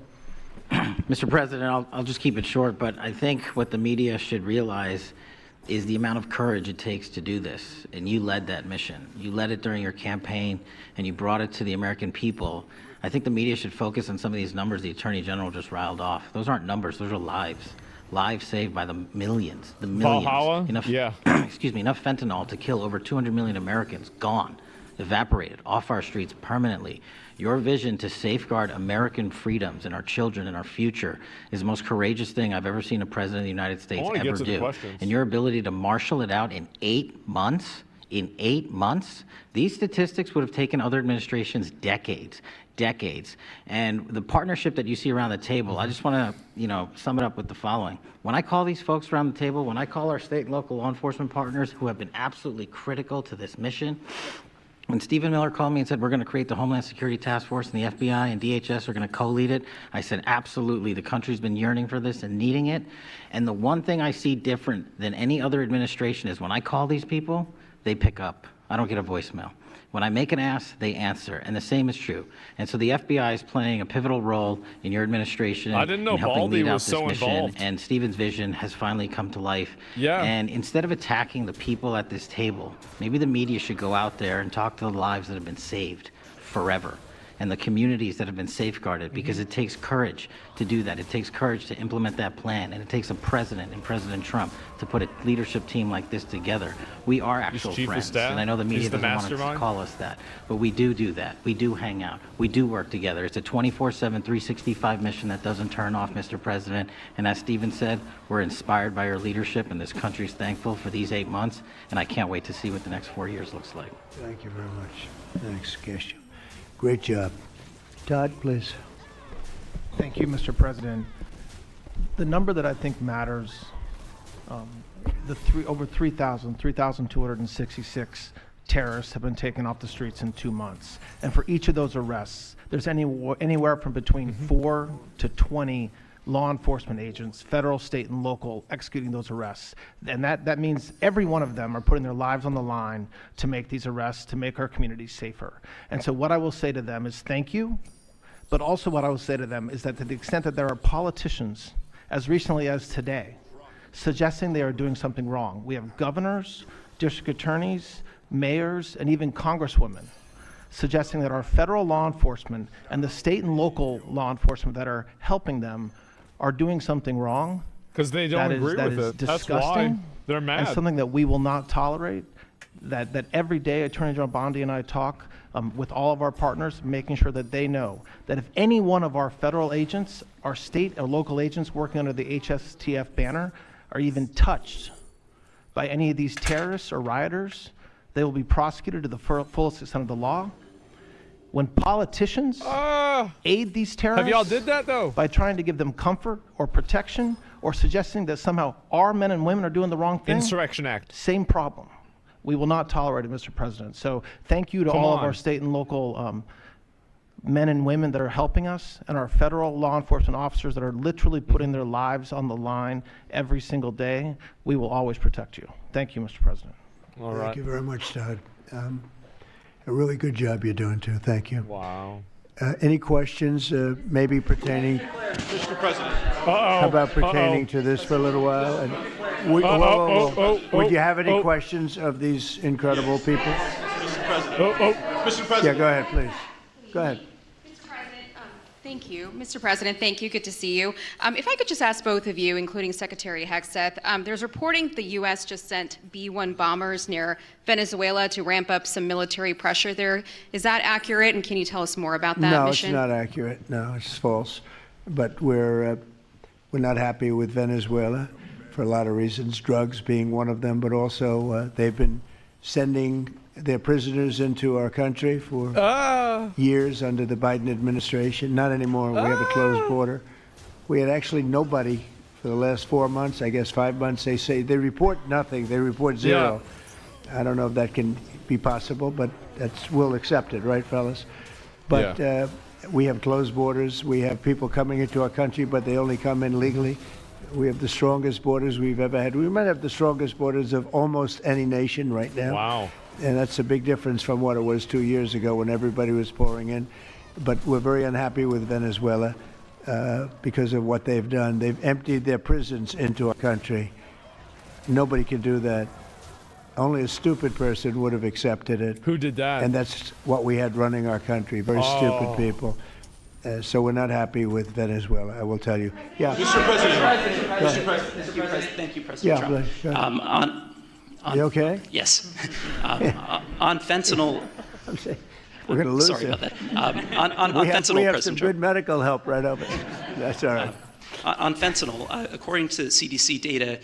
Mr. President, I'll just keep it short, but I think what the media should realize is the amount of courage it takes to do this. And you led that mission. You led it during your campaign, and you brought it to the American people. I think the media should focus on some of these numbers the Attorney General just riled off. Those aren't numbers, those are lives. Lives saved by the millions. Valhalla? Enough fentanyl to kill over 200 million Americans, gone, evaporated off our streets permanently. Your vision to safeguard American freedoms and our children and our future is the most courageous thing I've ever seen a president of the United States ever do. And your ability to marshal it out in 8 months, these statistics would have taken other administrations decades. And the partnership that you see around the table, I just want to, sum it up with the following. When I call these folks around the table, when I call our state and local law enforcement partners who have been absolutely critical to this mission, when Stephen Miller called me and said, we're going to create the Homeland Security Task Force, and the FBI and DHS are going to co-lead it, I said, absolutely. The country's been yearning for this and needing it. And the one thing I see different than any other administration is when I call these people, they pick up. I don't get a voicemail. When I make an ask, they answer, and the same is true. And so the FBI is playing a pivotal role in your administration. I didn't know in helping Baldy lead out was this so mission, involved. and Stephen's vision has finally come to life. Yeah. And instead of attacking the people at this table, maybe the media should go out there and talk to the lives that have been saved forever, and the communities that have been safeguarded, because it takes courage to do that. It takes courage to implement that plan, and it takes a president and President Trump to put a leadership team like this together. We are actual friends, and I know the media doesn't want to call us that, but we do that. We do hang out. We do work together. It's a 24/7, 365 mission that doesn't turn off, Mr. President. And as Stephen said, we're inspired by your leadership, and this country's thankful for these 8 months, and I can't wait to see what the next 4 years looks like. Thank you very much. Thanks, Kesha. Great job. Todd, please. Thank you, Mr. President. The number that I think matters, over 3,266 terrorists have been taken off the streets in 2 months. And for each of those arrests, there's anywhere from between 4 to 20 law enforcement agents, federal, state, and local, executing those arrests. And that means every one of them are putting their lives on the line to make these arrests, to make our communities safer. And so what I will say to them is thank you, but also what I will say to them is that to the extent that there are politicians, as recently as today, suggesting they are doing something wrong. We have governors, district attorneys, mayors, and even congresswomen suggesting that our federal law enforcement and the state and local law enforcement that are helping them are doing something wrong. Because they don't agree with it. That's why they're mad. And something that we will not tolerate. That every day Attorney General Bondi and I talk with all of our partners, making sure that they know that if any one of our federal agents, our state or local agents working under the HSTF banner are even touched by any of these terrorists or rioters, they will be prosecuted to the fullest extent of the law. When politicians aid these terrorists, have y'all did that though? By trying to give them comfort or protection or suggesting that somehow our men and women are doing the wrong thing. Insurrection Act. Same problem. We will not tolerate it, Mr. President. So thank you to all of our state and local men and women that are helping us, and our federal law enforcement officers that are literally putting their lives on the line every single day. We will always protect you. Thank you, Mr. President. Thank you very much, Todd. a really good job you're doing too. Thank you. Wow. Any questions, maybe pertaining? Mr. President. How about pertaining to this for a little while? And would you have any questions of these incredible people? Mr. President. Mr. President. Yeah, go ahead, please. Go ahead. Thank you. Mr. President, thank you. Good to see you. If I could just ask both of you, including Secretary Hegseth, there's reporting the U.S. just sent B-1 bombers near Venezuela to ramp up some military pressure there. Is that accurate, and can you tell us more about that mission? No, it's not accurate. No, it's false. But we're not happy with Venezuela for a lot of reasons, drugs being one of them, but also they've been sending their prisoners into our country for years under the Biden administration. Not anymore. We have a closed border. We had actually nobody for the last 4 months, I guess 5 months. They say they report nothing. They report zero. Yeah. I don't know if that can be possible, but we'll accept it, right, fellas? But we have closed borders. We have people coming into our country, but they only come in legally. We have the strongest borders we've ever had. We might have the strongest borders of almost any nation right now. Wow. And that's a big difference from what it was 2 years ago when everybody was pouring in. But we're very unhappy with Venezuela because of what they've done. They've emptied their prisons into our country. Nobody can do that. Only a stupid person would have accepted it. Who did that? And that's what we had running our country, very stupid people. So we're not happy with Venezuela, I will tell you. Yeah. Mr. President. Mr. President. Thank you, President Trump. You okay? Yes. On fentanyl. We're going to lose Sorry it. about that. On fentanyl, we have President some Trump. good medical help right over there. That's all right. On fentanyl, according to CDC data,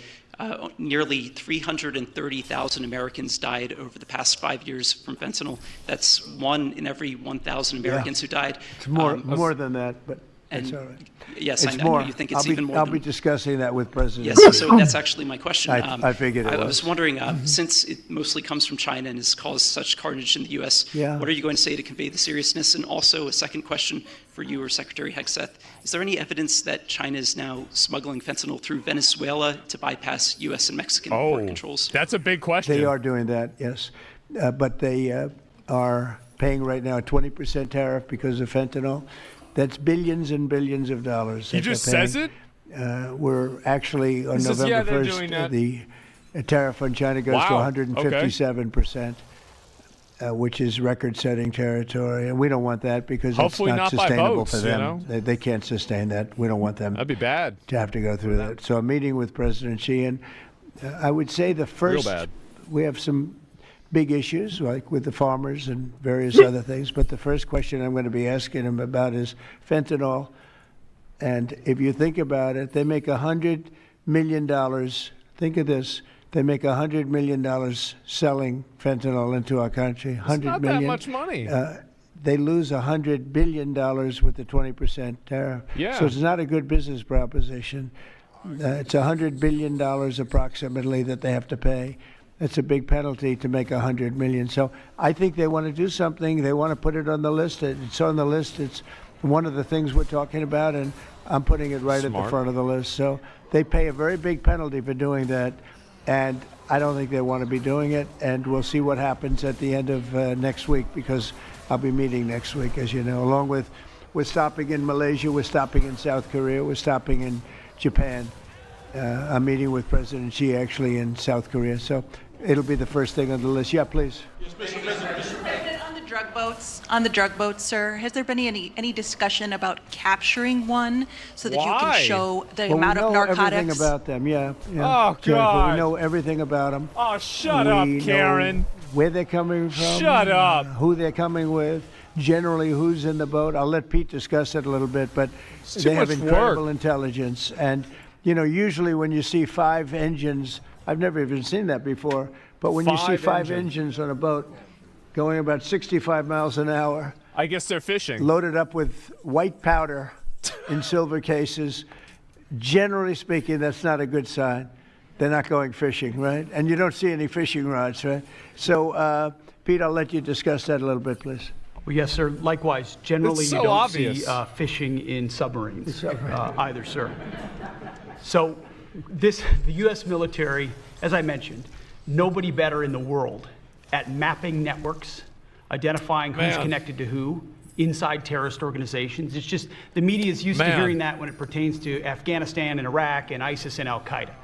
nearly 330,000 Americans died over the past 5 years from fentanyl. That's 1 in every 1,000 Americans who died. It's more than that, but that's all right. Yes, it's I know you think it's even more. I'll be discussing that with President. Yes, so that's actually my question. I figured it was. I was wondering, since it mostly comes from China and has caused such carnage in the U.S., what are you going to say to convey the seriousness? And also a second question for you or Secretary Hegseth. Is there any evidence that China is now smuggling fentanyl through Venezuela to bypass U.S. and Mexican border controls? That's a big question. They are doing that, yes. But they are paying right now a 20% tariff because of fentanyl. That's billions and billions of dollars. He just says it? We're actually on November 1st, the tariff on China goes to 157%, which is record-setting territory. And we don't want that because hopefully it's not by sustainable boats, for them. You know? They can't sustain that. We don't want them That'd be bad. to have to go through that. So I'm meeting with President Xi, and I would say the first, we have some big issues, like with the farmers and various other things. But the first question I'm going to be asking him about is fentanyl. And if you think about it, they make $100 million. Think of this. They make $100 million selling fentanyl into our country. It's not that much money. They lose $100 billion with the 20% tariff. Yeah. So it's not a good business proposition. It's $100 billion approximately that they have to pay. It's a big penalty to make $100 million. So I think they want to do something. They want to put it on the list. It's on the list. It's one of the things we're talking about, and I'm putting it right at the front of the list. So they pay a very big penalty for doing that, and I don't think they want to be doing it. And we'll see what happens at the end of next week, because I'll be meeting next week, as you know, along with we're stopping in Malaysia, we're stopping in South Korea, we're stopping in Japan. I'm meeting with President Xi actually in South Korea. So it'll be the first thing on the list. Yeah, please. Yes, Mr. President. On the drug boats, sir, has there been any discussion about capturing one so that you can show the amount of narcotics? We know everything about them, yeah. Oh, God. We know everything about them. Oh, shut up, Karen. Where they're coming from. Shut up. Who they're coming with. Generally, who's in the boat. I'll let Pete discuss it a little bit, but they have incredible intelligence. And, you know, usually when you see 5 engines, I've never even seen that before, but when you see 5 engines on a boat going about 65 miles an hour. I guess they're fishing. Loaded up with white powder in silver cases. Generally speaking, that's not a good sign. They're not going fishing, right? And you don't see any fishing rods, right? So, Pete, I'll let you discuss that a little bit, please. Well, yes, sir. Likewise, generally you don't see fishing in submarines either, sir. So the U.S. military, as I mentioned, nobody better in the world at mapping networks, identifying who's connected to who inside terrorist organizations. It's just the media is used to hearing that when it pertains to Afghanistan and Iraq and ISIS and Al-Qaeda.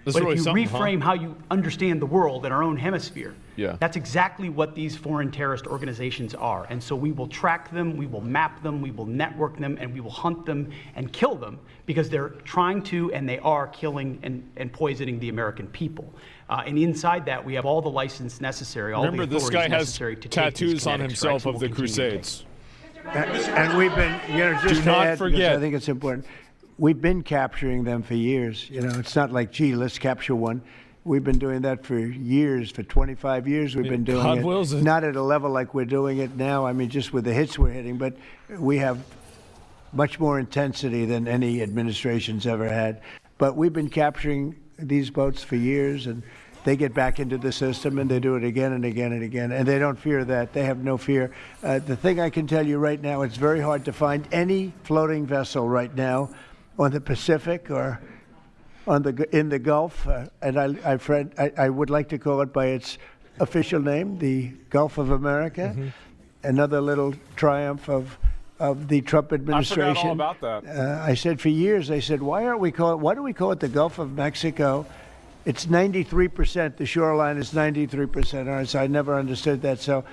But really if you something, reframe how you understand the world in our own hemisphere, Yeah. that's exactly what these foreign terrorist organizations are. And so we will track them, we will map them, we will network them, and we will hunt them and kill them because they're trying to and they are killing and poisoning the American people. And inside that, we have all the license necessary, all Remember, the this authorities guy has necessary to take these tattoos on kinetic himself strikes, and of we'll the continue to take Crusades. And we've been, just Do to not add, because forget. I think it's important, we've been capturing them for years. It's not like, gee, let's capture one. We've been doing that for years, for 25 years we've been doing God it. wills it. Not at a level like we're doing it now, I mean, just with the hits we're hitting, but we have much more intensity than any administration's ever had. But we've been capturing these boats for years, and they get back into the system, and they do it again and again and again, and they don't fear that. They have no fear. The thing I can tell you right now, it's very hard to find any floating vessel right now on the Pacific or in the Gulf, and I would like to call it by its official name, the Gulf of America. Another little triumph of the Trump administration. I forgot all about that. I said for years, I said, why do we call it the Gulf of Mexico? It's 93%. The shoreline is 93%. All right, so I never understood that. So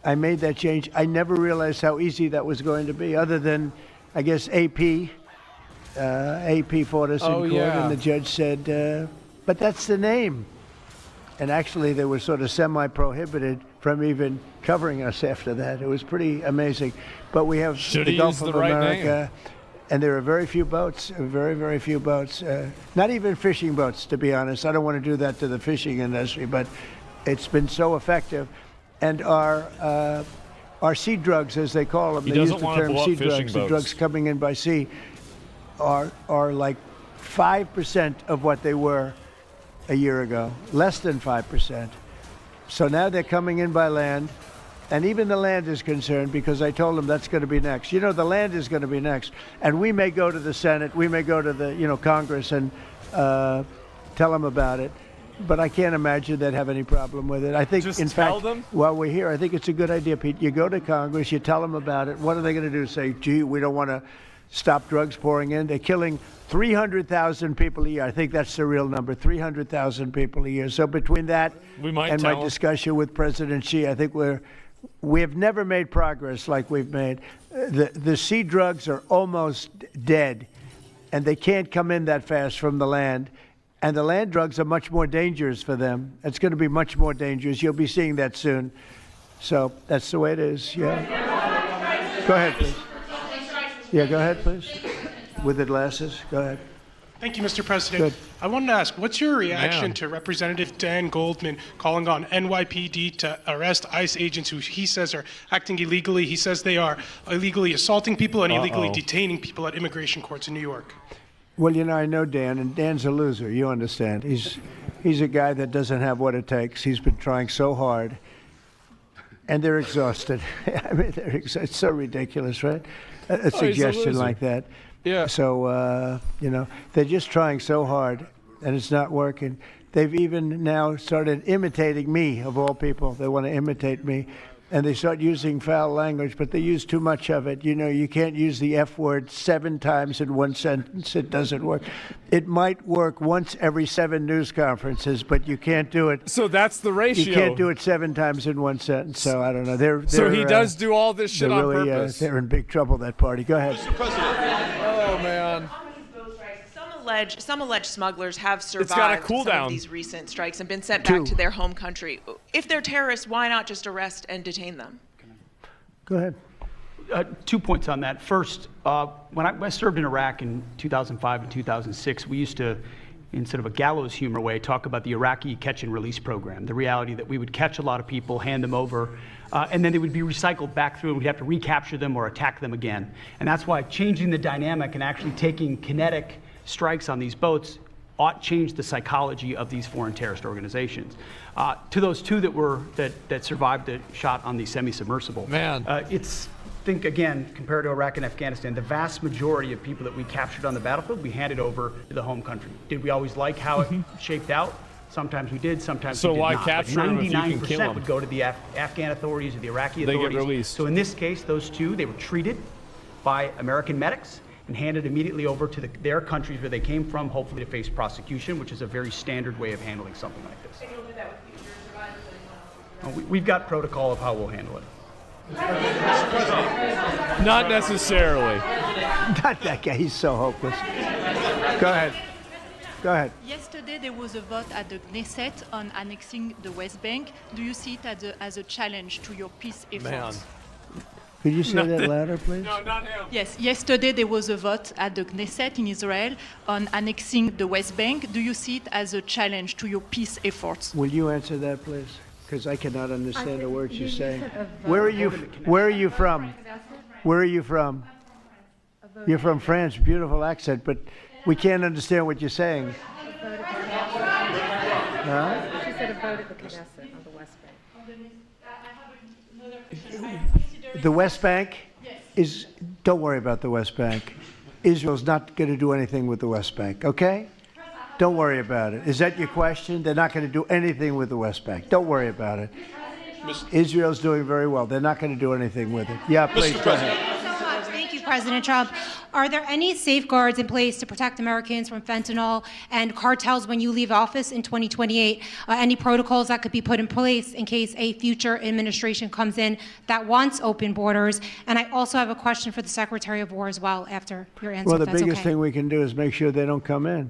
I made that change. I never realized how easy that was going to be, other than, I guess, AP fought us in court, and the judge said, but that's the name. And actually, they were sort of semi-prohibited from even covering us after that. It was pretty amazing. But we have the Gulf of America, and there are very few boats, very, very few boats. Not even fishing boats, to be honest. I don't want to do that to the fishing industry, but it's been so effective. And our sea drugs, as they call them, they use the term sea drugs, the drugs coming in by sea, are like 5% of what they were a year ago, less than 5%. So now they're coming in by land, and even the land is concerned because I told them that's going to be next. The land is going to be next, and we may go to the Senate, we may go to the Congress and tell them about it, but I can't imagine they'd have any problem with it. I think, in fact, while we're here, I think it's a good idea, Pete. You go to Congress, you tell them about it. What are they going to do? Say, gee, we don't want to stop drugs pouring in. They're killing 300,000 people a year. I think that's the real number, 300,000 people a year. So between that and my discussion with President Xi, I think we have never made progress like we've made. The sea drugs are almost dead, and they can't come in that fast from the land. And the land drugs are much more dangerous for them. It's going to be much more dangerous. You'll be seeing that soon. So that's the way it is, yeah. Go ahead, please. Yeah, go ahead, please. With the glasses, go ahead. Thank you, Mr. President. Good. I wanted to ask, what's your reaction to Representative Dan Goldman calling on NYPD to arrest ICE agents who he says are acting illegally? He says they are illegally assaulting people and illegally detaining people at immigration courts in New York. Well, I know Dan, and Dan's a loser. You understand. He's a guy that doesn't have what it takes. He's been trying so hard, and they're exhausted. I mean, it's so ridiculous, right? A suggestion like that. Yeah. So, they're just trying so hard, and it's not working. They've even now started imitating me, of all people. They want to imitate me. And they start using foul language, but they use too much of it. You can't use the F word 7 times in one sentence. It doesn't work. It might work once every 7 news conferences, but you can't do it. So that's the ratio. You can't do it 7 times in one sentence. So I don't know. So he does do all this shit on purpose. They're in big trouble, that party. Go ahead. Mr. President. Oh, man. Some alleged smugglers have survived some of these recent strikes and been sent back to their home country. If they're terrorists, why not just arrest and detain them? Go ahead. 2 points on that. First, when I served in Iraq in 2005 and 2006, we used to, in sort of a gallows humor way, talk about the Iraqi catch and release program, the reality that we would catch a lot of people, hand them over, and then they would be recycled back through, and we'd have to recapture them or attack them again. And that's why changing the dynamic and actually taking kinetic strikes on these boats ought change the psychology of these foreign terrorist organizations. To those 2 that survived the shot on the semi-submersible, think again, compared to Iraq and Afghanistan, the vast majority of people that we captured on the battlefield, we handed over to the home country. Did we always like how it shaped out? Sometimes we did, sometimes So we did why not. capture them if you can 99% kill them? would go to the Afghan authorities or the Iraqi They get authorities. released. So in this case, those two, they were treated by American medics and handed immediately over to their countries where they came from, hopefully to face prosecution, which is a very standard way of handling something like this. We've got protocol of how we'll handle it. Not necessarily. Not that guy. He's so hopeless. Go ahead. Go ahead. Yesterday, there was a vote at the Knesset on annexing the West Bank. Do you see it as a challenge to your peace efforts? Could you say that louder, please? No, not him. Yes, yesterday there was a vote at the Knesset in Israel on annexing the West Bank. Do you see it as a challenge to your peace efforts? Will you answer that, please? Because I cannot understand the words you're saying. Where are you from? Where are you from? You're from France. Beautiful accent, but we can't understand what you're saying. Huh? She said a vote at the Knesset on the West Bank. The West Bank is, don't worry about the West Bank. Israel's not going to do anything with the West Bank, okay? Don't worry about it. Is that your question? They're not going to do anything with the West Bank. Don't worry about it. Israel's doing very well. They're not going to do anything with it. Yeah, please, go ahead. Thank you, President Trump. Are there any safeguards in place to protect Americans from fentanyl and cartels when you leave office in 2028? Any protocols that could be put in place in case a future administration comes in that wants open borders? And I also have a question for the Secretary of War as well after your answer. Well, the if that's biggest okay. thing we can do is make sure they don't come in,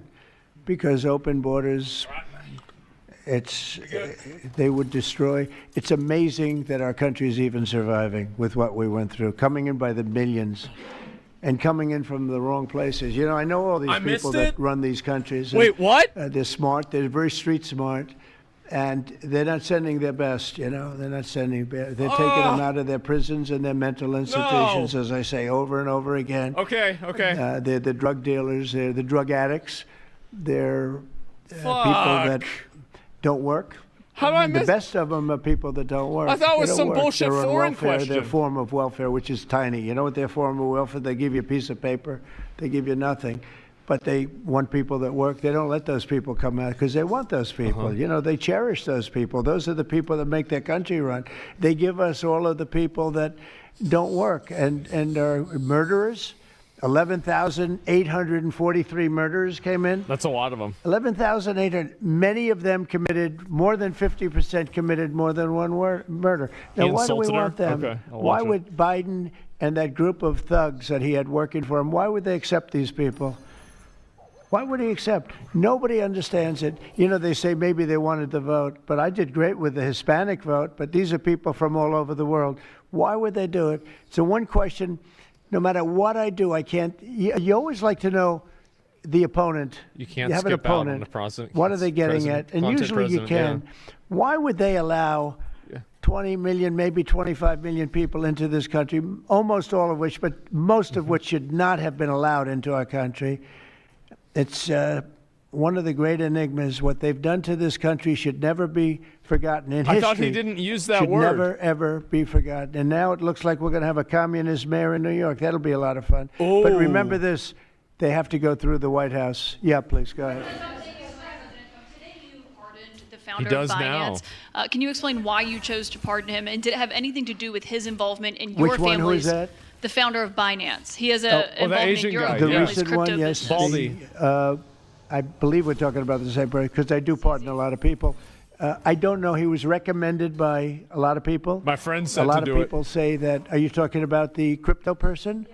because open borders, they would destroy. It's amazing that our country is even surviving with what we went through, coming in by the millions and coming in from the wrong places. You know, I know all these people that run these countries. Wait, what? They're smart. They're very street smart. And they're not sending their best, you know. They're not sending. They're taking them out of their prisons and their mental institutions, as I say over and over again. Okay. They're the drug dealers. They're the drug addicts. They're people that don't work. How do I miss? The best of them are people that don't work. I thought it was They don't some work. bullshit They're on foreign welfare. question. Their form of welfare, which is tiny. You know what their form of welfare? They give you a piece of paper. They give you nothing. But they want people that work. They don't let those people come out because they want those people. You know, they cherish those people. Those are the people that make their country run. They give us all of the people that don't work and are murderers. 11,843 murders came in. That's a lot of them. 11,800. Many of them committed, more than 50% committed more than one murder. Now, why do we want them? Okay, Why would Biden and that group of thugs that he had working for him, why would they accept these people? Why would he accept? Nobody understands it. You know, they say maybe they wanted the vote, but I did great with the Hispanic vote, but these are people from all over the world. Why would they do it? So one question, no matter what I do, I can't, you always like to know the opponent. You can't have an skip out on opponent. the president. What are they getting at? And usually you can. Why would they allow 20 million, maybe 25 million people into this country, almost all of which, but most of which should not have been allowed into our country? It's one of the great enigmas. What they've done to this country should never be forgotten in history. I thought he didn't use that should word. Never, ever be forgotten. And now it looks like we're going to have a communist mayor in New York. That'll be a lot of fun. Oh. But remember this, they have to go through the White House. Yeah, please, go ahead. The founder of Binance. Can you explain why you chose to pardon him, and did it have anything to do with his involvement in your Which one? family's? Who is that? The founder of Binance. He has a involvement in your The family's recent crypto one, yes. business. Baldy. I believe we're talking about the same person because I do pardon a lot of people. I don't know. He was recommended by a lot of people. My friend said a lot to of do people say that. Are you talking about the crypto person?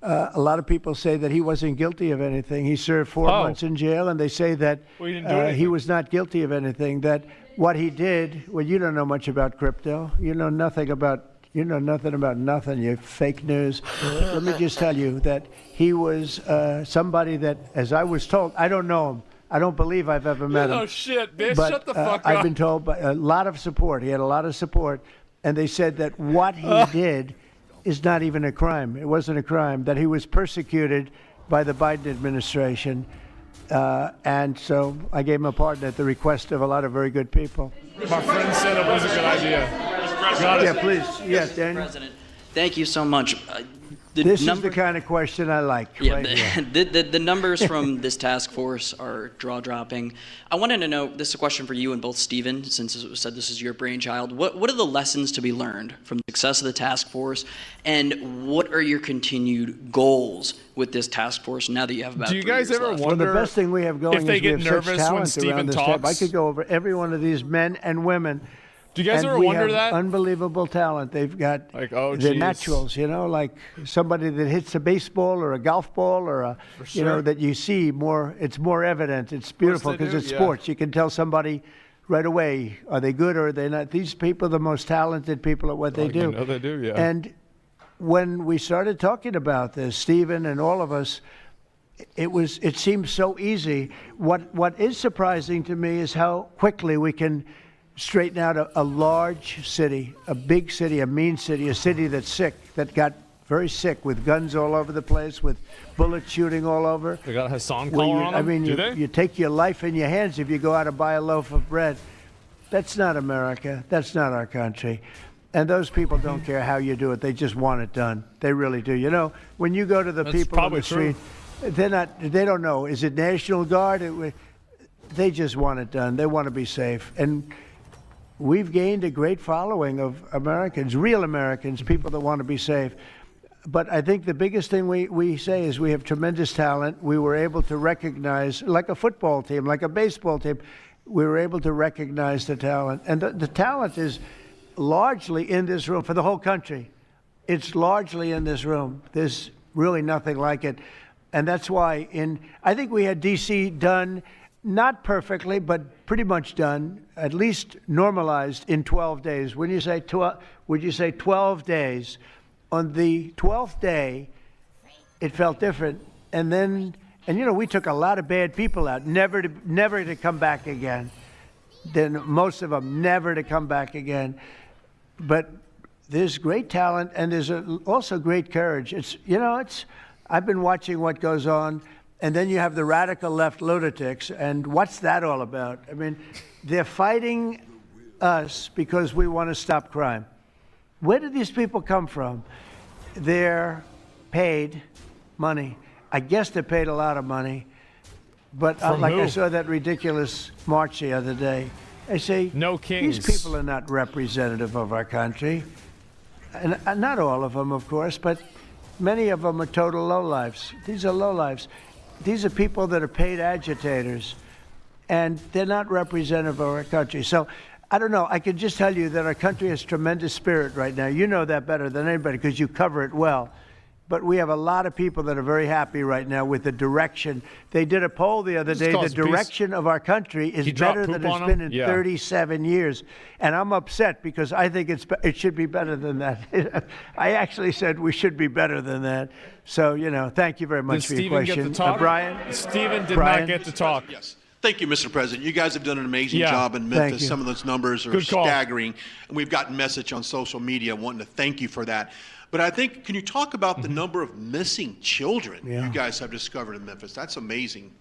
A lot of people say that he wasn't guilty of anything. He served 4 months in jail, and they say that Well, he didn't do anything. he was not guilty of anything. That what he did. Well, you don't know much about crypto. You know nothing about. You know nothing about nothing. You fake news. Let me just tell you that he was somebody that, as I was told, I don't know him. I don't believe I've ever met him. Oh shit, bitch! But Shut the fuck up. I've been told by a lot of support. He had a lot of support, and they said that what he did is not even a crime. It wasn't a crime. That he was persecuted by the Biden administration, and so I gave him a pardon at the request of a lot of very good people. My friend said it was a good idea. Got it. Yeah, please. Yes, Daniel. President, thank you so much. This is the kind of question I like. Yeah, right here. the numbers from this task force are jaw-dropping. I wanted to know, this is a question for you and both Stephen, since it was said this is your brainchild. What are the lessons to be learned from the success of the task force, and what are your continued goals with this task force now that you have about 3 years left? Do you guys ever Well, the wonder best thing we have going if they is we get have such nervous when talent around Stephen this table. I talks? could go over every one of these men and women. Do you guys and ever we wonder have that? Unbelievable talent. They've got Like, oh, the geez. naturals, like somebody that hits a baseball or a golf ball or a, sure. that you see more. It's more evident. It's beautiful they because do, it's yeah. sports. You can tell somebody right away, are they good or are they not? These people are the most talented people at what they do. You know they do, yeah. And when we started talking about this, Stephen and all of us, it seems so easy. What is surprising to me is how quickly we can straighten out a large city, a big city, a mean city, a city that's sick, that got very sick with guns all over the place, with bullets shooting all over. They got a Hassan When collar you- on I them? mean, Do you, they? you take your life in your hands if you go out and buy a loaf of bread. That's not America. That's not our country. And those people don't care how you do it. They just want it done. They really do. When you go to the That's people on probably the street, they don't know. Is it National Guard? They just want it done. They want to be safe. And we've gained a great following of Americans, real Americans, people that want to be safe. But I think the biggest thing we say is we have tremendous talent. We were able to recognize, like a football team, like a baseball team, we were able to recognize the talent. And the talent is largely in this room for the whole country. It's largely in this room. There's really nothing like it. And that's why I think we had D.C. done, not perfectly, but pretty much done, at least normalized in 12 days. Would you say 12 days? On the 12th day, it felt different. And then, we took a lot of bad people out, never to come back again. Then most of them never to come back again. But there's great talent, and there's also great courage. I've been watching what goes on, and then you have the radical left lunatics, and what's that all about? I mean, they're fighting us because we want to stop crime. Where do these people come from? They're paid money. I guess they're paid a lot of money. But From like who? I saw that ridiculous march the other day. I say, No kings. these people are not representative of our country. And not all of them, of course, but many of them are total lowlifes. These are lowlifes. These are people that are paid agitators, and they're not representative of our country. So I don't know. I can just tell you that our country has tremendous spirit right now. You know that better than anybody because you cover it well. But we have a lot of people that are very happy right now with the direction. They did a poll the other day. The direction of our country is better than it's been in 37 years. And I'm upset because I think it should be better than that. I actually said we should be better than that. So, thank you very much for your question. Brian? Stephen did Brian? not get to talk. Yes. Thank you, Mr. President. You guys have done an amazing Yeah. job in Thank Memphis. you. Some of those numbers are Good call. staggering, and we've gotten message on social media wanting to thank you for that. But I think, can you talk about the number of missing children you guys have discovered in Memphis? That's amazing.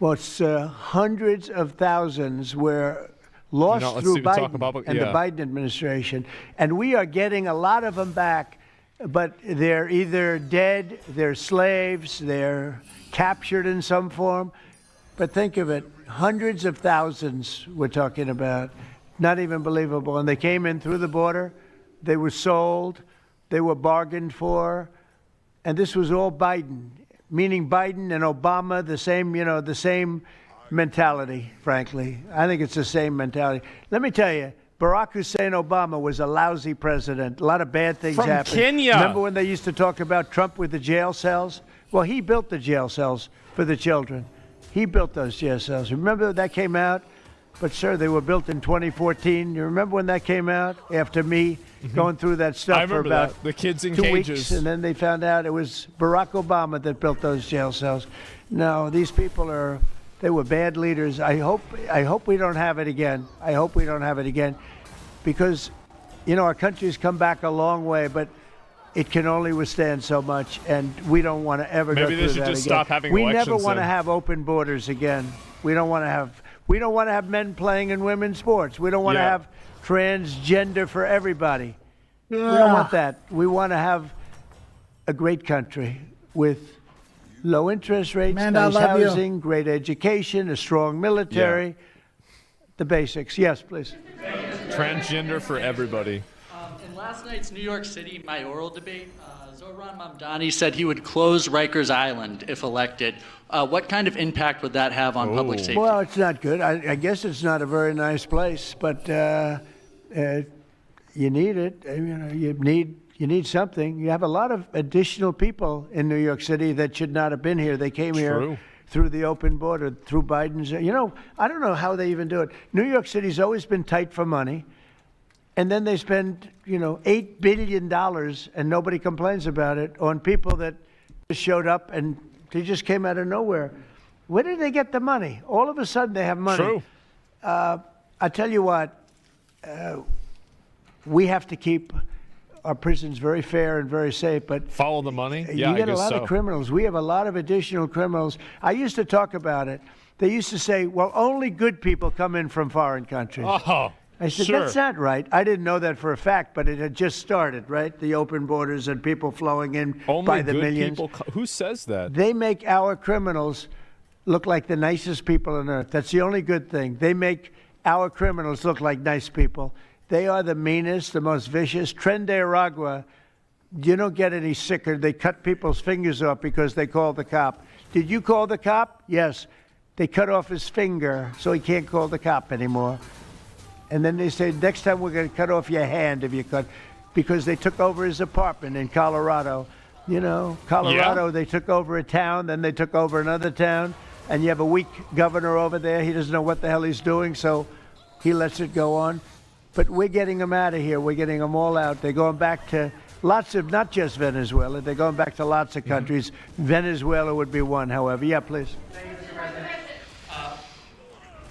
Well, it's hundreds of thousands were lost let's through see what talk Biden about, and the Biden administration. And we are getting a lot of them back, but they're either dead, they're slaves, they're captured in some form. But think of it, hundreds of thousands we're talking about. Not even believable. And they came in through the border. They were sold. They were bargained for. And this was all Biden, meaning Biden and Obama, the same mentality, frankly. I think it's the same mentality. Let me tell you, Barack Hussein Obama was a lousy president. A lot of bad things From happened. Kenya. Remember when they used to talk about Trump with the jail cells? Well, he built the jail cells for the children. He built those jail cells. Remember that came out? But, sir, they were built in 2014. You remember when that came out? After me going through that stuff I for remember about that. The kids in 2 cages. weeks, and then they found out it was Barack Obama that built those jail cells. No, these people they were bad leaders. I hope we don't have it again. I hope we don't have it again because, our country's come back a long way, but it can only withstand so much, and we don't want to ever go Maybe through they should that just again. stop having We elections never want to then. have open borders again. We don't want to have men playing in women's sports. We don't want to have transgender for everybody. We don't want that. We want to have a great country with low interest rates, Amanda, I nice love you. housing, great education, a strong military, the basics. Yes, please. Transgender for everybody. In last night's New York City mayoral debate, Zohran Mamdani said he would close Rikers Island if elected. What kind of impact would that have on public safety? Well, it's not good. I guess it's not a very nice place, but you need it. You need something. You have a lot of additional people in New York City that should not have been here. They came here through the open border, through Biden's. I don't know how they even do it. New York City's always been tight for money, and then they spend, $8 billion, and nobody complains about it, on people that just showed up and they just came out of nowhere. Where did they get the money? All of a sudden they have money. True. I tell you what, we have to keep our prisons very fair and very safe, but follow the money. You get a lot of criminals. We have a lot of additional criminals. I used to talk about it. They used to say, well, only good people come in from foreign countries. Oh, I said, sure. That's not right. I didn't know that for a fact, but it had just started, right? The open borders and people flowing in Only by the good millions. people. Who says that? They make our criminals look like the nicest people on earth. That's the only good thing. They make our criminals look like nice people. They are the meanest, the most vicious. Tren de Aragua, you don't get any sicker. They cut people's fingers off because they called the cop. Did you call the cop? Yes. They cut off his finger so he can't call the cop anymore. And then they say, next time we're going to cut off your hand if you cut, because they took over his apartment in Colorado. Colorado, They took over a town, then they took over another town, and you have a weak governor over there. He doesn't know what the hell he's doing, so he lets it go on. But we're getting them out of here. We're getting them all out. They're going back to lots of, not just Venezuela, they're going back to lots of countries. Venezuela would be one, however. Yeah, please.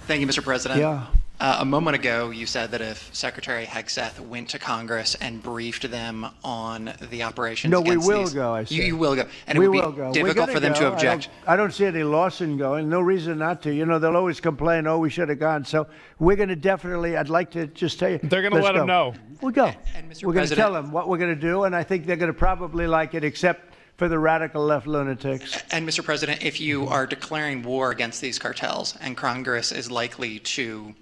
Thank you, Mr. President. Yeah. A moment ago, you said that if Secretary Hegseth went to Congress and briefed them on the operations No, we against will these, go, I said. You will go. And we it would will be go. difficult for them to object. I don't see any loss in going. No reason not to. They'll always complain, we should have gone. So we're going to definitely, I'd like to just tell you. They're going to let them know. We'll go. And Mr. We're going to President- tell them what we're going to do, and I think they're going to probably like it, except for the radical left lunatics. And Mr. President, if you are declaring war against these cartels and Congress is likely to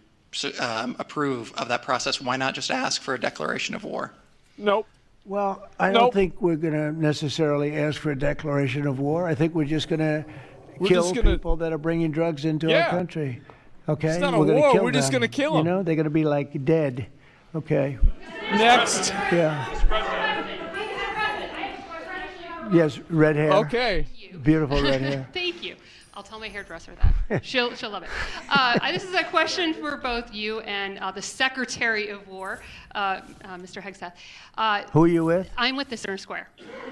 approve of that process, why not just ask for a declaration of war? Nope. Well, I don't think we're going to necessarily ask for a declaration of war. I think we're just going to kill people that are bringing drugs into our country. Okay? It's not a We're gonna war. kill We're just them. going to kill them. They're going to be like dead. Okay. Next. Yeah. Yes, red hair. Okay. Beautiful red hair. Thank you. I'll tell my hairdresser that. She'll love it. This is a question for both you and the Secretary of War, Mr. Hegseth. Who are you with? I'm with the Center Square.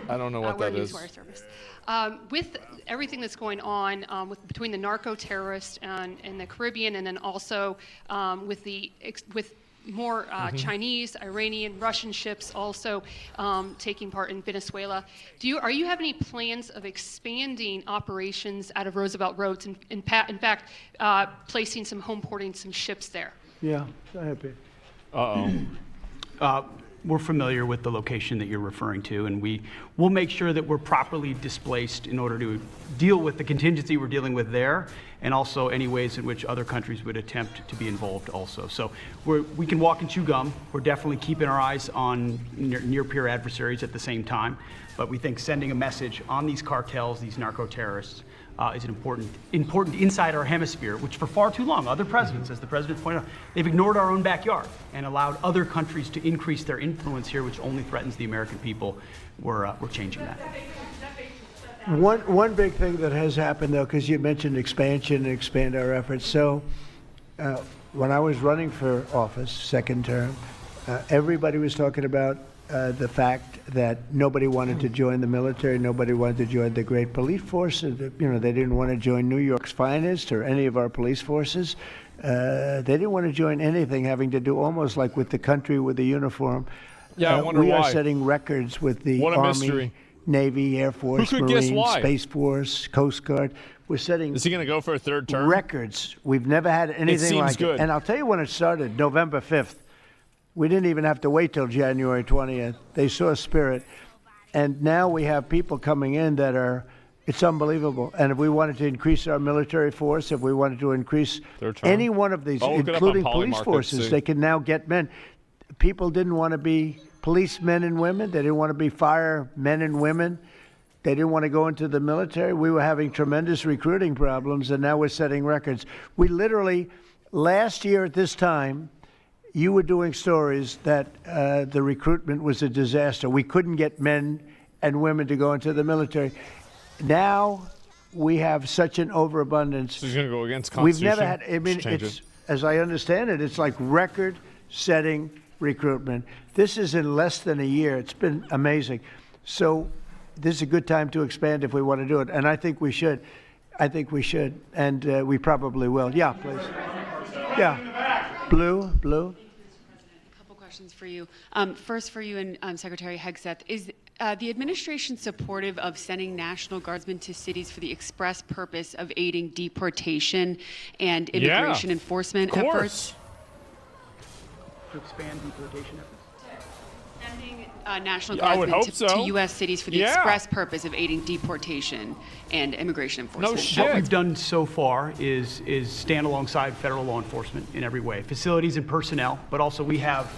I don't know what we're that is. Newswire service. With everything that's going on between the narco-terrorists in the Caribbean, and then also with more Chinese, Iranian, Russian ships also taking part in Venezuela. Are you have any plans of expanding operations out of Roosevelt Roads and in fact placing some home porting some ships there? Yeah, go ahead, Pete. We're familiar with the location that you're referring to, and we'll make sure that we're properly displaced in order to deal with the contingency we're dealing with there, and also any ways in which other countries would attempt to be involved also. So we can walk and chew gum. We're definitely keeping our eyes on near-peer adversaries at the same time, but we think sending a message on these cartels, these narco-terrorists, is an important inside our hemisphere, which for far too long, other presidents, as the president pointed out, they've ignored our own backyard and allowed other countries to increase their influence here, which only threatens the American people. We're changing that. One big thing that has happened, though, because you mentioned expansion and expand our efforts. So when I was running for office, second term, everybody was talking about the fact that nobody wanted to join the military, nobody wanted to join the great police force. They didn't want to join New York's finest or any of our police forces. They didn't want to join anything having to do almost like with the country with the uniform. Yeah, I wonder we why. are setting records with the What a Army, mystery. Navy, Air Force, Who could guess Marines, why? Space Force, Coast Guard. We're setting Is he going to go for a third term? records. We've never had anything seems like good. it. And I'll tell you when it started, November 5th. We didn't even have to wait till January 20th. They saw spirit. And now we have people coming in that are, it's unbelievable. And if we wanted to increase our military force, if we wanted to increase any one of these, including police forces, they can now get men. People didn't want to be policemen and women. They didn't want to be firemen and women. They didn't want to go into the military. We were having tremendous recruiting problems, and now we're setting records. We literally, last year at this time, you were doing stories that the recruitment was a disaster. We couldn't get men and women to go into the military. Now we have such an overabundance. So he's going to go against We've Constitution? never had, I mean, it's, as I understand it, it's like record-setting recruitment. This is in less than a year. It's been amazing. So this is a good time to expand if we want to do it. And I think we should. I think we should. And we probably will. Yeah, please. Yeah. Blue. Questions for you. First for you and Secretary Hegseth. Is the administration supportive of sending National Guardsmen to cities for the express purpose of aiding deportation and immigration enforcement efforts? To expand deportation efforts? Sending National Guardsmen to U.S. cities for the express purpose of aiding deportation and immigration enforcement. No shit. What we've done so far is stand alongside federal law enforcement in every way, facilities and personnel, but also we have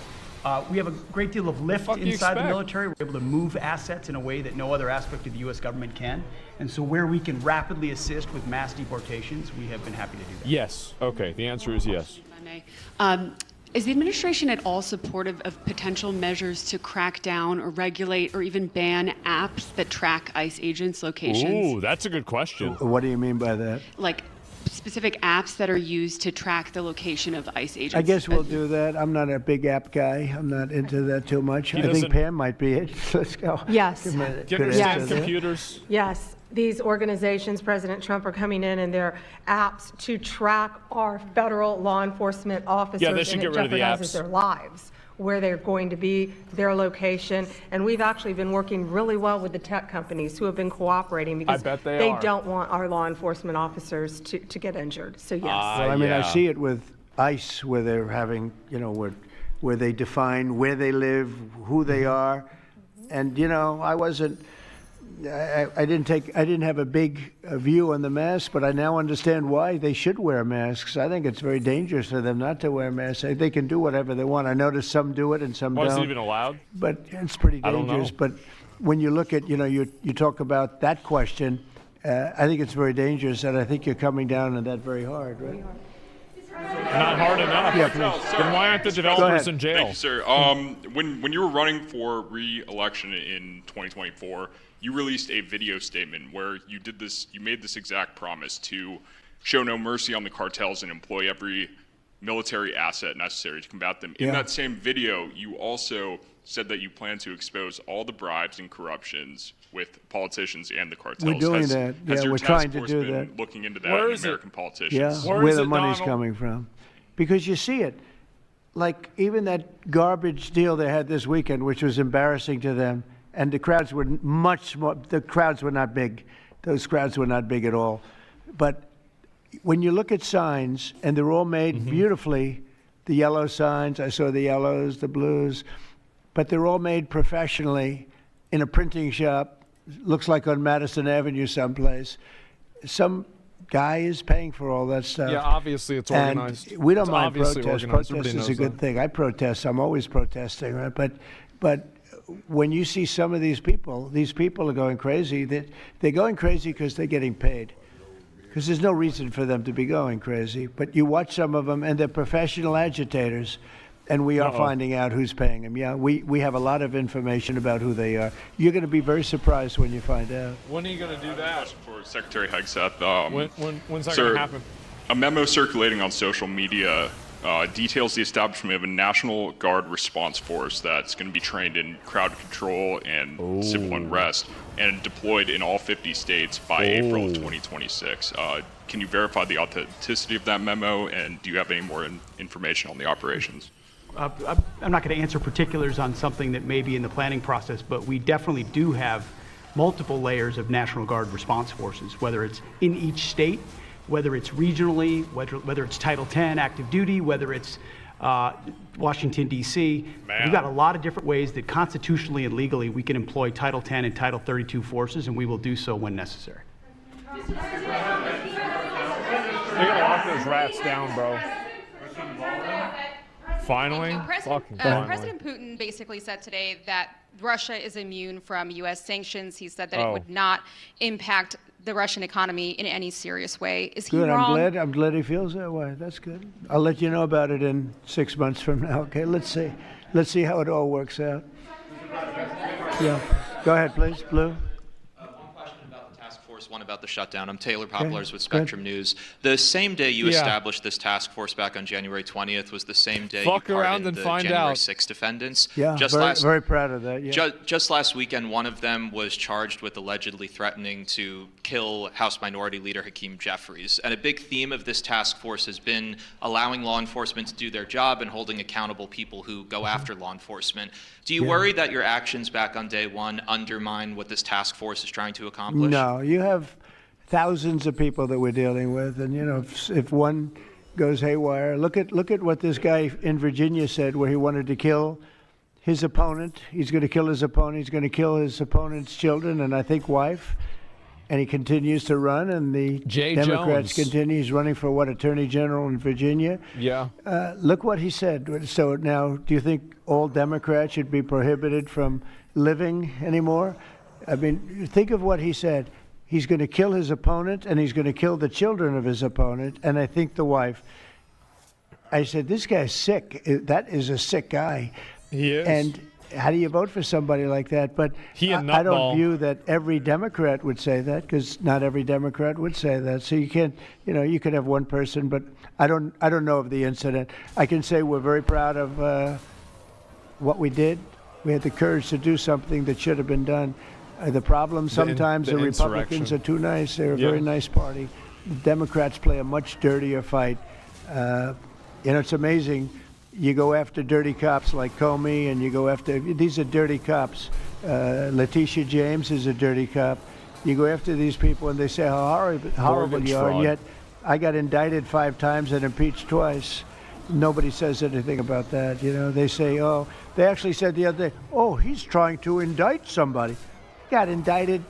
a great deal of lift inside the military. We're able to move assets in a way that no other aspect of the U.S. government can. And so where we can rapidly assist with mass deportations, we have been happy to do that. Yes. Okay. The answer is yes. Is the administration at all supportive of potential measures to crack down or regulate or even ban apps that track ICE agents' locations? Ooh, that's a good question. What do you mean by that? Like specific apps that are used to track the location of ICE agents. I guess we'll do that. I'm not a big app guy. I'm not into that too much. I think Pam might be it. Let's go. Yes. Do you understand computers? Yes. These organizations, President Trump, are coming in and their apps to track our federal law enforcement officers. Yeah, they should get rid of the apps. And it jeopardizes their lives, where they're going to be, their location. And we've actually been working really well with the tech companies who have been cooperating because they don't want our law enforcement officers to get injured. So, yes. Well, I mean, I see it with ICE, where they're having, where they define where they live, who they are. And, I didn't have a big view on the mask, but I now understand why they should wear masks. I think it's very dangerous for them not to wear masks. They can do whatever they want. I notice some do it and some don't. Is it even allowed? But it's pretty dangerous. But when you look at, you talk about that question, I think it's very dangerous, and I think you're coming down on that very hard, right? Not hard enough. Yeah, please. Then why aren't the developers in jail? Thank you, sir. When you were running for re-election in 2024, you released a video statement where you made this exact promise to show no mercy on the cartels and employ every military asset necessary to combat them. In that same video, you also said that you plan to expose all the bribes and corruptions with politicians and the cartels. We're doing that. Yeah, we're trying to do that. Looking into that in American politicians. Yeah, where the money's coming from. Because you see it. Like even that garbage deal they had this weekend, which was embarrassing to them, and the crowds were the crowds were not big. Those crowds were not big at all. But when you look at signs, and they're all made beautifully, the yellow signs, I saw the yellows, the blues, but they're all made professionally in a printing shop, looks like on Madison Avenue someplace. Some guy is paying for all that stuff. Yeah, obviously it's organized. And we don't mind protest. Protest is a good thing. I protest. I'm always protesting, right? But when you see some of these people are going crazy. They're going crazy because they're getting paid. Because there's no reason for them to be going crazy. But you watch some of them, and they're professional agitators, and we are finding out who's paying them. Yeah, we have a lot of information about who they are. You're going to be very surprised when you find out. When are you going to do that? For Secretary Hegseth. When's that going to happen? A memo circulating on social media details the establishment of a National Guard response force that's going to be trained in crowd control and civil unrest and deployed in all 50 states by April of 2026. Can you verify the authenticity of that memo, and do you have any more information on the operations? I'm not going to answer particulars on something that may be in the planning process, but we definitely do have multiple layers of National Guard response forces, whether it's in each state, whether it's regionally, whether it's Title 10 active duty, whether it's Washington, D.C. We've got a lot of different ways that constitutionally and legally we can employ Title 10 and Title 32 forces, and we will do so when necessary. They gotta lock those rats down, bro. Finally? President Putin basically said today that Russia is immune from U.S. sanctions. He said that it would not impact the Russian economy in any serious way. Is he Good. wrong? I'm glad he feels that way. That's good. I'll let you know about it in 6 months from now. Okay. Let's see how it all works out. Yeah. Go ahead, please, Blue. One about the shutdown. I'm Taylor Poplars with Spectrum News. The same day you established this task force back on January 20th was the same day you pardoned the January 6 defendants. Yeah, very proud of that. Yeah. Just last weekend, one of them was charged with allegedly threatening to kill House Minority Leader Hakeem Jeffries. And a big theme of this task force has been allowing law enforcement to do their job and holding accountable people who go after law enforcement. Do you worry that your actions back on day one undermine what this task force is trying to accomplish? No, you have thousands of people that we're dealing with, and if one goes haywire, look at what this guy in Virginia said, where he wanted to kill his opponent. He's going to kill his opponent. He's going to kill his opponent's children and I think wife. And he continues to run, and the Democrats continue. He's running for Attorney General in Virginia. Yeah. Look what he said. So now, do you think all Democrats should be prohibited from living anymore? I mean, think of what he said. He's going to kill his opponent, and he's going to kill the children of his opponent, and I think the wife. I said, this guy's sick. That is a sick guy. He is. And how do you vote for somebody like that? But I don't view that every Democrat would say that, because not every Democrat would say that. So you can't, you could have one person, but I don't know of the incident. I can say we're very proud of what we did. We had the courage to do something that should have been done. The problem sometimes the Republicans are too nice. They're a very nice party. The Democrats play a much dirtier fight. It's amazing. You go after dirty cops like Comey, and you go after, these are dirty cops. Letitia James is a dirty cop. You go after these people and they say how horrible you are, and yet I got indicted 5 times and impeached twice. Nobody says anything about that. They say, they actually said the other day, he's trying to indict somebody. Got indicted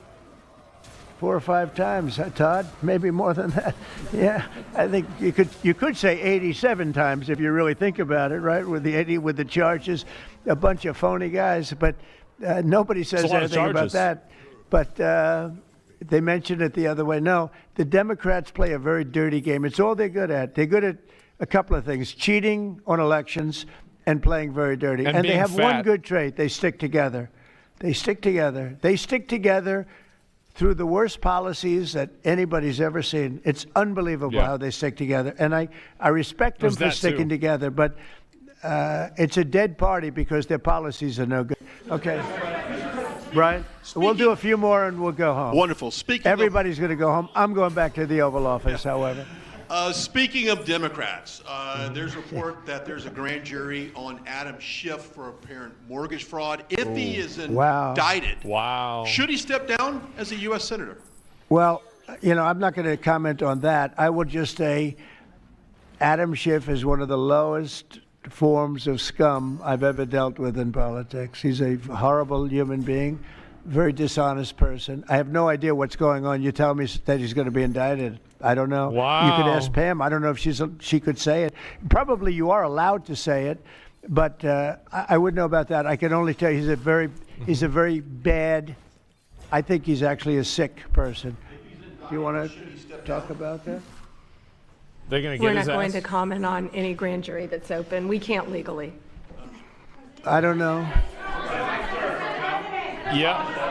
4 or 5 times, Todd, maybe more than that. Yeah, I think you could say 87 times if you really think about it, right? With the charges, a bunch of phony guys, but nobody says anything about that. But they mentioned it the other way. No, the Democrats play a very dirty game. It's all they're good at. They're good at a couple of things: cheating on elections and playing very dirty. And they have one good trait: they stick together. They stick together. They stick together through the worst policies that anybody's ever seen. It's unbelievable how they stick together. And I respect them for sticking together, but it's a dead party because their policies are no good. Okay. Brian, we'll do a few more and we'll go home. Wonderful. Everybody's going to go home. I'm going back to the Oval Office, however. Speaking of Democrats, there's a report that there's a grand jury on Adam Schiff for apparent mortgage fraud. If he is indicted, should he step down as a U.S. Senator? Well, I'm not going to comment on that. I would just say Adam Schiff is one of the lowest forms of scum I've ever dealt with in politics. He's a horrible human being, very dishonest person. I have no idea what's going on. You tell me that he's going to be indicted. I don't know. Wow. You could ask Pam. I don't know if she could say it. Probably you are allowed to say it, but I wouldn't know about that. I can only tell you he's a very bad. I think he's actually a sick person. Do you want to talk about that? They're going to We're not going to comment on any grand jury that's open. We can't legally. I don't know. Yeah.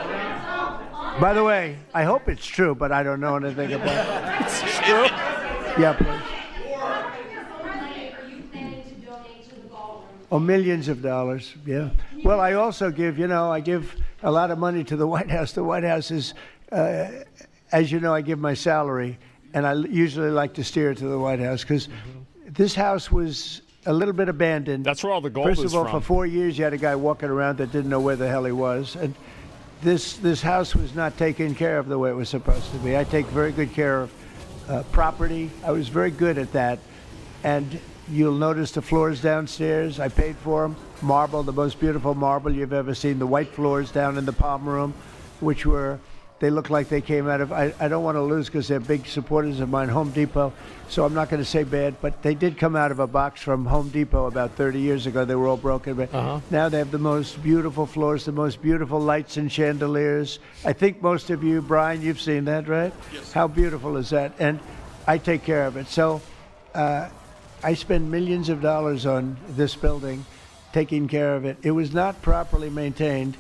By the way, I hope it's true, but I don't know anything about it. It's true? Yeah, please. Oh, millions of dollars, yeah. Well, I also give a lot of money to the White House. The White House is, as you know, I give my salary, and I usually like to steer it to the White House because this house was a little bit abandoned. That's where all the gold is from. First of all, for 4 years, you had a guy walking around that didn't know where the hell he was. And this house was not taken care of the way it was supposed to be. I take very good care of property. I was very good at that. And You'll notice the floors downstairs. I paid for them. Marble, the most beautiful marble you've ever seen. The white floors down in the palm room, which they look like they came out of, I don't want to lose because they're big supporters of mine, Home Depot, so I'm not going to say bad, but they did come out of a box from Home Depot about 30 years ago. They were all broken, but now they have the most beautiful floors, the most beautiful lights and chandeliers. I think most of you, Brian, you've seen that, right? Yes. How beautiful is that? And I take care of it. So I spend millions of dollars on this building, taking care of it. It was not properly maintained.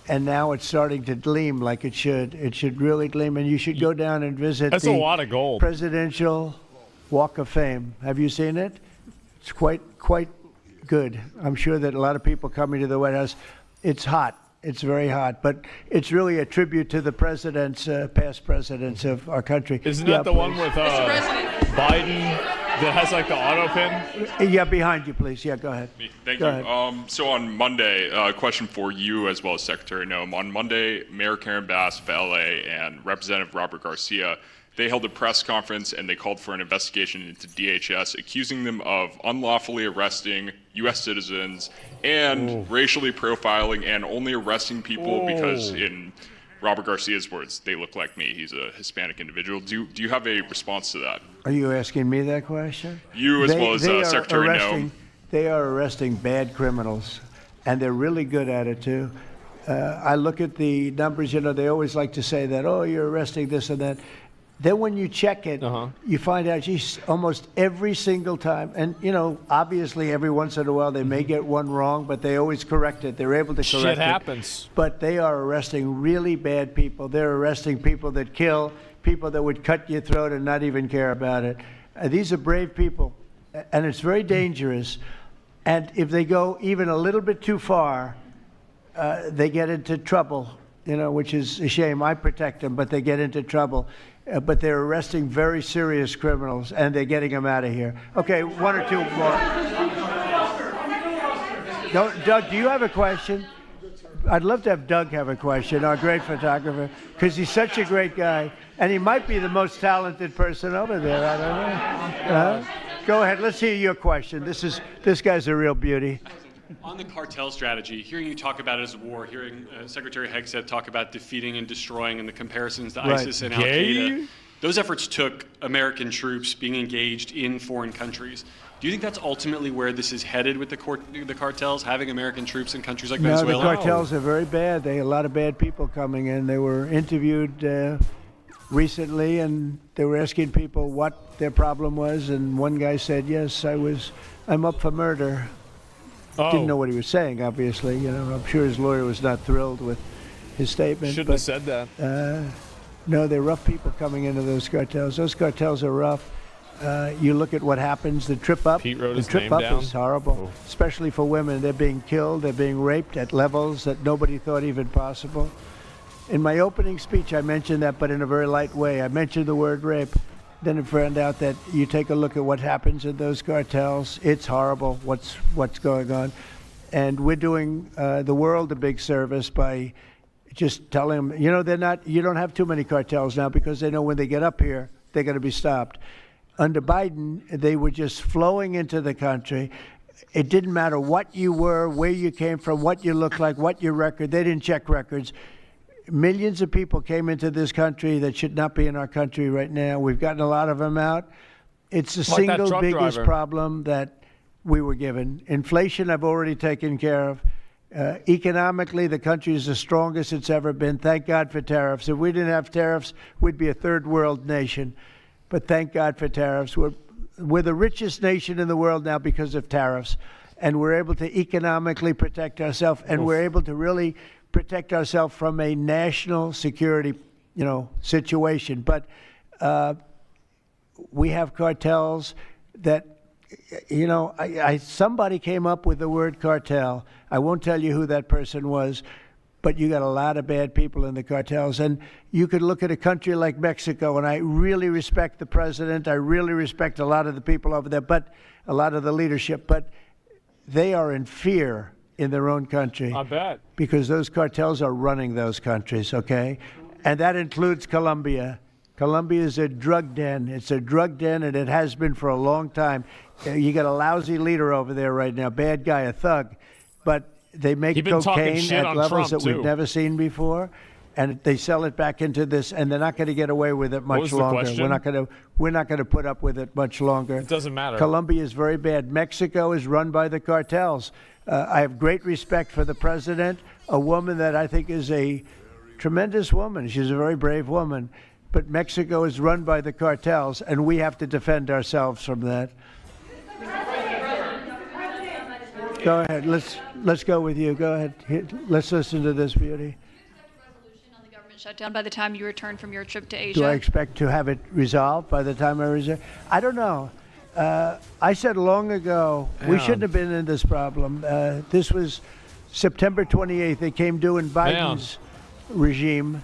And now it's starting to gleam like it should. It should really gleam, and you should go down and visit That's a lot of gold. Presidential Walk of Fame. Have you seen it? It's quite good. I'm sure that a lot of people coming to the White House. It's hot. It's very hot, but it's really a tribute to the presidents, past presidents of our country. Isn't that the one with Biden that has like the auto pin? Yeah, behind you, please. Yeah, go ahead. Thank Go you. ahead. So on Monday, a question for you as well as Secretary Noem. On Monday, Mayor Karen Bass of LA and Representative Robert Garcia, they held a press conference and they called for an investigation into DHS, accusing them of unlawfully arresting U.S. citizens and racially profiling and only arresting people because, in Robert Garcia's words, they look like me. He's a Hispanic individual. Do you have a response to that? Are you asking me that question? You as well as Secretary Noem. They are arresting bad criminals, and they're really good at it, too. I look at the numbers, they always like to say that, oh, you're arresting this and that. Then when you check it, you find out, geez, almost every single time, and, obviously every once in a while they may get one wrong, but they always correct it. They're able to correct it. Shit happens. But they are arresting really bad people. They're arresting people that kill, people that would cut your throat and not even care about it. These are brave people, and it's very dangerous. And if they go even a little bit too far, they get into trouble, which is a shame. I protect them, but they get into trouble. But they're arresting very serious criminals, and they're getting them out of here. Okay, one or two more. Doug, do you have a question? I'd love to have Doug have a question, our great photographer, because he's such a great guy, and he might be the most talented person over there. I don't know. Go ahead. Let's hear your question. This guy's a real beauty. On the cartel strategy, hearing you talk about it as a war, hearing Secretary Hegseth talk about defeating and destroying and the comparisons to ISIS and al-Qaeda, those efforts took American troops being engaged in foreign countries. Do you think that's ultimately where this is headed with the cartels, having American troops in countries like Venezuela? No, the cartels are very bad. They have a lot of bad people coming in. They were interviewed recently, and they were asking people what their problem was, and one guy said, yes, I'm up for murder. Didn't know what he was saying, obviously. I'm sure his lawyer was not thrilled with his statement. Shouldn't have said that. No, they're rough people coming into those cartels. Those cartels are rough. You look at what happens, the trip up. Pete wrote the his trip name up down. is horrible, especially for women. They're being killed, they're being raped at levels that nobody thought even possible. In my opening speech, I mentioned that, but in a very light way. I mentioned the word rape. Then it found out that you take a look at what happens in those cartels. It's horrible what's going on. And we're doing the world a big service by just telling them, you don't have too many cartels now because they know when they get up here, they're going to be stopped. Under Biden, they were just flowing into the country. It didn't matter what you were, where you came from, what you looked like, what your record. They didn't check records. Millions of people came into this country that should not be in our country right now. We've gotten a lot of them out. It's the single biggest problem that we were given. Inflation, I've already taken care of. Economically, the country is the strongest it's ever been. Thank God for tariffs. If we didn't have tariffs, we'd be a third world nation. But thank God for tariffs. We're the richest nation in the world now because of tariffs. And we're able to economically protect ourselves, and we're able to really protect ourselves from a national security, situation. But we have cartels that, somebody came up with the word cartel. I won't tell you who that person was, but you got a lot of bad people in the cartels. And you could look at a country like Mexico, and I really respect the president. I really respect a lot of the people over there, but a lot of the leadership. But they are in fear in their own country. I bet. Because those cartels are running those countries, okay? And that includes Colombia. Colombia is a drug den. It's a drug den, and it has been for a long time. You got a lousy leader over there right now, bad guy, a thug, but they make He's been talking cocaine shit at on levels Trump, that we've too. never seen before, and they sell it back into this, and they're not going to get away with it much was the longer. question? We're not going to put up with it much longer. It doesn't matter. Colombia is very bad. Mexico is run by the cartels. I have great respect for the president, a woman that I think is a tremendous woman. She's a very brave woman. But Mexico is run by the cartels, and we have to defend ourselves from that. Go ahead. Let's go with you. Go ahead. Let's listen to this, Beauty. Shutdown by the time you return from your trip to Asia? Do I expect to have it resolved by the time I return? I don't know. I said long ago we shouldn't have been in this problem. This was September 28th. They came due in Biden's regime,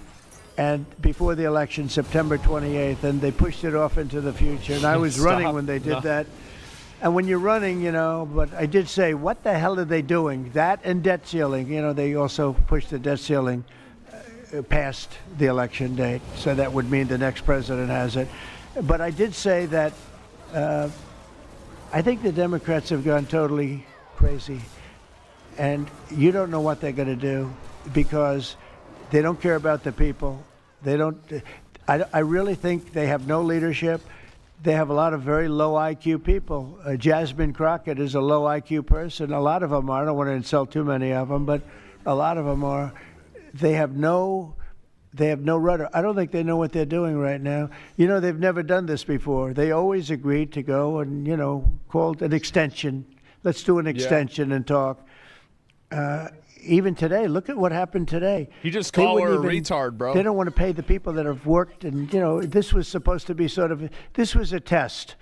and before the election, September 28th, and they pushed it off into the future. And I was running when they did that. And when you're running, but I did say, what the hell are they doing? That and debt ceiling. They also pushed the debt ceiling past the election date, so that would mean the next president has it. But I did say that I think the Democrats have gone totally crazy, and you don't know what they're going to do because they don't care about the people. They don't. I really think they have no leadership. They have a lot of very low IQ people. Jasmine Crockett is a low IQ person. A lot of them are. I don't want to insult too many of them, but a lot of them are. They have no rudder. I don't think they know what they're doing right now. They've never done this before. They always agreed to go and, called an extension. Let's do an extension and talk. Even today, look at what happened today. You just call her a retard, bro. They don't want to pay the people that have worked. And, this was supposed to be this was a test.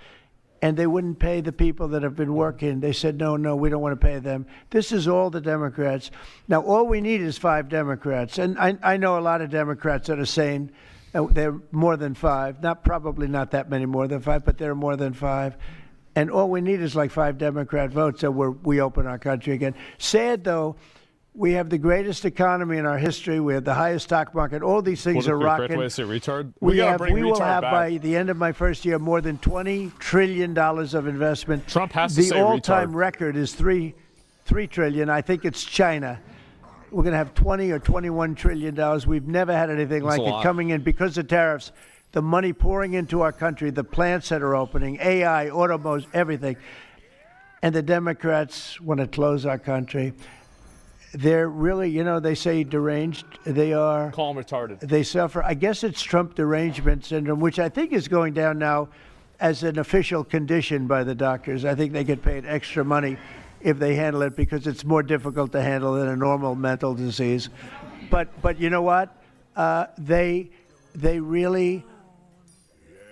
And they wouldn't pay the people that have been working. They said, no, we don't want to pay them. This is all the Democrats. Now, all we need is 5 Democrats. And I know a lot of Democrats that are saying they're more than 5. Probably not that many more than 5, but there are more than 5. And all we need is like 5 Democrat votes, so we open our country again. Sad, though, we have the greatest economy in our history. We have the highest stock market. All these things are rocking. Retard? We will have by the end of my first year more than $20 trillion of investment. Trump has to say the all-time retard. record is $3 trillion. I think it's China. We're going to have $20 or $21 trillion. We've never had anything like it coming in because of tariffs. The money pouring into our country, the plants that are opening, AI, automobiles, everything. And the Democrats want to close our country. They're really, they say deranged. They are. Call them retarded. They suffer. I guess it's Trump derangement syndrome, which I think is going down now as an official condition by the doctors. I think they get paid extra money if they handle it because it's more difficult to handle than a normal mental disease. But you know what? They really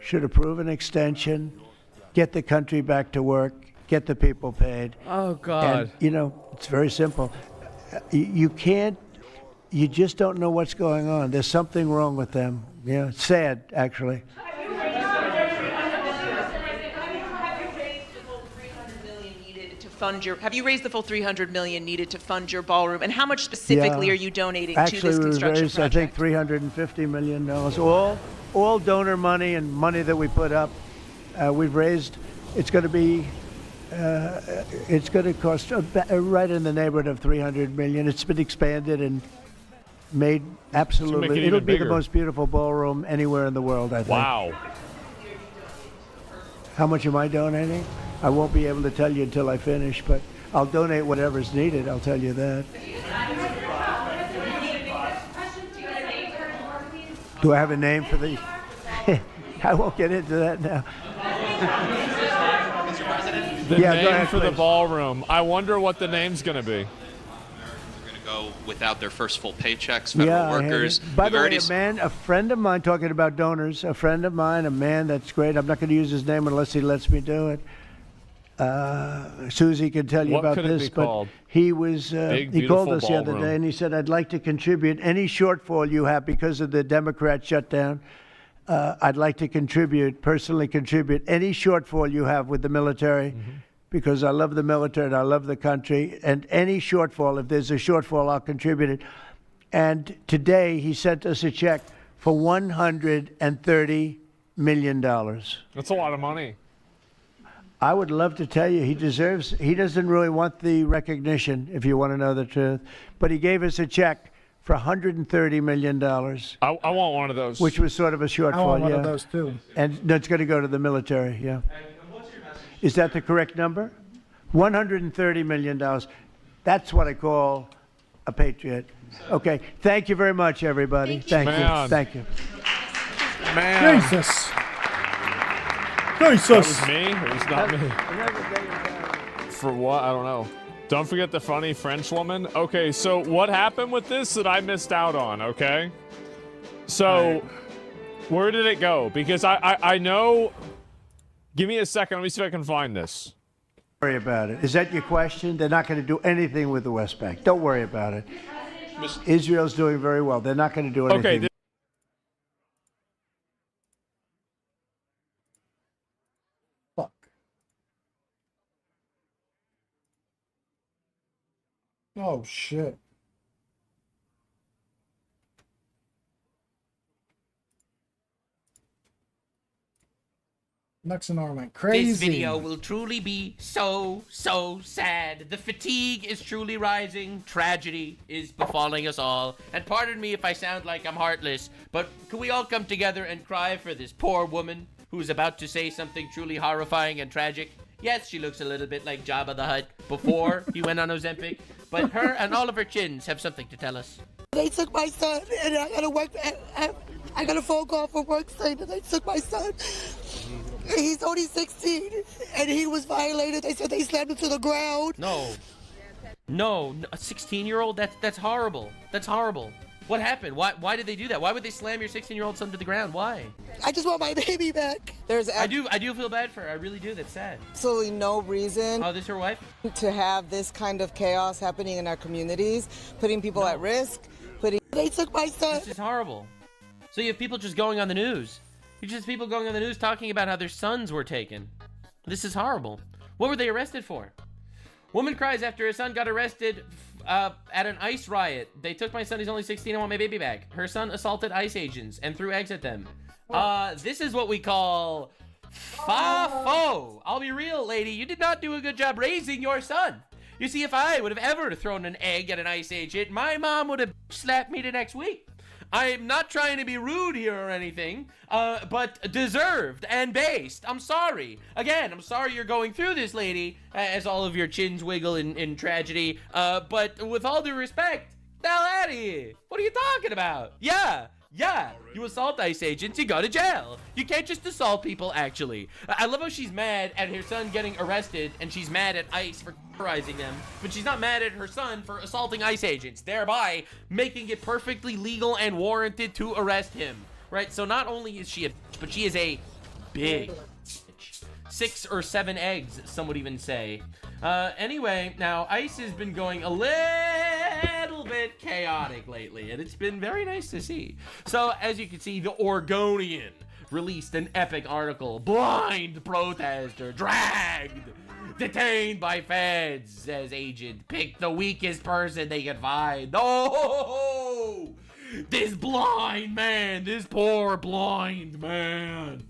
should approve an extension, get the country back to work, get the people paid. Oh, God. And, it's very simple. You just don't know what's going on. There's something wrong with them. It's sad, actually. Have you raised the full $300 million needed to fund your ballroom? And how much specifically are you donating to this construction project? I think $350 million. All donor money and money that we put up. We've raised. It's going to be. It's going to cost right in the neighborhood of $300 million. It's been expanded and made absolutely. It'll be the most beautiful ballroom anywhere in the world, I think. Wow. How much am I donating? I won't be able to tell you until I finish, but I'll donate whatever's needed. I'll tell you that. Do I have a name for the? I won't get into that now. The name for the ballroom. I wonder what the name's going to be. They're going to go without their first full paychecks, federal workers. By the way, a friend of mine, talking about donors, a friend of mine, a man that's great. I'm not going to use his name unless he lets me do it. Susie can tell you about this, but he was he called us the other day and he said, I'd like to contribute any shortfall you have because of the Democrat shutdown. I'd like to personally contribute any shortfall you have with the military because I love the military and I love the country. And any shortfall, if there's a shortfall, I'll contribute it. And today he sent us a check for $130 million. That's a lot of money. I would love to tell you he doesn't really want the recognition, if you want to know the truth, but he gave us a check for $130 million. I want one of those. Which was sort of a shortfall, I want one of those too. And that's going to go to the military, yeah. Is that the correct number? $130 million. That's what I call a patriot. Okay, thank you very much, everybody. Thank you. Thank you. Man. Jesus. That was me, or it's not me? For what? I don't know. Don't forget the funny French woman. Okay, so what happened with this that I missed out on, okay? So, where did it go? Because I know... Give me a second. Let me see if I can find this. Don't worry about it. Is that your question? They're not going to do anything with the West Bank. Don't worry about it. Israel's doing very well. They're not going to do anything. Okay. Fuck. Oh, shit. Mexican arm went crazy. This video will truly be so sad. The fatigue is truly rising. Tragedy is befalling us all. And pardon me if I sound like I'm heartless, but can we all come together and cry for this poor woman who is about to say something truly horrifying and tragic? Yes, she looks a little bit like Jabba the Hutt before he went on Ozempic, but her and all of her chins have something to tell us. They took my son, and I gotta work. I got a phone call from work saying that they took my son. He's only 16, and he was violated. They said they slammed him to the ground. No, a 16-year-old? That's horrible. That's horrible. What happened? Why did they do that? Why would they slam your 16-year-old son to the ground? Why? I just want my baby back. I do feel bad for her. I really do. That's sad. Absolutely no reason. Oh, this her wife? To have this kind of chaos happening in our communities, putting people at risk. They took my son. This is horrible. So you have people just going on the news. You just people going on the news talking about how their sons were taken. This is horrible. What were they arrested for? Woman cries after her son got arrested at an ICE riot. They took my son, he's only 16, I want my baby back. Her son assaulted ICE agents and threw eggs at them. This is what we call FAFO. I'll be real, lady, you did not do a good job raising your son. You see, if I would have ever thrown an egg at an ICE agent, my mom would have slapped me the next week. I'm not trying to be rude here or anything, but deserved and based. I'm sorry. Again, I'm sorry you're going through this, lady, as all of your chins wiggle in tragedy. But with all due respect, the hell out of here. What are you talking about? Yeah, you assault ICE agents, you go to jail. You can't just assault people, actually. I love how she's mad at her son getting arrested, and she's mad at ICE for terrorizing them, but she's not mad at her son for assaulting ICE agents, thereby making it perfectly legal and warranted to arrest him, right? So not only is she a bitch, but she is a big bitch. 6 or 7 eggs, some would even say. Anyway, now ICE has been going a little bit chaotic lately, and it's been very nice to see. So, as you can see, the Oregonian released an epic article. Blind protester dragged, detained by feds, says agent. Pick the weakest person they can find. Oh, this blind man, this poor blind man.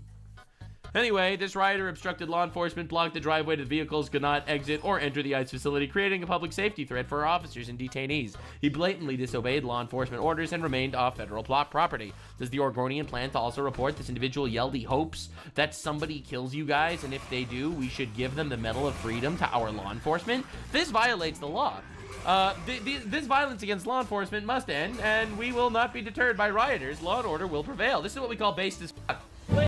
Anyway, this rioter obstructed law enforcement, blocked the driveway to the vehicles, could not exit or enter the ICE facility, creating a public safety threat for officers and detainees. He blatantly disobeyed law enforcement orders and remained off federal property. Does the Oregonian plan to also report this individual yelled he hopes that somebody kills you guys, and if they do, we should give them the Medal of Freedom to our law enforcement? This violates the law. This violence against law enforcement must end, and we will not be deterred by rioters. Law and order will prevail. This is what we call based as fuck.